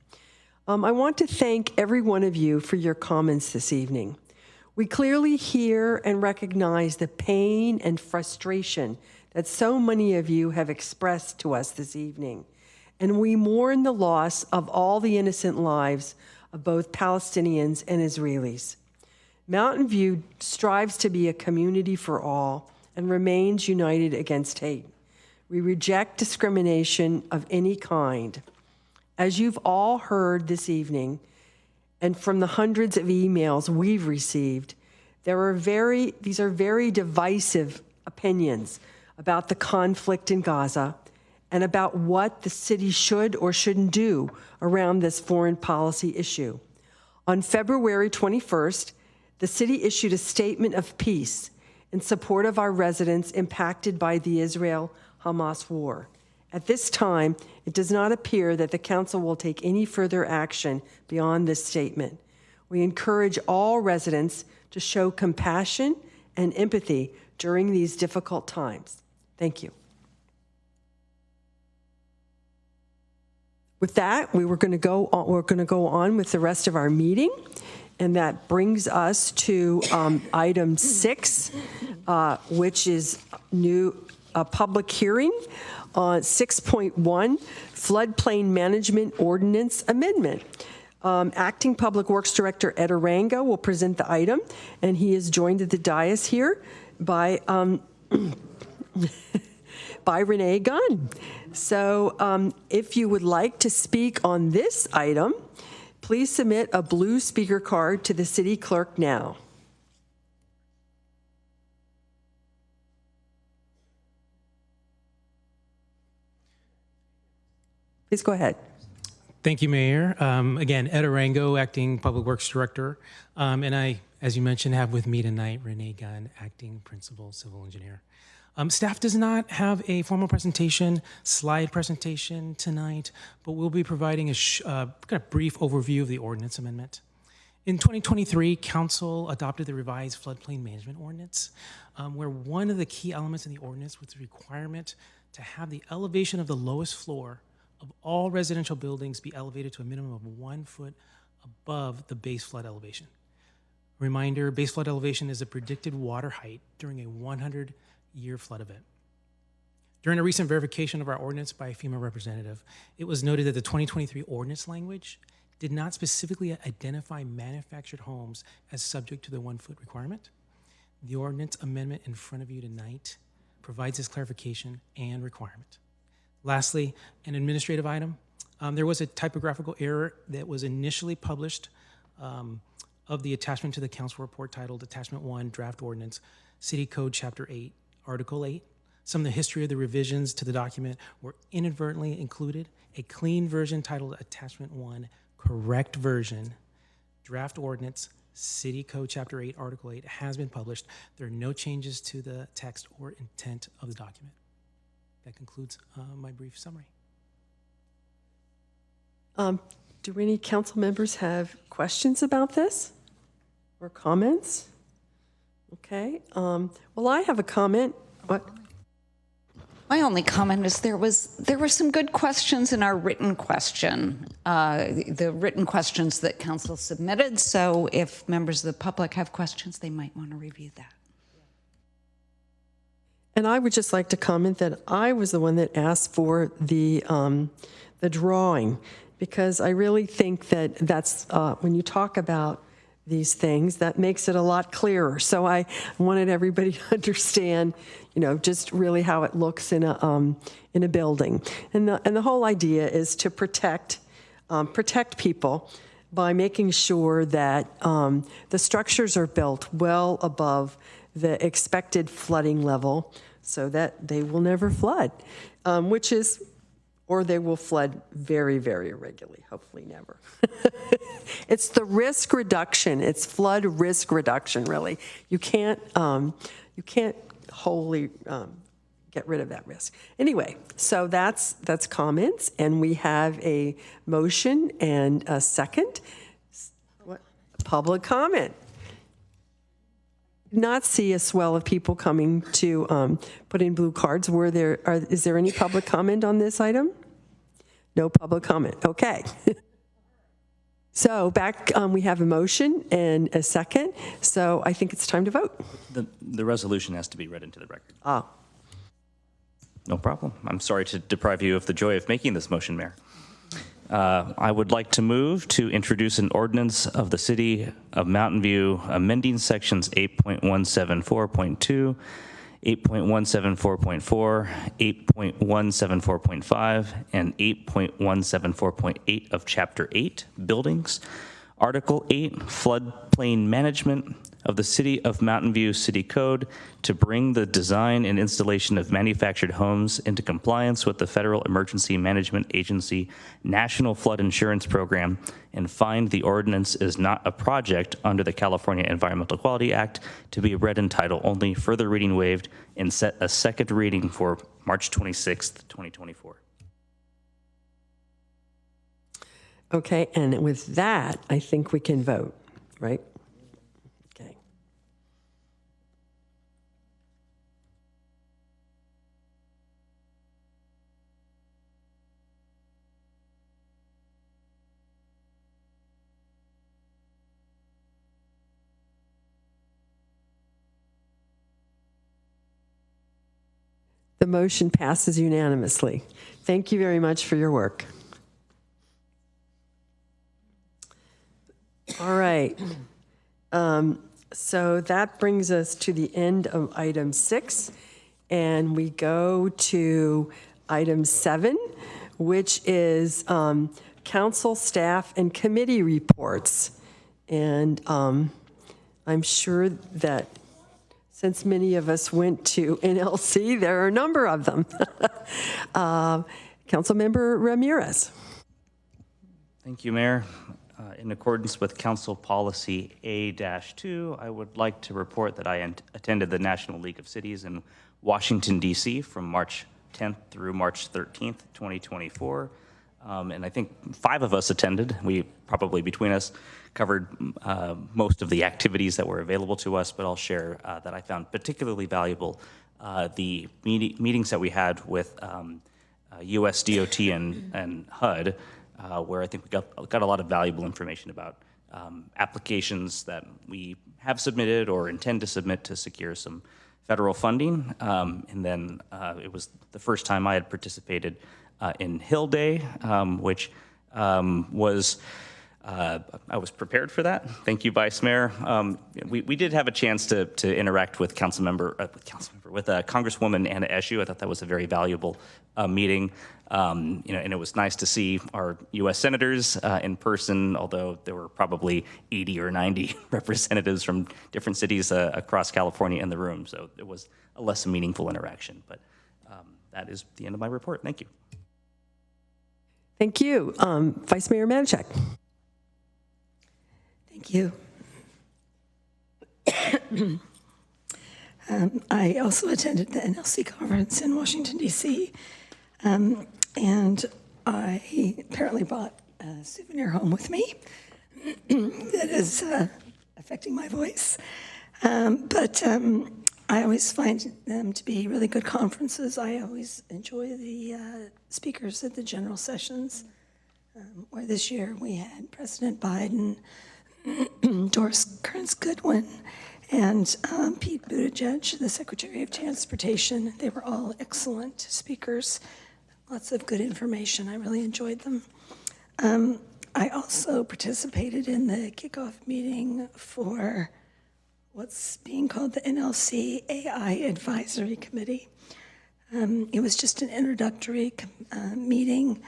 Speaker 1: I want to thank every one of you for your comments this evening. We clearly hear and recognize the pain and frustration that so many of you have expressed to us this evening, and we mourn the loss of all the innocent lives of both Palestinians and Israelis. Mountain View strives to be a community for all and remains united against hate. We reject discrimination of any kind. As you've all heard this evening, and from the hundreds of emails we've received, these are very divisive opinions about the conflict in Gaza and about what the city should or shouldn't do around this foreign policy issue. On February 21st, the city issued a statement of peace in support of our residents impacted by the Israel-Hamas war. At this time, it does not appear that the council will take any further action beyond this statement. We encourage all residents to show compassion and empathy during these difficult times. Thank you. With that, we're going to go on with the rest of our meeting, and that brings us to item 6, which is a public hearing on 6.1 Floodplain Management Ordinance Amendment. Acting Public Works Director Ed Arango will present the item, and he is joined at the dais here by by Renee Gunn. So if you would like to speak on this item, please submit a blue speaker card to the city clerk now. Please go ahead.
Speaker 8: Thank you, Mayor. Again, Ed Arango, Acting Public Works Director. And I, as you mentioned, have with me tonight Renee Gunn, Acting Principal Civil Engineer. Staff does not have a formal slide presentation tonight, but we'll be providing a kind of brief overview of the ordinance amendment. In 2023, Council adopted the revised floodplain management ordinance, where one of the key elements in the ordinance was the requirement to have the elevation of the lowest floor of all residential buildings be elevated to a minimum of 1 foot above the base flood elevation. Reminder, base flood elevation is the predicted water height during a 100-year flood event. During a recent verification of our ordinance by a FEMA representative, it was noted that the 2023 ordinance language did not specifically identify manufactured homes as subject to the 1 foot requirement. The ordinance amendment in front of you tonight provides this clarification and requirement. Lastly, an administrative item. There was a typographical error that was initially published of the attachment to the council report titled Attachment 1, Draft Ordinance, City Code Chapter 8, Article 8. Some of the history of the revisions to the document were inadvertently included. A clean version titled Attachment 1, Correct Version, Draft Ordinance, City Code Chapter 8, Article 8 has been published. There are no changes to the text or intent of the document. That concludes my brief summary.
Speaker 1: Do any council members have questions about this or comments? Okay. Well, I have a comment. What?
Speaker 9: My only comment is there were some good questions in our written question, the written questions that council submitted. So if members of the public have questions, they might want to review that.
Speaker 1: And I would just like to comment that I was the one that asked for the drawing, because I really think that that's when you talk about these things, that makes it a lot clearer. So I wanted everybody to understand, just really how it looks in a building. And the whole idea is to protect people by making sure that the structures are built well above the expected flooding level so that they will never flood, or they will flood very, very irregularly, hopefully never. It's the risk reduction. It's flood risk reduction, really. You can't wholly get rid of that risk. Anyway, so that's comments, and we have a motion and a second. What? Public comment. Not see a swell of people coming to put in blue cards. Is there any public comment on this item? No public comment. Okay. So back, we have a motion and a second. So I think it's time to vote.
Speaker 10: The resolution has to be read into the record.
Speaker 1: Ah.
Speaker 10: No problem. I'm sorry to deprive you of the joy of making this motion, Mayor. I would like to move to introduce an ordinance of the City of Mountain View amending sections 8.174.2, 8.174.4, 8.174.5, and 8.174.8 of Chapter 8, Buildings, Article 8, Floodplain Management of the City of Mountain View City Code to bring the design and installation of manufactured homes into compliance with the Federal Emergency Management Agency National Flood Insurance Program and find the ordinance is not a project under the California Environmental Quality Act to be read in title only, further reading waived, and set a second reading for March 26th, 2024.
Speaker 1: Okay, and with that, I think we can vote, right? Okay. The motion passes unanimously. Thank you very much for your work. All right. So that brings us to the end of item 6, and we go to item 7, which is council, staff, and committee reports. And I'm sure that since many of us went to NLC, there are a number of them. Councilmember Ramirez.
Speaker 10: Thank you, Mayor. In accordance with Council Policy A-2, I would like to report that I attended the National League of Cities in Washington, D.C. from March 10th through March 13th, 2024. And I think 5 of us attended. We probably, between us, covered most of the activities that were available to us, but I'll share that I found particularly valuable the meetings that we had with US DOT and HUD, where I think we got a lot of valuable information about applications that we have submitted or intend to submit to secure some federal funding. And then it was the first time I had participated in Hill Day, which was, I was prepared for that. Thank you, Vice Mayor. We did have a chance to interact with with Congresswoman Anna Eshoo. I thought that was a very valuable meeting. And it was nice to see our U.S. senators in person, although there were probably 80 or 90 representatives from different cities across California in the room. So it was a less meaningful interaction. But that is the end of my report. Thank you.
Speaker 1: Thank you. Vice Mayor Manischek.
Speaker 11: Thank you. I also attended the NLC conference in Washington, D.C., and I apparently brought a souvenir home with me that is affecting my voice. But I always find them to be really good conferences. I always enjoy the speakers at the general sessions, where this year we had President Biden, Doris Kearns Goodwin, and Pete Buttigieg, the Secretary of Transportation. They were all excellent speakers, lots of good information. I really enjoyed them. I also participated in the kickoff meeting for what's being called the NLC AI Advisory Committee. It was just an introductory meeting,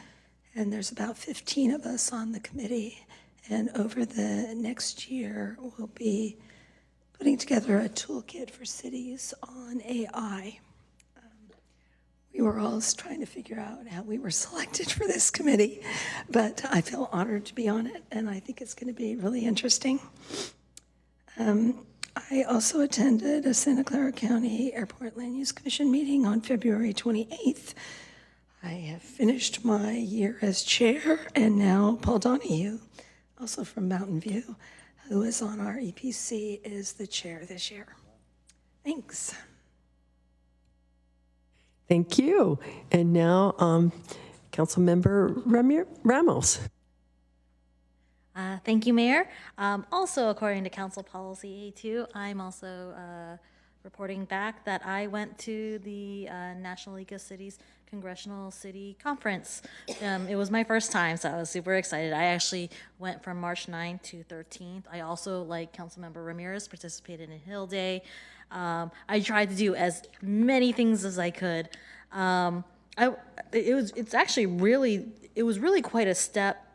Speaker 11: and there's about 15 of us on the committee. And over the next year, we'll be putting together a toolkit for cities on AI. We were all trying to figure out how we were selected for this committee, but I feel honored to be on it, and I think it's going to be really interesting. I also attended a Santa Clara County Airport Land Use Commission meeting on February 28th. I have finished my year as chair, and now Paul Donahue, also from Mountain View, who is on our EPC, is the chair this year. Thanks.
Speaker 1: Thank you. And now, Councilmember Ramos.
Speaker 12: Thank you, Mayor. Also, according to Council Policy A2, I'm also reporting back that I went to the National League of Cities Congressional City Conference. It was my first time, so I was super excited. I actually went from March 9th to 13th. I also, like Councilmember Ramirez, participated in Hill Day. I tried to do as many things as I could. It was really quite a step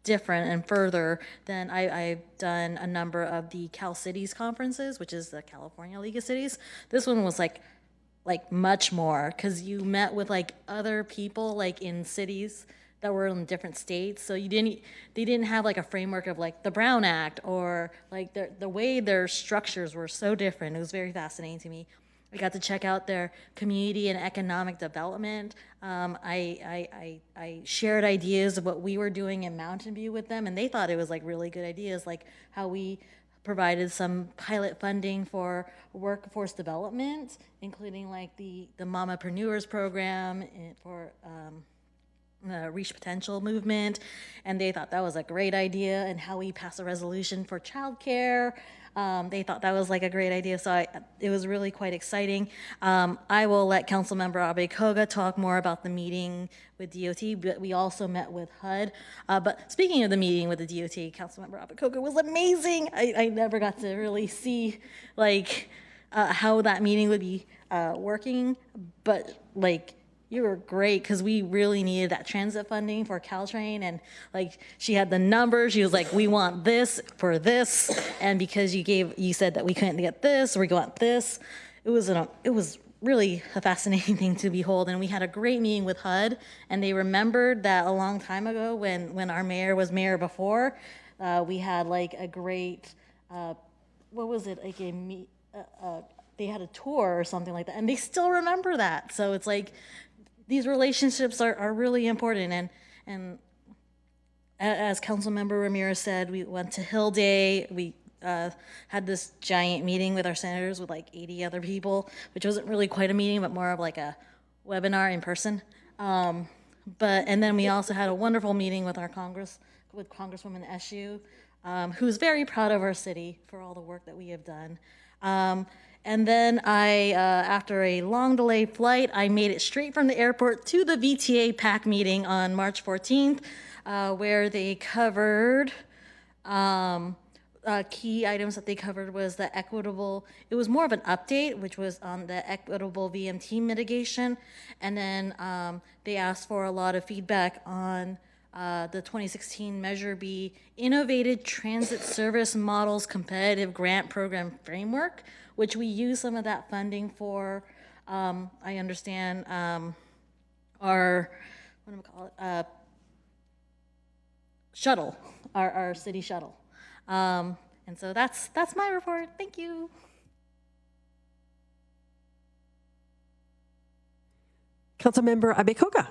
Speaker 12: different and further than I've done a number of the Cal Cities conferences, which is the California League of Cities. This one was like much more, because you met with like other people like in cities that were in different states. So they didn't have like a framework of like the Brown Act, or like the way their structures were so different. It was very fascinating to me. I got to check out their community and economic development. I shared ideas of what we were doing in Mountain View with them, and they thought it was like really good ideas, like how we provided some pilot funding for workforce development, including like the Mamapreneurs program for the Reach Potential movement, and they thought that was a great idea, and how we passed a resolution for childcare. They thought that was like a great idea, so it was really quite exciting. I will let Councilmember Abe-Koga talk more about the meeting with DOT, but we also met with HUD. But speaking of the meeting with the DOT, Councilmember Abe-Koga was amazing. I never got to really see like how that meeting would be working, but like, you were great, because we really needed that transit funding for Caltrain, and like she had the numbers. She was like, we want this for this, and because you said that we couldn't get this, we want this. It was really a fascinating thing to behold. And we had a great meeting with HUD, and they remembered that a long time ago when our mayor was mayor before, we had like a great, what was it, like they had a tour or something like that, and they still remember that. So it's like these relationships are really important. And as Councilmember Ramirez said, we went to Hill Day. We had this giant meeting with our senators with like 80 other people, which wasn't really quite a meeting, but more of like a webinar in person. And then we also had a wonderful meeting with our with Congresswoman Eshoo, who's very proud of our city for all the work that we have done. And then after a long delayed flight, I made it straight from the airport to the VTA PAC meeting on March 14th, where they covered key items that they covered was the equitable, it was more of an update, which was on the equitable VMT mitigation. And then they asked for a lot of feedback on the 2016 Measure B Innovative Transit Service Models Competitive Grant Program Framework, which we use some of that funding for, I understand, our, what do we call it, shuttle, our city shuttle. And so that's my report. Thank you.
Speaker 1: Councilmember Abekoga.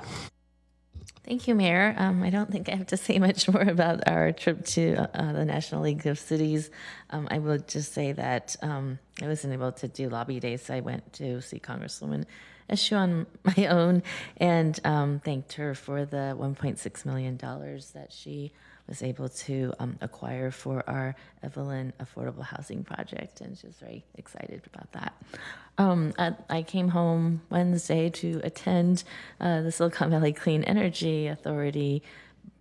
Speaker 13: Thank you, Mayor. I don't think I have to say much more about our trip to the National League of Cities. I will just say that I wasn't able to do lobby day, so I went to see Congresswoman Eshoo on my own and thanked her for the $1.6 million that she was able to acquire for our Evelyn Affordable Housing Project, and she was very excited about that. I came home Wednesday to attend the Silicon Valley Clean Energy Authority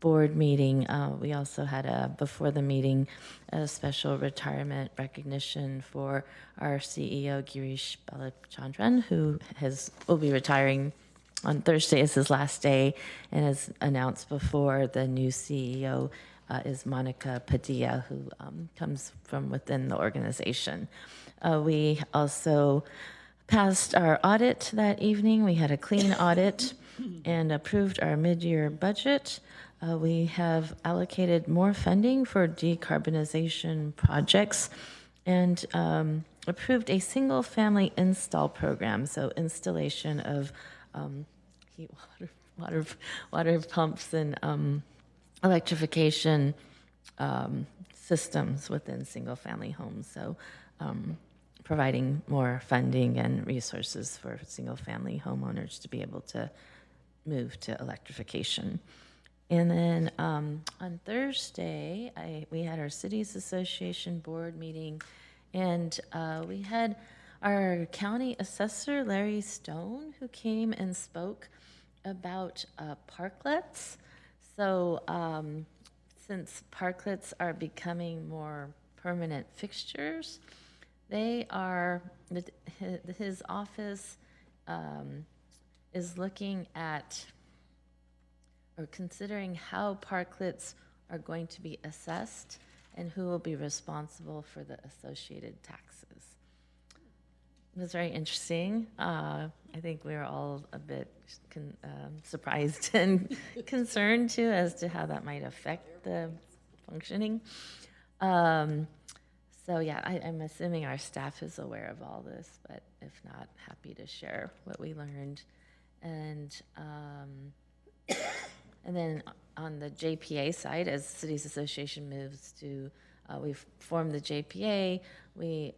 Speaker 13: board meeting. We also had before the meeting, a special retirement recognition for our CEO, Girish Balachandran, who will be retiring on Thursday is his last day, and as announced before, the new CEO is Monica Padilla, who comes from within the organization. We also passed our audit that evening. We had a clean audit and approved our mid-year budget. We have allocated more funding for decarbonization projects and approved a single-family install program, so installation of heat water pumps and electrification systems within single-family homes. So providing more funding and resources for single-family homeowners to be able to move to electrification. And then on Thursday, we had our Cities Association board meeting, and we had our county assessor, Larry Stone, who came and spoke about parklets. So since parklets are becoming more permanent fixtures, they are, his office is looking at or considering how parklets are going to be assessed and who will be responsible for the associated taxes. It was very interesting. I think we were all a bit surprised and concerned too as to how that might affect the functioning. So yeah, I'm assuming our staff is aware of all this, but if not, happy to share what we learned. And then on the JPA side, as Cities Association moves to, we've formed the JPA, we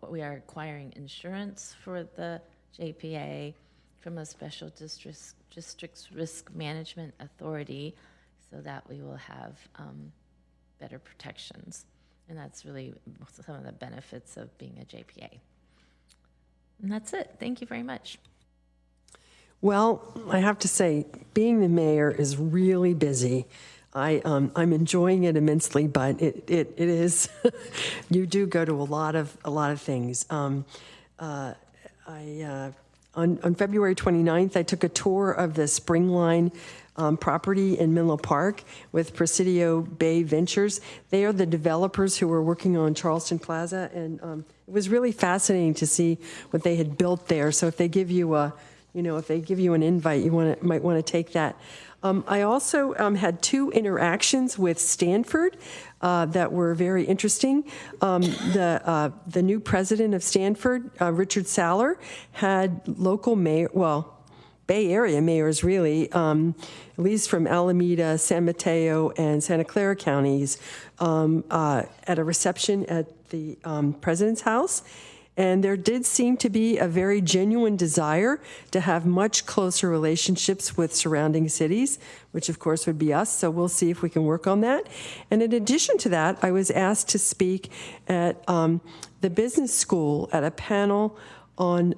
Speaker 13: we are acquiring insurance for the JPA from a special districts risk management authority so that we will have better protections. And that's really some of the benefits of being a JPA. And that's it. Thank you very much.
Speaker 1: Well, I have to say, being the mayor is really busy. I'm enjoying it immensely, but it is. You do go to a lot of things. I On February 29th, I took a tour of the Springline property in Menlo Park with Presidio Bay Ventures. They are the developers who were working on Charleston Plaza, and it was really fascinating to see what they had built there. So if they give you a, if they give you an invite, you might want to take that. I also had 2 interactions with Stanford that were very interesting. The new president of Stanford, Richard Saller, had local mayor, Bay Area mayors really, at least from Alameda, San Mateo, and Santa Clara counties, at a reception at the president's house. And there did seem to be a very genuine desire to have much closer relationships with surrounding cities, which of course would be us. So we'll see if we can work on that. And in addition to that, I was asked to speak at the business school at a panel on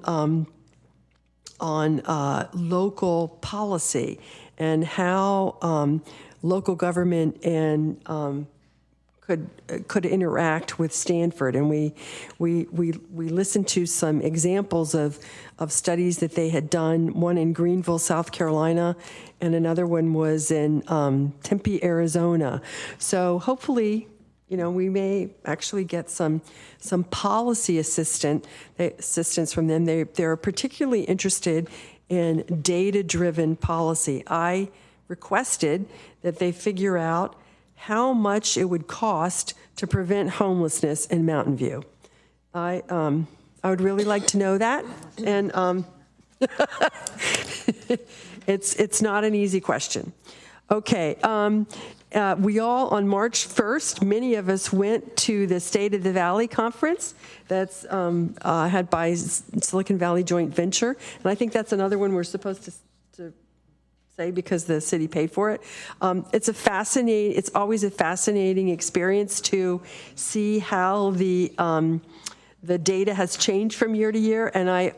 Speaker 1: local policy and how local government and could interact with Stanford, and we listened to some examples of studies that they had done. One in Greenville, South Carolina, and another one was in Tempe, Arizona. So hopefully, we may actually get some policy assistance from them. They're particularly interested in data-driven policy. I requested that they figure out how much it would cost to prevent homelessness in Mountain View. I would really like to know that, and it's not an easy question. Okay, we all, on March 1st, many of us went to the State of the Valley conference that's had by Silicon Valley Joint Venture, and I think that's another one we're supposed to say because the city paid for it. It's always a fascinating experience to see how the data has changed from year to year, and I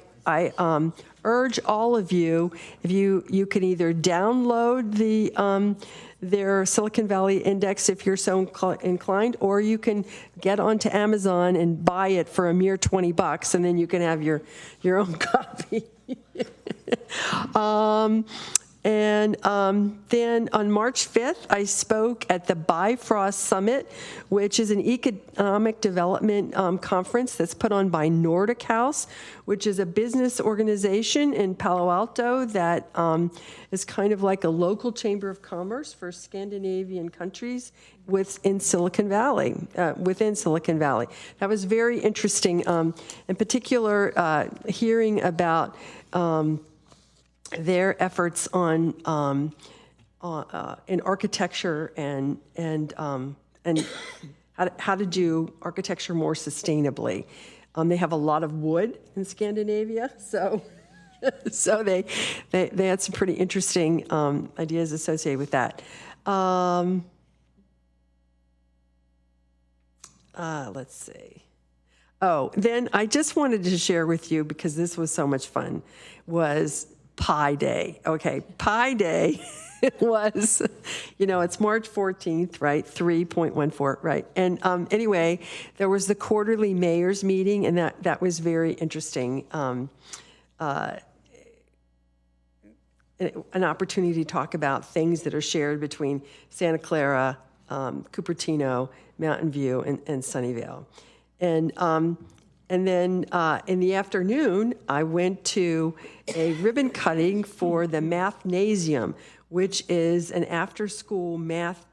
Speaker 1: urge all of you, if you can either download their Silicon Valley Index if you're so inclined, or you can get onto Amazon and buy it for a mere $20, and then you can have your own copy. And then on March 5th, I spoke at the Bifrost Summit, which is an economic development conference that's put on by Nordic House, which is a business organization in Palo Alto that is kind of like a local chamber of commerce for Scandinavian countries within Silicon Valley. That was very interesting, in particular hearing about their efforts in architecture and how to do architecture more sustainably. They have a lot of wood in Scandinavia, so they had some pretty interesting ideas associated with that. Let's see. Oh, then I just wanted to share with you, because this was so much fun, was Pi Day. Okay, Pi Day was, it's March 14th, right? 3.14, right? And anyway, there was the quarterly mayor's meeting, and that was very interesting. An opportunity to talk about things that are shared between Santa Clara, Cupertino, Mountain View, and Sunnyvale. And then in the afternoon, I went to a ribbon cutting for the Mathnasium, which is an after-school math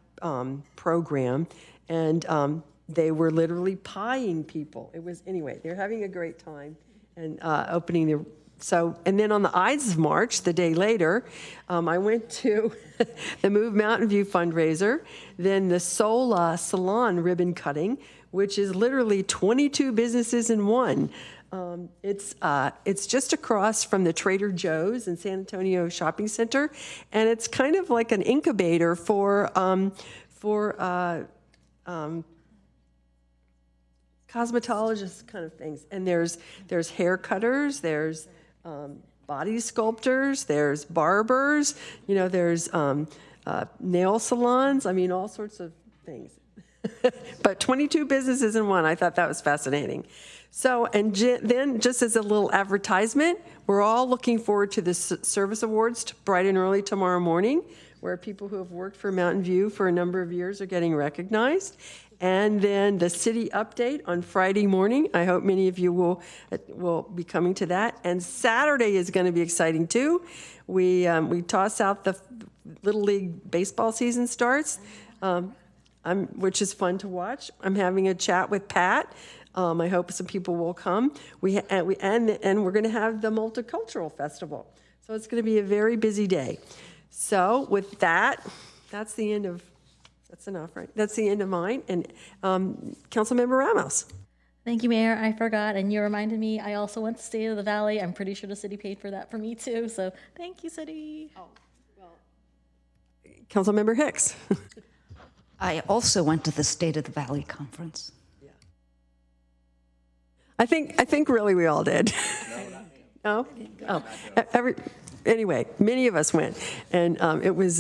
Speaker 1: program, and they were literally pieing people. They're having a great time and opening their. And then on the Ides of March, the day later, I went to the Move Mountain View fundraiser, then the Sola Salon ribbon cutting, which is literally 22 businesses in one. It's just across from the Trader Joe's in San Antonio Shopping Center, and it's kind of like an incubator for cosmetologists kind of things. And there's hair cutters, there's body sculptors, there's barbers, there's nail salons, all sorts of things. But 22 businesses in one, I thought that was fascinating. So, and then just as a little advertisement, we're all looking forward to the service awards bright and early tomorrow morning, where people who have worked for Mountain View for a number of years are getting recognized. And then the city update on Friday morning. I hope many of you will be coming to that. And Saturday is going to be exciting too. We toss out the Little League baseball season starts, which is fun to watch. I'm having a chat with Pat. I hope some people will come. And we're going to have the Multicultural Festival. So it's going to be a very busy day. So with that, that's the end of. That's enough, right? That's the end of mine. And Councilmember Ramos.
Speaker 12: Thank you, Mayor. I forgot, and you reminded me. I also went to State of the Valley. I'm pretty sure the city paid for that for me too. So thank you, city. Oh, well.
Speaker 1: Councilmember Hicks.
Speaker 9: I also went to the State of the Valley conference.
Speaker 1: Yeah. I think really we all did. No? Oh, anyway, many of us went, and it was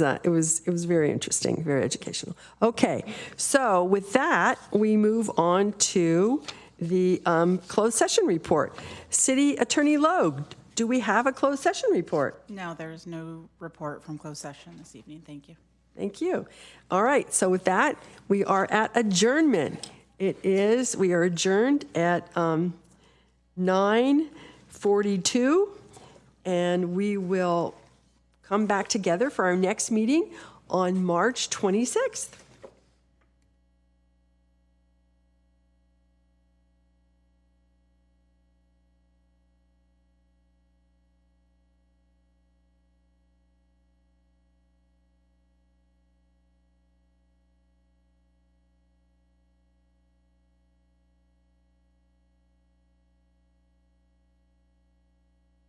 Speaker 1: very interesting, very educational. Okay, so with that, we move on to the closed session report. City Attorney Logue, do we have a closed session report?
Speaker 5: No, there is no report from closed session this evening. Thank you.
Speaker 1: Thank you. All right, so with that, we are at adjournment. We are adjourned at 9:42. And we will come back together for our next meeting on March 26th.